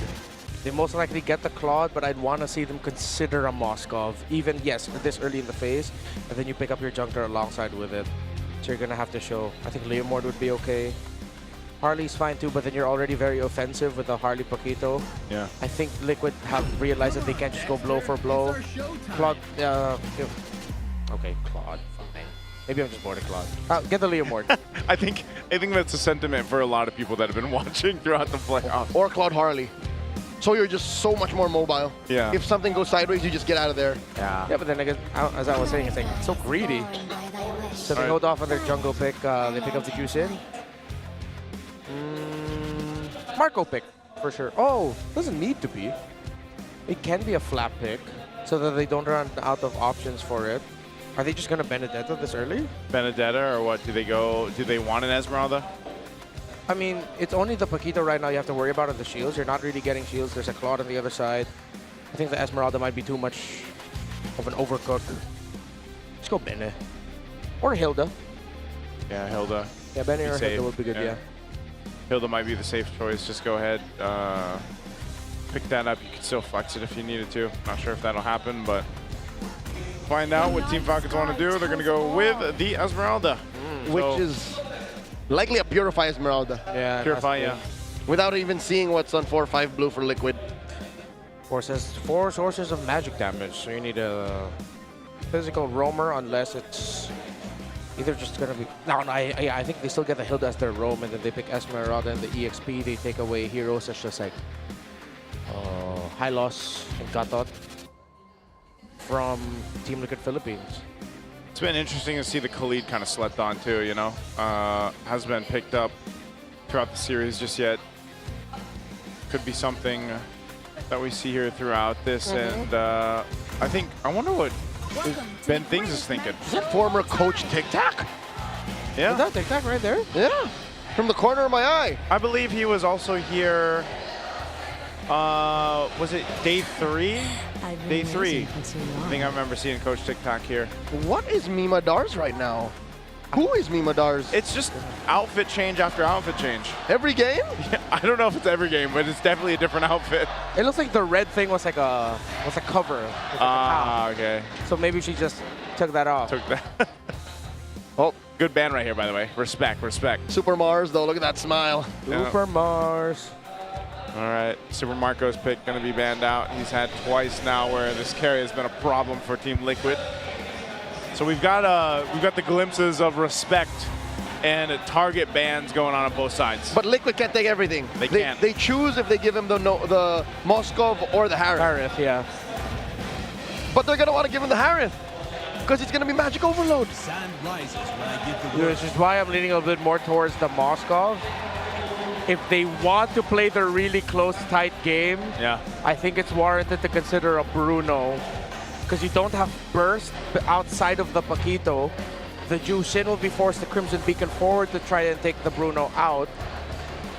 They most likely get the Claude, but I'd want to see them consider a Moskov, even, yes, this early in the phase, and then you pick up your Junker alongside with it. So you're going to have to show. I think Leomord would be okay. Harley's fine too, but then you're already very offensive with the Harley Paquito. Yeah. I think Liquid have realized that they can't just go blow for blow. Claude, okay, Claude, fine. Maybe I'm just bored of Claude. Get the Leomord. I think that's a sentiment for a lot of people that have been watching throughout the playoffs. Or Claude Harley. So you're just so much more mobile. Yeah. If something goes sideways, you just get out of there. Yeah. Yeah, but then again, as I was saying, it's like so greedy. So they hold off on their jungle pick. They pick up the juice in. Marco pick, for sure. Oh, doesn't need to be. It can be a flap pick, so that they don't run out of options for it. Are they just going to Benedetta this early? Benedetta, or what? Do they want an Esmeralda? I mean, it's only the Paquito right now you have to worry about on the shields. You're not really getting shields. There's a Claude on the other side. I think the Esmeralda might be too much of an overcook. Let's go Bene. Or Hilda. Yeah, Hilda. Yeah, Bene or Hilda would be good, yeah. Hilda might be the safe choice. Just go ahead, pick that up. You can still flex it if you needed to. Not sure if that'll happen, but find out what Team Falcons want to do. They're going to go with the Esmeralda. Which is likely a Purify Esmeralda. Yeah. Purify, yeah. Without even seeing what's on 4-5 blue for Liquid. Four sources of magic damage, so you need a physical roamer unless it's either just gonna be... No, I think they still get the Hilda as their roam, and then they pick Esmeralda and the EXP. They take away heroes such as like Hylos and Gatot from Team Liquid Philippines. It's been interesting to see the Khalid kind of slept on too, you know? Hasn't been picked up throughout the series just yet. Could be something that we see here throughout this, and I wonder what Ben Things is thinking. Is that former coach Tic Tac? Yeah. Is that Tic Tac right there? Yeah. From the corner of my eye. I believe he was also here, was it day 3? Day 3. I think I remember seeing Coach Tic Tac here. What is Mima Dars right now? Who is Mima Dars? It's just outfit change after outfit change. Every game? Yeah, I don't know if it's every game, but it's definitely a different outfit. It looks like the red thing was like a cover. Okay. So maybe she just took that off. Took that. Oh, good band right here, by the way. Respect, respect. Super Mars, though. Look at that smile. Super Mars. All right, Super Marco's pick going to be banned out. He's had twice now where this carry has been a problem for Team Liquid. So we've got the glimpses of respect and target bans going on both sides. But Liquid can't take everything. They can't. They choose if they give him the Moskov or the Harith. Harith, yeah. But they're gonna want to give him the Harith because it's gonna be magic overload. Which is why I'm leaning a little bit more towards the Moskov. If they want to play the really close, tight game, I think it's warranted to consider a Bruno. Because you don't have burst outside of the Paquito. The Jushin will be forced to Crimson Beacon forward to try and take the Bruno out.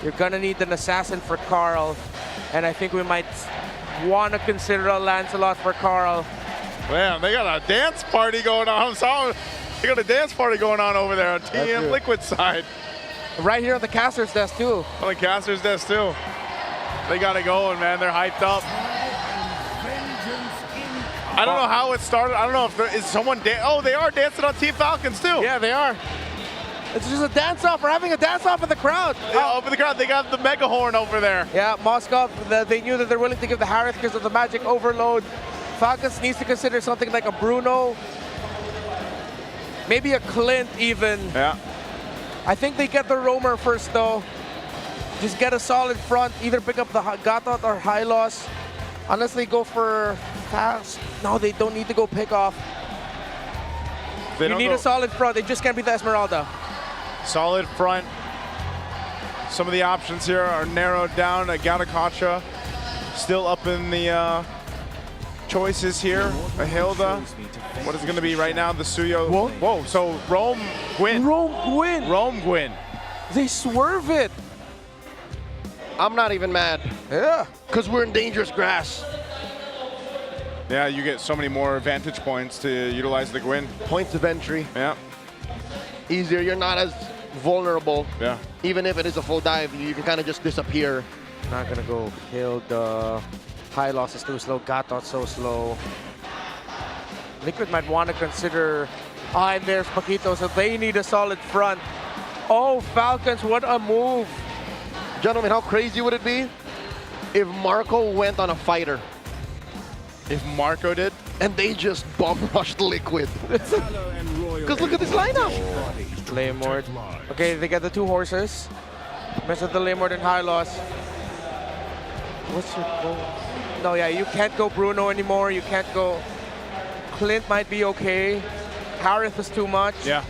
You're gonna need an assassin for Carl. And I think we might want to consider a Lancelot for Carl. Man, they got a dance party going on. They got a dance party going on over there on Team Liquid side. Right here on the caster's desk too. On the caster's desk too. They got it going, man. They're hyped up. I don't know how it started. I don't know if there is someone. Oh, they are dancing on Team Falcons too. Yeah, they are. It's just a dance-off. We're having a dance-off in the crowd. Yeah, over the crowd. They got the mega horn over there. Yeah, Moskov, they knew that they're willing to give the Harith because of the magic overload. Falcons needs to consider something like a Bruno. Maybe a Clint even. Yeah. I think they get the Roamer first though. Just get a solid front. Either pick up the Gatot or Hylos. Unless they go for fast. No, they don't need to go pick off. You need a solid front. They just can't be the Esmeralda. Solid front. Some of the options here are narrowed down. Gattacacha still up in the choices here. A Hilda. What is it going to be right now? The Suyo. Whoa. So Rome Gwyn. Rome Gwyn. They swerve it. I'm not even mad. Yeah. Because we're in dangerous grass. Yeah, you get so many more vantage points to utilize the Gwyn. Points of entry. Yeah. Easier. You're not as vulnerable. Yeah. Even if it is a full dive, you can kind of just disappear. Not gonna go kill the Hylos is too slow. Gatot so slow. Liquid might want to consider. And there's Paquito, so they need a solid front. Oh, Falcons, what a move. Gentlemen, how crazy would it be if Marco went on a fighter? If Marco did? And they just bomb rushed Liquid. Because look at this lineup. Laymord. Okay, they get the two horses. Mess with the Laymord and Hylos. What's your goal? No, yeah, you can't go Bruno anymore. You can't go. Clint might be okay. Harith is too much. Yeah.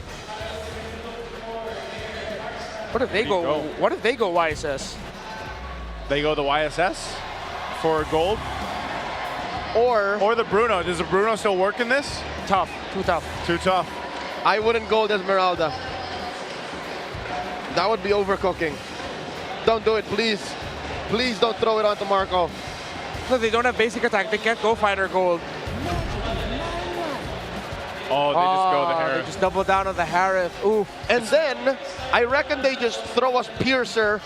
What if they go? What if they go YSS? They go the YSS for gold? Or the Bruno. Is the Bruno still working this? Tough. Too tough. Too tough. I wouldn't gold Esmeralda. That would be overcooking. Don't do it, please. Please don't throw it onto Marco. No, they don't have basic attack. They can't go fighter gold. Oh, they just go the Harith. They just double down on the Harith. Oof. And then, I reckon they just throw us Piercer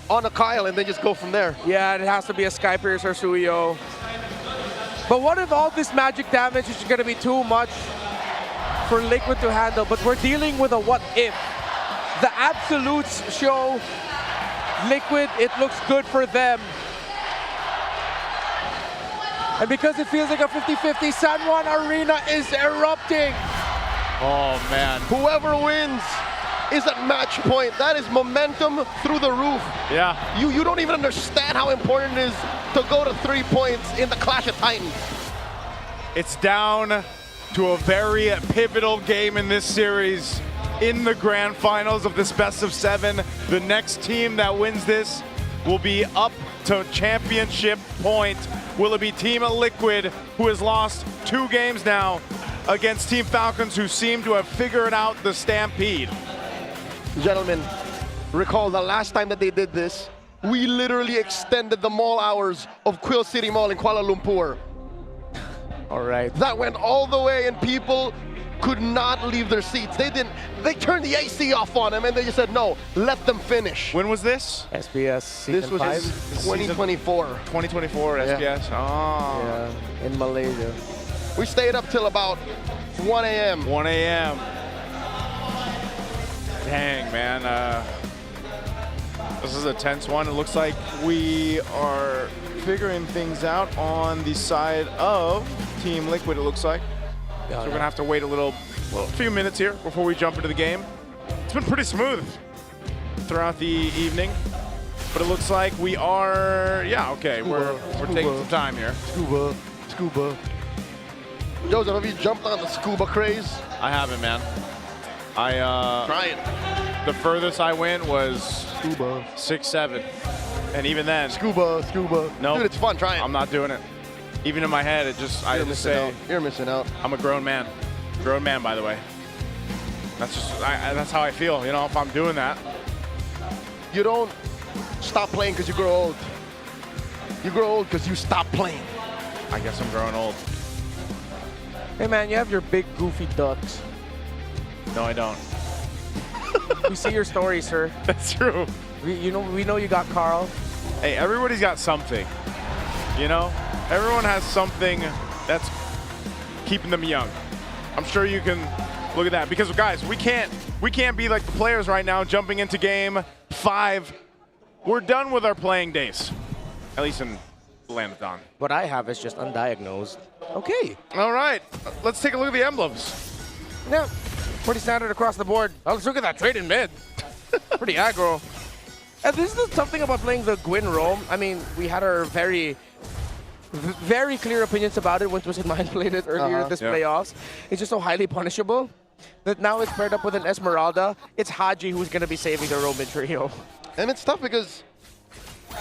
on a Kyle and then just go from there. Yeah, it has to be a Sky Piercer Suyo. But what if all this magic damage is going to be too much for Liquid to handle? But we're dealing with a what if. The absolutes show Liquid, it looks good for them. And because it feels like a 50-50, San Juan Arena is erupting. Oh, man. Whoever wins is at match point. That is momentum through the roof. Yeah. You don't even understand how important it is to go to 3 points in the Clash of Titans. It's down to a very pivotal game in this series. In the grand finals of this best of 7, the next team that wins this will be up to championship point. Will it be Team Liquid, who has lost 2 games now, against Team Falcons, who seem to have figured out the stampede? Gentlemen, recall the last time that they did this, we literally extended the mall hours of Quill City Mall in Kuala Lumpur. All right. That went all the way and people could not leave their seats. They turned the AC off on them and they just said, no, let them finish. When was this? SBS season This was 5? 2024. 2024 SBS. Oh. Yeah, in Malaysia. We stayed up till about 1 a.m. 1 a.m. Dang, man. This is a tense one. It looks like we are figuring things out on the side of Team Liquid, it looks like. So we're going to have to wait a little well, a few minutes here before we jump into the game. It's been pretty smooth throughout the evening, but it looks like we are, yeah, okay, we're taking some time here. Scuba. Joseph, have you jumped on the scuba craze? I haven't, man. Try it. The furthest I went was scuba 6-7, and even then, scuba. No, dude, it's fun. Try it. I'm not doing it. Even in my head, it just You're missing out. I'm a grown man. Grown man, by the way. That's just that's how I feel. You know, if I'm doing that, You don't stop playing because you grow old. You grow old because you stop playing. I guess I'm growing old. Hey man, you have your big goofy ducks. No, I don't. We see your story, sir. That's true. We know you got Carl. Hey, everybody's got something. You know, everyone has something that's keeping them young. I'm sure you can look at that because, guys, we can't be like the players right now jumping into game 5. We're done with our playing days, at least in the land of Dawn. What I have is just undiagnosed. Okay. All right, let's take a look at the emblems. Yeah, pretty standard across the board. Oh, let's look at that trade in mid. Pretty aggro. And this is the tough thing about playing the Gwyn roam. I mean, we had our very clear opinions about it when Twisted Mind played it earlier this playoffs. It's just so highly punishable that now it's paired up with an Esmeralda. It's Haji who's going to be saving the Roman trio. And it's tough because,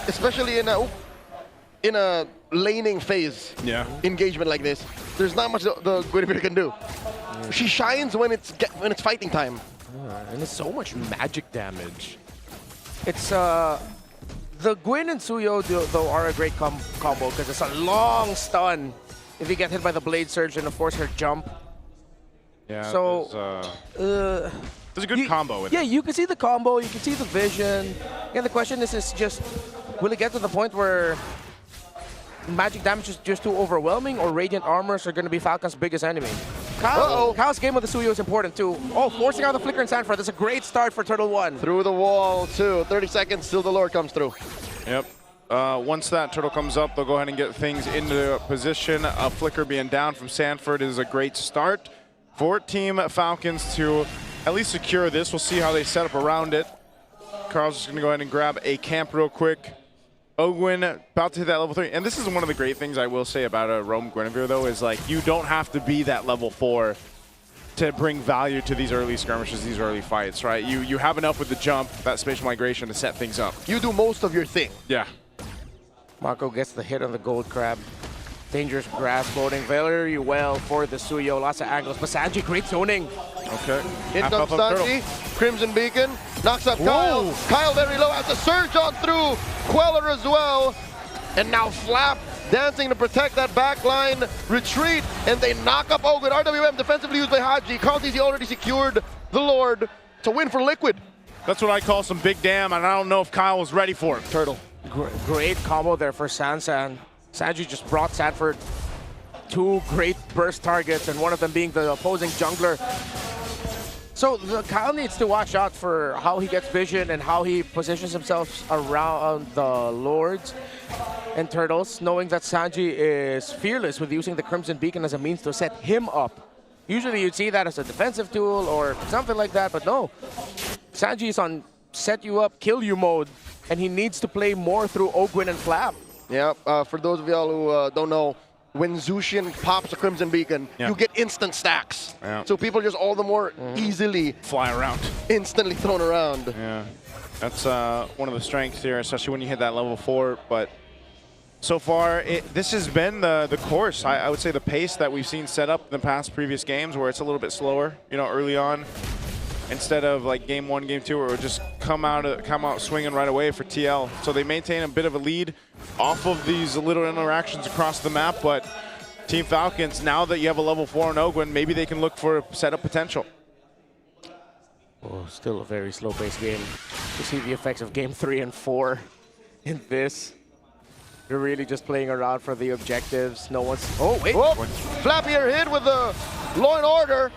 especially in a laning phase engagement like this, there's not much the Guinevere can do. She shines when it's fighting time. And it's so much magic damage. It's the Gwyn and Suyo though are a great combo because it's a long stun if you get hit by the Blade Surge and of course her jump. Yeah. So there's a good combo with it. Yeah, you can see the combo, you can see the vision. Yeah, the question is just will it get to the point where magic damage is just too overwhelming or Radiant Armors are going to be Falcon's biggest enemy? Kyle's game with the Suyo is important too. Oh, forcing out the Flicker and Sanford. That's a great start for Turtle 1. Through the wall too. 30 seconds till the Lord comes through. Yep. Once that turtle comes up, they'll go ahead and get things into position. A Flicker being down from Sanford is a great start for Team Falcons to at least secure this. We'll see how they set up around it. Carl's just going to go ahead and grab a camp real quick. Ogwyn about to hit that level 3. And this is one of the great things I will say about a Roam Guinevere, though, is like you don't have to be that level 4 to bring value to these early skirmishes, these early fights, right? You have enough with the jump, that spatial migration to set things up. You do most of your thing. Yeah. Mako gets the hit on the Gold Crab. Dangerous grass floating very well for the Suyo. Lots of angles. But Sanji, great zoning. Okay. In comes Sanji. Crimson Beacon. Knocks up Kyle. Kyle very low. Has a surge on through. Queller as well. And now Flap dancing to protect that backline retreat. And they knock up Ogwyn. RWM defensively used by Haji. Carl already secured the Lord. It's a win for Liquid. That's what I call some big damn, and I don't know if Kyle was ready for it. Turtle. Great combo there for Sansan. Sanji just brought Sanford 2 great burst targets, and one of them being the opposing jungler. So Kyle needs to watch out for how he gets vision and how he positions himself around the Lords and Turtles, knowing that Sanji is fearless with using the Crimson Beacon as a means to set him up. Usually you'd see that as a defensive tool or something like that, but no. Sanji is on set you up, kill you mode, and he needs to play more through Ogwyn and Flap. Yeah, for those of y'all who don't know, when Zushin pops a Crimson Beacon, you get instant stacks. Yeah. So people just all the more easily fly around. Instantly thrown around. Yeah, that's one of the strengths here, especially when you hit that level 4. But so far, this has been the course. I would say the pace that we've seen set up in the past previous games where it's a little bit slower, you know, early on. Instead of like game 1, game 2, where it would just come out swinging right away for TL. So they maintain a bit of a lead off of these little interactions across the map. But Team Falcons, now that you have a level 4 on Ogwyn, maybe they can look for setup potential. Oh, still a very slow-paced game. You see the effects of game 3 and 4 in this. They're really just playing around for the objectives. No one's... Oh, wait. Whoop. Flappy hit with the Law and Order.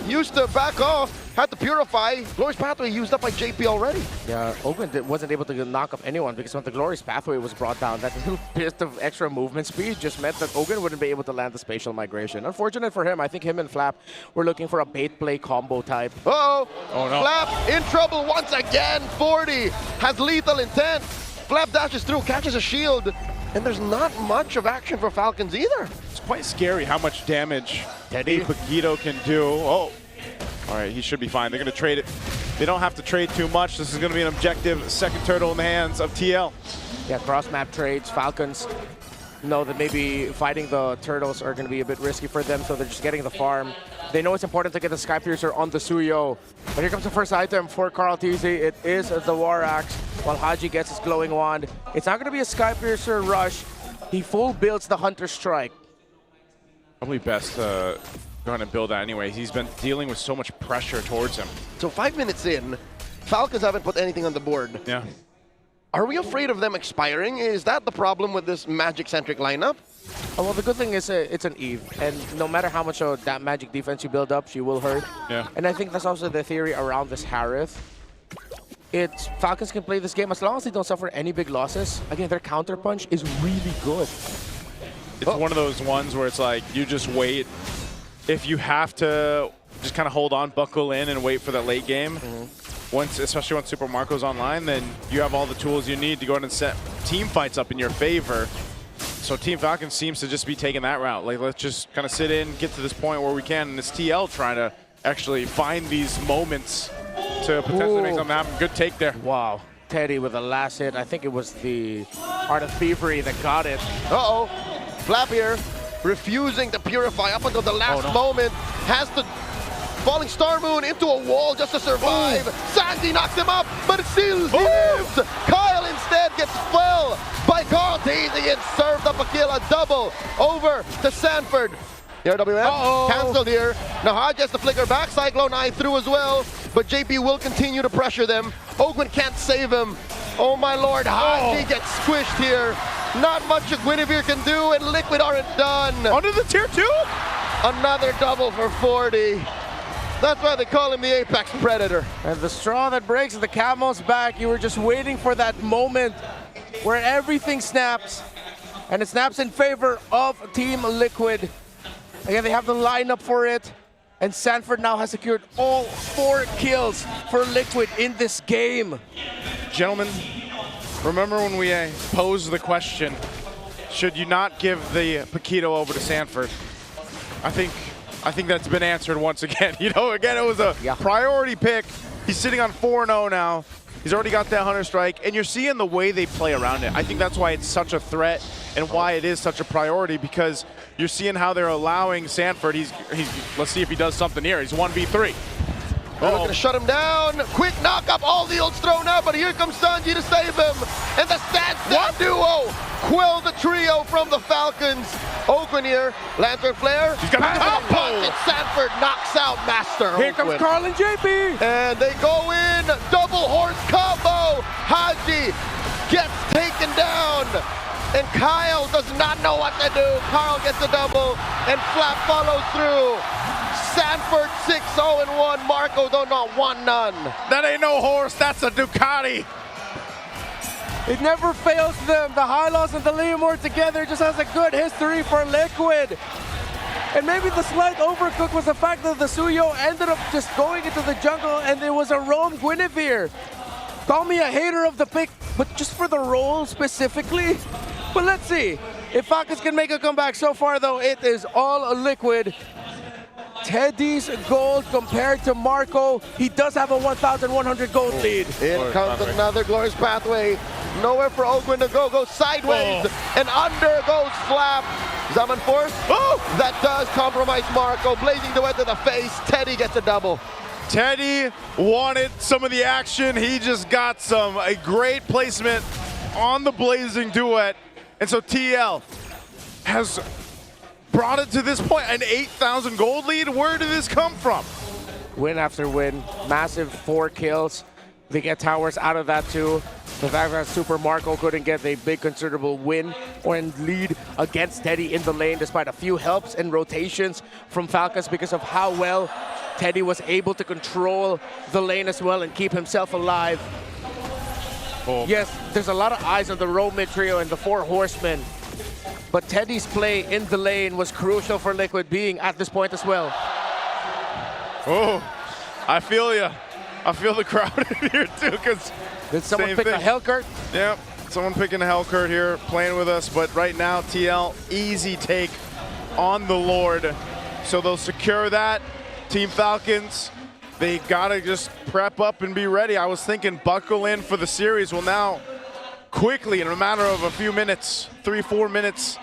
Used to back off. had to purify. Glorious Pathway used up by JP already. Yeah, Ogwen wasn't able to knock up anyone because when the Glorious Pathway was brought down, that little bit of extra movement speed just meant that Ogwen wouldn't be able to land the spatial migration. Unfortunate for him. I think him and Flap were looking for a bait play combo type. Uh-oh. Oh, no. Flap in trouble once again. 40 has lethal intent. Flap dashes through, catches a shield, and there's not much of action for Falcons either. It's quite scary how much damage Teddy Paquito can do. Oh, all right, he should be fine. They're going to trade it. They don't have to trade too much. This is going to be an objective second turtle in the hands of TL. Yeah, cross-map trades. Falcons know that maybe fighting the turtles are going to be a bit risky for them, so they're just getting the farm. They know it's important to get the Sky Piercer on the Suyo. But here comes the first item for Carl TZ. It is the War Axe, while Haji gets his glowing wand. It's not going to be a Sky Piercer rush. He full builds the Hunter Strike. Probably best to go ahead and build that anyway. He's been dealing with so much pressure towards him. So 5 minutes in, Falcons haven't put anything on the board. Yeah. Are we afraid of them expiring? Is that the problem with this Magic-centric lineup? Oh, well, the good thing is it's an Eve, and no matter how much of that Magic defense you build up, she will hurt. Yeah. And I think that's also the theory around this Harith. Falcons can play this game as long as they don't suffer any big losses. Again, their counter punch is really good. It's one of those ones where it's like, you just wait. If you have to just kind of hold on, buckle in, and wait for the late game, especially once Super Marco's online, then you have all the tools you need to go ahead and set team fights up in your favor. So Team Falcons seems to just be taking that route. Like, let's just kind of sit in, get to this point where we can, and it's TL trying to actually find these moments to potentially make something happen. Good take there. Wow. Teddy with the last hit. I think it was the Art of Thievery that got it. Uh-oh. Flap here, refusing to purify up until the last moment. Has to falling Star Moon into a wall just to survive. Sandy knocks him up, but still he lives. Kyle instead gets fell by Carl teasing and served up a kill, a double over to Sanford. Here, WM, canceled here. Now Hodge has to flicker back. Cyclone Eye through as well, but JP will continue to pressure them. Ogwen can't save him. Oh my lord, Haji gets squished here. Not much Guinevere can do, and Liquid aren't done. Under the tier 2? Another double for 40. That's why they call him the Apex Predator. And the straw that breaks the camel's back, you were just waiting for that moment where everything snaps. And it snaps in favor of Team Liquid. Again, they have the lineup for it. And Sanford now has secured all 4 kills for Liquid in this game. Gentlemen, remember when we posed the question, should you not give the Paquito over to Sanford? I think that's been answered once again. You know, again, it was a priority pick. He's sitting on 4-0 now. He's already got that Hunter Strike, and you're seeing the way they play around it. I think that's why it's such a threat and why it is such a priority, because you're seeing how they're allowing Sanford. Let's see if he does something here. He's 1v3. They're looking to shut him down. Quick knock up, all the ults thrown out, but here comes Sanji to save him. And the Stat duo quill the trio from the Falcons. Ogwen here, Lantern Flare. He's got a combo. And Sanford knocks out Master Here comes Ogwen. Carl and JP. And they go in, double horse combo. Haji gets taken down. And Kyle does not know what to do. Carl gets a double, and Flap follows through. Sanford 6-0-1. Marco don't know 1-0. That ain't no horse, that's a Ducati. It never fails them. The Hylos and the Leomord together just has a good history for Liquid. And maybe the slight overcook was the fact that the Suyo ended up just going into the jungle and it was a roam Guinevere. Call me a hater of the pick, but just for the role specifically. But let's see if Falcons can make a comeback. So far, though, it is all Liquid. Teddy's gold compared to Marco. He does have a 1,100 gold lead. In comes another Glorious Pathway. Nowhere for Ogwen to go. Goes sideways and under goes Flap. Zaman Force. That does compromise Marco. Blazing Duet to the face. Teddy gets a double. Teddy wanted some of the action. He just got a great placement on the Blazing Duet. And so TL has brought it to this point, an 8,000 gold lead. Where did this come from? Win after win, massive 4 kills. They get towers out of that too. The fact that Super Marco couldn't get a big considerable win or lead against Teddy in the lane despite a few helps and rotations from Falcons because of how well Teddy was able to control the lane as well and keep himself alive. Oh. Yes, there's a lot of eyes on the Row mid trio and the 4 horsemen. But Teddy's play in the lane was crucial for Liquid being at this point as well. Oh, I feel you. I feel the crowd in here too, because did someone pick a Hellcurt? Yep, someone picking a Hellcurt here, playing with us. But right now, TL, easy take on the Lord. So they'll secure that. Team Falcons, they gotta just prep up and be ready. I was thinking buckle in for the series. Well, now, quickly, in a matter of a few minutes, 3-4 minutes,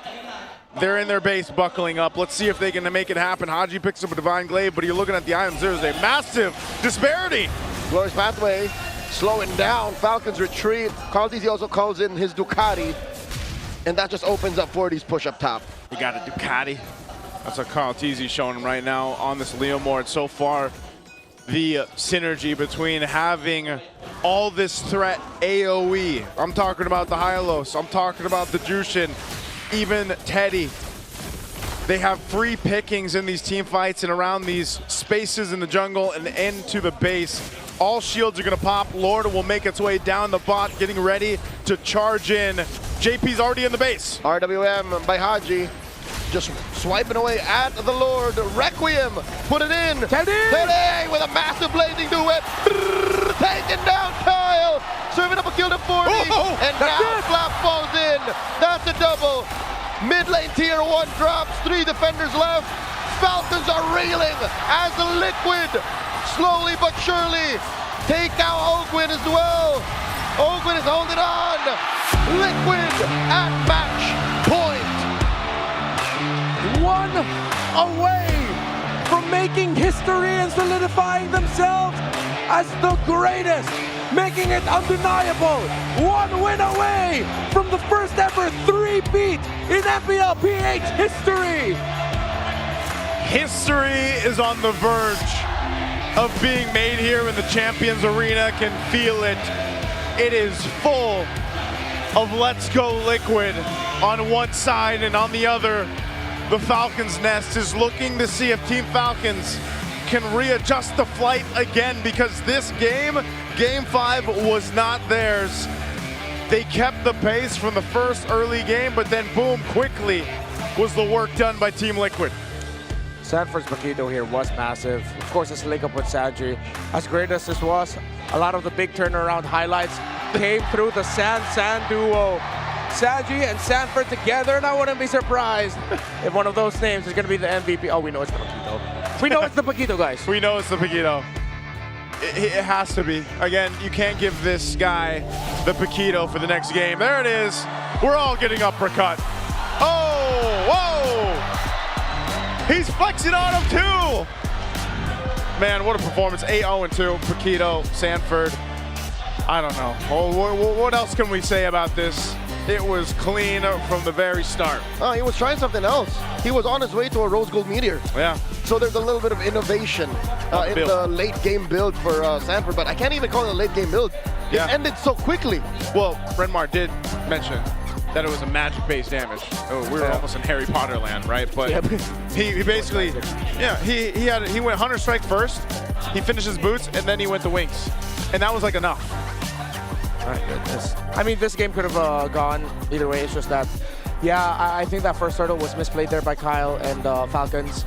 they're in their base buckling up. Let's see if they can make it happen. Haji picks up a Divine Glaive, but you're looking at the items. There's a massive disparity. Glorious Pathway slowing down. Falcons retreat. Carltese also calls in his Ducati, and that just opens up 40's push up top. You got a Ducati. That's what Carltese showing him right now on this Leomord. So far, the synergy between having all this threat AoE. I'm talking about the Hylos. I'm talking about the Jushin. Even Teddy. They have free pickings in these team fights and around these spaces in the jungle and into the base. All shields are going to pop. Lord will make its way down the bot, getting ready to charge in. JP's already in the base. RWM by Haji. Just swiping away at the Lord. Requiem, put it in. Teddy! Teddy with a massive blazing duet. Taking down Kyle. Serving up a kill to 40. And now Flap falls in. That's a double. Mid lane tier 1 drops. 3 defenders left. Falcons are reeling as the Liquid slowly but surely take out Ogwin as well. Ogwin is holding on. Liquid at match point. One away from making history and solidifying themselves as the greatest, making it undeniable. 1 win away from the first ever 3-peat in MPL PH history. History is on the verge of being made here in the Champions Arena. Can feel it. It is full of Let's Go Liquid on one side, and on the other, the Falcons Nest is looking to see if Team Falcons can readjust the flight again, because this game, Game 5, was not theirs. They kept the pace from the first early game, but then boom, quickly was the work done by Team Liquid. Sanford's Paquito here was massive. Of course, this link up with Sanji. As great as this was, a lot of the big turnaround highlights came through the San duo. Sanji and Sanford together, and I wouldn't be surprised if one of those names is going to be the MVP. Oh, we know it's the Paquito. We know it's the Paquito, guys. We know it's the Paquito. It has to be. Again, you can't give this guy the Paquito for the next game. There it is. We're all getting uppercut. Oh, whoa! He's flexing on him too! Man, what a performance. 8-0-2, Paquito, Sanford. I don't know. What else can we say about this? It was clean from the very start. Oh, he was trying something else. He was on his way to a Rose Gold Meteor. Yeah. So there's a little bit of innovation in the late game build for Sanford, but I can't even call it a late game build. It ended so quickly. Well, Renmar did mention that it was a magic-based damage. Oh, we were almost in Harry Potter land, right? But he basically, he went Hunter Strike first, he finished his boots, and then he went the wings. And that was like enough. My goodness. I mean, this game could have gone either way. It's just that, I think that first turtle was misplayed there by Kyle and Falcons.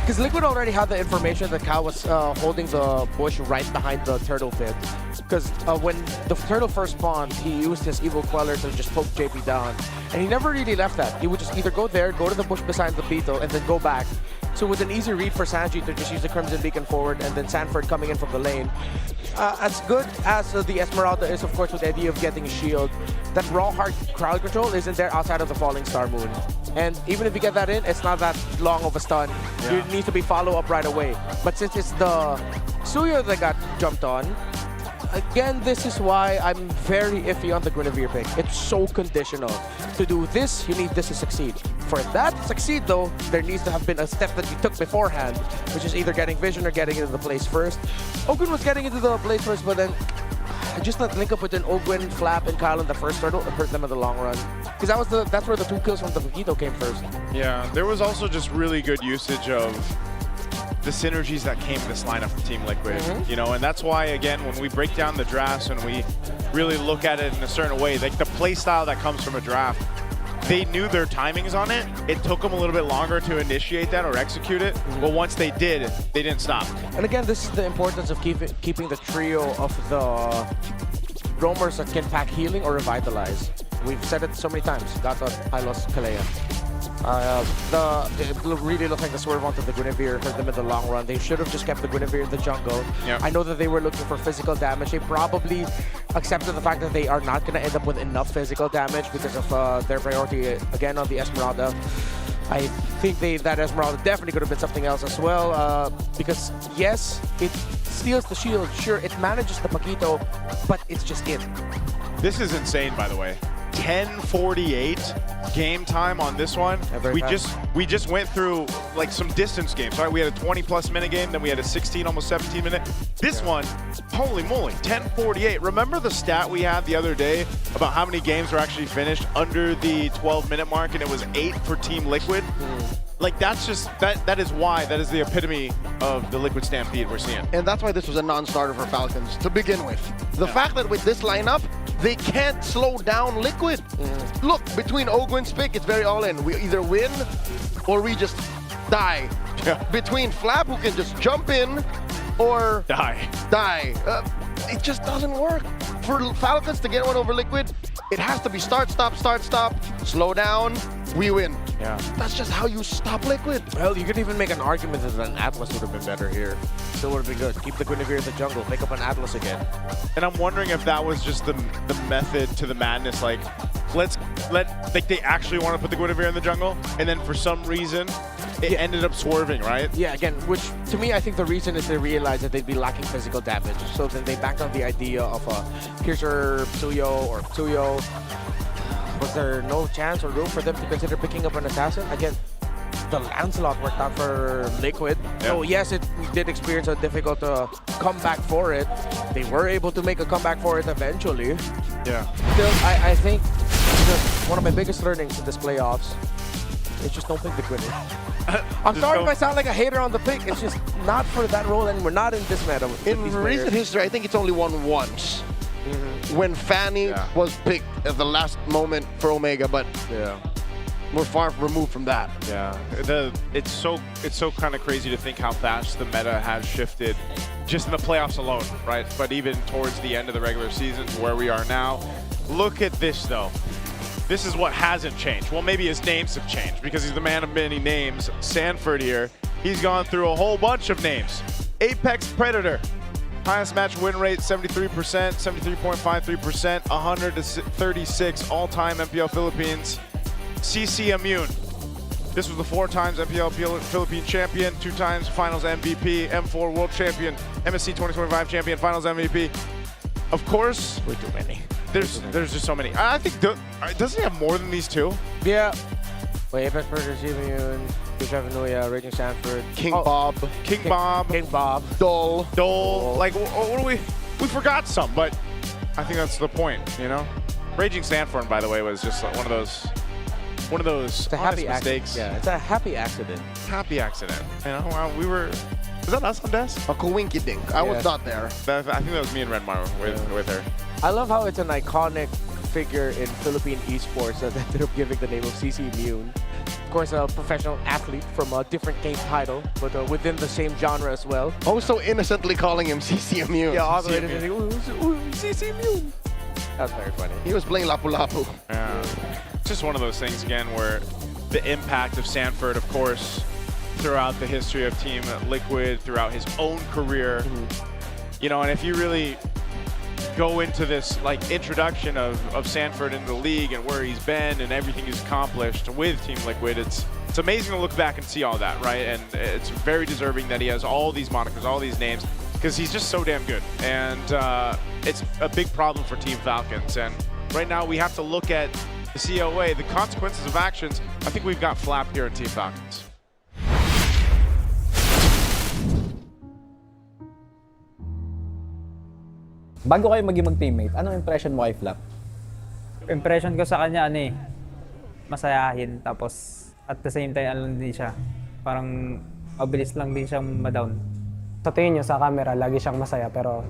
Because Liquid already had the information that Kyle was holding the bush right behind the turtle pit. Because when the turtle first spawned, he used his Evil Queller to just poke JP down. And he never really left that. He would just either go there, go to the bush beside the beetle, and then go back. So it was an easy read for Sanji to just use the Crimson Beacon forward, and then Sanford coming in from the lane. As good as the Esmeralda is, of course, with the idea of getting a shield, that raw hard crowd control isn't there outside of the Falling Star Moon. And even if you get that in, it's not that long of a stun. It needs to be follow-up right away. But since it's the Suyo that got jumped on, again, this is why I'm very iffy on the Guinevere pick. It's so conditional. To do this, you need this to succeed. For that to succeed, though, there needs to have been a step that you took beforehand, which is either getting vision or getting into the place first. Ogwin was getting into the place first, but then just that link up within Ogwin, Flap, and Kyle in the first turtle hurt them in the long run. Because that's where the 2 kills from the Paquito came first. Yeah, there was also just really good usage of the synergies that came in this lineup from Team Liquid, you know, and that's why, again, when we break down the drafts and we really look at it in a certain way, like the play style that comes from a draft, they knew their timings on it. It took them a little bit longer to initiate that or execute it, but once they did, they didn't stop. And again, this is the importance of keeping the trio of the roamers that can pack healing or revitalize. We've said it so many times. Gatot, Hylos, Kalea. It really looked like the swerve onto the Guinevere hurt them in the long run. They should have just kept the Guinevere in the jungle. I know that they were looking for physical damage. They probably accepted the fact that they are not going to end up with enough physical damage because of their priority again on the Esmeralda. I think that Esmeralda definitely could have been something else as well because yes, it steals the shield. Sure, it manages the Paquito, but it's just it. This is insane, by the way. 10:48 game time on this one. We just went through like some distance games, right? We had a 20+ minute game, then we had a 16, almost 17 minute. This one, holy moly, 10:48. Remember the stat we had the other day about how many games were actually finished under the 12-minute mark, and it was 8 for Team Liquid? Like that's just, that is the epitome of the Liquid Stampede we're seeing. And that's why this was a non-starter for Falcons to begin with. The fact that with this lineup, they can't slow down Liquid. Look, between Ogu and Spick, it's very all in. We either win or we just die. Between Flap, who can just jump in, or die. It just doesn't work. For Falcons to get one over Liquid, it has to be start, stop, slow down, we win. Yeah. That's just how you stop Liquid. Well, you could even make an argument that an Atlas would have been better here. Still would have been good. Keep the Guinevere in the jungle, make up an Atlas again. And I'm wondering if that was just the method to the madness, like they actually want to put the Guinevere in the jungle, and then for some reason, it ended up swerving, right? Yeah, again, which to me, I think the reason is they realized that they'd be lacking physical damage. So then they backed on the idea of a Piercer Psuyo or Psuyo. Was there no chance or room for them to consider picking up an assassin? Again, the Lancelot worked out for Liquid. So yes, it did experience a difficult comeback for it. They were able to make a comeback for it eventually. Yeah. Still, I think one of my biggest learnings in this playoffs is just don't pick the Guinevere. I'm sorry if I sound like a hater on the pick. It's just not for that role anymore. Not in this meta. In recent history, I think it's only won once. When Fanny was picked at the last moment for Omega, but we're far removed from that. Yeah, it's so kind of crazy to think how fast the meta has shifted just in the playoffs alone, right? But even towards the end of the regular season, where we are now. Look at this, though. This is what hasn't changed. Well, maybe his names have changed because he's the man of many names. Sanford here, he's gone through a whole bunch of names. Apex Predator. Highest match win rate, 73%, 73.53%, 136 all-time MPL Philippines. CC Immune. This was the 4 times MPL Philippine champion, 2 times finals MVP, M4 world champion, MSC 2025 champion, finals MVP. Of course, way too many. There's just so many. I think, doesn't he have more than these 2? Yeah. Wait, Apex Predator, Immune, Nuya, Raging Sanford, King Bob, Dole. Like, what do we forgot some, but I think that's the point, you know? Raging Sanford, by the way, was just like one of those it's a happy mistakes. Yeah, it's a happy accident. Happy accident. You know, was that us on Des? A coinky dink. I was not there. I think that was me and Renmar with her. I love how it's an iconic figure in Philippine esports that ended up giving the name of CC Immune. Of course, a professional athlete from a different game title, but within the same genre as well. Also innocently calling him CC Immune. Yeah, all the way to CC Immune. That was very funny. He was playing Lapu Lapu. Yeah. It's just one of those things, again, where the impact of Sanford, of course, throughout the history of Team Liquid, throughout his own career, you know, and if you really go into this like introduction of Sanford into the league and where he's been and everything he's accomplished with Team Liquid, it's amazing to look back and see all that, right? And it's very deserving that he has all these monikers, all these names, because he's just so damn good. And it's a big problem for Team Falcons. And right now we have to look at the COA, the consequences of actions. I think we've got Flap here at Team Falcons. Bago kayo maging mag-teammate, anong impression mo kay Flap? Impression ko sa kanya, masayahin. Tapos, at the same time, din siya. Parang Mabilis lang din siyang ma-down. Sa tingin nyo, sa camera, lagi siyang masaya, pero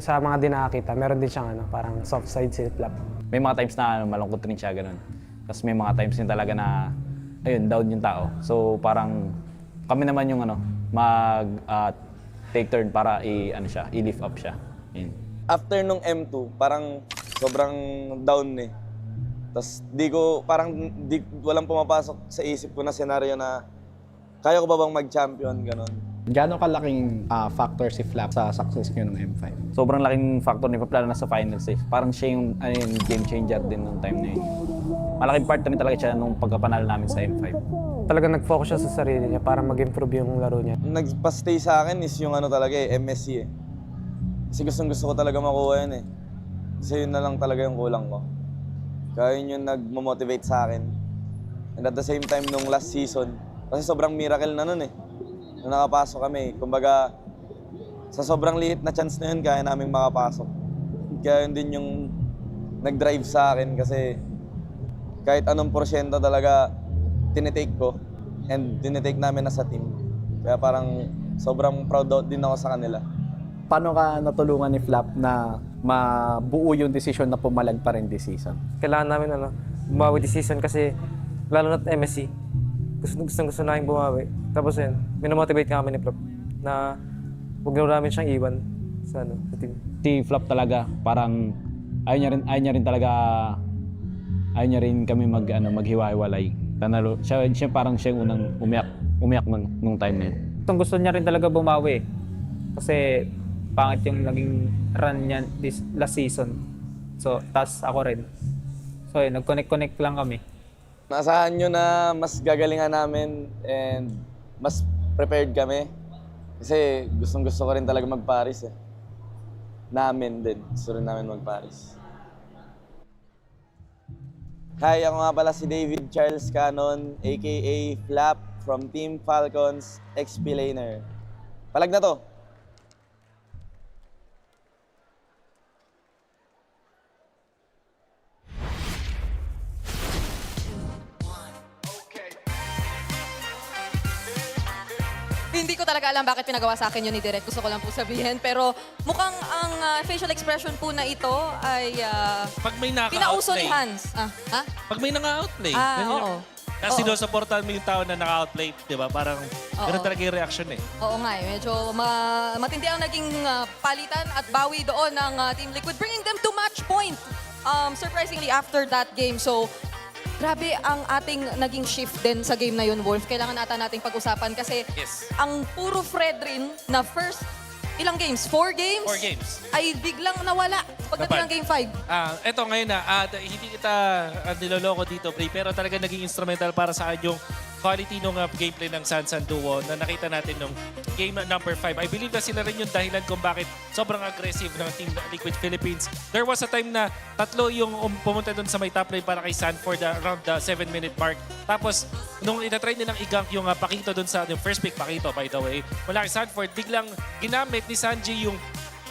sa mga di nakakita, meron din siyang parang soft side si Flap. May mga times na malungkot rin siya, ganun. Tapos may mga times din talaga na, ayun, down yung tao. So parang kami naman yung take turn para i-lift up siya. Yun. After nung M2, parang sobrang down eh. Tapos walang pumapasok sa isip ko na senaryo na kaya ko ba bang mag-champion, ganun. Gano'ng kalaking factor si Flap sa success niyo ng M5? Sobrang laking factor ni Flap, lalo na sa finals eh. Parang siya yung game changer din nung time na yun. Malaking part na rin talaga siya nung pagkapanalo namin sa M5. Talagang nag-focus siya sa sarili niya para mag-improve yung laro niya. Nagpa-stay sa akin is yung talaga MSC eh. Kasi gusto ko talaga makuha yun eh. Kasi yun na lang talaga yung kulang ko. Kaya yun yung nag-motivate sa akin. And at the same time, nung last season, kasi sobrang miracle na nun eh. Nung nakapasok kami, kumbaga, sa sobrang liit na chance na yun, kaya naming makapasok. Kaya yun din yung nag-drive sa akin kasi kahit anong porsyento talaga tinitake ko and tinitake namin na sa team. Kaya parang sobrang proud din ako sa kanila. Paano ka natulungan ni Flap na mabuo yung decision na pumalag pa rin this season? Kailangan namin bumawi this season kasi lalo na MSC. Gusto namin bumawi. Tapos yun, minomotivate kami ni Flap na huwag na namin siyang iwan sa team. Si Flap talaga, parang ayaw niya rin kami maghiwa-hiwalay. Siya parang siya yung unang umiyak nung time na yun. Gusto niya rin talaga bumawi. Kasi pangit yung naging run niya last season. So, tas ako rin. So, yun, nag-connect lang kami. Naasahan nyo na mas gagalingan namin and mas prepared kami. Kasi gustong-gusto ko rin talaga mag-Paris eh. Namin din. Gusto rin namin mag-Paris. Hi, ako nga pala si David Charles Cannon, aka Flap from Team Falcons, XP-Laner. Palag na to! Hindi ko talaga alam bakit pinagawa sa akin yun ni Direk. Gusto ko lang po sabihin. Pero mukhang ang facial expression po na ito ay Pag may pinauso naka-outplay. ni Hans. Ha? Pag may naka-outplay. Oo. Kasi sinusuportahan mo yung tao na naka-outplay, di ba? Parang ganun talaga yung reaction eh. Oo nga eh. Medyo matindi ang naging palitan at bawi doon ng Team Liquid, bringing them to match point. Surprisingly, after that game. So, grabe ang ating naging shift din sa game na yun, Wolf. Kailangan nating pag-usapan kasi ang puro Fredrin na first ilang games? 4 games? 4 games. Ay biglang nawala pagdating ng Game 5. Eto ngayon na, hindi kita niloloko dito, Bray, pero talaga naging instrumental para sa akin yung quality ng gameplay ng Sansan Duo na nakita natin nung game number 5. I believe na sila rin yung dahilan kung bakit sobrang aggressive ng Team Liquid Philippines. There was a time na tatlo yung pumunta doon sa may top lane para kay Sanford around the 7-minute mark. Tapos, nung itatry nilang i-gank yung Pakito doon sa yung first pick, Pakito by the way, mula kay Sanford, biglang ginamit ni Sanji yung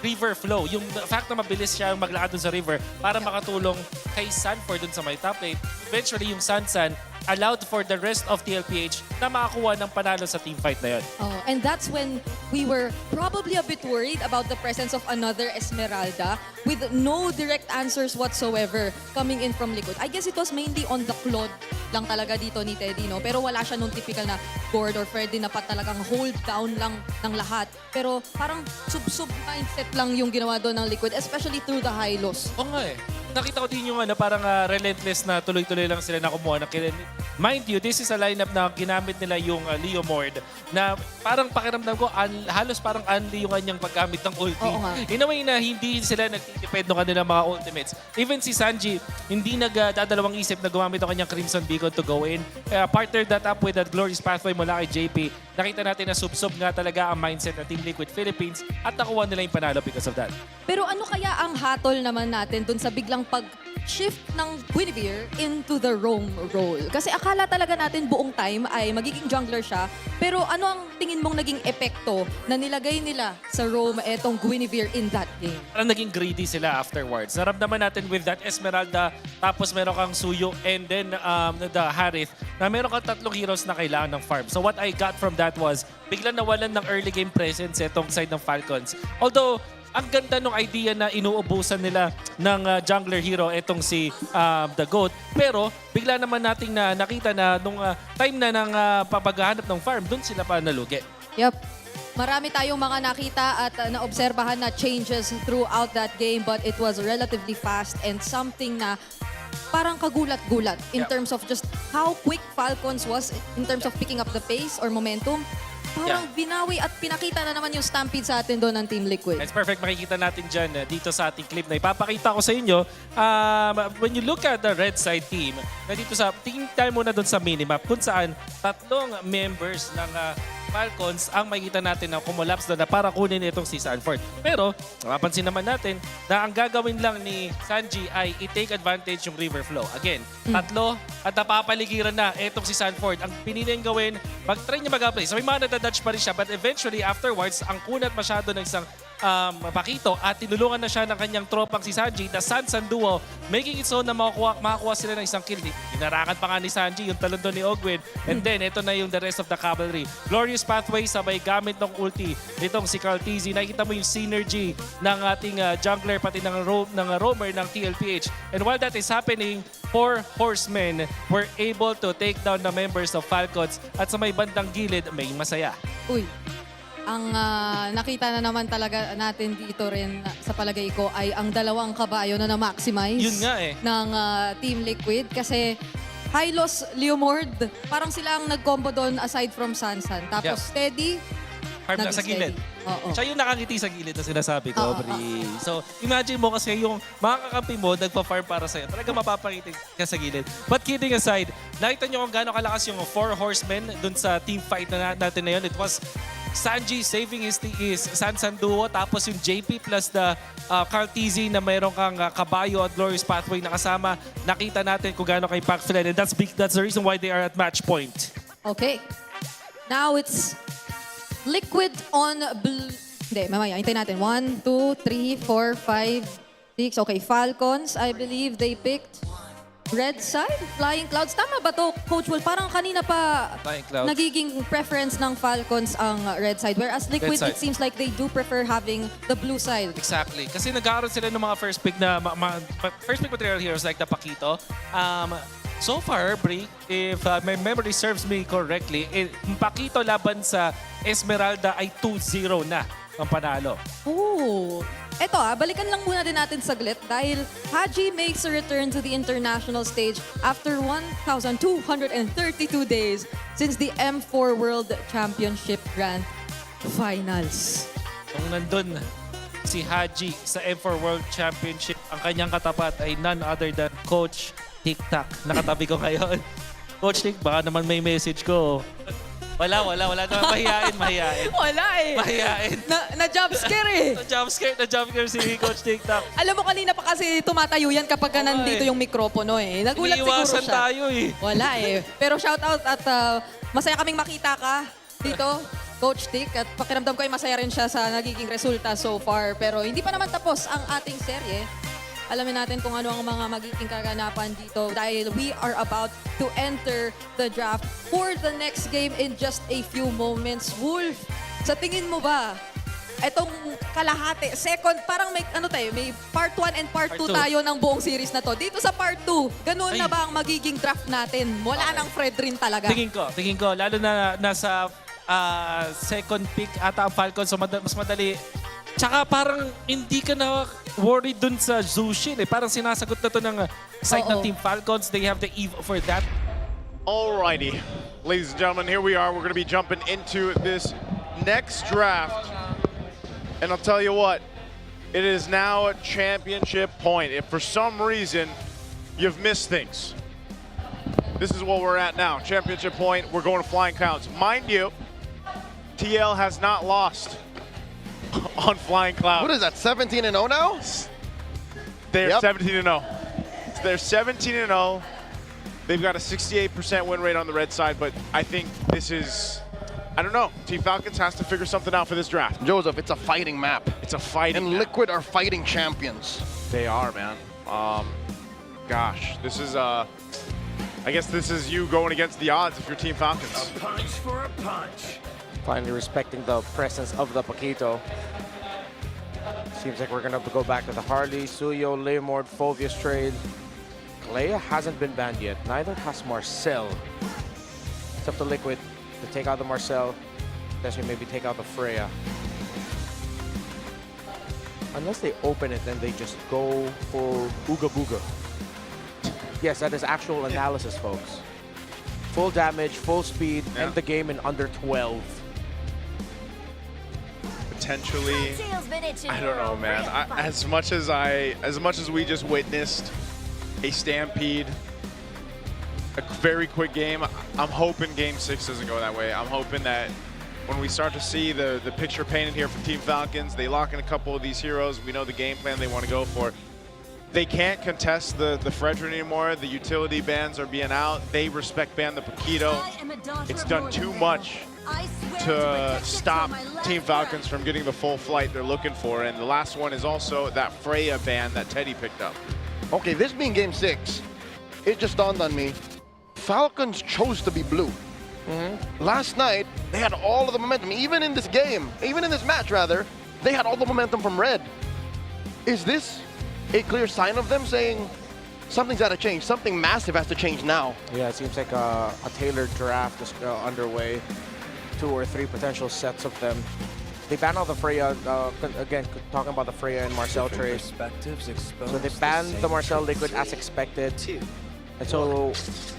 river flow. Yung fact na mabilis siya maglakad dun sa river para makatulong kay Sanford dun sa may top lane. Eventually, yung Sansan allowed for the rest of TLPH na makakuha ng panalo sa team fight na yun. Oh, and that's when we were probably a bit worried about the presence of another Esmeralda with no direct answers whatsoever coming in from Liquid. I guess it was mainly on the Claude lang talaga dito ni Teddy, no? Pero wala siya nung typical na Gord or Freddy na talagang hold down lang ng lahat. Pero parang sub-sub mindset lang yung ginawa doon ng Liquid, especially through the high lows. Oo nga eh. Nakita ko din yung parang relentless na tuloy-tuloy lang sila na kumuha ng kill. Mind you, this is a lineup na ginamit nila yung Leo Mord na parang pakiramdam ko halos parang unli yung kanyang paggamit ng ulti. In a way na hindi sila nagtitipid ng kanilang mga ultimates. Even si Sanji, hindi nagdadalawang isip na gumamit ang kanyang Crimson Beacon to go in. Partner that up with that Glorious Pathway mula kay JP. Nakita natin na sub-sub nga talaga ang mindset ng Team Liquid Philippines at nakuha nila yung panalo because of that. Pero ano kaya ang hatol naman natin dun sa biglang shift ng Guinevere into the roam role? Kasi akala talaga natin buong time ay magiging jungler siya. Pero ano ang tingin mong naging epekto na nilagay nila sa roam etong Guinevere in that game? Parang naging greedy sila afterwards. Naramdaman natin with that Esmeralda, tapos meron kang Suyo, and then the Harith, na meron kang 3 heroes na kailangan ng farm. So what I got from that was, biglang nawalan ng early game presence itong side ng Falcons. Although, ang ganda ng idea na inuubusan nila ng jungler hero itong si The Goat. Pero bigla naman nating nakita na nung time na ng papaghahanap ng farm, dun sila pa nalugi. Yep. Marami tayong mga nakita at naobserbahan na changes throughout that game, but it was relatively fast and something na parang kagulat-gulat in terms of just how quick Falcons was in terms of picking up the pace or momentum. Parang binawi at pinakita na naman yung stampede sa atin doon ng Team Liquid. It's perfect. Makikita natin dyan dito sa ating clip na ipapakita ko sa inyo. When you look at the red side team, na dito sa, tingin tayo muna doon sa minimap kung saan 3 members ng Falcons ang makikita natin na kumulaps na para kunin itong si Sanford. Pero, mapapansin naman natin na ang gagawin lang ni Sanji ay i-take advantage yung river flow. Again, 3 at napapaligiran na itong si Sanford. Ang piniling gawin, mag-try niya mag-apply. So may mga nadadodge pa rin siya, but eventually afterwards, ang kunat masyado ng isang Pakito at tinulungan na siya ng kanyang tropang si Sanji, the Sansan duo, making it so na makakuha sila ng isang kill. Inarangan pa nga ni Sanji yung talon doon ni Ogwin, and then ito na yung the rest of the cavalry. Glorious pathway sabay gamit ng ulti nitong si Carl TZ. Nakikita mo yung synergy ng ating jungler pati ng roamer ng TLPH. And while that is happening, 4 horsemen were able to take down the members of Falcons at sa may bandang gilid may masaya. Uy. Ang nakita na naman talaga natin dito rin sa palagay ko ay ang 2 kabayo na na-maximize Yun nga ng Team Liquid. Kasi Hylos, Leomord, parang sila ang nag-combo doon aside from Sansan. Tapos Steady, Farm na sa gilid. Oo. Siya yung nakangiti sa gilid na sinasabi ko, Bri. So, imagine mo kasi yung mga kakampi mo nagpa-farm para sa'yo. Talaga mapapangiti ka sa gilid. But kidding aside, nakita nyo kung gaano kalakas yung 4 horsemen dun sa team fight na natin na yun. It was Sanji saving his Sansan duo, tapos yung JP plus the Carl TZ na mayroon kang kabayo at Glorious Pathway na kasama. Nakita natin kung gaano ka-impactful, and that's the reason why they are at match point. Okay. Now it's Liquid on blue. Hindi, mamaya. Hintayin natin. 1, 2, 3, 4, 5, 6. Okay, Falcons, I believe they picked red side, Flying Clouds. Tama ba to, Coach Will? Parang kanina pa nagiging preference ng Falcons ang red side. Whereas Liquid, it seems like they do prefer having the blue side. Exactly. Kasi nag-aaroon sila ng mga first pick material heroes like the Pakito. So far, Bri, if my memory serves me correctly, Pakito laban sa Esmeralda ay 2-0 na ang panalo. Oh. Eto balikan lang muna din natin saglit dahil Haji makes a return to the international stage after 1,232 days since the M4 World Championship Grand Finals. Kung nandun si Haji sa M4 World Championship, ang kanyang katapat ay none other than Coach TikTok. Nakatabi ko ngayon. Coach Tik, baka naman may message ko. Wala naman. Mahihain. Wala Mahihain. Na-jump scare Na-jump scare si Coach TikTok. Alam mo, kanina pa kasi tumatayo yan kapag nandito yung mikropono Nagulat siguro siya. Tayo Wala Pero shout out at masaya kaming makita ka dito, Coach Tik. At pakiramdam ko ay masaya rin siya sa nagiging resulta so far. Pero hindi pa naman tapos ang ating serye. Alamin natin kung ano ang mga magiging kaganapan dito dahil we are about to enter the draft for the next game in just a few moments. Wolf, sa tingin mo ba, itong kalahati, second, parang may, may part 1 and part 2 tayo ng buong series na to. Dito sa part 2, ganoon na ba ang magiging draft natin? Wala nang Fred rin talaga. Tingin ko, lalo na nasa second pick ata ang Falcons, so mas madali. Tsaka parang hindi ka na worried dun sa Zushin. Parang sinasagot na to ng side ng Team Falcons. They have the EVE for that. Alrighty. Ladies and gentlemen, here we are. We're going to be jumping into this next draft. And I'll tell you what, it is now a championship point. If for some reason you've missed things, this is what we're at now. Championship point, we're going to Flying Clouds. Mind you, TL has not lost on Flying Clouds. What is that, 17-0 now? They're 17-0. they're 17-0. They've got a 68% win rate on the red side, but I think this is, I don't know. Team Falcons has to figure something out for this draft. Joseph, it's a fighting map. It's a fighting And map. Liquid are fighting champions. They are, man. Gosh, this is, I guess this is you going against the odds if you're Team Falcons. A punch for a punch. Finally respecting the presence of the Paquito. Seems like we're gonna go back to the Harley, Suyo, Leomord, Phovius trade. Kalea hasn't been banned yet. Neither has Marcel. It's up to Liquid to take out the Marcel. Potentially maybe take out the Freya. Unless they open it, then they just go for Ooga Booga. Yes, that is actual analysis, folks. Full damage, full speed, end the game in under 12. Potentially, I don't know, man. As much as we just witnessed a stampede, a very quick game, I'm hoping Game 6 doesn't go that way. I'm hoping that when we start to see the picture painted here for Team Falcons, they lock in a couple of these heroes. We know the game plan they want to go for. They can't contest the Fredrin anymore. The utility bans are being out. They respect ban the Paquito. It's done too much to stop Team Falcons from getting the full flight they're looking for. And the last one is also that Freya ban that Teddy picked up. Okay, this being Game 6, it just dawned on me. Falcons chose to be blue. Last night, they had all of the momentum. Even in this game, even in this match, rather, they had all the momentum from red. Is this a clear sign of them saying something's got to change? Something massive has to change now. Yeah, it seems like a tailored draft is underway. 2 or 3 potential sets of them. They banned all the Freya, again, talking about the Freya and Marcel trade. So they banned the Marcel Liquid as expected. And so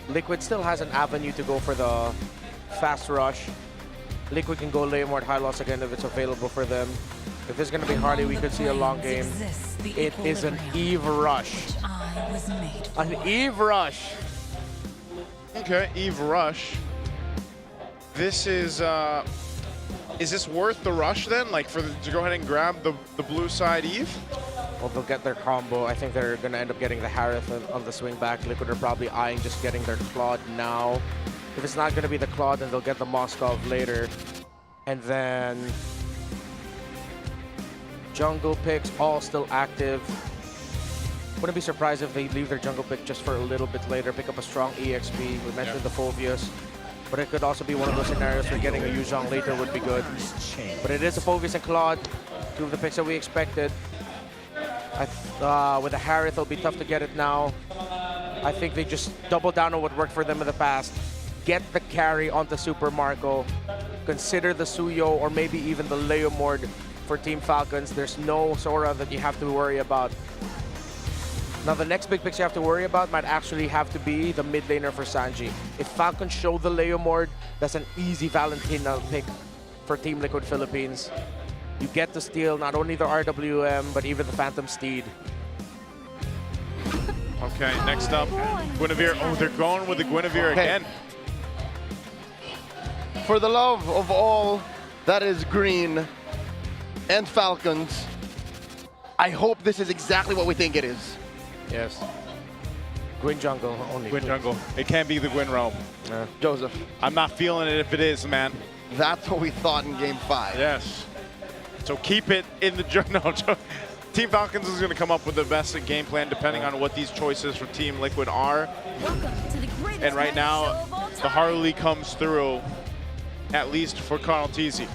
Liquid still has an avenue to go for the fast rush. Liquid can go Leomord high loss again if it's available for them. If it's going to be Harley, we could see a long game. It is an Eve rush. An Eve rush. Okay, Eve rush. This is this worth the rush then? Like to go ahead and grab the blue side Eve? Well, they'll get their combo. I think they're going to end up getting the Harith on the swing back. Liquid are probably eyeing just getting their Claude now. If it's not going to be the Claude, then they'll get the Moskov later. And then jungle picks all still active. Wouldn't be surprised if they leave their jungle pick just for a little bit later, pick up a strong EXP. We mentioned the Phovius. But it could also be one of those scenarios where getting a Yuzhong later would be good. But it is a Phovius and Claude, 2 of the picks that we expected. With the Harith, it'll be tough to get it now. I think they just double down on what worked for them in the past. Get the carry onto Super Marco. Consider the Suyo or maybe even the Leomord for Team Falcons. There's no Sora that you have to worry about. Now, the next big picks you have to worry about might actually have to be the mid laner for Sanji. If Falcons show the Leomord, that's an easy Valentina pick for Team Liquid Philippines. You get to steal not only the RWM, but even the Phantom Steed. Okay, next up, Guinevere. Oh, they're going with the Guinevere again. For the love of all that is green and Falcons, I hope this is exactly what we think it is. Yes. Gwyn jungle only. Gwyn jungle. It can't be the Gwyn roam. Joseph. I'm not feeling it if it is, man. That's what we thought in Game 5. Yes. So keep it in the journal. Team Falcons is going to come up with the best game plan depending on what these choices for Team Liquid are. And right now, the Harley comes through, at least for Carl Teasy.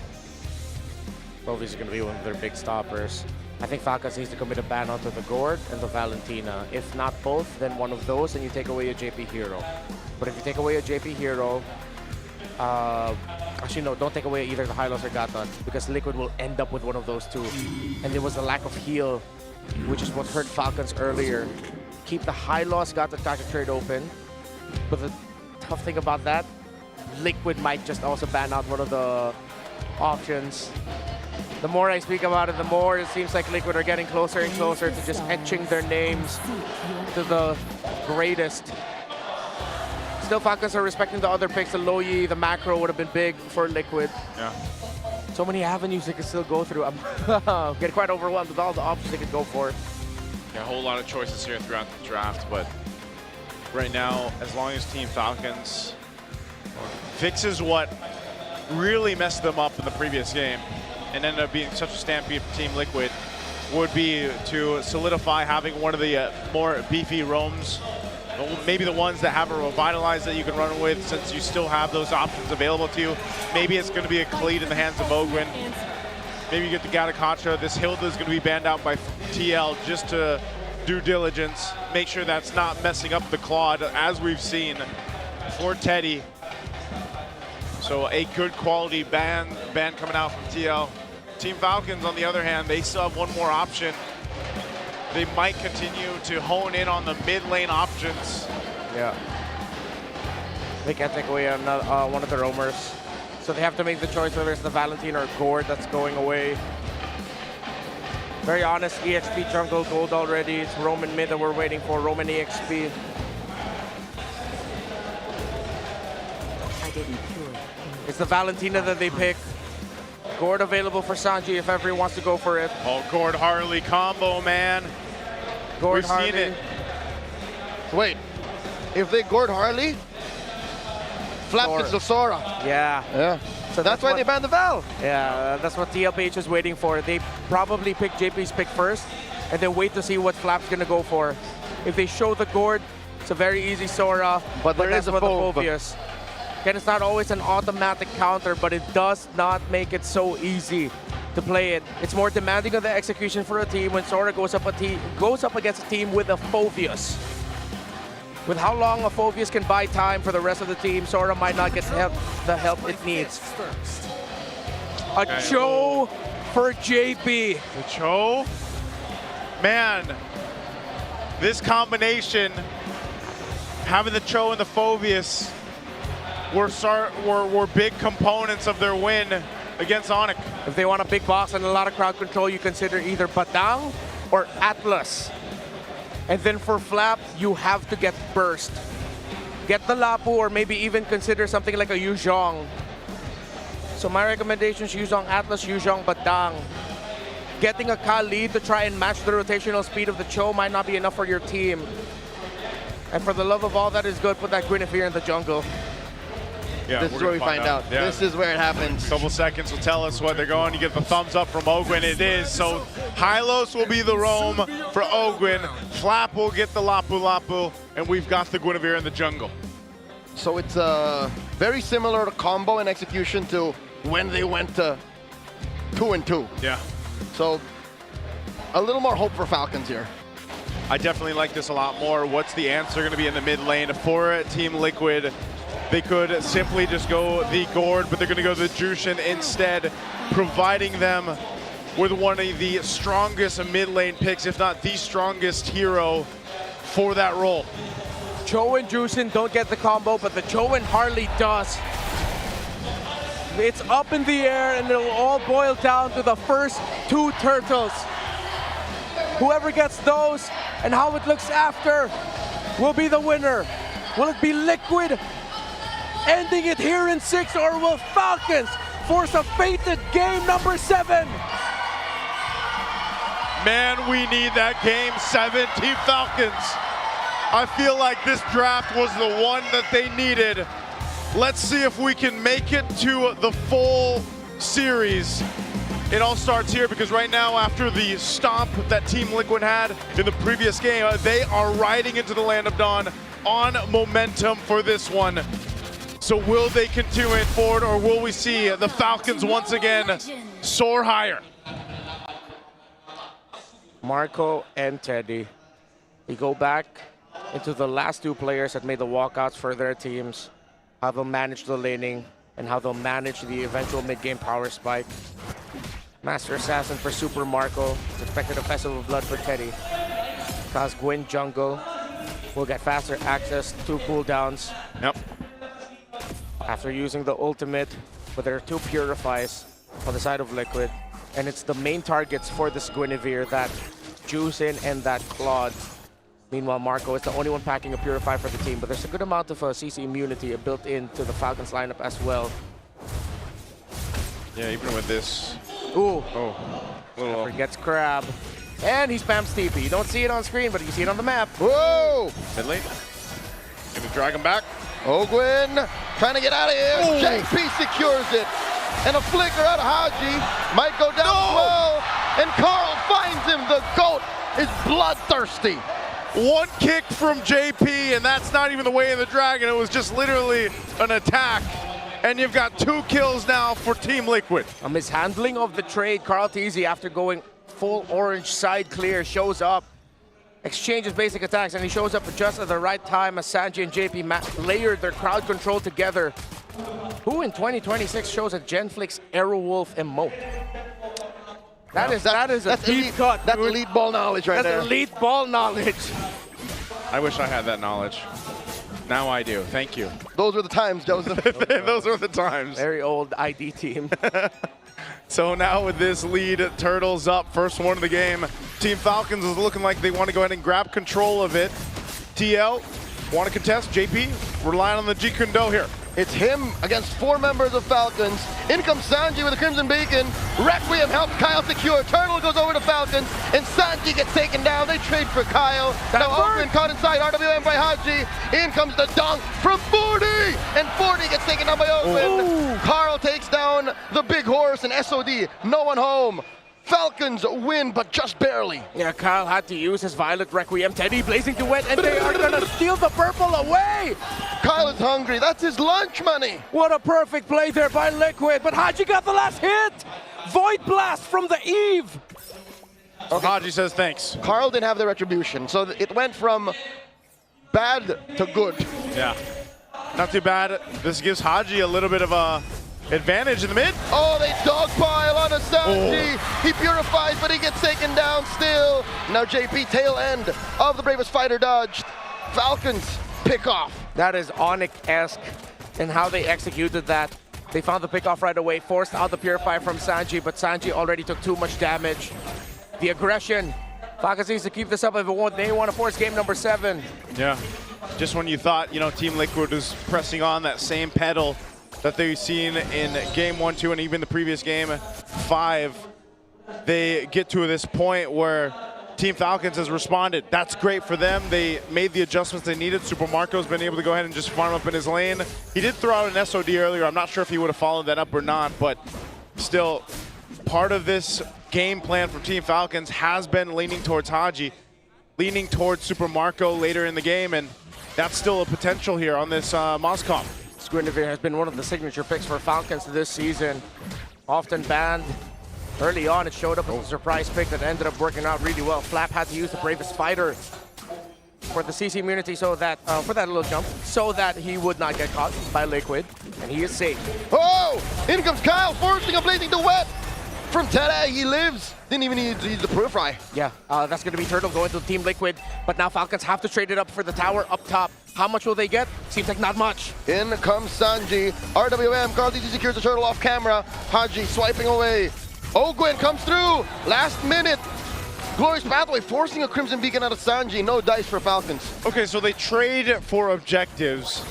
Phovius is going to be one of their big stoppers. I think Falcons needs to commit a ban onto the Gord and the Valentina. If not both, then one of those, and you take away a JP hero. But if you take away a JP hero, actually no, don't take away either the Hylos or Gatot, because Liquid will end up with one of those 2. And there was a lack of heal, which is what hurt Falcons earlier. Keep the Hylos Gatot Tactic trade open. But the tough thing about that, Liquid might just also ban out one of the options. The more I speak about it, the more it seems like Liquid are getting closer and closer to just etching their names to the greatest. Still, Falcons are respecting the other picks. The Loyi, the macro would have been big for Liquid. Yeah. So many avenues they could still go through. I'm getting quite overwhelmed with all the options they could go for. Yeah, a whole lot of choices here throughout the draft, but right now, as long as Team Falcons fixes what really messed them up in the previous game and ended up being such a stampede for Team Liquid, would be to solidify having one of the more beefy roams, maybe the ones that have a revitalize that you can run with, since you still have those options available to you. Maybe it's going to be a Khalid in the hands of Ogwin. Maybe you get the Gatakacha. This Hilda is going to be banned out by TL just to due diligence, make sure that's not messing up the Claude, as we've seen for Teddy. So a good quality ban coming out from TL. Team Falcons, on the other hand, they still have one more option. They might continue to hone in on the mid lane options. Yeah. They can't take away one of the roamers. So they have to make the choice whether it's the Valentine or Gord that's going away. Very honest, EXP jungle gold already. It's Roman mid that we're waiting for, Roman EXP. It's the Valentina that they pick. Gord available for Sanji if everyone wants to go for it. Oh, Gord Harley combo, man. Gord We've Harley. seen it. Wait, if they Gord Harley, Flap Sora. gets the Sora. Yeah. Yeah. So that's why they banned the Val. Yeah, that's what TLPH is waiting for. They probably pick JP's pick first and then wait to see what Flap's gonna go for. If they show the Gord, it's a very easy Sora. But there that's is a what the Phobe. Phobius. Again, it's not always an automatic counter, but it does not make it so easy to play it. It's more demanding of the execution for a team when Sora goes up against a team with a Phobius. With how long a Phobius can buy time for the rest of the team, Sora might not get the help it needs. A Cho for JP. The Cho? Man, this combination, having the Cho and the Phobius, were big components of their win against Onyx. If they want a big box and a lot of crowd control, you consider either Batang or Atlas. And then for Flap, you have to get Burst. Get the Lapu or maybe even consider something like a Yuzhong. So my recommendation is Yuzhong Atlas, Yuzhong Batang. Getting a Khalid to try and match the rotational speed of the Cho might not be enough for your team. And for the love of all that is good, put that Guinevere in the jungle. Yeah, This is where we find out. Yeah. This is where it happens. A couple seconds will tell us what they're going. You get the thumbs up from Ogwin. It is. So Hylos will be the roam for Ogwin. Flap will get the Lapu Lapu. And we've got the Guinevere in the jungle. So it's very similar combo and execution to when they went to 2-2. Yeah. So a little more hope for Falcons here. I definitely like this a lot more. What's the answer going to be in the mid lane for Team Liquid? They could simply just go the Gord, but they're going to go the Jushin instead, providing them with one of the strongest mid lane picks, if not the strongest hero for that role. Cho and Jushin don't get the combo, but the Cho and Harley does. It's up in the air, and it'll all boil down to the first two turtles. Whoever gets those and how it looks after will be the winner. Will it be Liquid ending it here in 6, or will Falcons force a fated game number 7? Man, we need that game 7, Team Falcons. I feel like this draft was the one that they needed. Let's see if we can make it to the full series. It all starts here because right now, after the stomp that Team Liquid had in the previous game, they are riding into the Land of Dawn on momentum for this one. So will they continue it forward, or will we see the Falcons once again soar higher? Marco and Teddy, they go back into the last two players that made the walkouts for their teams, how they'll manage the laning, and how they'll manage the eventual mid-game power spike. Master Assassin for Super Marco. It's expected a Festival of Blood for Teddy. Cause Gwyn jungle will get faster access to cooldowns. Yep. After using the ultimate, but there are two Purifies on the side of Liquid. And it's the main targets for this Guinevere, that Jushin and that Claude. Meanwhile, Marco is the only one packing a Purify for the team, but there's a good amount of CC immunity built into the Falcons lineup as well. Yeah, even with this. Ooh. Oh. Forgets Crab. And he spams TP. You don't see it on screen, but you see it on the map. Whoa! Mid lane. Gonna drag him back. Ogwin trying to get out of here. Oh. JP secures it. And a flicker out of Haji. Might go down as well. And Carl finds him. The GOAT is bloodthirsty. One kick from JP, and that's not even the way of the dragon. It was just literally an attack. And you've got 2 kills now for Team Liquid. A mishandling of the trade. Carl Teasy, after going full orange side clear, shows up, exchanges basic attacks, and he shows up just at the right time as Sanji and JP layered their crowd control together. Who in 2026 shows a Genflix Aerowolf emote? That's a deep elite, cut. That's elite ball knowledge right there. That's elite ball knowledge. I wish I had that knowledge. Now I do. Thank you. Those were the times, Joseph. Those were the times. Very old ID team. So now with this lead, Turtles up, first one of the game. Team Falcons is looking like they want to go ahead and grab control of it. TL, want to contest? JP, relying on the G Kundo here. It's him against 4 members of Falcons. In comes Sanji with a Crimson Beacon. Requiem helps Kyle secure. Turtle goes over to Falcons, and Sanji gets taken down. They trade for Kyle. Now Oakland caught inside, RWM by Haji. In comes the dunk from 40, and 40 gets taken down by Oakland. Carl takes down the big horse, and SOD, no one home. Falcons win, but just barely. Yeah, Kyle had to use his Violet Requiem. Teddy blazing to win, and they are gonna steal the purple away! Kyle is hungry, that's his lunch money. What a perfect play there by Liquid, but Haji got the last hit! Void Blast from the Eve! Okay. Haji says thanks. Carl didn't have the retribution, so it went from bad to good. Yeah, not too bad. This gives Haji a little bit of a advantage in the mid. Oh, they dogpile on a Sanji. He purifies, but he gets taken down still. Now JP, tail end of the Bravest Fighter dodged. Falcons pick off. That is Onyx-esque in how they executed that. They found the pick off right away, forced out the Purify from Sanji, but Sanji already took too much damage. The aggression. Falcons needs to keep this up if they want to force game number 7. Yeah, just when you thought, Team Liquid was pressing on that same pedal that they've seen in game 1, 2, and even the previous game 5, they get to this point where Team Falcons has responded. That's great for them. They made the adjustments they needed. Super Marco's been able to go ahead and just farm up in his lane. He did throw out an SOD earlier. I'm not sure if he would have followed that up or not, but still, part of this game plan from Team Falcons has been leaning towards Haji, leaning towards Super Marco later in the game, and that's still a potential here on this Moscow. Guinevere has been one of the signature picks for Falcons this season. Often banned early on, it showed up as a surprise pick that ended up working out really well. Flap had to use the Bravest Fighter for the CC immunity so that, for that little jump, so that he would not get caught by Liquid, and he is safe. Oh! In comes Kyle, forcing a blazing duet from Tere. He lives. Didn't even need to use the Purify. Yeah, that's going to be Turtle going to Team Liquid, but now Falcons have to trade it up for the tower up top. How much will they get? Seems like not much. In comes Sanji. RWM, Carl DG secures the Turtle off camera. Haji swiping away. Ogwin comes through. Last minute. Glorious Pathway forcing a Crimson Beacon out of Sanji. No dice for Falcons. Okay, so they trade for objectives.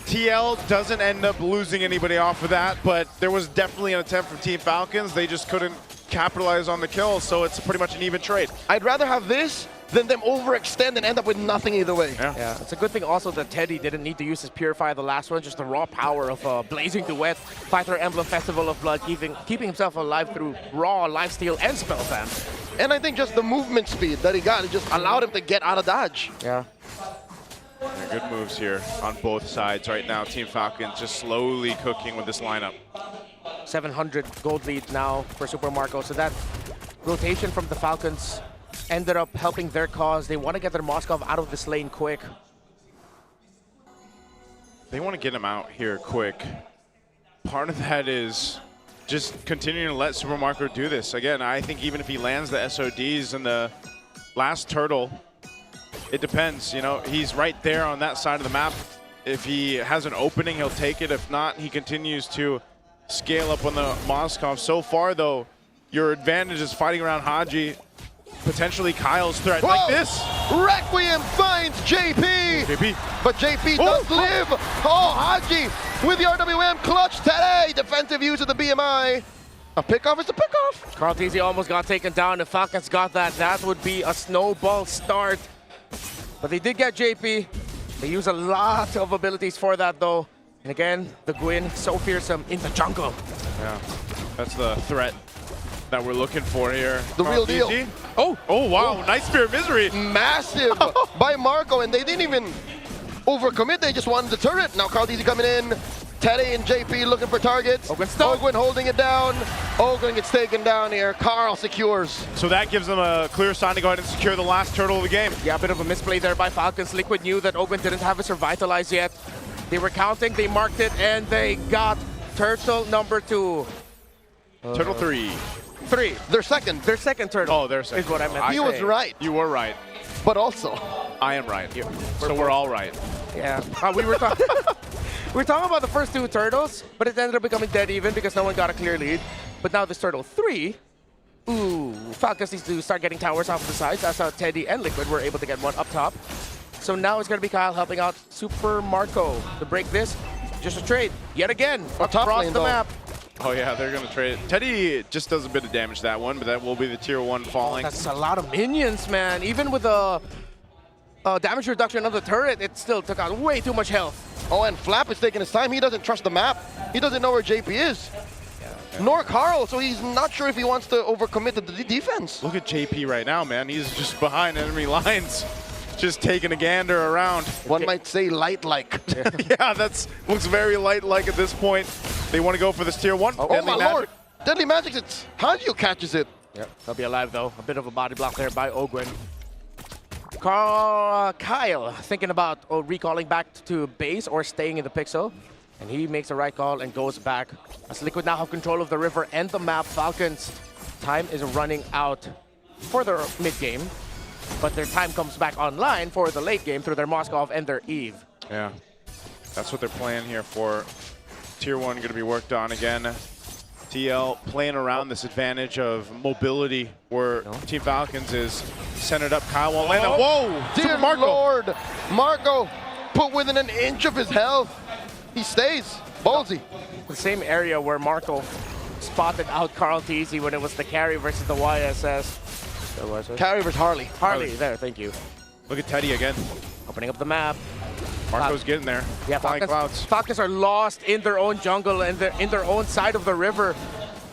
TL doesn't end up losing anybody off of that, but there was definitely an attempt from Team Falcons. They just couldn't capitalize on the kill, so it's pretty much an even trade. I'd rather have this than them overextend and end up with nothing either way. Yeah, it's a good thing also that Teddy didn't need to use his Purify the last one, just the raw power of Blazing Duet, Fighter Emblem Festival of Blood, keeping himself alive through raw lifesteal and spell fan. And I think just the movement speed that he got, it just allowed him to get out of dodge. Yeah. Good moves here on both sides right now. Team Falcons just slowly cooking with this lineup. 700 gold lead now for Super Marco, so that rotation from the Falcons ended up helping their cause. They want to get their Moskov out of this lane quick. They want to get him out here quick. Part of that is just continuing to let Super Marco do this. Again, I think even if he lands the SODs in the last turtle, it depends. He's right there on that side of the map. If he has an opening, he'll take it. If not, he continues to scale up on the Moskov. So far, though, your advantage is fighting around Haji. Potentially Kyle's threat. Whoa! Like this. Requiem finds JP. But JP does live. Oh, Haji with the RWM clutch today. Defensive use of the BMI. A pickoff is a pickoff. Carl Teasy almost got taken down. If Falcons got that, that would be a snowball start. But they did get JP. They use a lot of abilities for that, though. And again, the Gwyn, so fearsome in the jungle. Yeah, that's the threat that we're looking for here. The real deal. Oh, wow, nice Spear of Misery. Massive by Marco, and they didn't even overcommit. They just wanted the turret. Now Carl Teasy coming in. Teddy and JP looking for targets. Ogwyn holding it down. Ogwyn gets taken down here. Carl secures. So that gives them a clear sign to go ahead and secure the last turtle of the game. Yeah, a bit of a misplay there by Falcons. Liquid knew that Ogwyn didn't have his Revitalize yet. They were counting, they marked it, and they got turtle number 2. Turtle 3. 3. Their second. Their second turtle. Oh, their second. Is what I meant to He say. was right. You were right. But also, I am right. So we're all right. Yeah. We were talking. We were talking about the first 2 turtles, but it ended up becoming dead even because no one got a clear lead. But now this turtle 3, ooh, Falcons needs to start getting towers off the sides. That's how Teddy and Liquid were able to get one up top. So now it's going to be Kyle helping out Super Marco to break this. Just a trade, yet again, across the map. Oh yeah, they're going to trade it. Teddy just does a bit of damage that one, but that will be the tier 1 falling. That's a lot of minions, man. Even with the damage reduction of the turret, it still took out way too much health. oh, and Flap is taking his time. He doesn't trust the map. He doesn't know where JP is. Nor Carl, so he's not sure if he wants to overcommit to the defense. Look at JP right now, man. He's just behind enemy lines, just taking a gander around. One might say light-like. Yeah, looks very light-like at this point. They want to go for this tier 1. Oh my lord! Deadly Magic, it's Hanjo catches it. Yep, he'll be alive though. A bit of a body block there by Ogwyn. Kyle thinking about recalling back to base or staying in the pixel. And he makes the right call and goes back. As Liquid now have control of the river and the map, Falcons' time is running out for their mid-game. But their time comes back online for the late game through their Moskov and their Eve. Yeah, that's what they're playing here for. Tier 1 going to be worked on again. TL playing around this advantage of mobility where Team Falcons is centered up. Kyle won't land that. Whoa! Dear Lord! Marco put within an inch of his health. He stays. Ballsy. The same area where Marco spotted out Carl Teasy when it was the carry versus the YSS. Carry versus Harley. Harley, there, thank you. Look at Teddy again. Opening up the map. Marco's getting there. Yeah, Flying clouds. Falcons are lost in their own jungle and in their own side of the river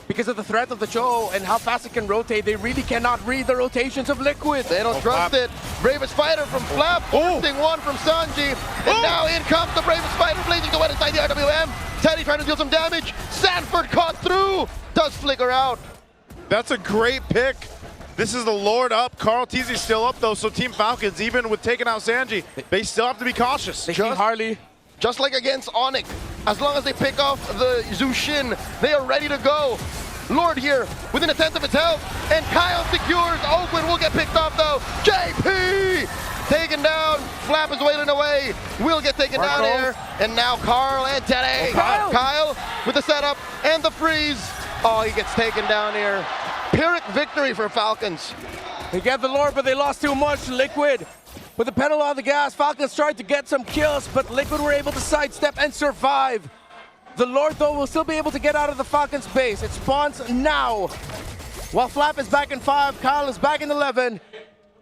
because of the threat of the Cho and how fast it can rotate. They really cannot read the rotations of Liquid. They don't trust it. Bravest Fighter from Flap, forcing one from Sanji. And now in comes the Bravest Fighter, blazing to win inside the RWM. Teddy trying to deal some damage. Sanford caught through. Does flicker out. That's a great pick. This is the Lord up. Carl Teasy's still up though, so Team Falcons, even with taking out Sanji, they still have to be cautious. They see Harley. Just like against Onyx, as long as they pick off the Zushin, they are ready to go. Lord here, within a tenth of its health, and Kyle secures. Oakland will get picked off though. JP taken down. Flap is wailing away. Will get taken down here. And now Carl and Teddy. Kyle with the setup and the freeze. Oh, he gets taken down here. Pyrrhic victory for Falcons. They get the Lord, but they lost too much. Liquid with the pedal on the gas. Falcons tried to get some kills, but Liquid were able to sidestep and survive. The Lord, though, will still be able to get out of the Falcons base. It spawns now. While Flap is back in 5, Kyle is back in 11.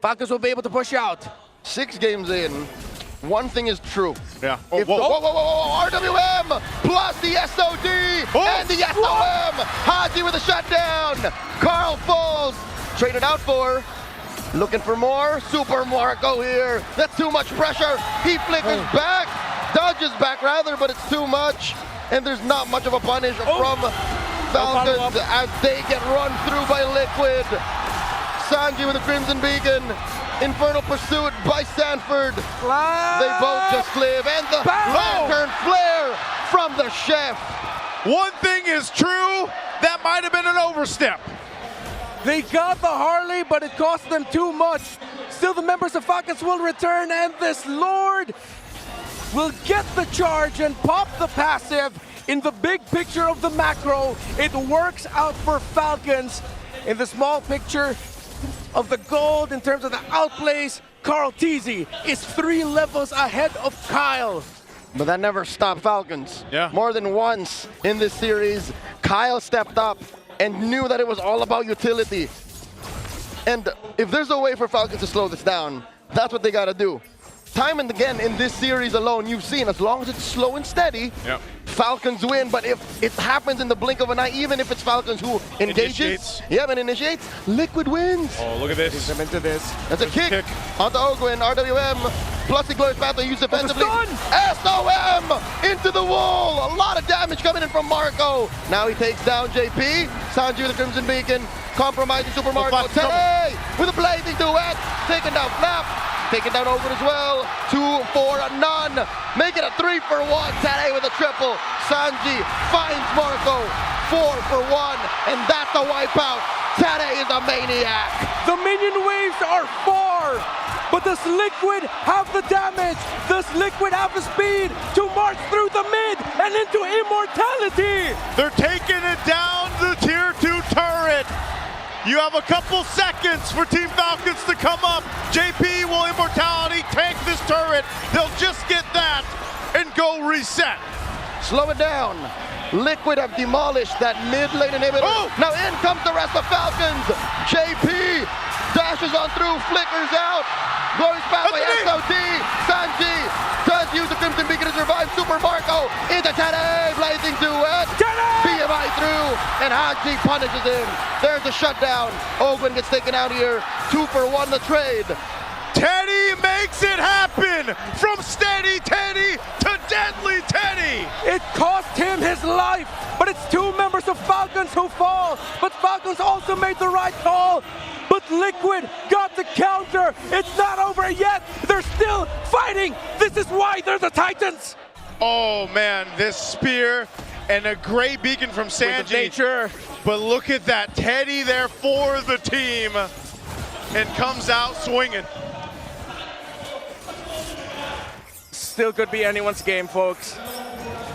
Falcons will be able to push out. 6 games in, one thing is true. Yeah. RWM plus the SOD and the SOM. Haji with a shutdown. Carl falls. Traded out for. Looking for more. Super Marco here. That's too much pressure. He flickers back. Dodges back rather, but it's too much. And there's not much of a punish from Falcons as they get run through by Liquid. Sanji with a Crimson Beacon. Infernal Pursuit by Sanford. They both just live. And the Lantern Flare from the Chef. One thing is true, that might have been an overstep. They got the Harley, but it cost them too much. Still, the members of Falcons will return, and this Lord will get the charge and pop the passive. In the big picture of the macro, it works out for Falcons. In the small picture of the gold, in terms of the outplays, Carl Teasy is 3 levels ahead of Kyle. But that never stopped Falcons. Yeah. More than once in this series, Kyle stepped up and knew that it was all about utility. And if there's a way for Falcons to slow this down, that's what they gotta do. Time and again in this series alone, you've seen as long as it's slow and steady, Falcons win. But if it happens in the blink of an eye, even if it's Falcons who engages, initiates, Liquid wins. Oh, look at this. He's into this. That's a kick onto Ogwin, RWM, plus the Glorious Path used defensively. SOM into the wall. A lot of damage coming in from Marco. Now he takes down JP. Sanji with the Crimson Beacon, compromising Super Marco. Teddy with a blazing duet, taking down Flap. Taking down Ogwin as well. 2 for none. Make it a 3 for 1. Tade with a triple. Sanji finds Marco. 4 for 1. And that's a wipeout. Tade is a maniac. The minion waves are far, but does Liquid have the damage? Does Liquid have the speed to march through the mid and into immortality? They're taking it down the tier 2 turret. You have a couple seconds for Team Falcons to come up. JP will immortality tank this turret. They'll just get that and go reset. Slow it down. Liquid have demolished that mid lane inhibitor. Oh! Now in comes the rest of Falcons. JP dashes on through, flickers out. Glorious Path by SOD. Sanji does use the Crimson Beacon to survive. Super Marco into Tade. Blazing duet. BMI through, and Haji punishes him. There's a shutdown. Ogwin gets taken out here. 2 for 1 the trade. Teddy makes it happen! From steady Teddy to deadly Teddy! It cost him his life, but it's 2 members of Falcons who fall. But Falcons also made the right call. But Liquid got the counter. It's not over yet. They're still fighting. This is why they're the Titans. Oh man, this spear and a great beacon from Sanji. But look at that, Teddy there for the team and comes out swinging. Still could be anyone's game, folks.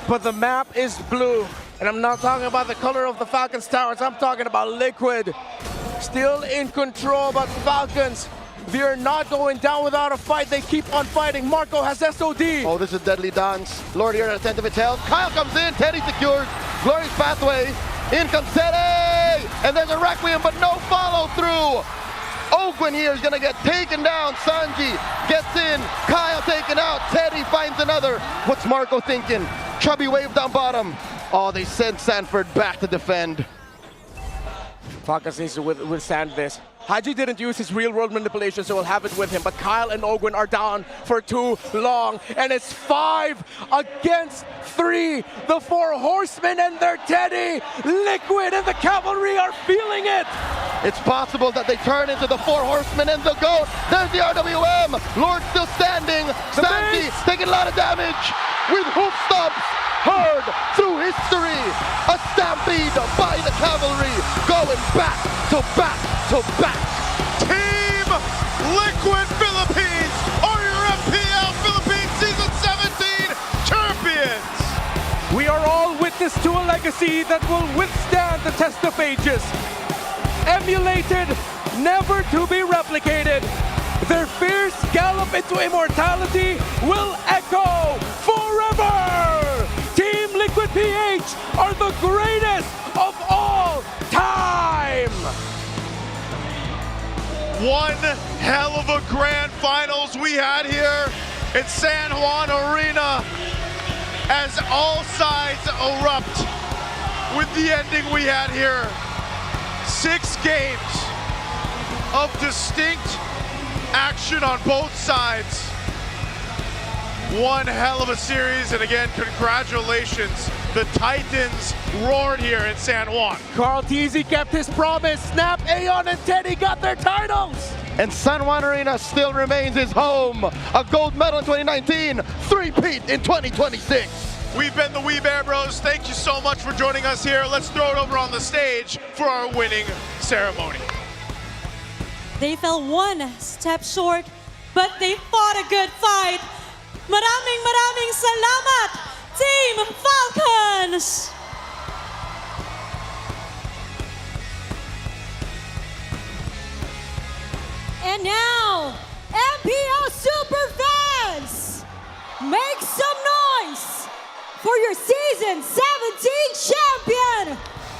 But the map is blue. And I'm not talking about the color of the Falcons towers. I'm talking about Liquid. Still in control, but Falcons, they're not going down without a fight. They keep on fighting. Marco has SOD. Oh, this is a deadly dance. Lord here at the 10th of its health. Kyle comes in. Teddy secures. Glorious Pathway. In comes Teddy. And there's a Requiem, but no follow through. Ogwin here is going to get taken down. Sanji gets in. Kyle taken out. Teddy finds another. What's Marco thinking? Chubby wave down bottom. Oh, they sent Sanford back to defend. Falcons needs to withstand this. Haji didn't use his real-world manipulation, so he'll have it with him. But Kyle and Ogwin are down for too long. And it's 5 against 3. The 4 horsemen and their Teddy. Liquid and the cavalry are feeling it. It's possible that they turn into the 4 horsemen and the GOAT. There's the RWM. Lord still standing. Sanji taking a lot of damage with hoof stomps. Heard through history. A stampede by the cavalry. Going back to back to back. Team Liquid Philippines are your FPL Philippines Season 17 champions. We are all witness to a legacy that will withstand the test of ages. Emulated, never to be replicated. Their fierce gallop into immortality will echo forever. Team Liquid PH are the greatest of all time. One hell of a grand finals we had here in San Juan Arena as all sides erupt with the ending we had here. 6 games of distinct action on both sides. One hell of a series, and again, congratulations. The Titans roared here in San Juan. Carl Teasy kept his promise. Snap, Aeon, and Teddy got their titles. And San Juan Arena still remains his home. A gold medal in 2019, 3-peat in 2026. We've been the Wee Bear Bros. Thank you so much for joining us here. Let's throw it over on the stage for our winning ceremony. They fell 1 step short, but they fought a good fight. Maraming salamat, Team Falcons! And now, MPL Superfans, make some noise for your Season 17 champion,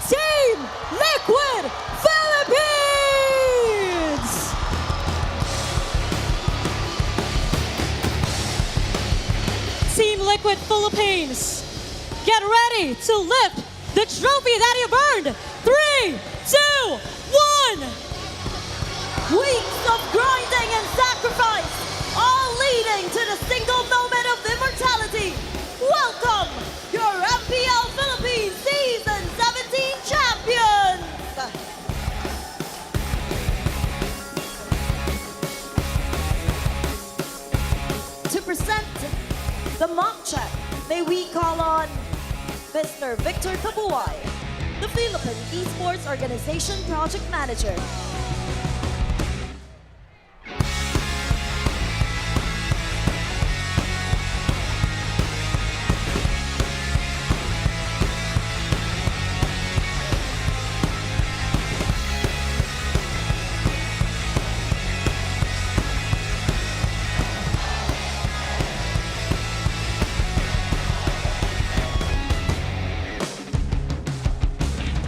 Team Liquid! Philippines, get ready to lift the trophy that you've earned. 3, 2, 1. Weeks of grinding and sacrifice, all leading to the single moment of immortality. Welcome, your MPL Philippines Season 17 champions! To present the mock check, may we call on Mr. Victor Kabuay, the Philippine Esports Organization Project Manager.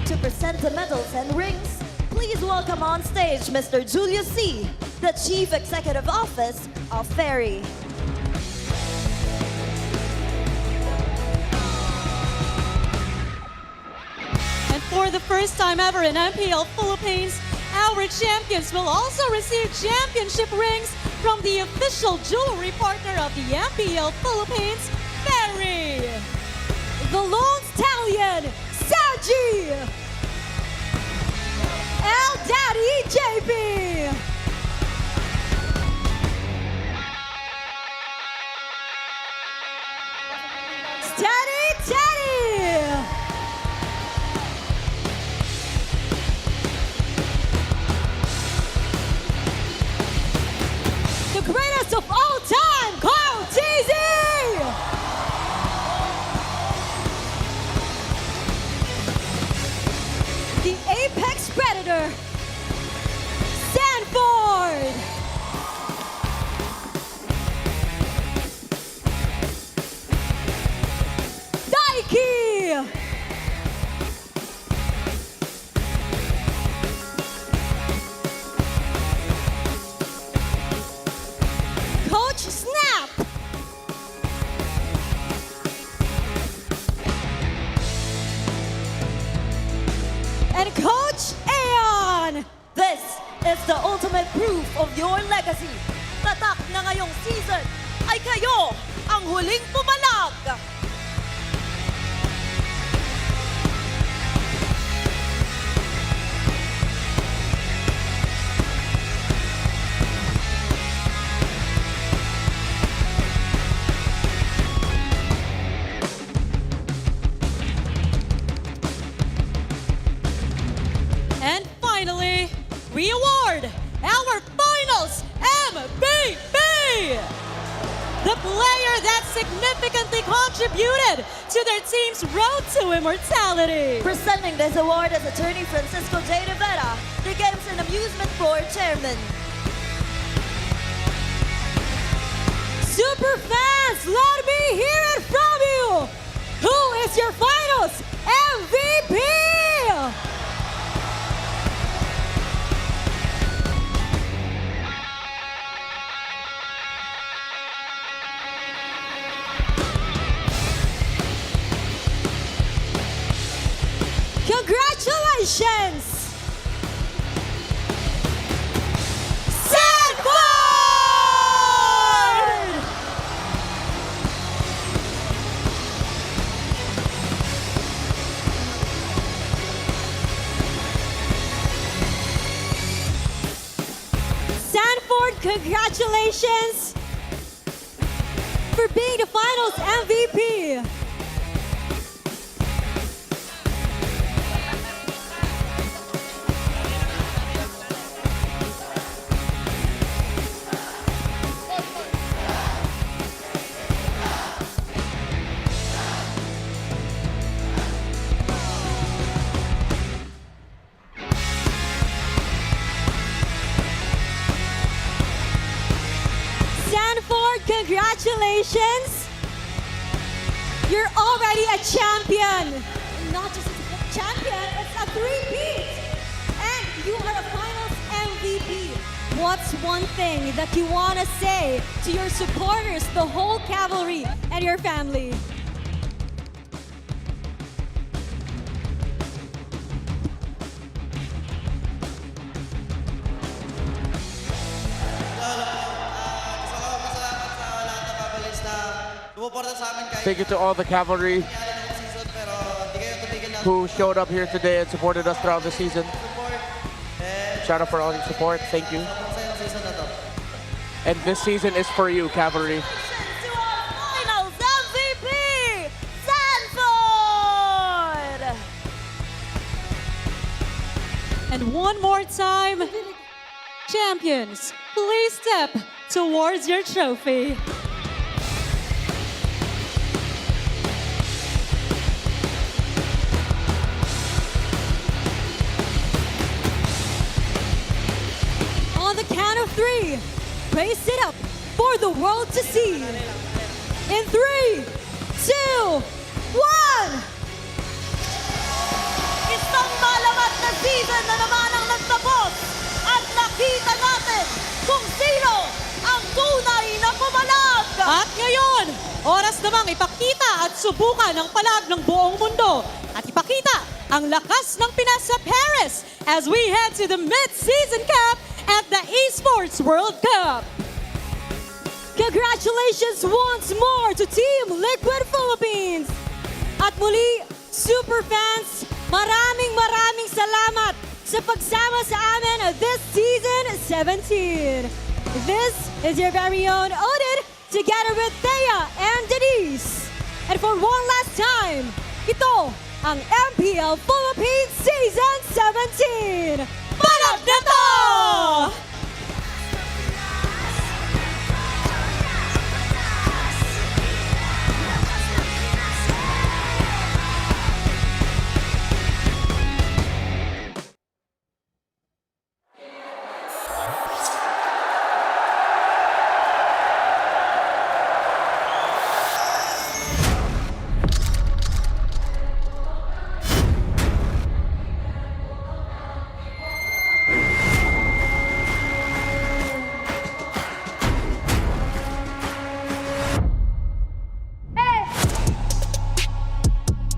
To present the medals and rings, please welcome on stage Mr. Julius C., the Chief Executive Office of Ferry. And for the first time ever in MPL Philippines, our champions will also receive championship rings from the official jewelry partner of the MPL Philippines, Ferry. The Lone Stallion, Saji. El Daddy JP. Steady Teddy. The greatest of all time, Carl TZ. The Apex Predator, Sanford. Daiki. Coach Snap. And Coach Aeon. This is the ultimate proof of your legacy. Tatak na ngayong season ay kayo ang huling pumalag. And finally, we award our finals MVP! The player that significantly contributed to their team's road to immortality. Presenting this award is attorney Francisco J. Rivera, the Games and Amusement Board Chairman. Super fans, let me hear it from you! Who is your finals MVP? Congratulations! Sanford! Sanford, congratulations for being the finals MVP. Sanford, congratulations! You're already a champion! Not just a champion, it's a three-peat! And you are a finals MVP! What's one thing that you want to say to your supporters, the whole cavalry, and your family? Thank you to all the cavalry who showed up here today and supported us throughout the season. Shout out for all your support. Thank you. And this season is for you, cavalry. Finals MVP, Sanford! And one more time, champions, please step towards your trophy. On the count of 3, raise it up for the world to see. In 3, 2, 1! Isang malamat na season na naman ang nagtapos at nakita natin kung sino ang tunay na pumalag! At ngayon, oras namang ipakita at subukan ang palag ng buong mundo at ipakita ang lakas ng Pinas sa Paris as we head to the mid-season cap at the Esports World Cup. Congratulations once more to Team Liquid Philippines! At muli, super fans, maraming salamat sa pagsama sa amin this season 17. This is your very own Odin together with Thea and Denise. And for one last time, ito ang MPL Philippines Season 17. Palag na to!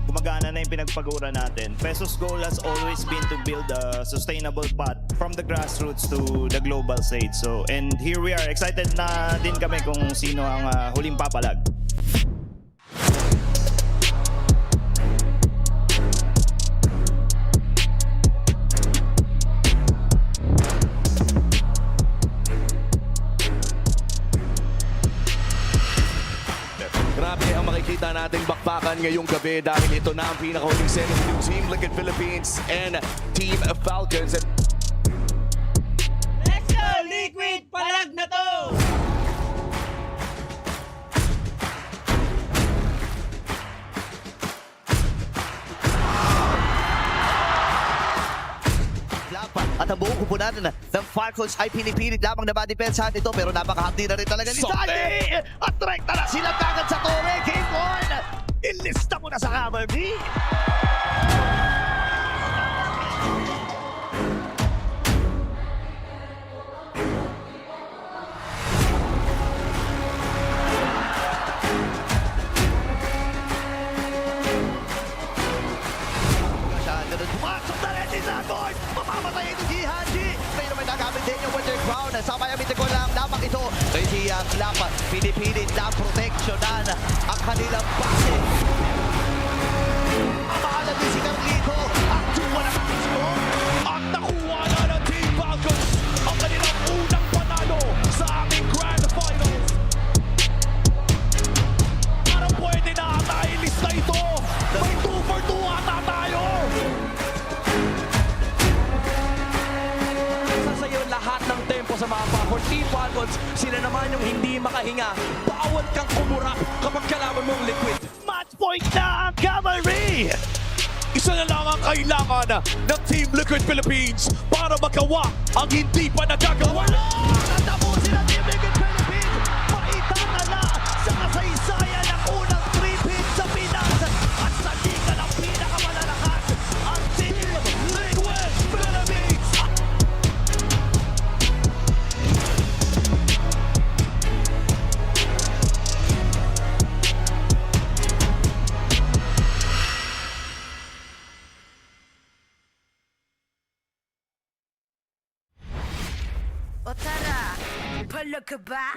Gumagana na yung pinagpag-ura natin. Peso's goal has always been to build a sustainable path from the grassroots to the global stage. So, and here we are. Excited na din kami kung sino ang huling papalag. Grabe ang makikita nating bakbakan ngayong gabi dahil ito na ang pinakahuling set ng Team Liquid Philippines and Team Falcons. Let's go, Liquid! Palag na to! At ang buong kupunan ng Falcons ay pinipilit lamang na ma-depensahan ito pero napakahapdi na rin talaga ni Sandy! At rekta na sila kagad sa tore! Game on! Ilista mo na sa cavalry! Pumasok na rin si Sanford! Mamamatay ito si Haji! Pero may nagamit din yung Winter Crown. Sa Miami ko lang lamang ito. Kaya si Klap, pinipilit na proteksyonan ang kanilang base. Amahalan din si Carlito. Ang tuwa na mismo. At nakuha na ng Team Falcons ang kanilang unang panalo sa aming Grand Finals. Parang pwede na ata ilista ito. May 2 for 2 ata tayo. Sasayo lahat ng tempo sa mapa for Team Falcons. Sila naman yung hindi makahinga. Bawal kang kumurap kapag kalaban mong Liquid. Match point na ang cavalry! Isa na lang ang kailangan ng Team Liquid Philippines para magawa ang hindi pa nagagawa. Natapusin ang Team Liquid Philippines! Maitatala sa kasaysayan ng unang 3-pin sa Pinas at sa liga ng pinakamalalakas ang Team Liquid Philippines! O tara, palag ka ba?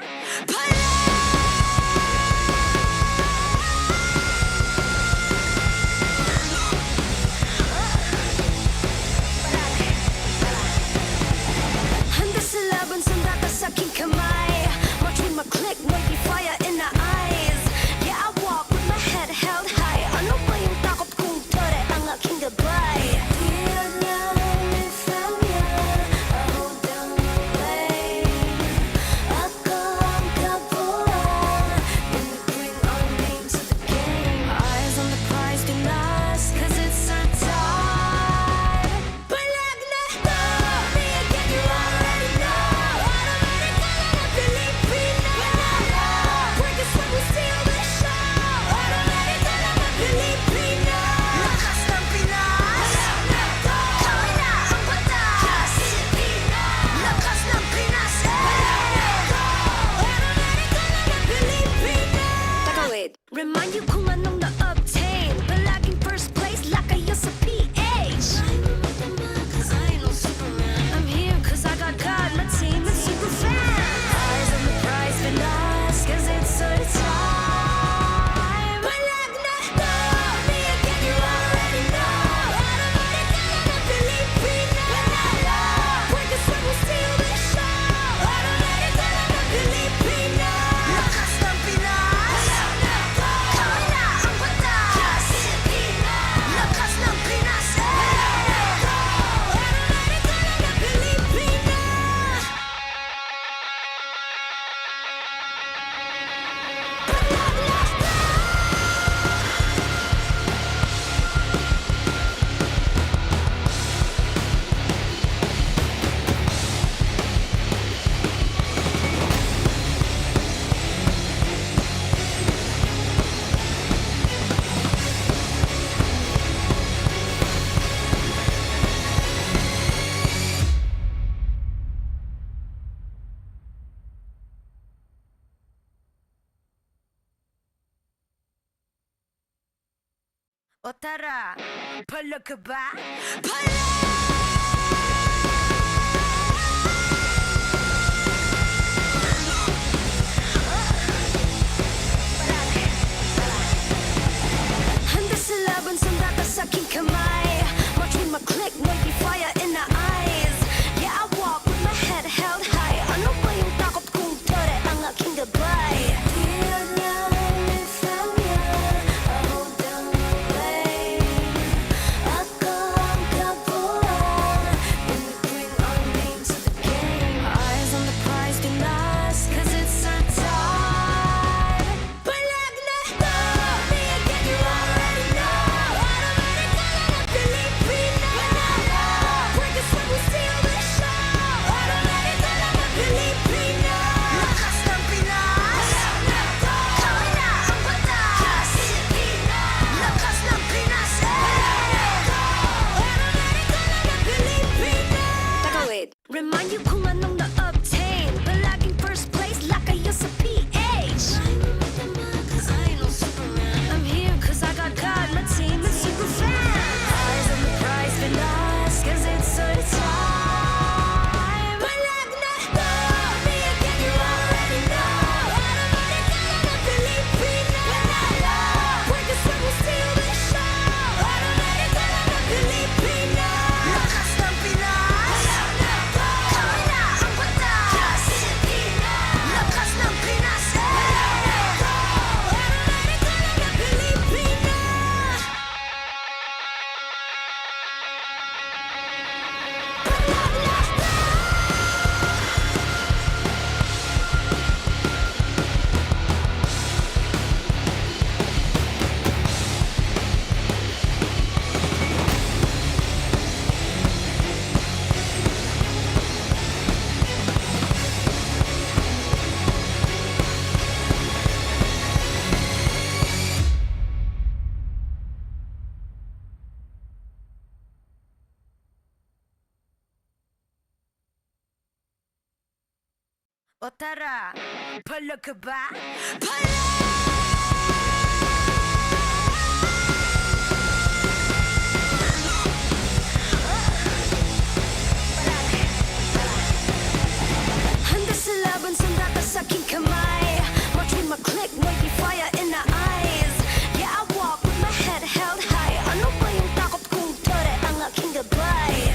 O tara, pala ka ba? Handa sa laban, sanda ka sa aking kamay. Watch me ma-click, may be fire in the eyes. Yeah, I walk with my head held high. Ano ba yung takot kung tere ang aking gabay? Remind you kung anong na-obtain. Palaging first place, like kayo sa PH. I'm here cause I got God, my team is super fast. Eyes on the prize, been lost cause it's our time. Palag na to, me again you already know. Automatic ka na Pilipino. Panalo, porque somos still the show. Automatic ka na Pilipino. Lakas ng Pinas. O tara, pala ka ba? Handa sa laban, sanda ka sa aking kamay. Watch me ma-click, may be fire in the eyes. Yeah, I walk with my head held high. Ano ba yung takot kung tere ang aking gabay?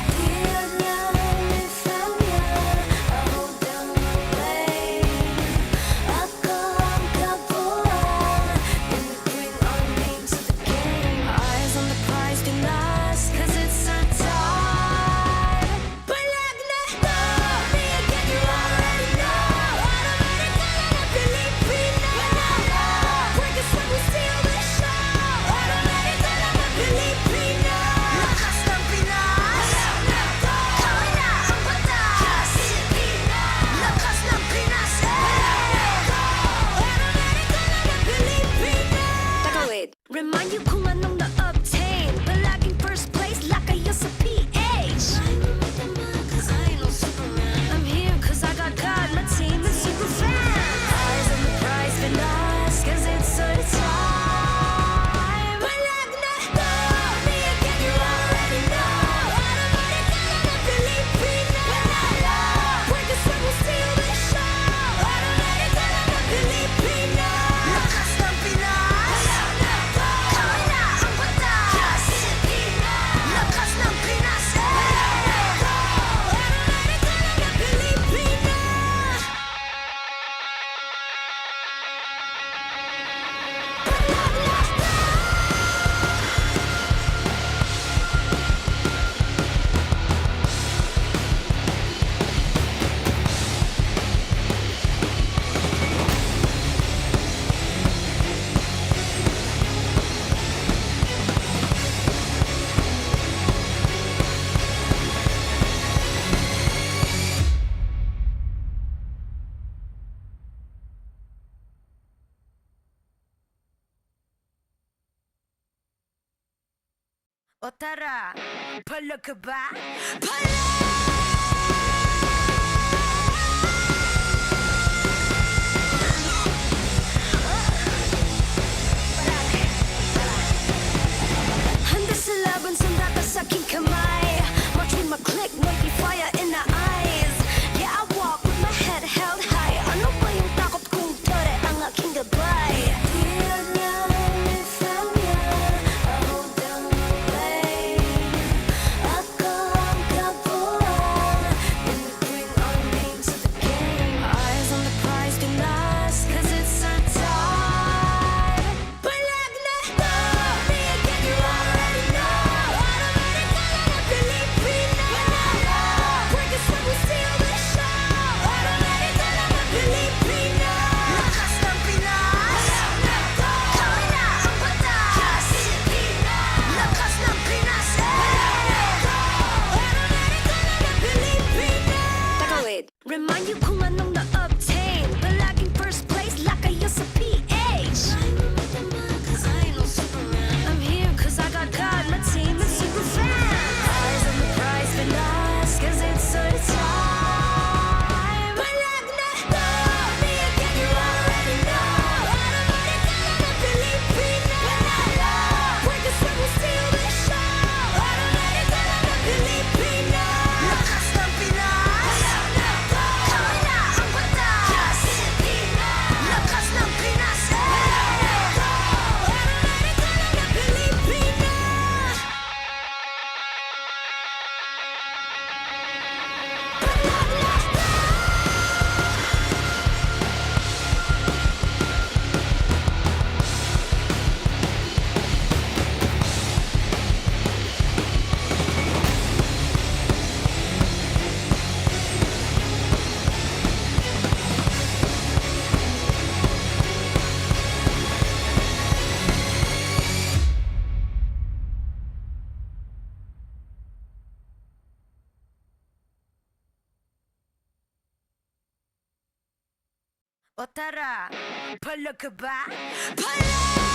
Remind you kung anong na-obtain. Palaging first place, like kayo sa PH. I'm here cause I got God, my team is super fast. Eyes on the prize, been lost cause it's our time. Palag na to, me again you already know. Automatic ka na Pilipino. Panalo, porque somos still the show. Automatic ka na Pilipino. Lakas ng Pinas. O tara, pala ka ba? O tara, palag ka ba? Palag!